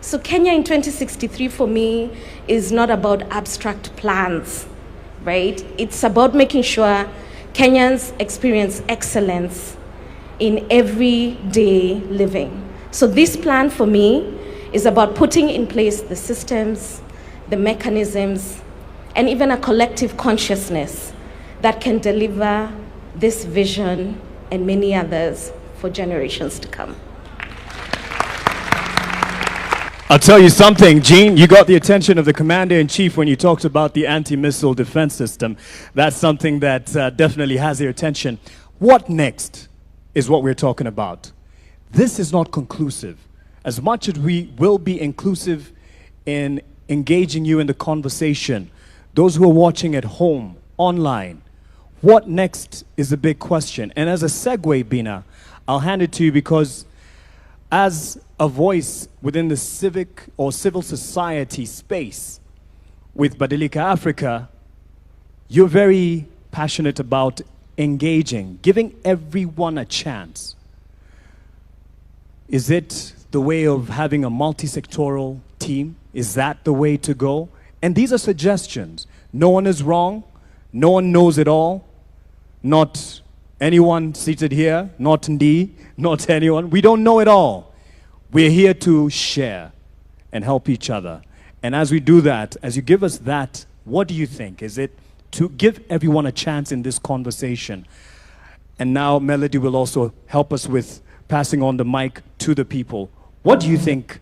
So Kenya in 2063 for me is not about abstract plans, right? It's about making sure Kenyans experience excellence in everyday living. So this plan for me is about putting in place the systems, the mechanisms, and even a collective consciousness that can deliver this vision and many others for generations to come. I'll tell you something, Jean, you got the attention of the Commander-in-Chief when you talked about the anti-missile defense system. That's something that definitely has your attention. What next is what we're talking about. This is not conclusive. As much as we will be inclusive in engaging you in the conversation, those who are watching at home, online, what next is a big question. And as a segue, Bina, I'll hand it to you because as a voice within the civic or civil society space with Badilika Africa, you're very passionate about engaging, giving everyone a chance. Is it the way of having a multi-sectoral team? Is that the way to go? And these are suggestions. No one is wrong. No one knows it all. Not anyone seated here, not Ndi, not anyone. We don't know it all. We're here to share and help each other. And as we do that, as you give us that, what do you think? Is it to give everyone a chance in this conversation? And now Melody will also help us with passing on the mic to the people. What do you think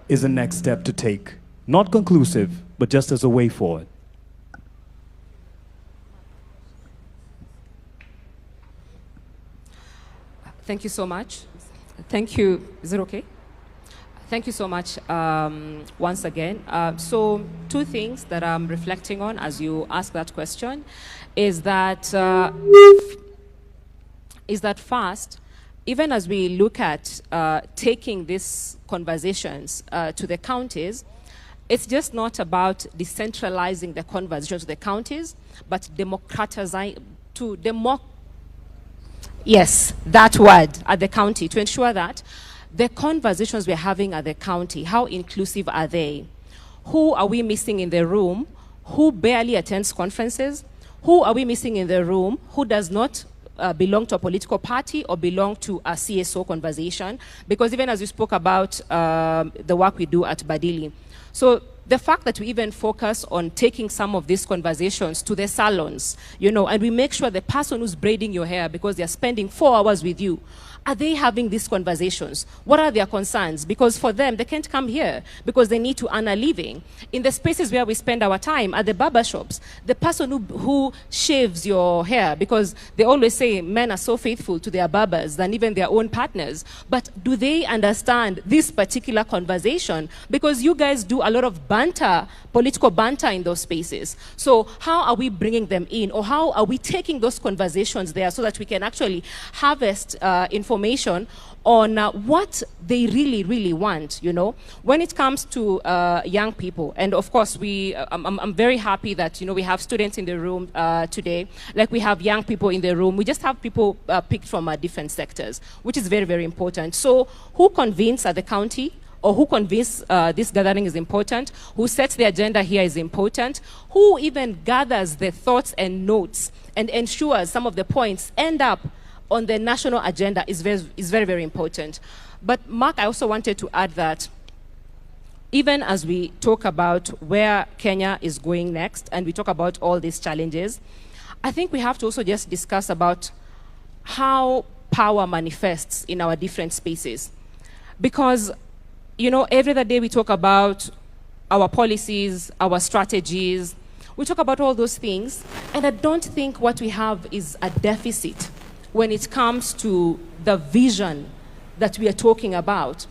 is the next step to take Not conclusive, but just as a way forward. Thank you so much. Thank you. Is it okay? Thank you so much once again. So 2 things that I'm reflecting on as you ask that question is that first, even as we look at taking these conversations to the counties, it's just not about decentralizing the conversation to the counties, but democratizing yes, that word at the county, to ensure that the conversations we're having at the county, how inclusive are they? Who are we missing in the room? Who barely attends conferences? Who are we missing in the room who does not belong to a political party or belong to a CSO conversation? Because even as we spoke about the work we do at Badili. So the fact that we even focus on taking some of these conversations to the salons, you know, and we make sure the person who's braiding your hair, because they're spending 4 hours with you, are they having these conversations? What are their concerns? Because for them, they can't come here because they need to earn a living. In the spaces where we spend our time, at the barber shops, the person who shaves your hair, because they always say men are so faithful to their barbers than even their own partners. But do they understand this particular conversation? Because you guys do a lot of banter, political banter in those spaces. So how are we bringing them in? Or how are we taking those conversations there so that we can actually harvest information on what they really want, you know, when it comes to young people. And of course, I'm very happy that, you know, we have students in the room today, like we have young people in the room. We just have people picked from different sectors, which is very important. So who convenes at the county, or who convenes this gathering is important, who sets the agenda here is important, who even gathers the thoughts and notes and ensures some of the points end up on the national agenda is very important. But Mark, I also wanted to add that even as we talk about where Kenya is going next, and we talk about all these challenges, I think we have to also just discuss about how power manifests in our different spaces. Because, you know, every other day we talk about our policies, our strategies, we talk about all those things, and I don't think what we have is a deficit when it comes to the vision that we are talking about.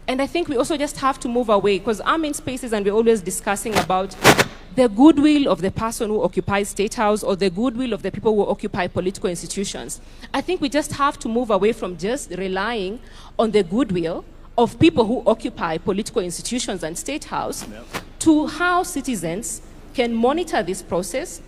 And I think we also just have to move away, because I'm in spaces and we're always discussing about the goodwill of the person who occupies State House or the goodwill of the people who occupy political institutions. I think we just have to move away from just relying on the goodwill of people who occupy political institutions and State House to how citizens can monitor this process,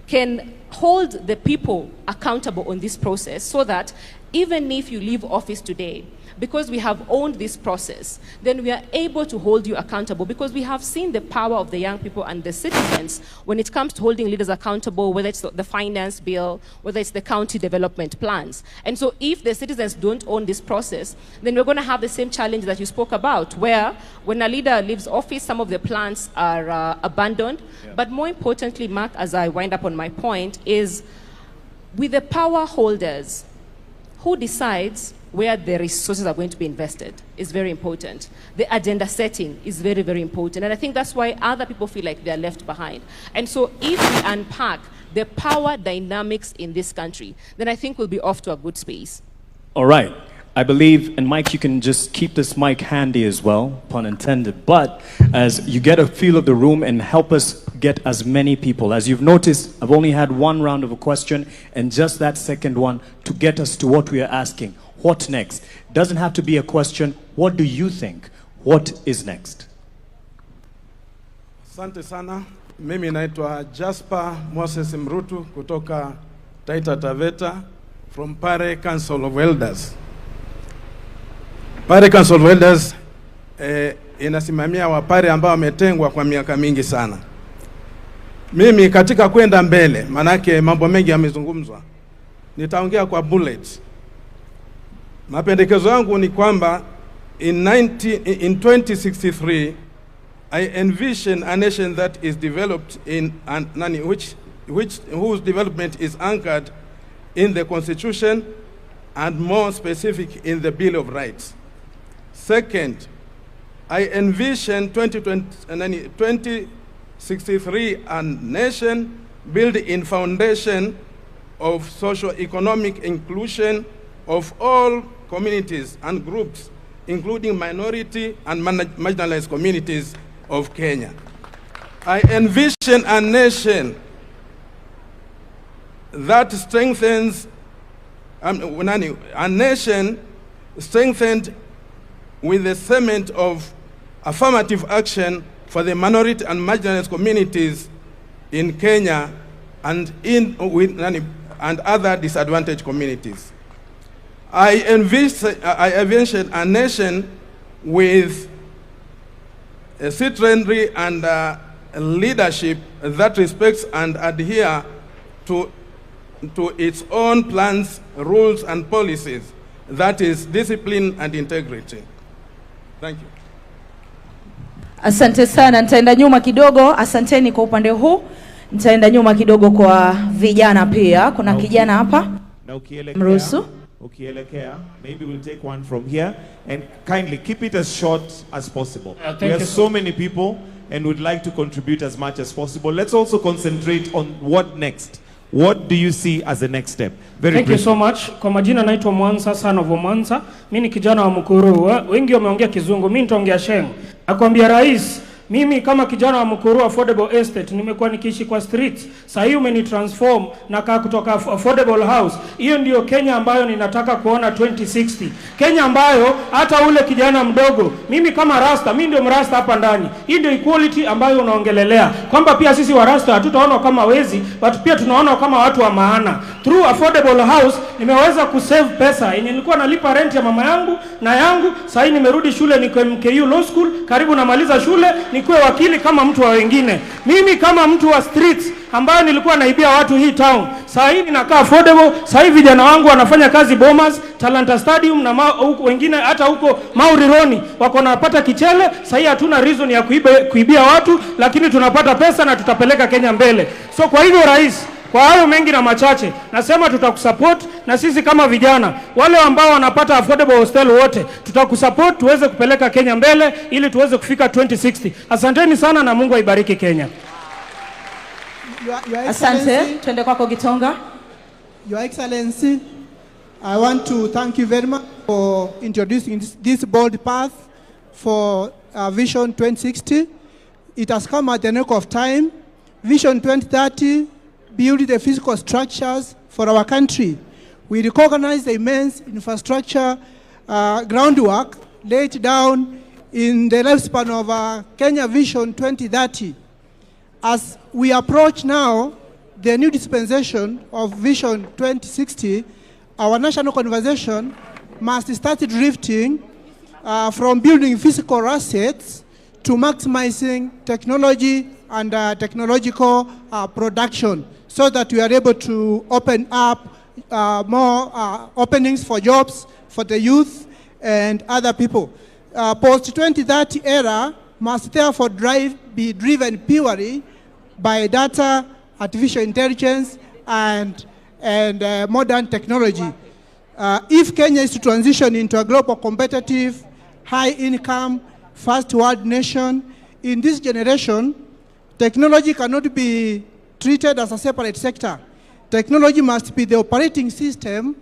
can hold the people accountable on this process, so that even if you leave office today, because we have owned this process, then we are able to hold you accountable, because we have seen the power of the young people and the citizens when it comes to holding leaders accountable, whether it's the finance bill, whether it's the county development plans. And so if the citizens don't own this process, then we're going to have the same challenge that you spoke about, where when a leader leaves office, some of the plans are abandoned. Yeah. But more importantly, Mark, as I wind up on my point, is with the power holders, who decides where the resources are going to be invested is very important. The agenda setting is very important. And I think that's why other people feel like they're left behind. And so if we unpack the power dynamics in this country, then I think we'll be off to a good space. All right. I believe, and Mike, you can just keep this mic handy as well, pun intended, but as you get a feel of the room and help us get as many people. As you've noticed, I've only had one round of a question, and just that second one to get us to what we are asking. What next? Doesn't have to be a question. What do you think? What is next? Asante sana. Mimi naitwa Jasper Moses Mrutu kutoka Taita Taveta from Pare Council of Elders. Pare Council of Elders inasimamia wapare ambao wametengwa kwa miaka mingi sana. Mimi katika kwenda mbele, manake mambo mengi yamezungumzwa, nitaongea kwa bullet. Mapendekezo yangu ni kwamba in 2063 I envision a nation that is developed in whose development is anchored in the Constitution and more specific in the Bill of Rights. Second, I envision 2063 a nation built in foundation of socio-economic inclusion of all communities and groups, including minority and marginalized communities of Kenya. I envision a nation that strengthens, a nation strengthened with the cement of affirmative action for the minority and marginalized communities in Kenya and other disadvantaged communities. I envision a nation with a citizenry and leadership that respects and adhere to its own plans, rules, and policies, that is discipline and integrity. Thank you. Asante sana, nitaenda nyuma kidogo. Asanteni kwa upande huu. Nitaenda nyuma kidogo kwa vijana pia. Kuna kijana hapa. Mruhusu. Ukielekea, maybe we'll take one from here and kindly keep it as short as possible. We have so many people and would like to contribute as much as possible. Let's also concentrate on what next. What do you see as the next step? Thank you so much. Kwa majina naitwa Mwanza, son of Mwanza. Mimi ni kijana wa Mukuru. Wengi wameongea Kizungu, mimi nitaongea Sheng. Nakwambia rais, mimi kama kijana wa Mukuru affordable estate nimekuwa nikiishi kwa streets. Sasa hii umenitransform na kaa kutoka affordable house. Hiyo ndio Kenya ambayo ninataka kuona 2060. Kenya ambayo hata ule kijana mdogo, mimi kama rasta, mimi ndio mrasta hapa ndani. Hii ndio equality ambayo unaongelelea. Kwamba pia sisi wa rasta hatutaona kama wezi, but pia tunaona kama watu wa maana. Through affordable house nimeweza kusave pesa. Yenye nilikuwa nalipa rent ya mama yangu na yangu, sasa hii nimerudi shule niko MKU Law School, karibu namaliza shule. Nikuwe wakili kama mtu wa wengine. Mimi kama mtu wa streets ambayo nilikuwa naibia watu hii town, sasa hivi ninakaa affordable. Sasa hivi vijana wangu wanafanya kazi Bomas, Talanta Stadium na wengine hata huko Maurironi wako napata kichele. Sasa hivi hatuna reason ya kuibia watu, lakini tunapata pesa na tutapeleka Kenya mbele. So kwa hivyo rais, kwa hayo mengi na machache, nasema tutakusupport, na sisi kama vijana wale ambao wanapata affordable hostel wote tutakusupport tuweze kupeleka Kenya mbele ili tuweze kufika 2060. Asanteni sana na Mungu aibariki Kenya. Asante, twende kwako Gitonga. Your Excellency, I want to thank you very much for introducing this bold path for Vision 2060. It has come at the nick of time. Vision 2030 build the physical structures for our country. We recognize the immense infrastructure groundwork laid down in the lifespan of Kenya Vision 2030. As we approach now the new dispensation of Vision 2060, our national conversation must start drifting from building physical assets to maximizing technology and technological production, so that we are able to open up more openings for jobs for the youth and other people. Post-2030 era must therefore be driven purely by data, artificial intelligence, and modern technology. If Kenya is to transition into a global competitive, high-income, first-world nation, in this generation, technology cannot be treated as a separate sector. Technology must be the operating system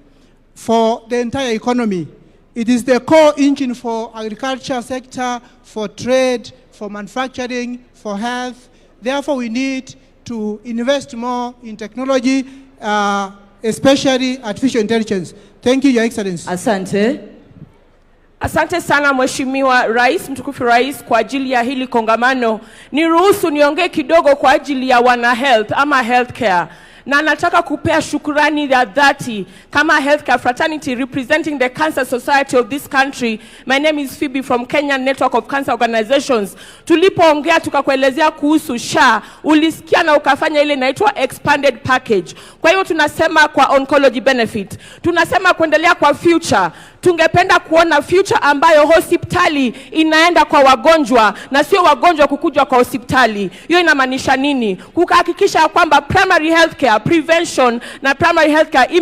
for the entire economy. It is the core engine for agriculture sector, for trade, for manufacturing, for health. Therefore, we need to invest more in technology, especially artificial intelligence. Thank you, Your Excellency. Asante. Asante sana Mheshimiwa Rais, mtukufu Rais, kwa ajili ya hili kongamano. Niruhusu niongee kidogo kwa ajili ya wana health ama healthcare. Na nataka kupea shukrani ya dhati kama healthcare fraternity representing the Cancer Society of this country. My name is Phoebe from Kenyan Network of Cancer Organizations. Tulipoongea tukakuelezea kuhusu SHA, ulisikia na ukafanya ile inaitwa expanded package. Kwa hiyo tunasema kwa oncology benefit, tunasema kuendelea kwa future, tungependa kuona future ambayo hospitali inaenda kwa wagonjwa na sio wagonjwa kukuja kwa hospitali. Hiyo inamaanisha nini? Kuhakikisha kwamba primary healthcare, prevention na primary healthcare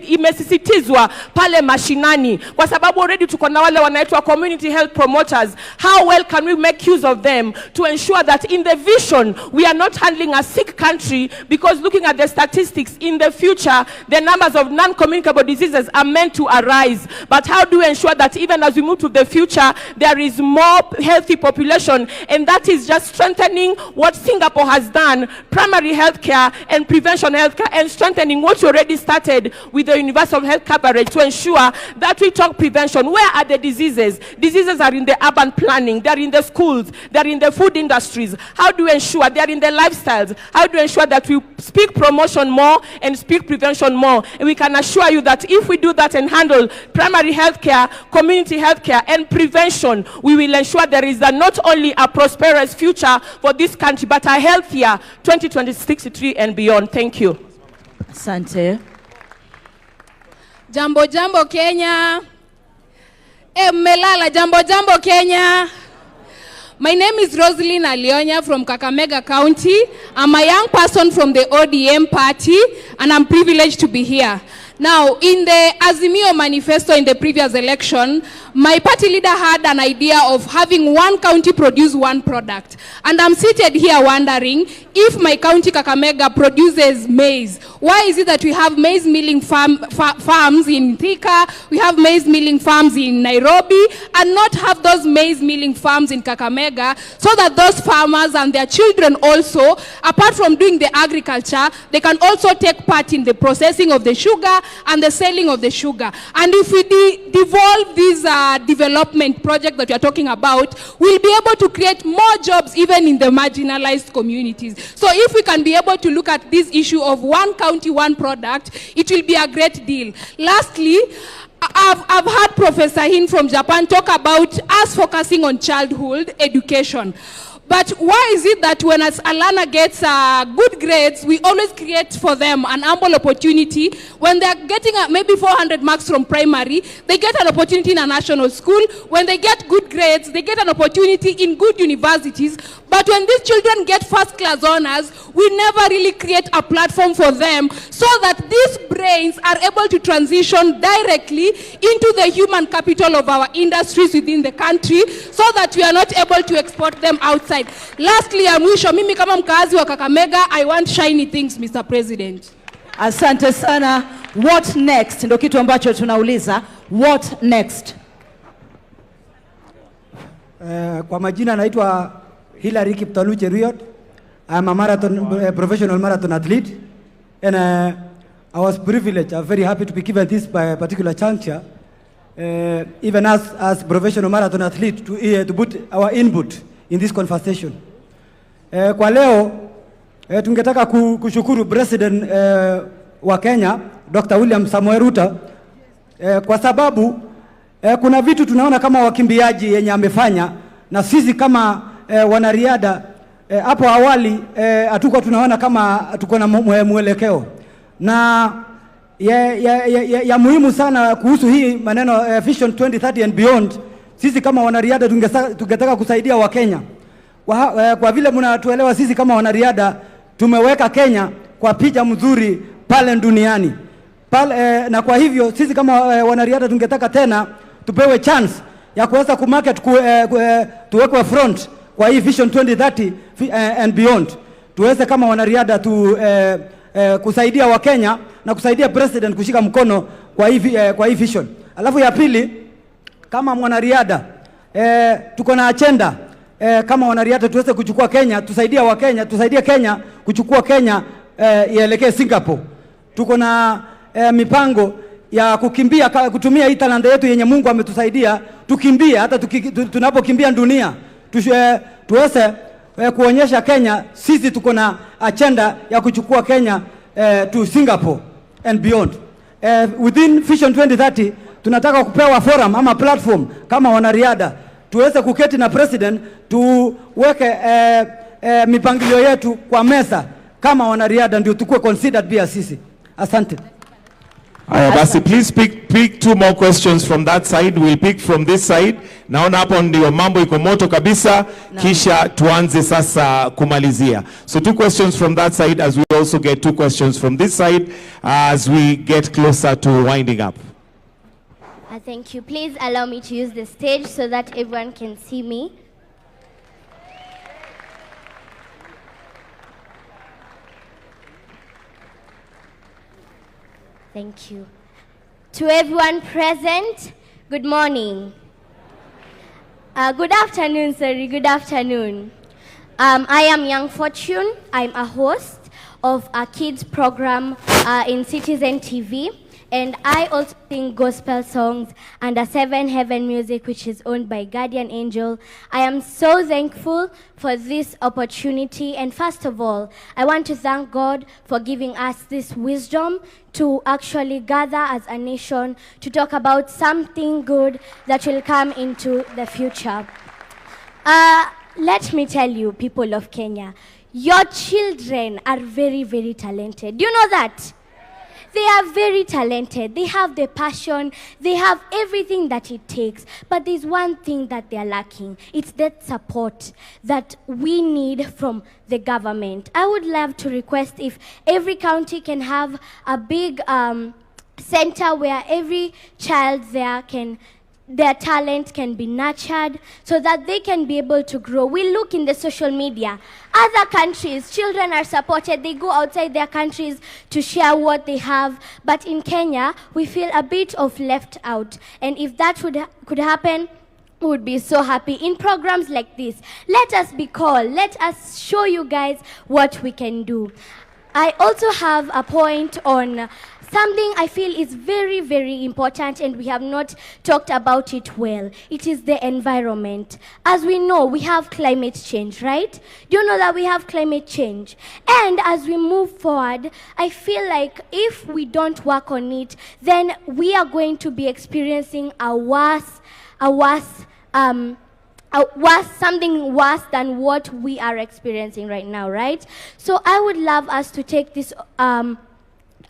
imesisitizwa pale mashinani, kwa sababu already tuko na wale wanaitwa community health promoters. How well can we make use of them to ensure that in the vision we are not handling a sick country, because looking at the statistics in the future, the numbers of non-communicable diseases are meant to arise. But how do we ensure that even as we move to the future, there is more healthy population? And that is just strengthening what Singapore has done, primary healthcare and prevention healthcare, and strengthening what we already started with the universal health coverage to ensure that we talk prevention. Where are the diseases? Diseases are in the urban planning, they're in the schools, they're in the food industries. How do we ensure they're in the lifestyles? How do we ensure that we speak promotion more and speak prevention more? And we can assure you that if we do that and handle primary healthcare, community healthcare, and prevention, we will ensure there is not only a prosperous future for this country, but a healthier 2063 and beyond. Thank you. Asante. Jambo jambo Kenya. Melala jambo jambo Kenya. My name is Rosaline Alionya from Kakamega County. I'm a young person from the ODM party, and I'm privileged to be here. Now, in the Azimio manifesto in the previous election, my party leader had an idea of having one county produce one product. And I'm seated here wondering, if my county Kakamega produces maize, why is it that we have maize milling farms in Thika, we have maize milling farms in Nairobi, and not have those maize milling farms in Kakamega, so that those farmers and their children also, apart from doing the agriculture, they can also take part in the processing of the sugar and the selling of the sugar. And if we devolve this development project that we are talking about, we'll be able to create more jobs even in the marginalized communities. So if we can be able to look at this issue of one county, one product, it will be a great deal. Lastly, I've heard Professor Hin from Japan talk about us focusing on childhood education. But why is it that when Alana gets good grades, we always create for them an ample opportunity? When they're getting maybe 400 marks from primary, they get an opportunity in a national school. When they get good grades, they get an opportunity in good universities. But when these children get first-class honors, we never really create a platform for them so that these brains are able to transition directly into the human capital of our industries within the country, so that we are not able to export them outside. Lastly, mwisho, mimi kama mkazi wa Kakamega, I want shiny things, Mr. President. Asante sana. What next? Ndio kitu ambacho tunauliza. What next? Kwa majina naitwa Hilary Kiptalu Cheruiyot. I'm a professional marathon athlete, and I was privileged, I'm very happy to be given this by a particular juncture, even as professional marathon athlete, to put our input in this conversation. Kwa leo tungetaka kushukuru President wa Kenya Dr. William Samoei Ruto kwa sababu kuna vitu tunaona kama wakimbiaji yenye amefanya, na sisi kama wanariadha hapo awali hatuko tunaona kama tuko na mwelekeo, na ya muhimu sana kuhusu hii maneno Vision 2030 and beyond. Sisi kama wanariadha tungetaka kusaidia wa Kenya. Kwa vile mnatuelewa, sisi kama wanariadha tumeweka Kenya kwa picha mzuri pale duniani. Na kwa hivyo sisi kama wanariadha tungetaka tena tupewe chance ya kuweza kumarket, tuwekwe front kwa hii Vision 2030 and beyond. Tuweze kama wanariadha kusaidia wa Kenya na kusaidia president kushika mkono kwa hii vision. Alafu ya pili, kama mwanariadha tuko na agenda kama wanariadha tuweze kuchukua Kenya, tusaidia wa Kenya, tusaidie Kenya kuchukua Kenya ielekee Singapore. Tuko na mipango ya kukimbia, kutumia hii talanta yetu yenye Mungu ametusaidia, tukimbia hata tunapokimbia dunia, tuweze kuonyesha Kenya sisi tuko na agenda ya kuchukua Kenya to Singapore and beyond. Within Vision 2030 tunataka kupewa forum ama platform kama wanariadha, tuweze kuketi na president, tuweke mipangilio yetu kwa meza kama wanariadha, ndio tukue considered pia sisi. Asante. Basi, please pick 2 more questions from that side. We'll pick from this side. Naona hapo ndio mambo iko moto kabisa. Kisha tuanze sasa kumalizia. So 2 questions from that side, as we also get 2 questions from this side as we get closer to winding up. Thank you. Please allow me to use the stage so that everyone can see me. Thank you. To everyone present, good morning. Good afternoon, sorry, good afternoon. I am Young Fortune. I'm a host of a kids program in Citizen TV. And I also sing gospel songs under 7 Heaven Music, which is owned by Guardian Angel. I am so thankful for this opportunity. And first of all, I want to thank God for giving us this wisdom to actually gather as a nation to talk about something good that will come into the future. Let me tell you, people of Kenya, your children are very, very talented. Do you know that? They are very talented. They have the passion. They have everything that it takes. But there's one thing that they are lacking. It's that support that we need from the government. I would love to request if every county can have a big center where every child there their talent can be nurtured so that they can be able to grow. We look in the social media. Other countries, children are supported. They go outside their countries to share what they have. But in Kenya, we feel a bit of left out. And if that could happen, we would be so happy. In programs like this, let us be called. Let us show you guys what we can do. I also have a point on something I feel is very, very important, and we have not talked about it well. It is the environment. As we know, we have climate change, right? Do you know that we have climate change? And as we move forward, I feel like if we don't work on it, then we are going to be experiencing something worse than what we are experiencing right now, right? So I would love us to take this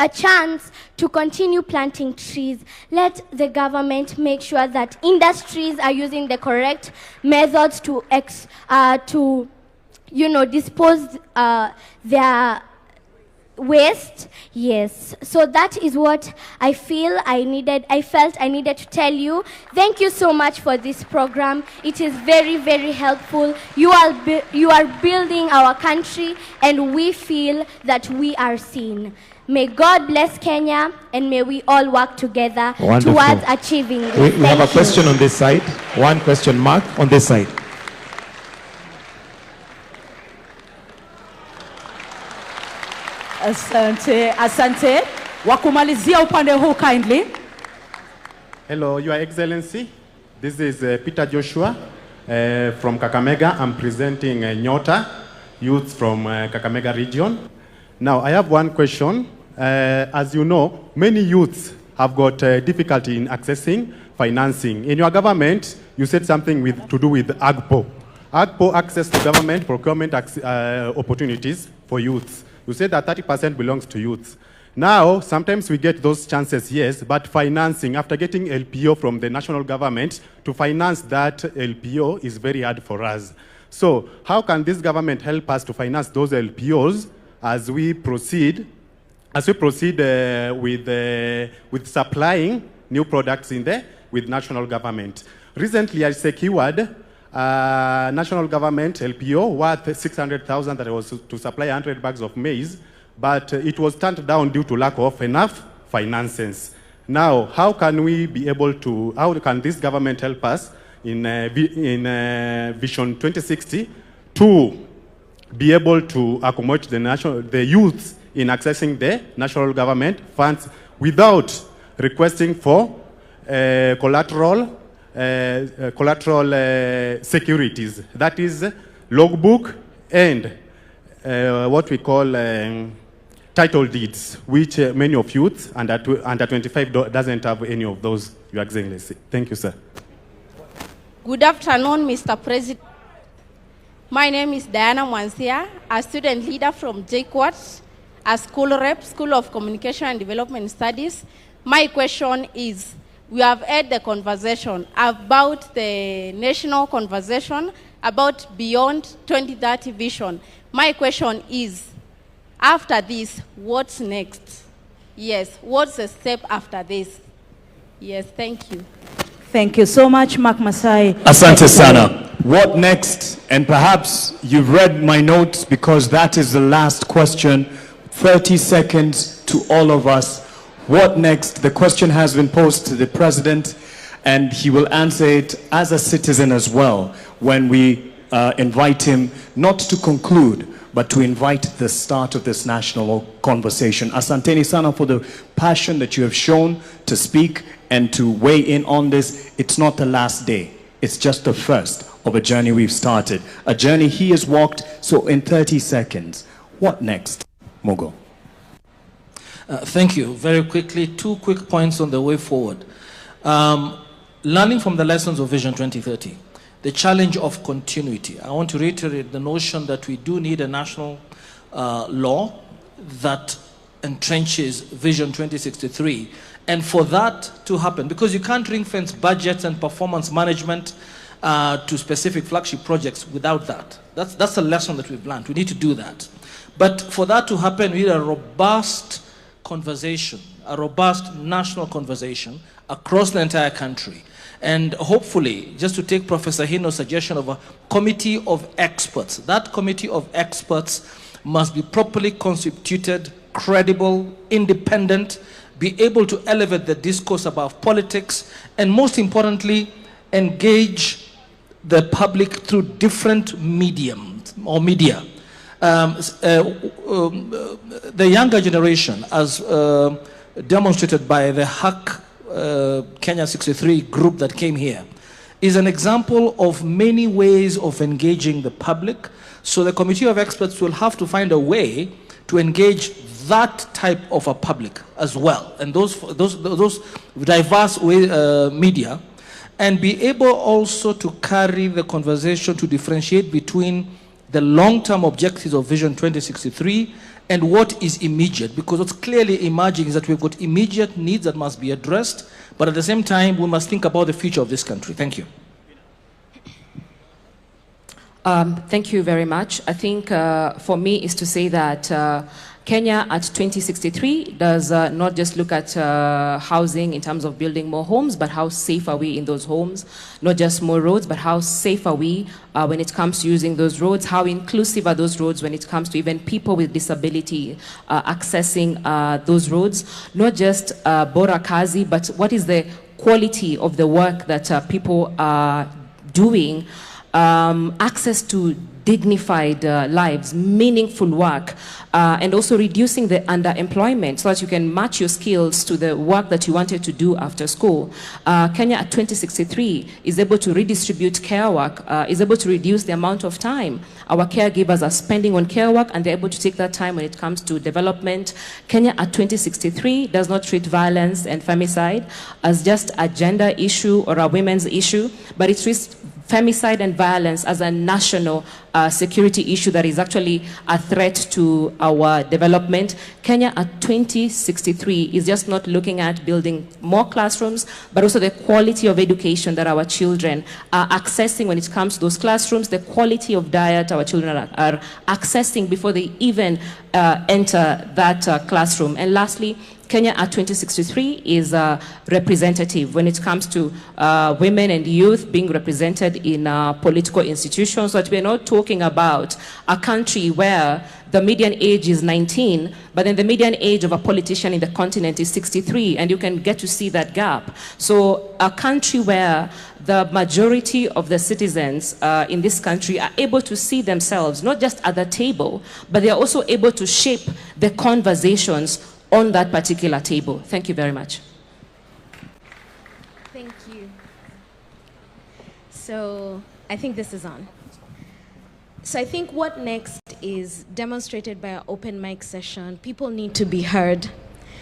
a chance to continue planting trees. Let the government make sure that industries are using the correct methods to dispose their waste. Yes, so that is what I felt I needed to tell you. Thank you so much for this program. It is very, very helpful. You are building our country, and we feel that we are seen. May God bless Kenya, and may we all work together towards achieving this. We have a question on this side. One question mark on this side. Asante. Wakumalizia upande huu kindly. Hello, Your Excellency. This is Peter Joshua from Kakamega. I'm presenting Nyota youth from Kakamega region. Now, I have one question. As you know, many youths have got difficulty in accessing financing. In your government, you said something to do with AGPO. AGPO, access to government procurement opportunities for youths. You said that 30% belongs to youths. Now, sometimes we get those chances, yes, but financing, after getting LPO from the national government, to finance that LPO is very hard for us. So, how can this government help us to finance those LPOs as we proceed with supplying new products with national government? Recently, I secured national government LPO worth 600,000 that was to supply 100 bags of maize, but it was turned down due to lack of enough finances. Now, how can this government help us in Vision 2060 to be able to accommodate the youth in accessing the national government funds without requesting for collateral securities? That is logbook and what we call title deeds, which many of youth under 25 doesn't have any of those, Your Excellency. Thank you, sir. Good afternoon, Mr. President. My name is Diana Mwansia, a student leader from JKUAT, a school rep, School of Communication and Development Studies. My question is, we have had the conversation about the national conversation about beyond 2030 vision. My question is, after this, what's next? Yes, what's the step after this? Yes, thank you. Thank you so much, Mark Masai. Asante sana. What next? And perhaps you've read my notes because that is the last question. 30 seconds to all of us. What next? The question has been posed to the president and he will answer it as a citizen as well when we invite him not to conclude but to invite the start of this national conversation. Asanteni sana for the passion that you have shown to speak and to weigh in on this. It's not the last day. It's just the first of a journey we've started. A journey he has walked. So in 30 seconds, what next? Mogo. Thank you. Very quickly, 2 quick points on the way forward. Learning from the lessons of Vision 2030, the challenge of continuity. I want to reiterate the notion that we do need a national law that entrenches Vision 2063. And for that to happen, because you can't ring-fence budgets and performance management to specific flagship projects without that. That's a lesson that we've learned. We need to do that. But for that to happen, we need a robust conversation, a robust national conversation across the entire country. And hopefully, just to take Professor Hino's suggestion of a committee of experts, that committee of experts must be properly constituted, credible, independent, be able to elevate the discourse about politics, and most importantly, engage the public through different mediums or media. The younger generation, as demonstrated by the HACC Kenya 63 group that came here, is an example of many ways of engaging the public. So the committee of experts will have to find a way to engage that type of a public as well, and those diverse media, and be able also to carry the conversation to differentiate between the long-term objectives of Vision 2063 and what is immediate, because what's clearly emerging is that we've got immediate needs that must be addressed, but at the same time, we must think about the future of this country. Thank you. Thank you very much. I think for me is to say that Kenya at 2063 does not just look at housing in terms of building more homes, but how safe are we in those homes? Not just more roads, but how safe are we when it comes to using those roads? How inclusive are those roads when it comes to even people with disability accessing those roads? Not just bora kazi, but what is the quality of the work that people are doing? Access to dignified lives, meaningful work, and also reducing the underemployment so that you can match your skills to the work that you wanted to do after school. Kenya at 2063 is able to redistribute care work, is able to reduce the amount of time our caregivers are spending on care work, and they're able to take that time when it comes to development. Kenya at 2063 does not treat violence and femicide as just a gender issue or a women's issue, but it treats femicide and violence as a national security issue that is actually a threat to our development. Kenya at 2063 is just not looking at building more classrooms, but also the quality of education that our children are accessing when it comes to those classrooms, the quality of diet our children are accessing before they even enter that classroom. And lastly, Kenya at 2063 is representative when it comes to women and youth being represented in political institutions. So that we're not talking about a country where the median age is 19, but then the median age of a politician in the continent is 63, and you can get to see that gap. So a country where the majority of the citizens in this country are able to see themselves, not just at the table, but they are also able to shape the conversations on that particular table. Thank you very much. Thank you. So I think this is on. So I think what next is demonstrated by our open mic session. People need to be heard.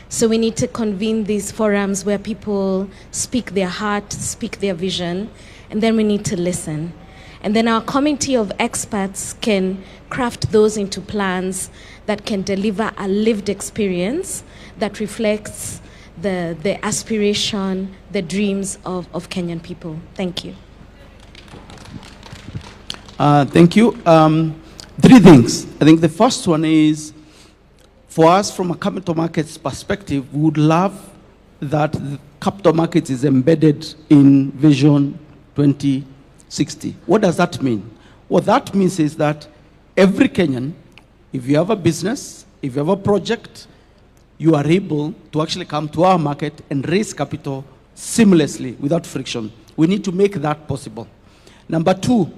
So we need to convene these forums where people speak their heart, speak their vision, and then we need to listen. And then our committee of experts can craft those into plans that can deliver a lived experience that reflects the aspiration, the dreams of Kenyan people. Thank you. Thank you. 3 things. I think the first one is, for us from a capital markets perspective, we would love that the capital markets is embedded in Vision 2060. What does that mean? What that means is that every Kenyan, if you have a business, if you have a project, you are able to actually come to our market and raise capital seamlessly without friction. We need to make that possible. Number 2,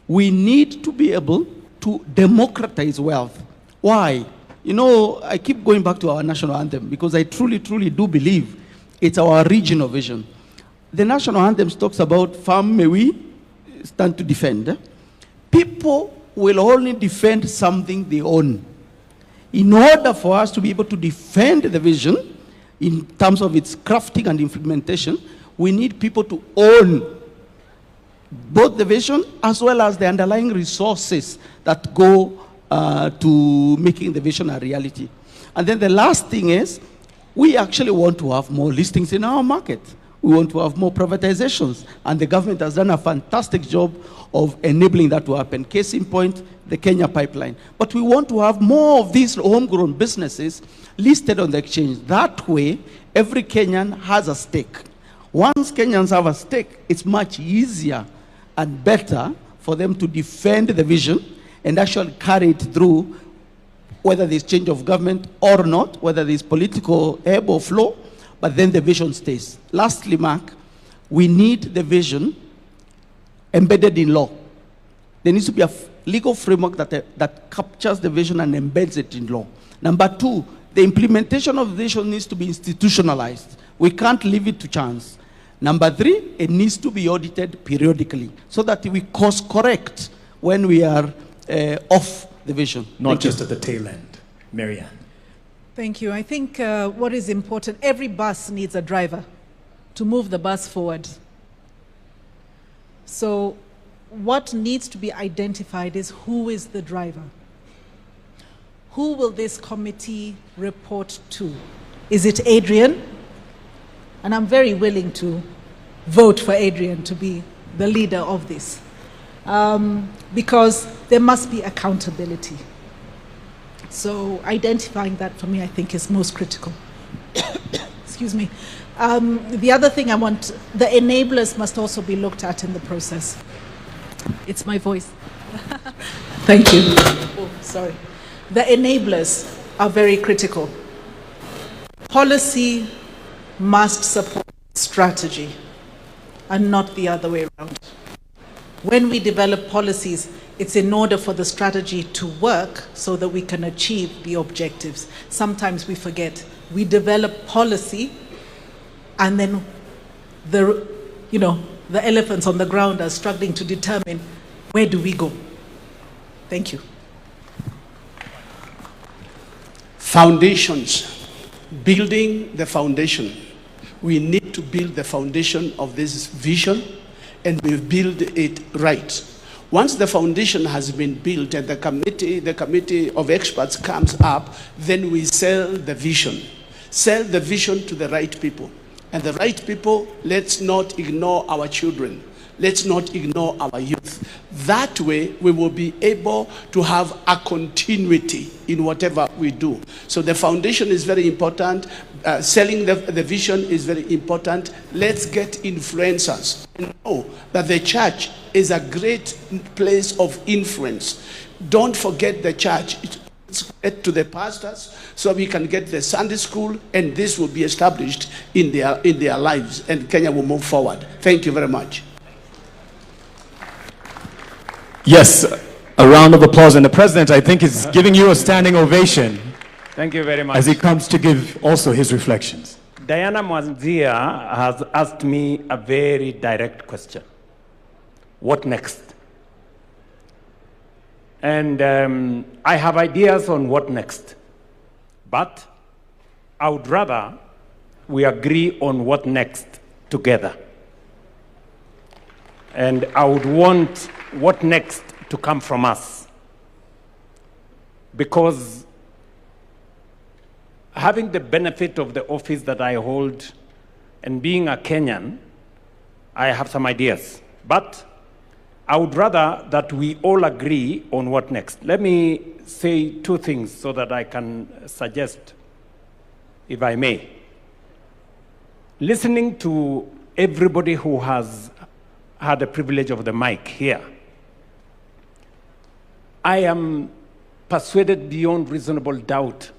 we need to be able to democratize wealth. Why? You know, I keep going back to our national anthem because I truly, truly do believe it's our regional vision. The national anthem talks about farm may we stand to defend. People will only defend something they own. In order for us to be able to defend the vision in terms of its crafting and implementation, we need people to own both the vision as well as the underlying resources that go to making the vision a reality. And then the last thing is, we actually want to have more listings in our market. We want to have more privatizations. And the government has done a fantastic job of enabling that to happen. Case in point, the Kenya pipeline. But we want to have more of these homegrown businesses listed on the exchange. That way, every Kenyan has a stake. Once Kenyans have a stake, it's much easier and better for them to defend the vision and actually carry it through, whether there's change of government or not, whether there's political ebb or flow, but then the vision stays. Lastly, Mark, we need the vision embedded in law. There needs to be a legal framework that captures the vision and embeds it in law. Number 2, the implementation of the vision needs to be institutionalized. We can't leave it to chance. Number 3, it needs to be audited periodically so that we course correct when we are off the vision. Not just at the tail end. Marianne. Thank you. I think what is important, every bus needs a driver to move the bus forward. So what needs to be identified is who is the driver. Who will this committee report to? Is it Adrian? And I'm very willing to vote for Adrian to be the leader of this. Because there must be accountability. So identifying that for me, I think, is most critical. Excuse me. The other thing I want, the enablers must also be looked at in the process. It's my voice. Thank you. Oh, sorry. The enablers are very critical. Policy must support strategy and not the other way around. When we develop policies, it's in order for the strategy to work so that we can achieve the objectives. Sometimes we forget. We develop policy and then the elephants on the ground are struggling to determine where do we go. Thank you. Foundations. Building the foundation. We need to build the foundation of this vision, and we build it right. Once the foundation has been built and the committee of experts comes up, then we sell the vision. Sell the vision to the right people. And the right people, let's not ignore our children. Let's not ignore our youth. That way, we will be able to have a continuity in whatever we do. So the foundation is very important. Selling the vision is very important. Let's get influencers and know that the church is a great place of influence. Don't forget the church. Let's get to the pastors so we can get the Sunday school, and this will be established in their lives, and Kenya will move forward. Thank you very much. Yes, a round of applause. And the president, I think, is giving you a standing ovation. Thank you very much. As he comes to give also his reflections. Diana Mwanzia has asked me a very direct question. What next? And I have ideas on what next. But I would rather we agree on what next together. And I would want what next to come from us. Because having the benefit of the office that I hold and being a Kenyan, I have some ideas. But I would rather that we all agree on what next. Let me say two things so that I can suggest, if I may. Listening to everybody who has had the privilege of the mic here, I am persuaded beyond reasonable doubt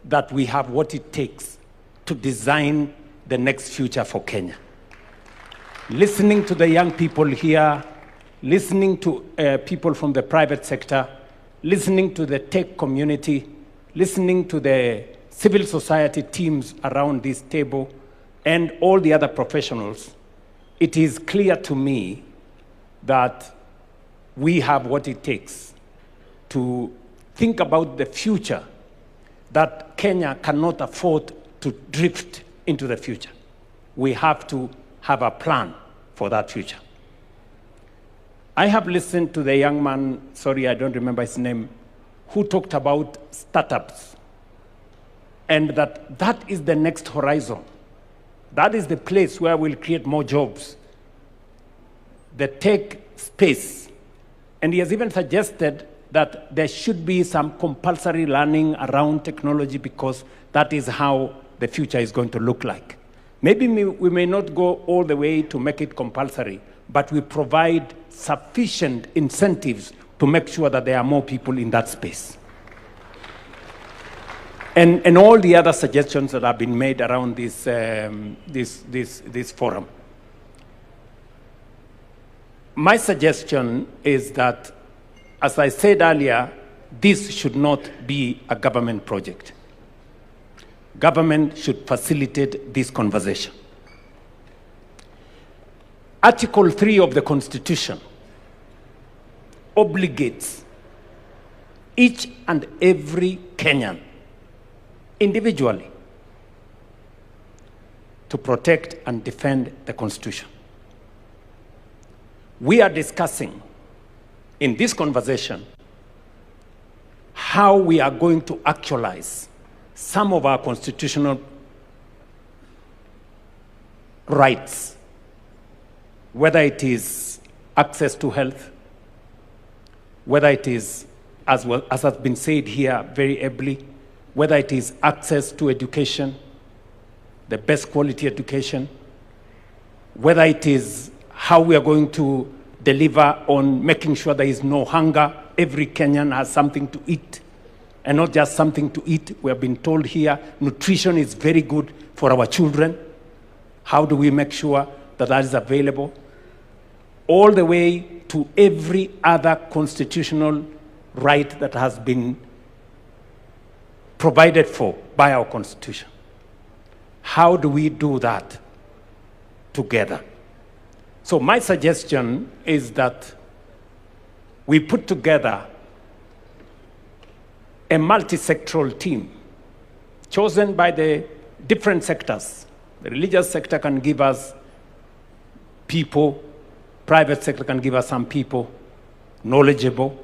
that we have what it takes to design the next future for Kenya. Listening to the young people here, listening to people from the private sector, listening to the tech community, listening to the civil society teams around this table, and all the other professionals, it is clear to me that we have what it takes to think about the future, that Kenya cannot afford to drift into the future. We have to have a plan for that future. I have listened to the young man, sorry, I don't remember his name, who talked about startups, and that is the next horizon. That is the place where we'll create more jobs, the tech space. And he has even suggested that there should be some compulsory learning around technology because that is how the future is going to look like. Maybe we may not go all the way to make it compulsory, but we provide sufficient incentives to make sure that there are more people in that space. And all the other suggestions that have been made around this forum. My suggestion is that, as I said earlier, this should not be a government project. Government should facilitate this conversation. Article 3 of the Constitution obligates each and every Kenyan individually to protect and defend the Constitution. We are discussing in this conversation how we are going to actualize some of our constitutional rights, whether it is access to health, whether it is, as has been said here very ably, whether it is access to education, the best quality education, whether it is how we are going to deliver on making sure there is no hunger, every Kenyan has something to eat, and not just something to eat. We have been told here nutrition is very good for our children. How do we make sure that that is available? All the way to every other constitutional right that has been provided for by our Constitution. How do we do that together? So my suggestion is that we put together a multi-sectoral team chosen by the different sectors. The religious sector can give us people, private sector can give us some people, knowledgeable.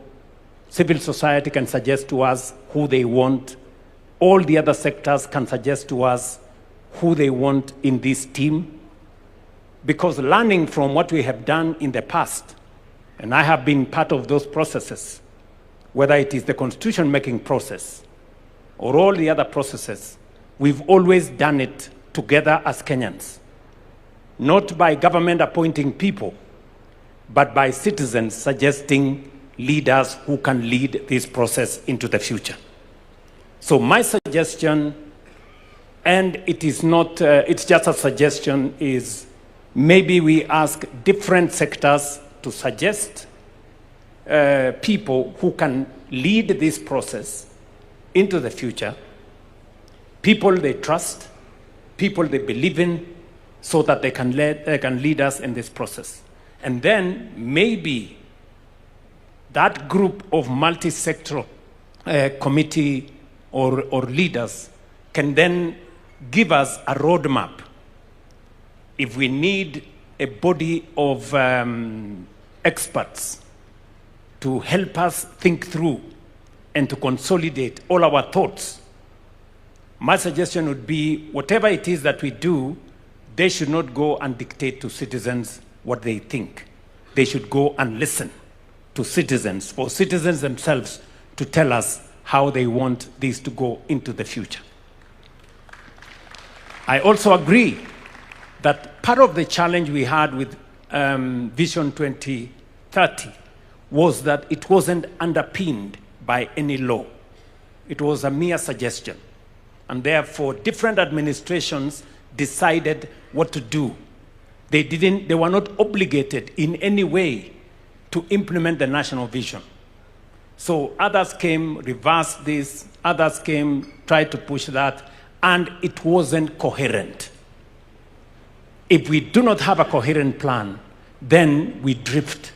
Civil society can suggest to us who they want. All the other sectors can suggest to us who they want in this team. Because learning from what we have done in the past, and I have been part of those processes, whether it is the constitution-making process or all the other processes, we've always done it together as Kenyans. Not by government appointing people, but by citizens suggesting leaders who can lead this process into the future. So my suggestion, and it is not, it's just a suggestion, is maybe we ask different sectors to suggest people who can lead this process into the future, people they trust, people they believe in, so that they can lead us in this process. And then maybe that group of multi-sectoral committee or leaders can then give us a roadmap. If we need a body of experts to help us think through and to consolidate all our thoughts, My suggestion would be whatever it is that we do, they should not go and dictate to citizens what they think. They should go and listen to citizens, for citizens themselves to tell us how they want this to go into the future. I also agree that part of the challenge we had with Vision 2030 was that it wasn't underpinned by any law. It was a mere suggestion. And therefore, different administrations decided what to do. They were not obligated in any way to implement the national vision. So others came, reversed this, others came, tried to push that, and it wasn't coherent. If we do not have a coherent plan, then we drift.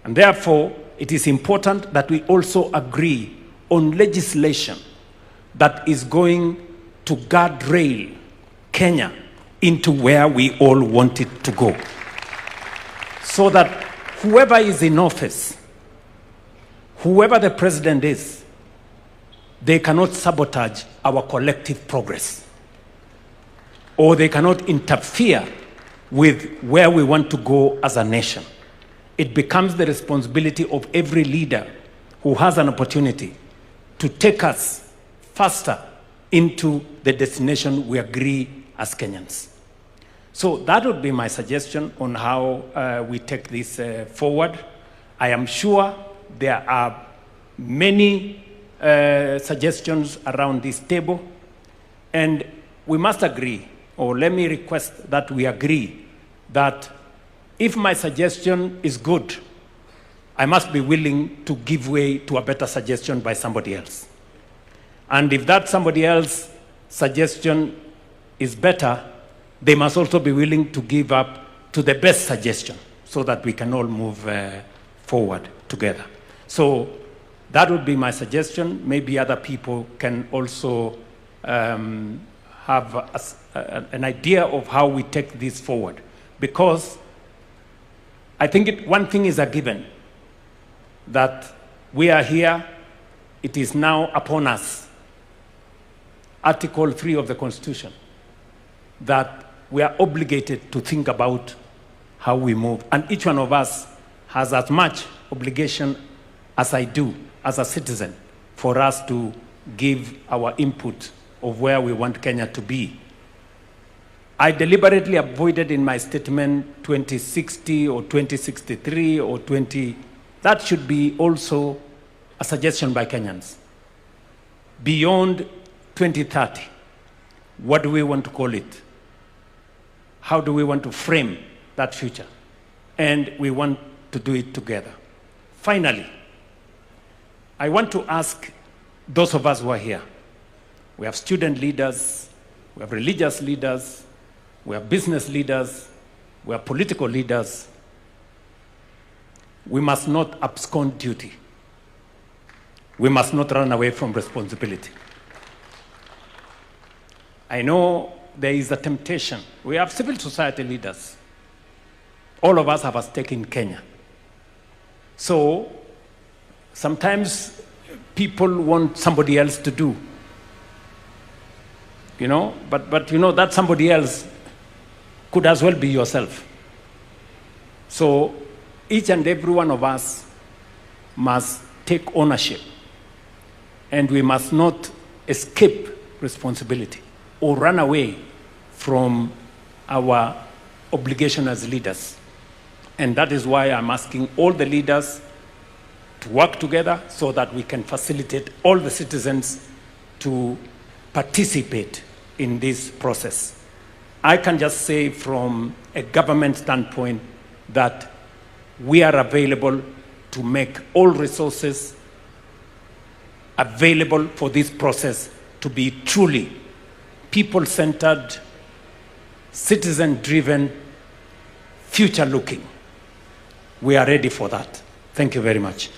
And therefore, it is important that we also agree on legislation that is going to guardrail Kenya into where we all want it to go. So that whoever is in office, whoever the president is, they cannot sabotage our collective progress, or they cannot interfere with where we want to go as a nation. It becomes the responsibility of every leader who has an opportunity to take us faster into the destination we agree as Kenyans. So that would be my suggestion on how we take this forward. I am sure there are many suggestions around this table, and we must agree, or let me request that we agree, that if my suggestion is good, I must be willing to give way to a better suggestion by somebody else. And if that somebody else's suggestion is better, they must also be willing to give up to the best suggestion so that we can all move forward together. So that would be my suggestion. Maybe other people can also have an idea of how we take this forward. Because I think one thing is a given, that we are here, it is now upon us, Article 3 of the Constitution, that we are obligated to think about how we move. And each one of us has as much obligation as I do as a citizen for us to give our input of where we want Kenya to be. I deliberately avoided in my statement 2060 or 2063 or 20... That should be also a suggestion by Kenyans. Beyond 2030, what do we want to call it? How do we want to frame that future? And we want to do it together. Finally, I want to ask those of us who are here. We have student leaders, we have religious leaders, we have business leaders, we have political leaders. We must not abscond duty. We must not run away from responsibility. I know there is a temptation. We have civil society leaders. All of us have a stake in Kenya. So sometimes people want somebody else to do. You know, but you know that somebody else could as well be yourself. So each and every one of us must take ownership, and we must not escape responsibility or run away from our obligation as leaders. And that is why I'm asking all the leaders to work together so that we can facilitate all the citizens to participate in this process. I can just say from a government standpoint that we are available to make all resources available for this process to be truly people-centered, citizen-driven, future-looking. We are ready for that. Thank you very much.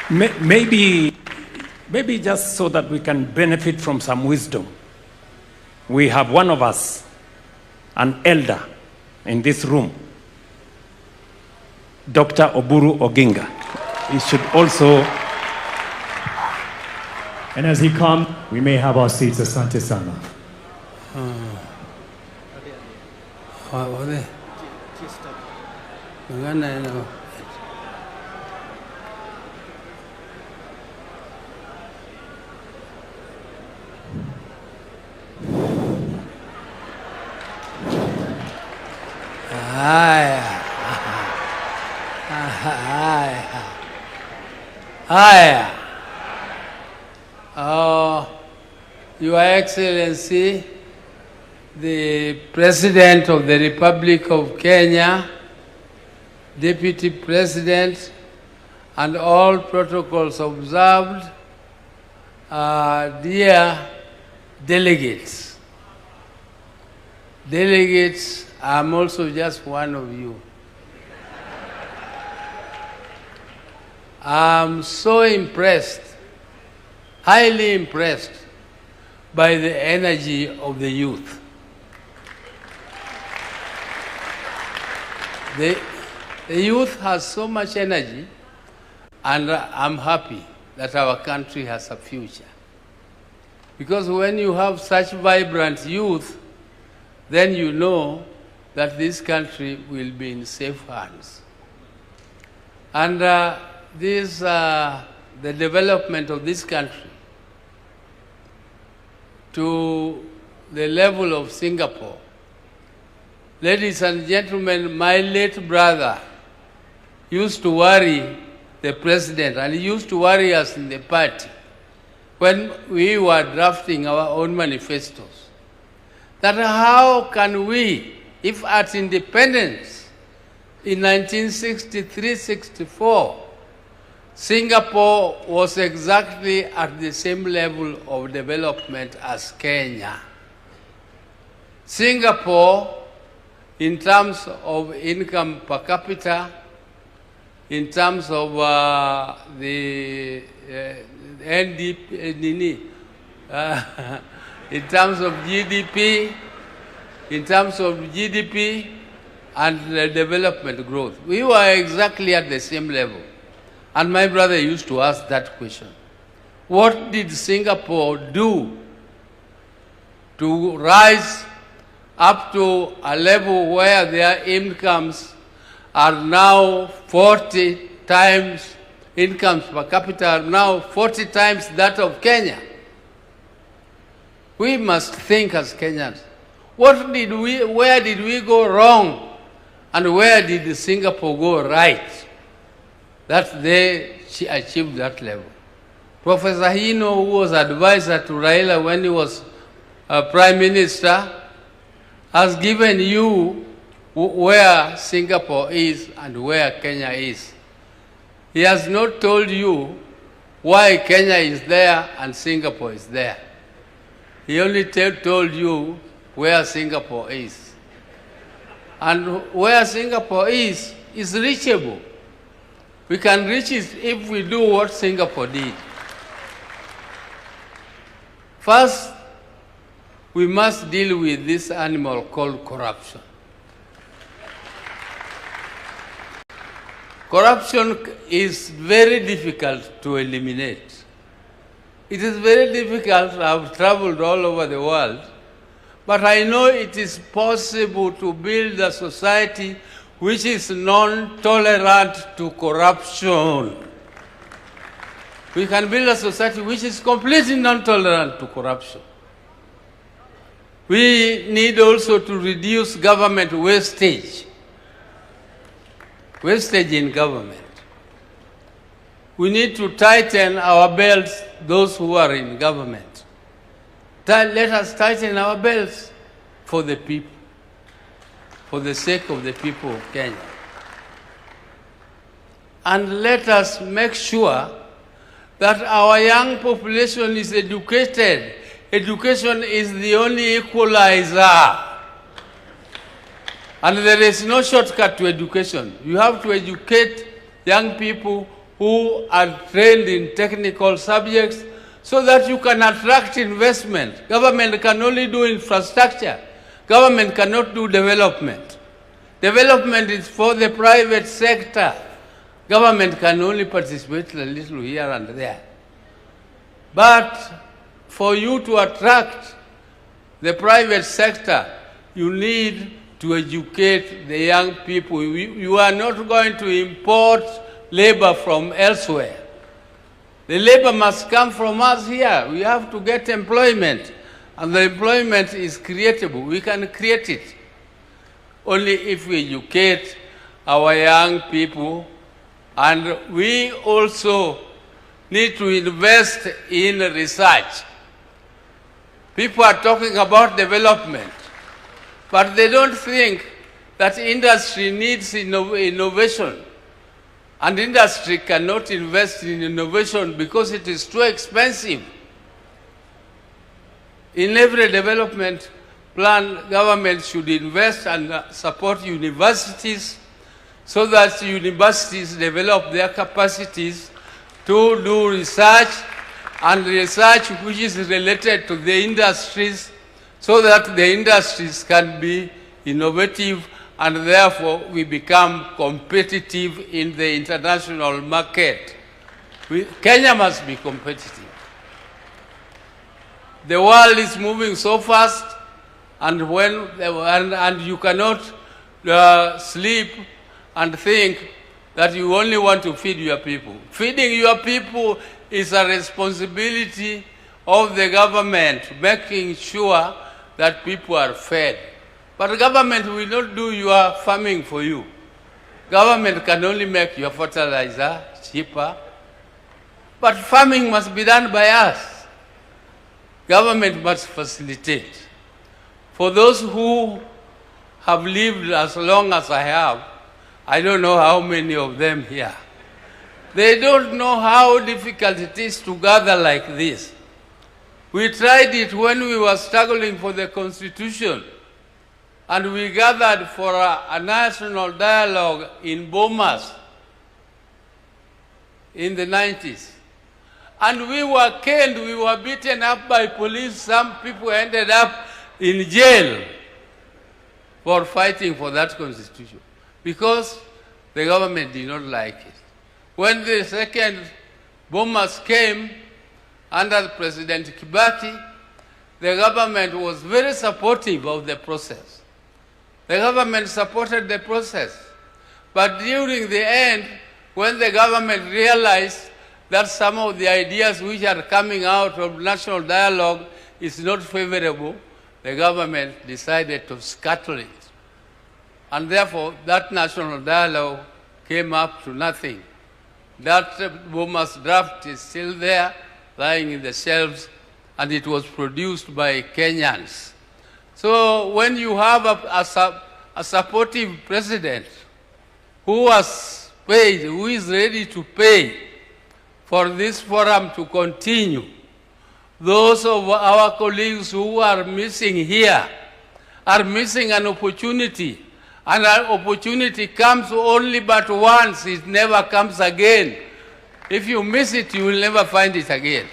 Maybe just so that we can benefit from some wisdom, we have one of us, an elder in this room, Dr. Oburu Oginga. He should also And as he comes, we may have our seats. Asante sana. Your Excellency, the President of the Republic of Kenya, Deputy President, and all protocols observed, dear delegates. Delegates, I'm also just one of you. I'm so impressed, highly impressed by the energy of the youth. The youth has so much energy, and I'm happy that our country has a future. Because when you have such vibrant youth, then you know that this country will be in safe hands. And the development of this country to the level of Singapore. Ladies and gentlemen, my late brother used to worry the president, and he used to worry us in the party when we were drafting our own manifestos, that how can we, if at independence in 1963-64, Singapore was exactly at the same level of development as Kenya. Singapore, in terms of income per capita, in terms of the NDP, in terms of GDP, and development growth, we were exactly at the same level. And my brother used to ask that question. What did Singapore do to rise up to a level where their incomes are now 40 times, incomes per capita are now 40 times that of Kenya? We must think as Kenyans. Where did we go wrong? And where did Singapore go right? That they achieved that level. Professor Hino, who was advisor to Raila when he was Prime Minister, has given you where Singapore is and where Kenya is. He has not told you why Kenya is there and Singapore is there. He only told you where Singapore is. And where Singapore is reachable. We can reach it if we do what Singapore did. First, we must deal with this animal called corruption. Corruption is very difficult to eliminate. It is very difficult. I've traveled all over the world, but I know it is possible to build a society which is non-tolerant to corruption. We can build a society which is completely non-tolerant to corruption. We need also to reduce government wastage. Wastage in government. We need to tighten our belts, those who are in government. Let us tighten our belts for the people, for the sake of the people of Kenya. And let us make sure that our young population is educated. Education is the only equalizer. And there is no shortcut to education. You have to educate young people who are trained in technical subjects so that you can attract investment. Government can only do infrastructure. Government cannot do development. Development is for the private sector. Government can only participate a little here and there. But for you to attract the private sector, you need to educate the young people. You are not going to import labor from elsewhere. The labor must come from us here. We have to get employment, and the employment is creatable. We can create it only if we educate our young people, and we also need to invest in research. People are talking about development, but they don't think that industry needs innovation. And industry cannot invest in innovation because it is too expensive. In every development plan, government should invest and support universities so that universities develop their capacities to do research, and research which is related to the industries, so that the industries can be innovative, and therefore we become competitive in the international market. Kenya must be competitive. The world is moving so fast, and you cannot sleep and think that you only want to feed your people. Feeding your people is a responsibility of the government, making sure that people are fed. But the government will not do your farming for you. Government can only make your fertilizer cheaper. But farming must be done by us. Government must facilitate. For those who have lived as long as I have, I don't know how many of them here, they don't know how difficult it is to gather like this. We tried it when we were struggling for the Constitution, and we gathered for a national dialogue in Bomas in the 90s. And we were caned, we were beaten up by police. Some people ended up in jail for fighting for that Constitution because the government did not like it. When the second Bomas came under President Kibaki, the government was very supportive of the process. The government supported the process. But during the end, when the government realized that some of the ideas which are coming out of national dialogue is not favorable, the government decided to scuttle it. And therefore, that national dialogue came up to nothing. That Bomas draft is still there, lying in the shelves, and it was produced by Kenyans. So when you have a supportive president who has paid, who is ready to pay for this forum to continue, those of our colleagues who are missing here are missing an opportunity. And an opportunity comes only but once, it never comes again. If you miss it, you will never find it again.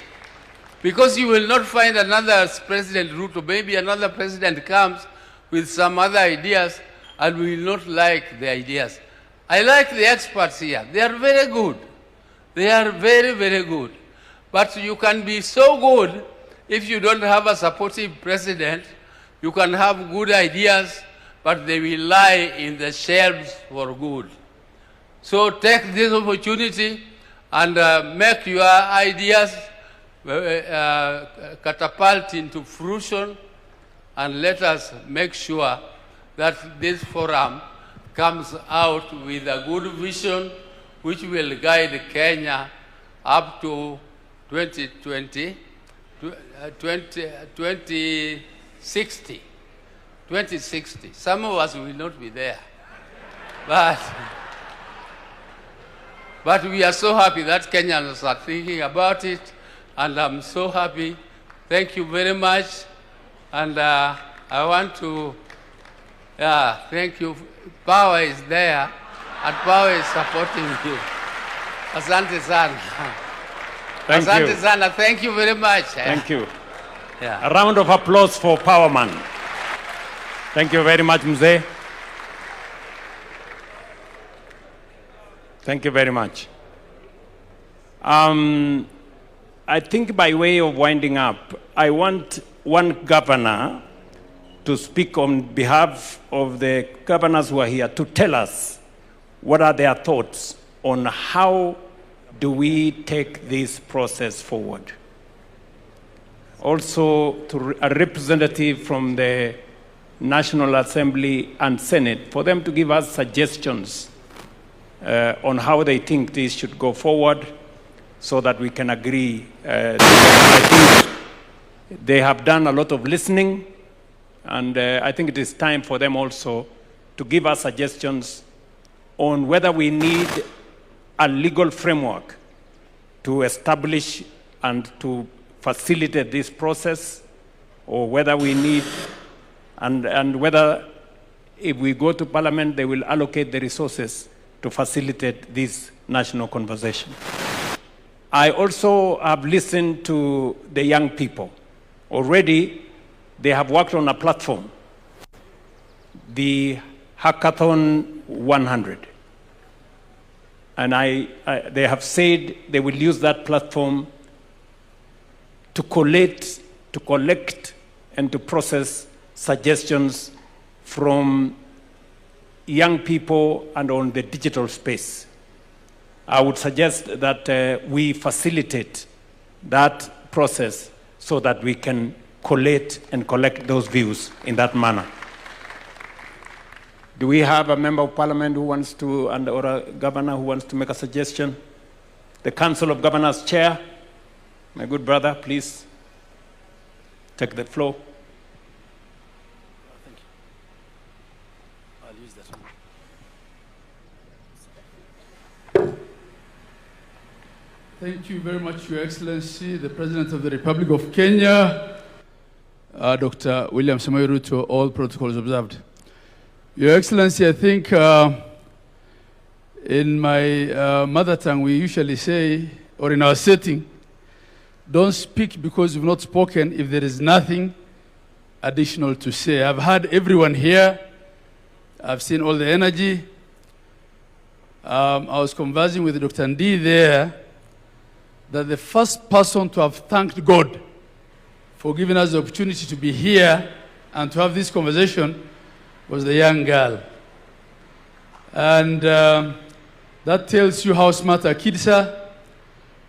Because you will not find another President Ruto. Maybe another president comes with some other ideas and we will not like the ideas. I like the experts here. They are very good. They are very, very good. But you can be so good if you don't have a supportive president. You can have good ideas, but they will lie in the shelves for good. So take this opportunity and make your ideas catapult into fruition, and let us make sure that this forum comes out with a good vision which will guide Kenya up to 2060. 2060. Some of us will not be there. But we are so happy that Kenyans are thinking about it, and I'm so happy. Thank you very much. And I want to thank you. Power is there, and power is supporting you. Asante sana. Thank Asante you. sana. Thank you very much. Thank you. Yeah. A round of applause for Powerman. Thank you very much, Mzee. Thank you very much. I think by way of winding up, I want one governor to speak on behalf of the governors who are here to tell us what are their thoughts on how do we take this process forward. Also, to a representative from the National Assembly and Senate, for them to give us suggestions on how they think this should go forward so that we can agree. I think they have done a lot of listening, and I think it is time for them also to give us suggestions on whether we need a legal framework to establish and to facilitate this process, or whether we need, and whether if we go to Parliament, they will allocate the resources to facilitate this national conversation. I also have listened to the young people. Already, they have worked on a platform, the Hackathon 100. And they have said they will use that platform to collect and to process suggestions from young people and on the digital space. I would suggest that we facilitate that process so that we can collate and collect those views in that manner. Do we have a member of parliament who wants to, or a governor who wants to make a suggestion? The Council of Governors Chair, my good brother, please take the floor. Thank you. I'll use that one. Thank you very much, Your Excellency, the President of the Republic of Kenya, Dr. William Samoei Ruto, all protocols observed. Your Excellency, I think in my mother tongue we usually say, or in our setting, don't speak because you've not spoken if there is nothing additional to say. I've heard everyone here. I've seen all the energy. I was conversing with Dr. Ndi there that the first person to have thanked God for giving us the opportunity to be here and to have this conversation was the young girl. And that tells you how smart our kids are.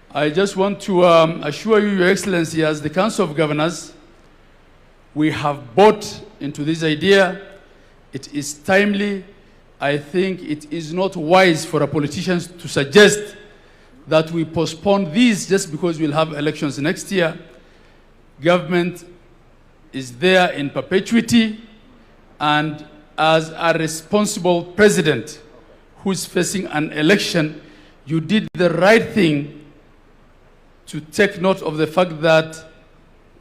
I just want to assure you, Your Excellency, as the Council of Governors, we have bought into this idea. It is timely. I think it is not wise for our politicians to suggest that we postpone this just because we'll have elections next year. Government is there in perpetuity, and as a responsible president who is facing an election, you did the right thing to take note of the fact that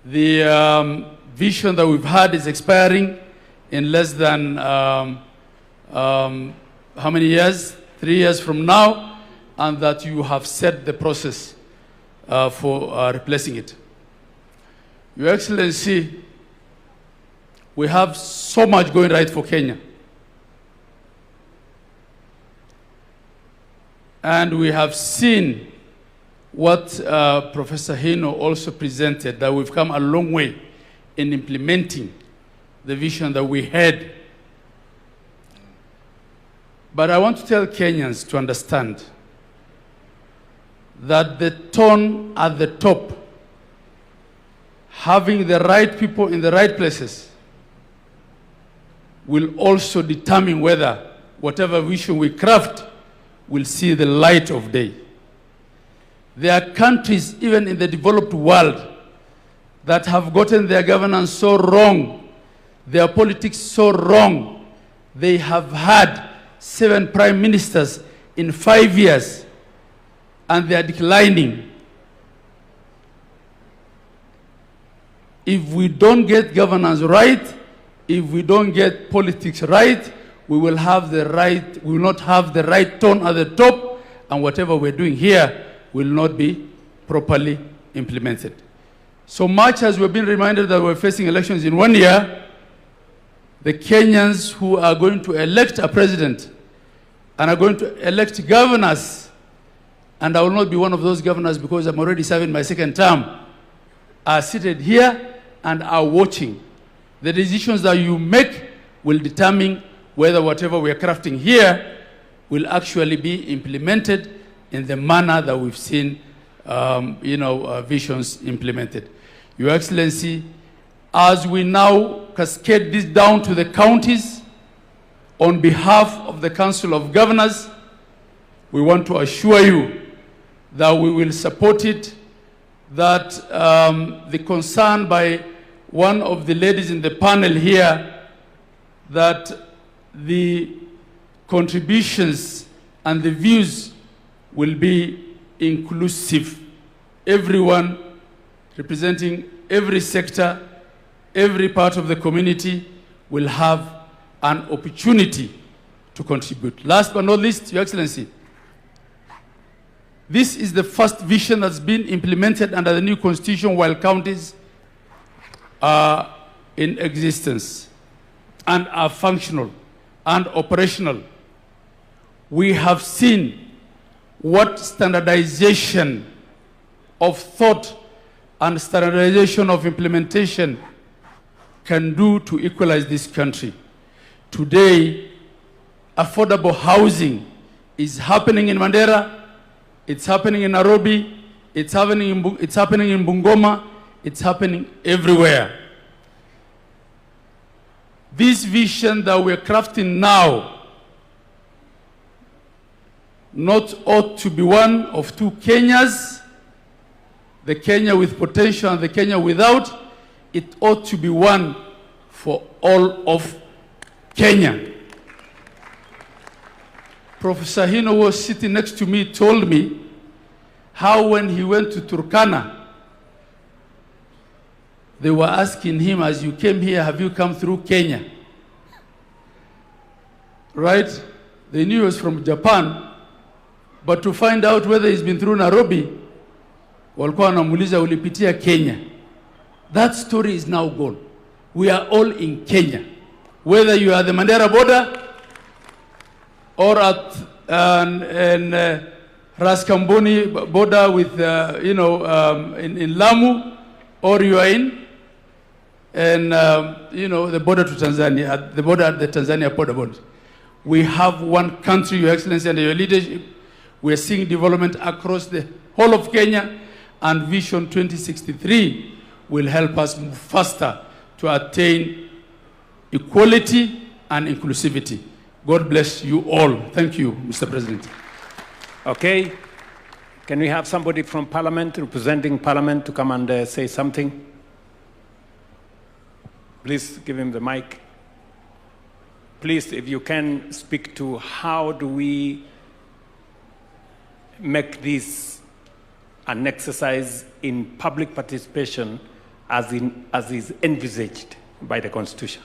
the vision that we've had is expiring in less than how many years? 3 years from now, and that you have set the process for replacing it. Your Excellency, we have so much going right for Kenya. And we have seen what Professor Hino also presented, that we've come a long way in implementing the vision that we had. But I want to tell Kenyans to understand that the tone at the top, having the right people in the right places, will also determine whether whatever vision we craft will see the light of day. There are countries, even in the developed world, that have gotten their governance so wrong, their politics so wrong. They have had 7 prime ministers in 5 years, and they are declining. If we don't get governance right, if we don't get politics right, we will not have the right tone at the top, and whatever we're doing here will not be properly implemented. So much as we've been reminded that we're facing elections in 1 year, the Kenyans who are going to elect a president and are going to elect governors and I will not be one of those governors because I'm already serving my second term, are seated here and are watching. The decisions that you make will determine whether whatever we are crafting here will actually be implemented in the manner that we've seen visions implemented. Your Excellency, as we now cascade this down to the counties, on behalf of the Council of Governors, we want to assure you that we will support it, that the concern by one of the ladies in the panel here, that the contributions and the views will be inclusive. Everyone representing every sector, every part of the community will have an opportunity to contribute. Last but not least, Your Excellency, this is the first vision that's been implemented under the new constitution while counties are in existence and are functional and operational. We have seen what standardization of thought and standardization of implementation can do to equalize this country. Today, affordable housing is happening in Mandera, it's happening in Nairobi, it's happening in Bungoma, it's happening everywhere. This vision that we're crafting now not ought to be one of two Kenyas, the Kenya with potential and the Kenya without. It ought to be one for all of Kenya. Professor Hino was sitting next to me, told me how when he went to Turkana, they were asking him, as you came here, have you come through Kenya? Right? They knew he was from Japan, but to find out whether he's been through Nairobi, walikuwa wanamuuliza ulipitia Kenya. That story is now gone. We are all in Kenya. Whether you are the Mandera border or at Raskamboni border with, in Lamu, or you are in the border to Tanzania, at the border at the Tanzania border. We have one country, Your Excellency, under your leadership. We are seeing development across the whole of Kenya, and Vision 2063 will help us move faster to attain equality and inclusivity. God bless you all. Thank you, Mr. President. Okay. Can we have somebody from Parliament, representing Parliament, to come and say something? Please give him the mic. Please, if you can, speak to how do we make this an exercise in public participation as is envisaged by the Constitution.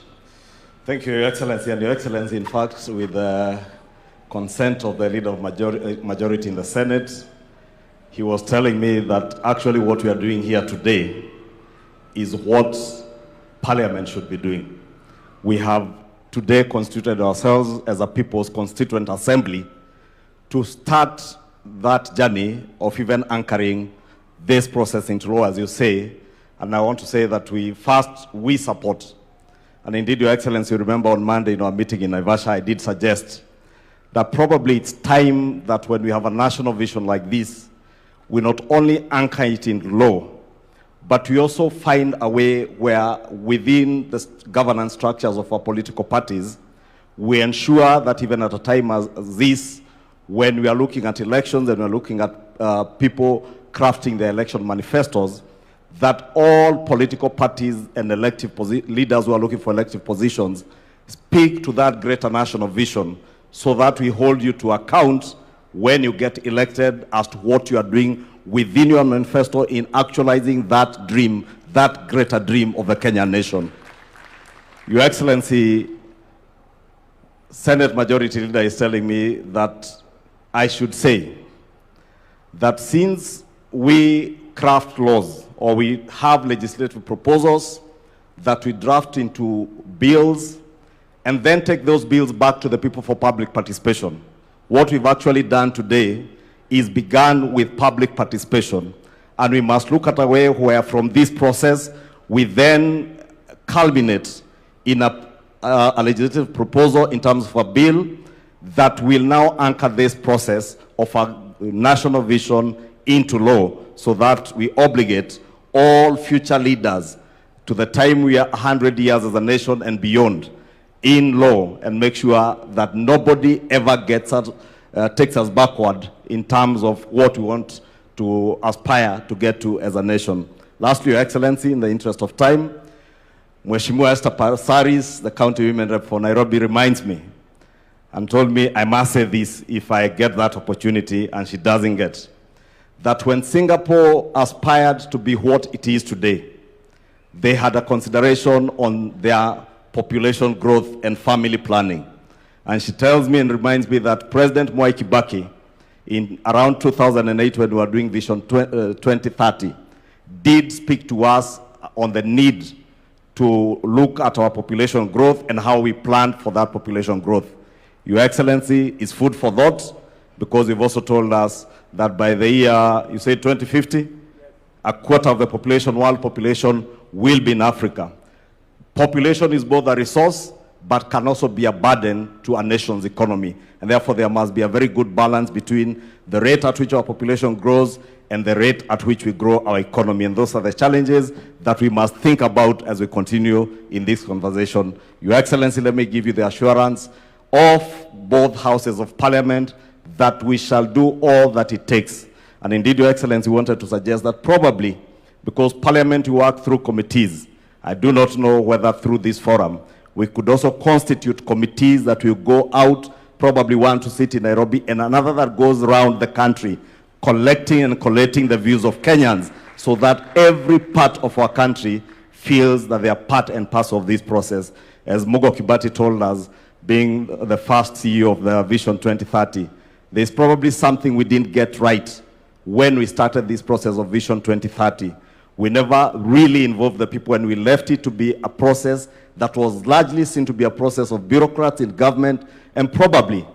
Thank you, Your Excellency. And Your Excellency, in fact, with the consent of the leader of majority in the Senate, he was telling me that actually what we are doing here today is what Parliament should be doing. We have today constituted ourselves as a People's Constituent Assembly to start that journey of even anchoring this process into law, as you say. And I want to say that we support. And indeed, Your Excellency, you remember on Monday in our meeting in Naivasha, I did suggest that probably it's time that when we have a national vision like this, we not only anchor it in law, but we also find a way where within the governance structures of our political parties, we ensure that even at a time as this, when we are looking at elections and we're looking at people crafting their election manifestos, that all political parties and elective leaders who are looking for elective positions speak to that greater national vision so that we hold you to account when you get elected as to what you are doing within your manifesto in actualizing that dream, that greater dream of the Kenyan nation. Your Excellency, Senate Majority Leader is telling me that I should say that since we craft laws or we have legislative proposals that we draft into bills and then take those bills back to the people for public participation, what we've actually done today is begun with public participation. And we must look at a way where from this process, we then culminate in a legislative proposal in terms of a bill that will now anchor this process of a national vision into law, so that we obligate all future leaders to the time we are 100 years as a nation and beyond in law, and make sure that nobody ever gets us, takes us backward in terms of what we want to aspire to get to as a nation. Lastly, Your Excellency, in the interest of time, Mheshimiwa Esther Presides, the county women rep for Nairobi, reminds me and told me I must say this if I get that opportunity, and she doesn't get, that when Singapore aspired to be what it is today, they had a consideration on their population growth and family planning. And she tells me and reminds me that President Mwai Kibaki, in around 2008 when we were doing Vision 2030, did speak to us on the need to look at our population growth and how we plan for that population growth. Your Excellency, is food for thought, because you've also told us that by the year, you say 2050, a quarter of the population, world population, will be in Africa. Population is both a resource, but can also be a burden to a nation's economy. And therefore, there must be a very good balance between the rate at which our population grows and the rate at which we grow our economy. And those are the challenges that we must think about as we continue in this conversation. Your Excellency, let me give you the assurance of both houses of parliament that we shall do all that it takes. And indeed, Your Excellency, wanted to suggest that probably, because parliament work through committees, I do not know whether through this forum, we could also constitute committees that will go out, probably one to sit in Nairobi, and another that goes around the country, collecting and collating the views of Kenyans, so that every part of our country feels that they are part and parcel of this process. As Mugo Kibati told us, being the first CEO of the Vision 2030, there's probably something we didn't get right when we started this process of Vision 2030. We never really involved the people, and we left it to be a process that was largely seen to be a process of bureaucrats in government, and probably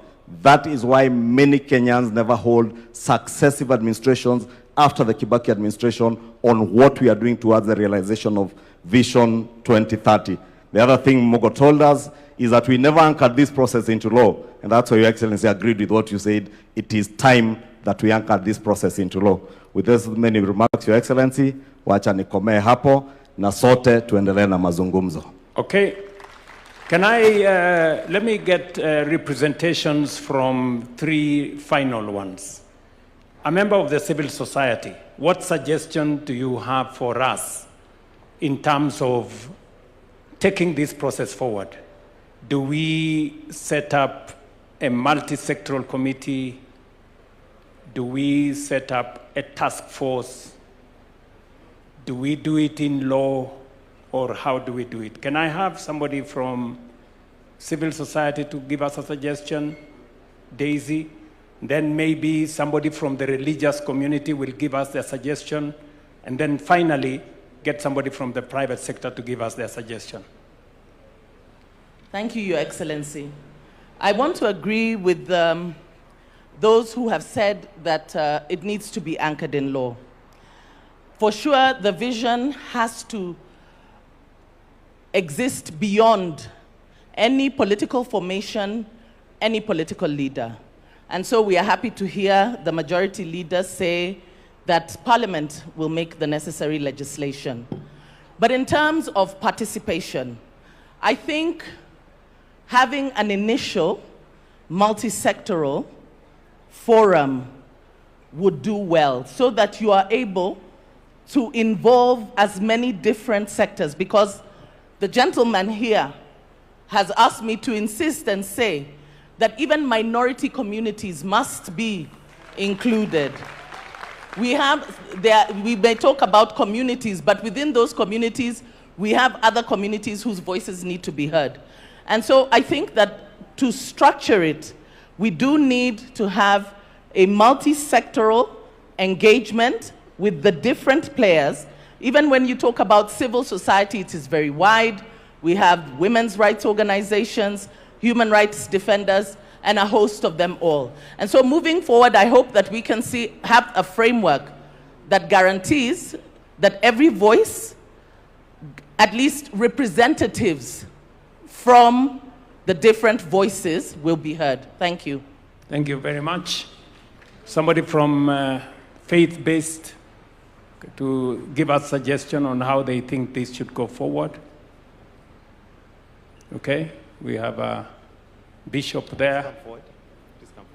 that is why many Kenyans never hold successive administrations after the Kibaki administration on what we are doing towards the realization of Vision 2030. The other thing Mugo told us is that we never anchored this process into law, and that's why Your Excellency agreed with what you said. It is time that we anchored this process into law. With those many remarks, Your Excellency, wacha nikomee hapo na sote tuendelee na mazungumzo. Okay. Can I, let me get representations from three final ones. A member of the civil society, what suggestion do you have for us in terms of taking this process forward? Do we set up a multi-sectoral committee? Do we set up a task force? Do we do it in law, or how do we do it? Can I have somebody from civil society to give us a suggestion? Daisy? Then maybe somebody from the religious community will give us their suggestion. And then finally, get somebody from the private sector to give us their suggestion. Thank you, Your Excellency. I want to agree with those who have said that it needs to be anchored in law. For sure, the vision has to exist beyond any political formation, any political leader. And so we are happy to hear the majority leader say that Parliament will make the necessary legislation. But in terms of participation, I think having an initial multi-sectoral forum would do well, so that you are able to involve as many different sectors, because the gentleman here has asked me to insist and say that even minority communities must be included. We may talk about communities, but within those communities, we have other communities whose voices need to be heard. And so I think that to structure it, we do need to have a multi-sectoral engagement with the different players. Even when you talk about civil society, it is very wide. We have women's rights organizations, human rights defenders, and a host of them all. And so moving forward, I hope that we can have a framework that guarantees that every voice, at least representatives from the different voices, will be heard. Thank you. Thank you very much. Somebody from faith-based to give us suggestion on how they think this should go forward. Okay, we have a bishop there.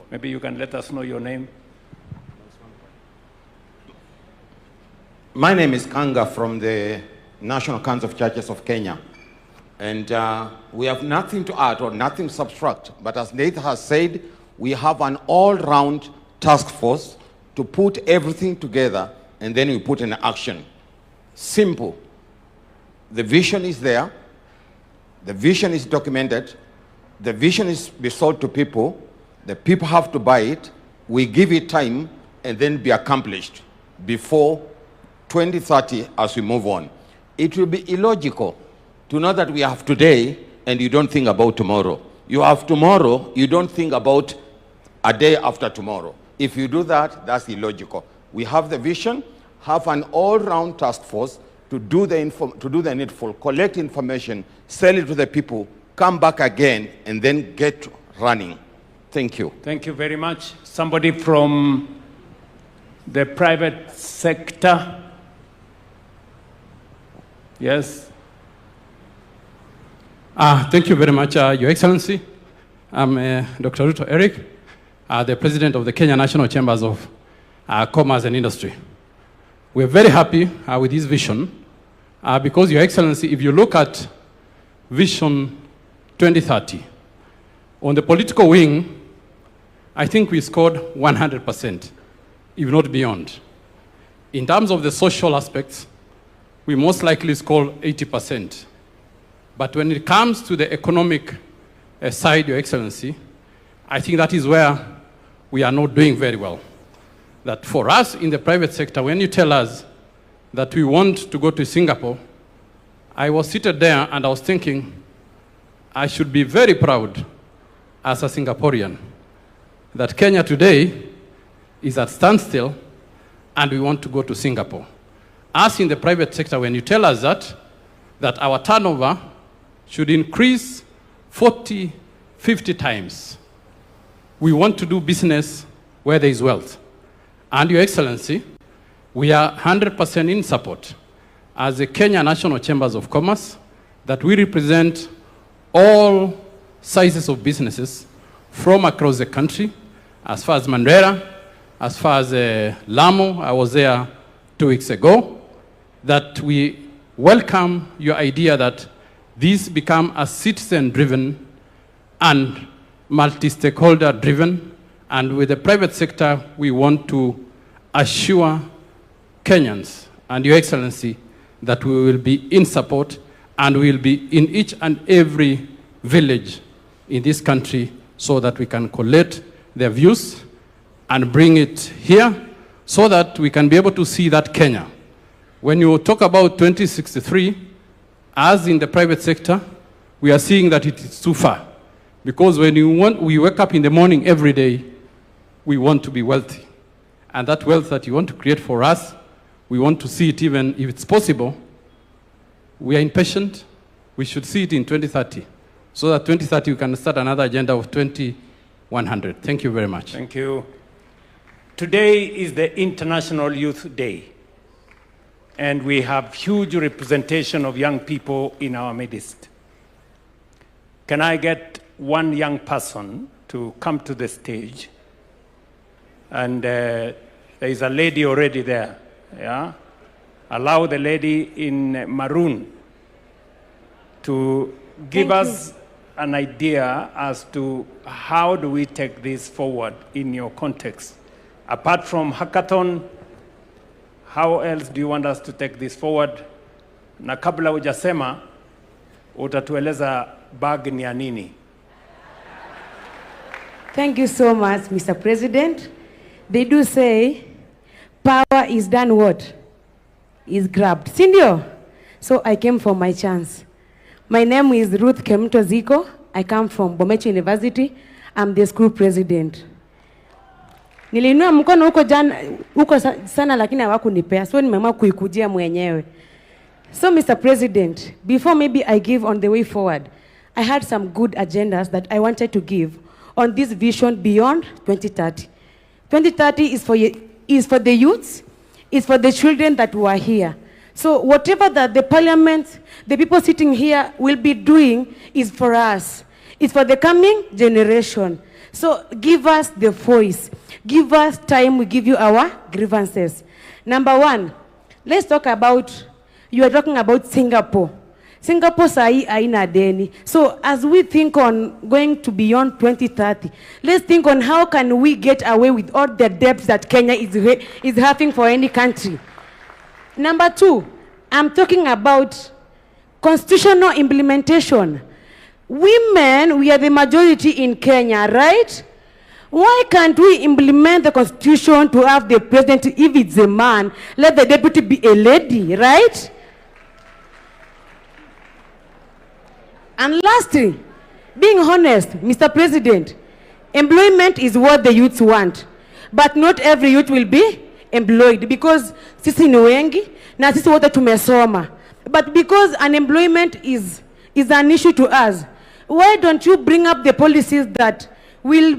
Maybe you can let us know your name. My name is Kanga from the National Council of Churches of Kenya. And we have nothing to add or nothing to subtract. But as Nathan has said, we have an all-round task force to put everything together, and then we put in action. Simple. The vision is there. The vision is documented. The vision is be sold to people. The people have to buy it. We give it time and then be accomplished before 2030 as we move on. It will be illogical to know that we have today and you don't think about tomorrow. You have tomorrow, you don't think about a day after tomorrow. If you do that, that's illogical. We have the vision, have an all-round task force to do the needful, collect information, sell it to the people, come back again, and then get running. Thank you. Thank you very much. Somebody from the private sector? Yes. Thank you very much, Your Excellency. I'm Dr. Ruto Eric, the President of the Kenya National Chambers of Commerce and Industry. We're very happy with this vision because, Your Excellency, if you look at Vision 2030, on the political wing, I think we scored 100%, if not beyond. In terms of the social aspects, we most likely scored 80%. But when it comes to the economic side, Your Excellency, I think that is where we are not doing very well. That for us in the private sector, when you tell us that we want to go to Singapore, I was seated there and I was thinking, I should be very proud as a Singaporean that Kenya today is at standstill and we want to go to Singapore. Us in the private sector, when you tell us that our turnover should increase 40, 50 times, we want to do business where there is wealth. And Your Excellency, we are 100% in support as the Kenya National Chambers of Commerce that we represent all sizes of businesses from across the country, as far as Mandera, as far as Lamu. I was there 2 weeks ago, that we welcome your idea that this become a citizen-driven and multi-stakeholder-driven. And with the private sector, we want to assure Kenyans and Your Excellency that we will be in support and we will be in each and every village in this country so that we can collect their views and bring it here so that we can be able to see that Kenya. When you talk about 2063, as in the private sector, we are seeing that it is too far. Because when we wake up in the morning every day, we want to be wealthy. And that wealth that you want to create for us, we want to see it even if it's possible. We are impatient. We should see it in 2030. So that 2030 we can start another agenda of 2100. Thank you very much. Thank you. Today is the International Youth Day. And we have huge representation of young people in our midst. Can I get one young person to come to the stage? And there is a lady already there, yeah? Allow the lady in maroon to give us an idea as to how do we take this forward in your context. Apart from hackathon, how else do you want us to take this forward? Na kabla hujasema, utatueleza bag ni ya nini? Thank you so much, Mr. President. They do say, power is done what? Is grabbed. Sindio? So I came for my chance. My name is Ruth Kemto Ziko. I come from Bomecho University. I'm the school president. Niliinua mkono huko sana lakini hawakunipea. So nimeamua kuikujia mwenyewe. So Mr. President, before maybe I give on the way forward, I had some good agendas that I wanted to give on this vision beyond 2030. 2030 is for the youths, is for the children that were here. So whatever that the parliament, the people sitting here will be doing is for us. It's for the coming generation. So give us the voice. Give us time, we give you our grievances. Number one, let's talk about, you are talking about Singapore. Singapore sahi haina deni. So as we think on going to beyond 2030, let's think on how can we get away with all the debts that Kenya is having for any country. Number two, I'm talking about constitutional implementation. Women, we are the majority in Kenya, right? Why can't we implement the constitution to have the president, if it's a man, let the deputy be a lady, right? And lastly, being honest, Mr. President, employment is what the youths want. But not every youth will be employed because sisi ni wengi na sisi wote tumesoma. But because unemployment is an issue to us, why don't you bring up the policies that will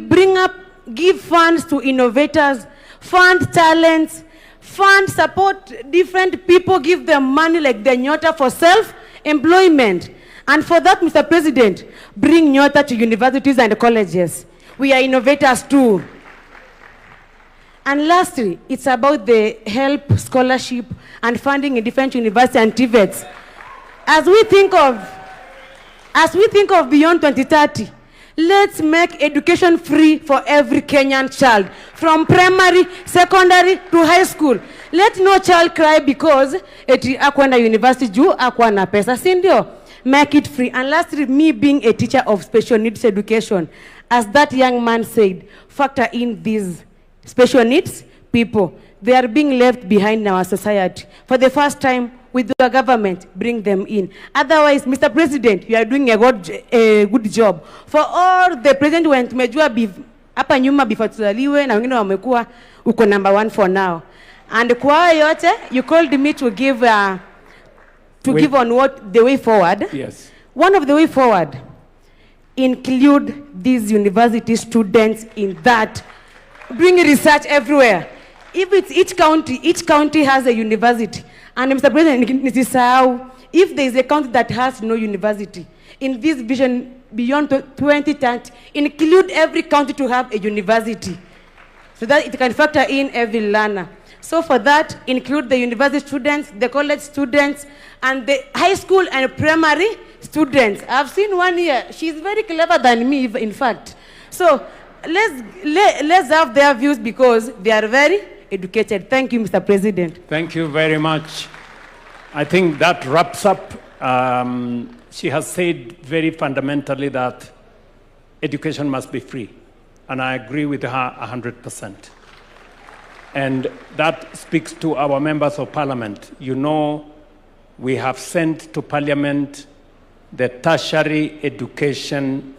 give funds to innovators, fund talents, fund support different people, give them money like the Nyota for self-employment. And for that, Mr. President, bring Nyota to universities and colleges. We are innovators too. And lastly, it's about the help, scholarship, and funding in different universities and TVETs. As we think of beyond 2030, let's make education free for every Kenyan child, from primary, secondary to high school. Let no child cry because eti akwenda university juu akwana pesa, si ndio? Make it free. And lastly, me being a teacher of special needs education, as that young man said, factor in these special needs people. They are being left behind in our society. For the first time, with the government, bring them in. Otherwise, Mr. President, you are doing a good job. For all the president when tumejua hapa nyuma before tuzaliwe na wengine wamekuwa uko number 1 for now. And kwa yote, you called me to give on what the way forward. Yes. One of the way forward, include these university students in that. Bring research everywhere. If it's each county has a university. And Mr. President, if there is a county that has no university, in this vision beyond 2030, include every county to have a university so that it can factor in every learner. So for that, include the university students, the college students, and the high school and primary students. I've seen one here. She's very clever than me, in fact. So let's have their views because they are very educated. Thank you, Mr. President. Thank you very much. I think that wraps up. She has said very fundamentally that education must be free. And I agree with her 100%. And that speaks to our members of parliament. You know, we have sent to parliament the tertiary education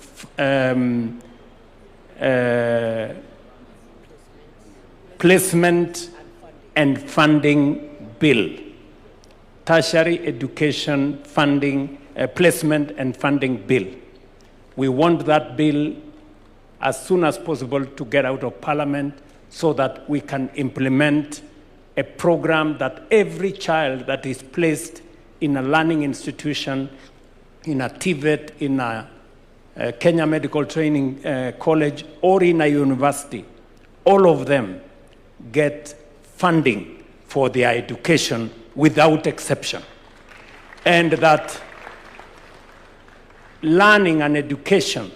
placement and funding bill. Tertiary education funding, placement and funding bill. We want that bill as soon as possible to get out of parliament so that we can implement a program that every child that is placed in a learning institution, in a TVET, in a Kenya Medical Training College, or in a university, all of them get funding for their education without exception. And that learning and education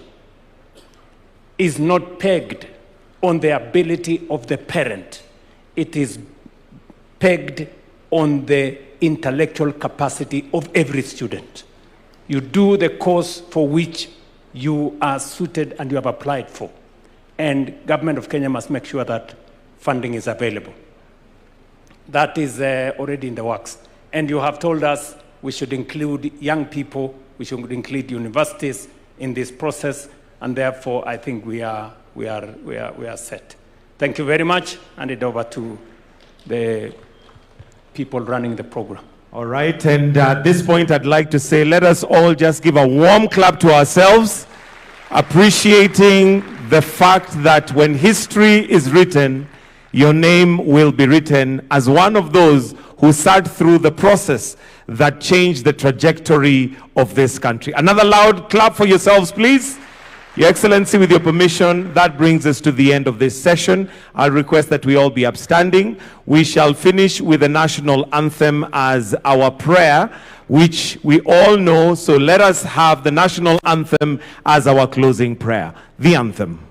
is not pegged on the ability of the parent. It is pegged on the intellectual capacity of every student. You do the course for which you are suited and you have applied for. And government of Kenya must make sure that funding is available. That is already in the works. And you have told us we should include young people, we should include universities in this process. and therefore I think we are set. Thank you very much. Hand it over to the people running the program. All right, and at this point I'd like to say, let us all just give a warm clap to ourselves, appreciating the fact that when history is written, your name will be written as one of those who sat through the process that changed the trajectory of this country. Another loud clap for yourselves, please. Your Excellency, with your permission, that brings us to the end of this session. I request that we all be upstanding. We shall finish with the national anthem as our prayer, which we all know, so let us have the national anthem as our closing prayer. The anthem.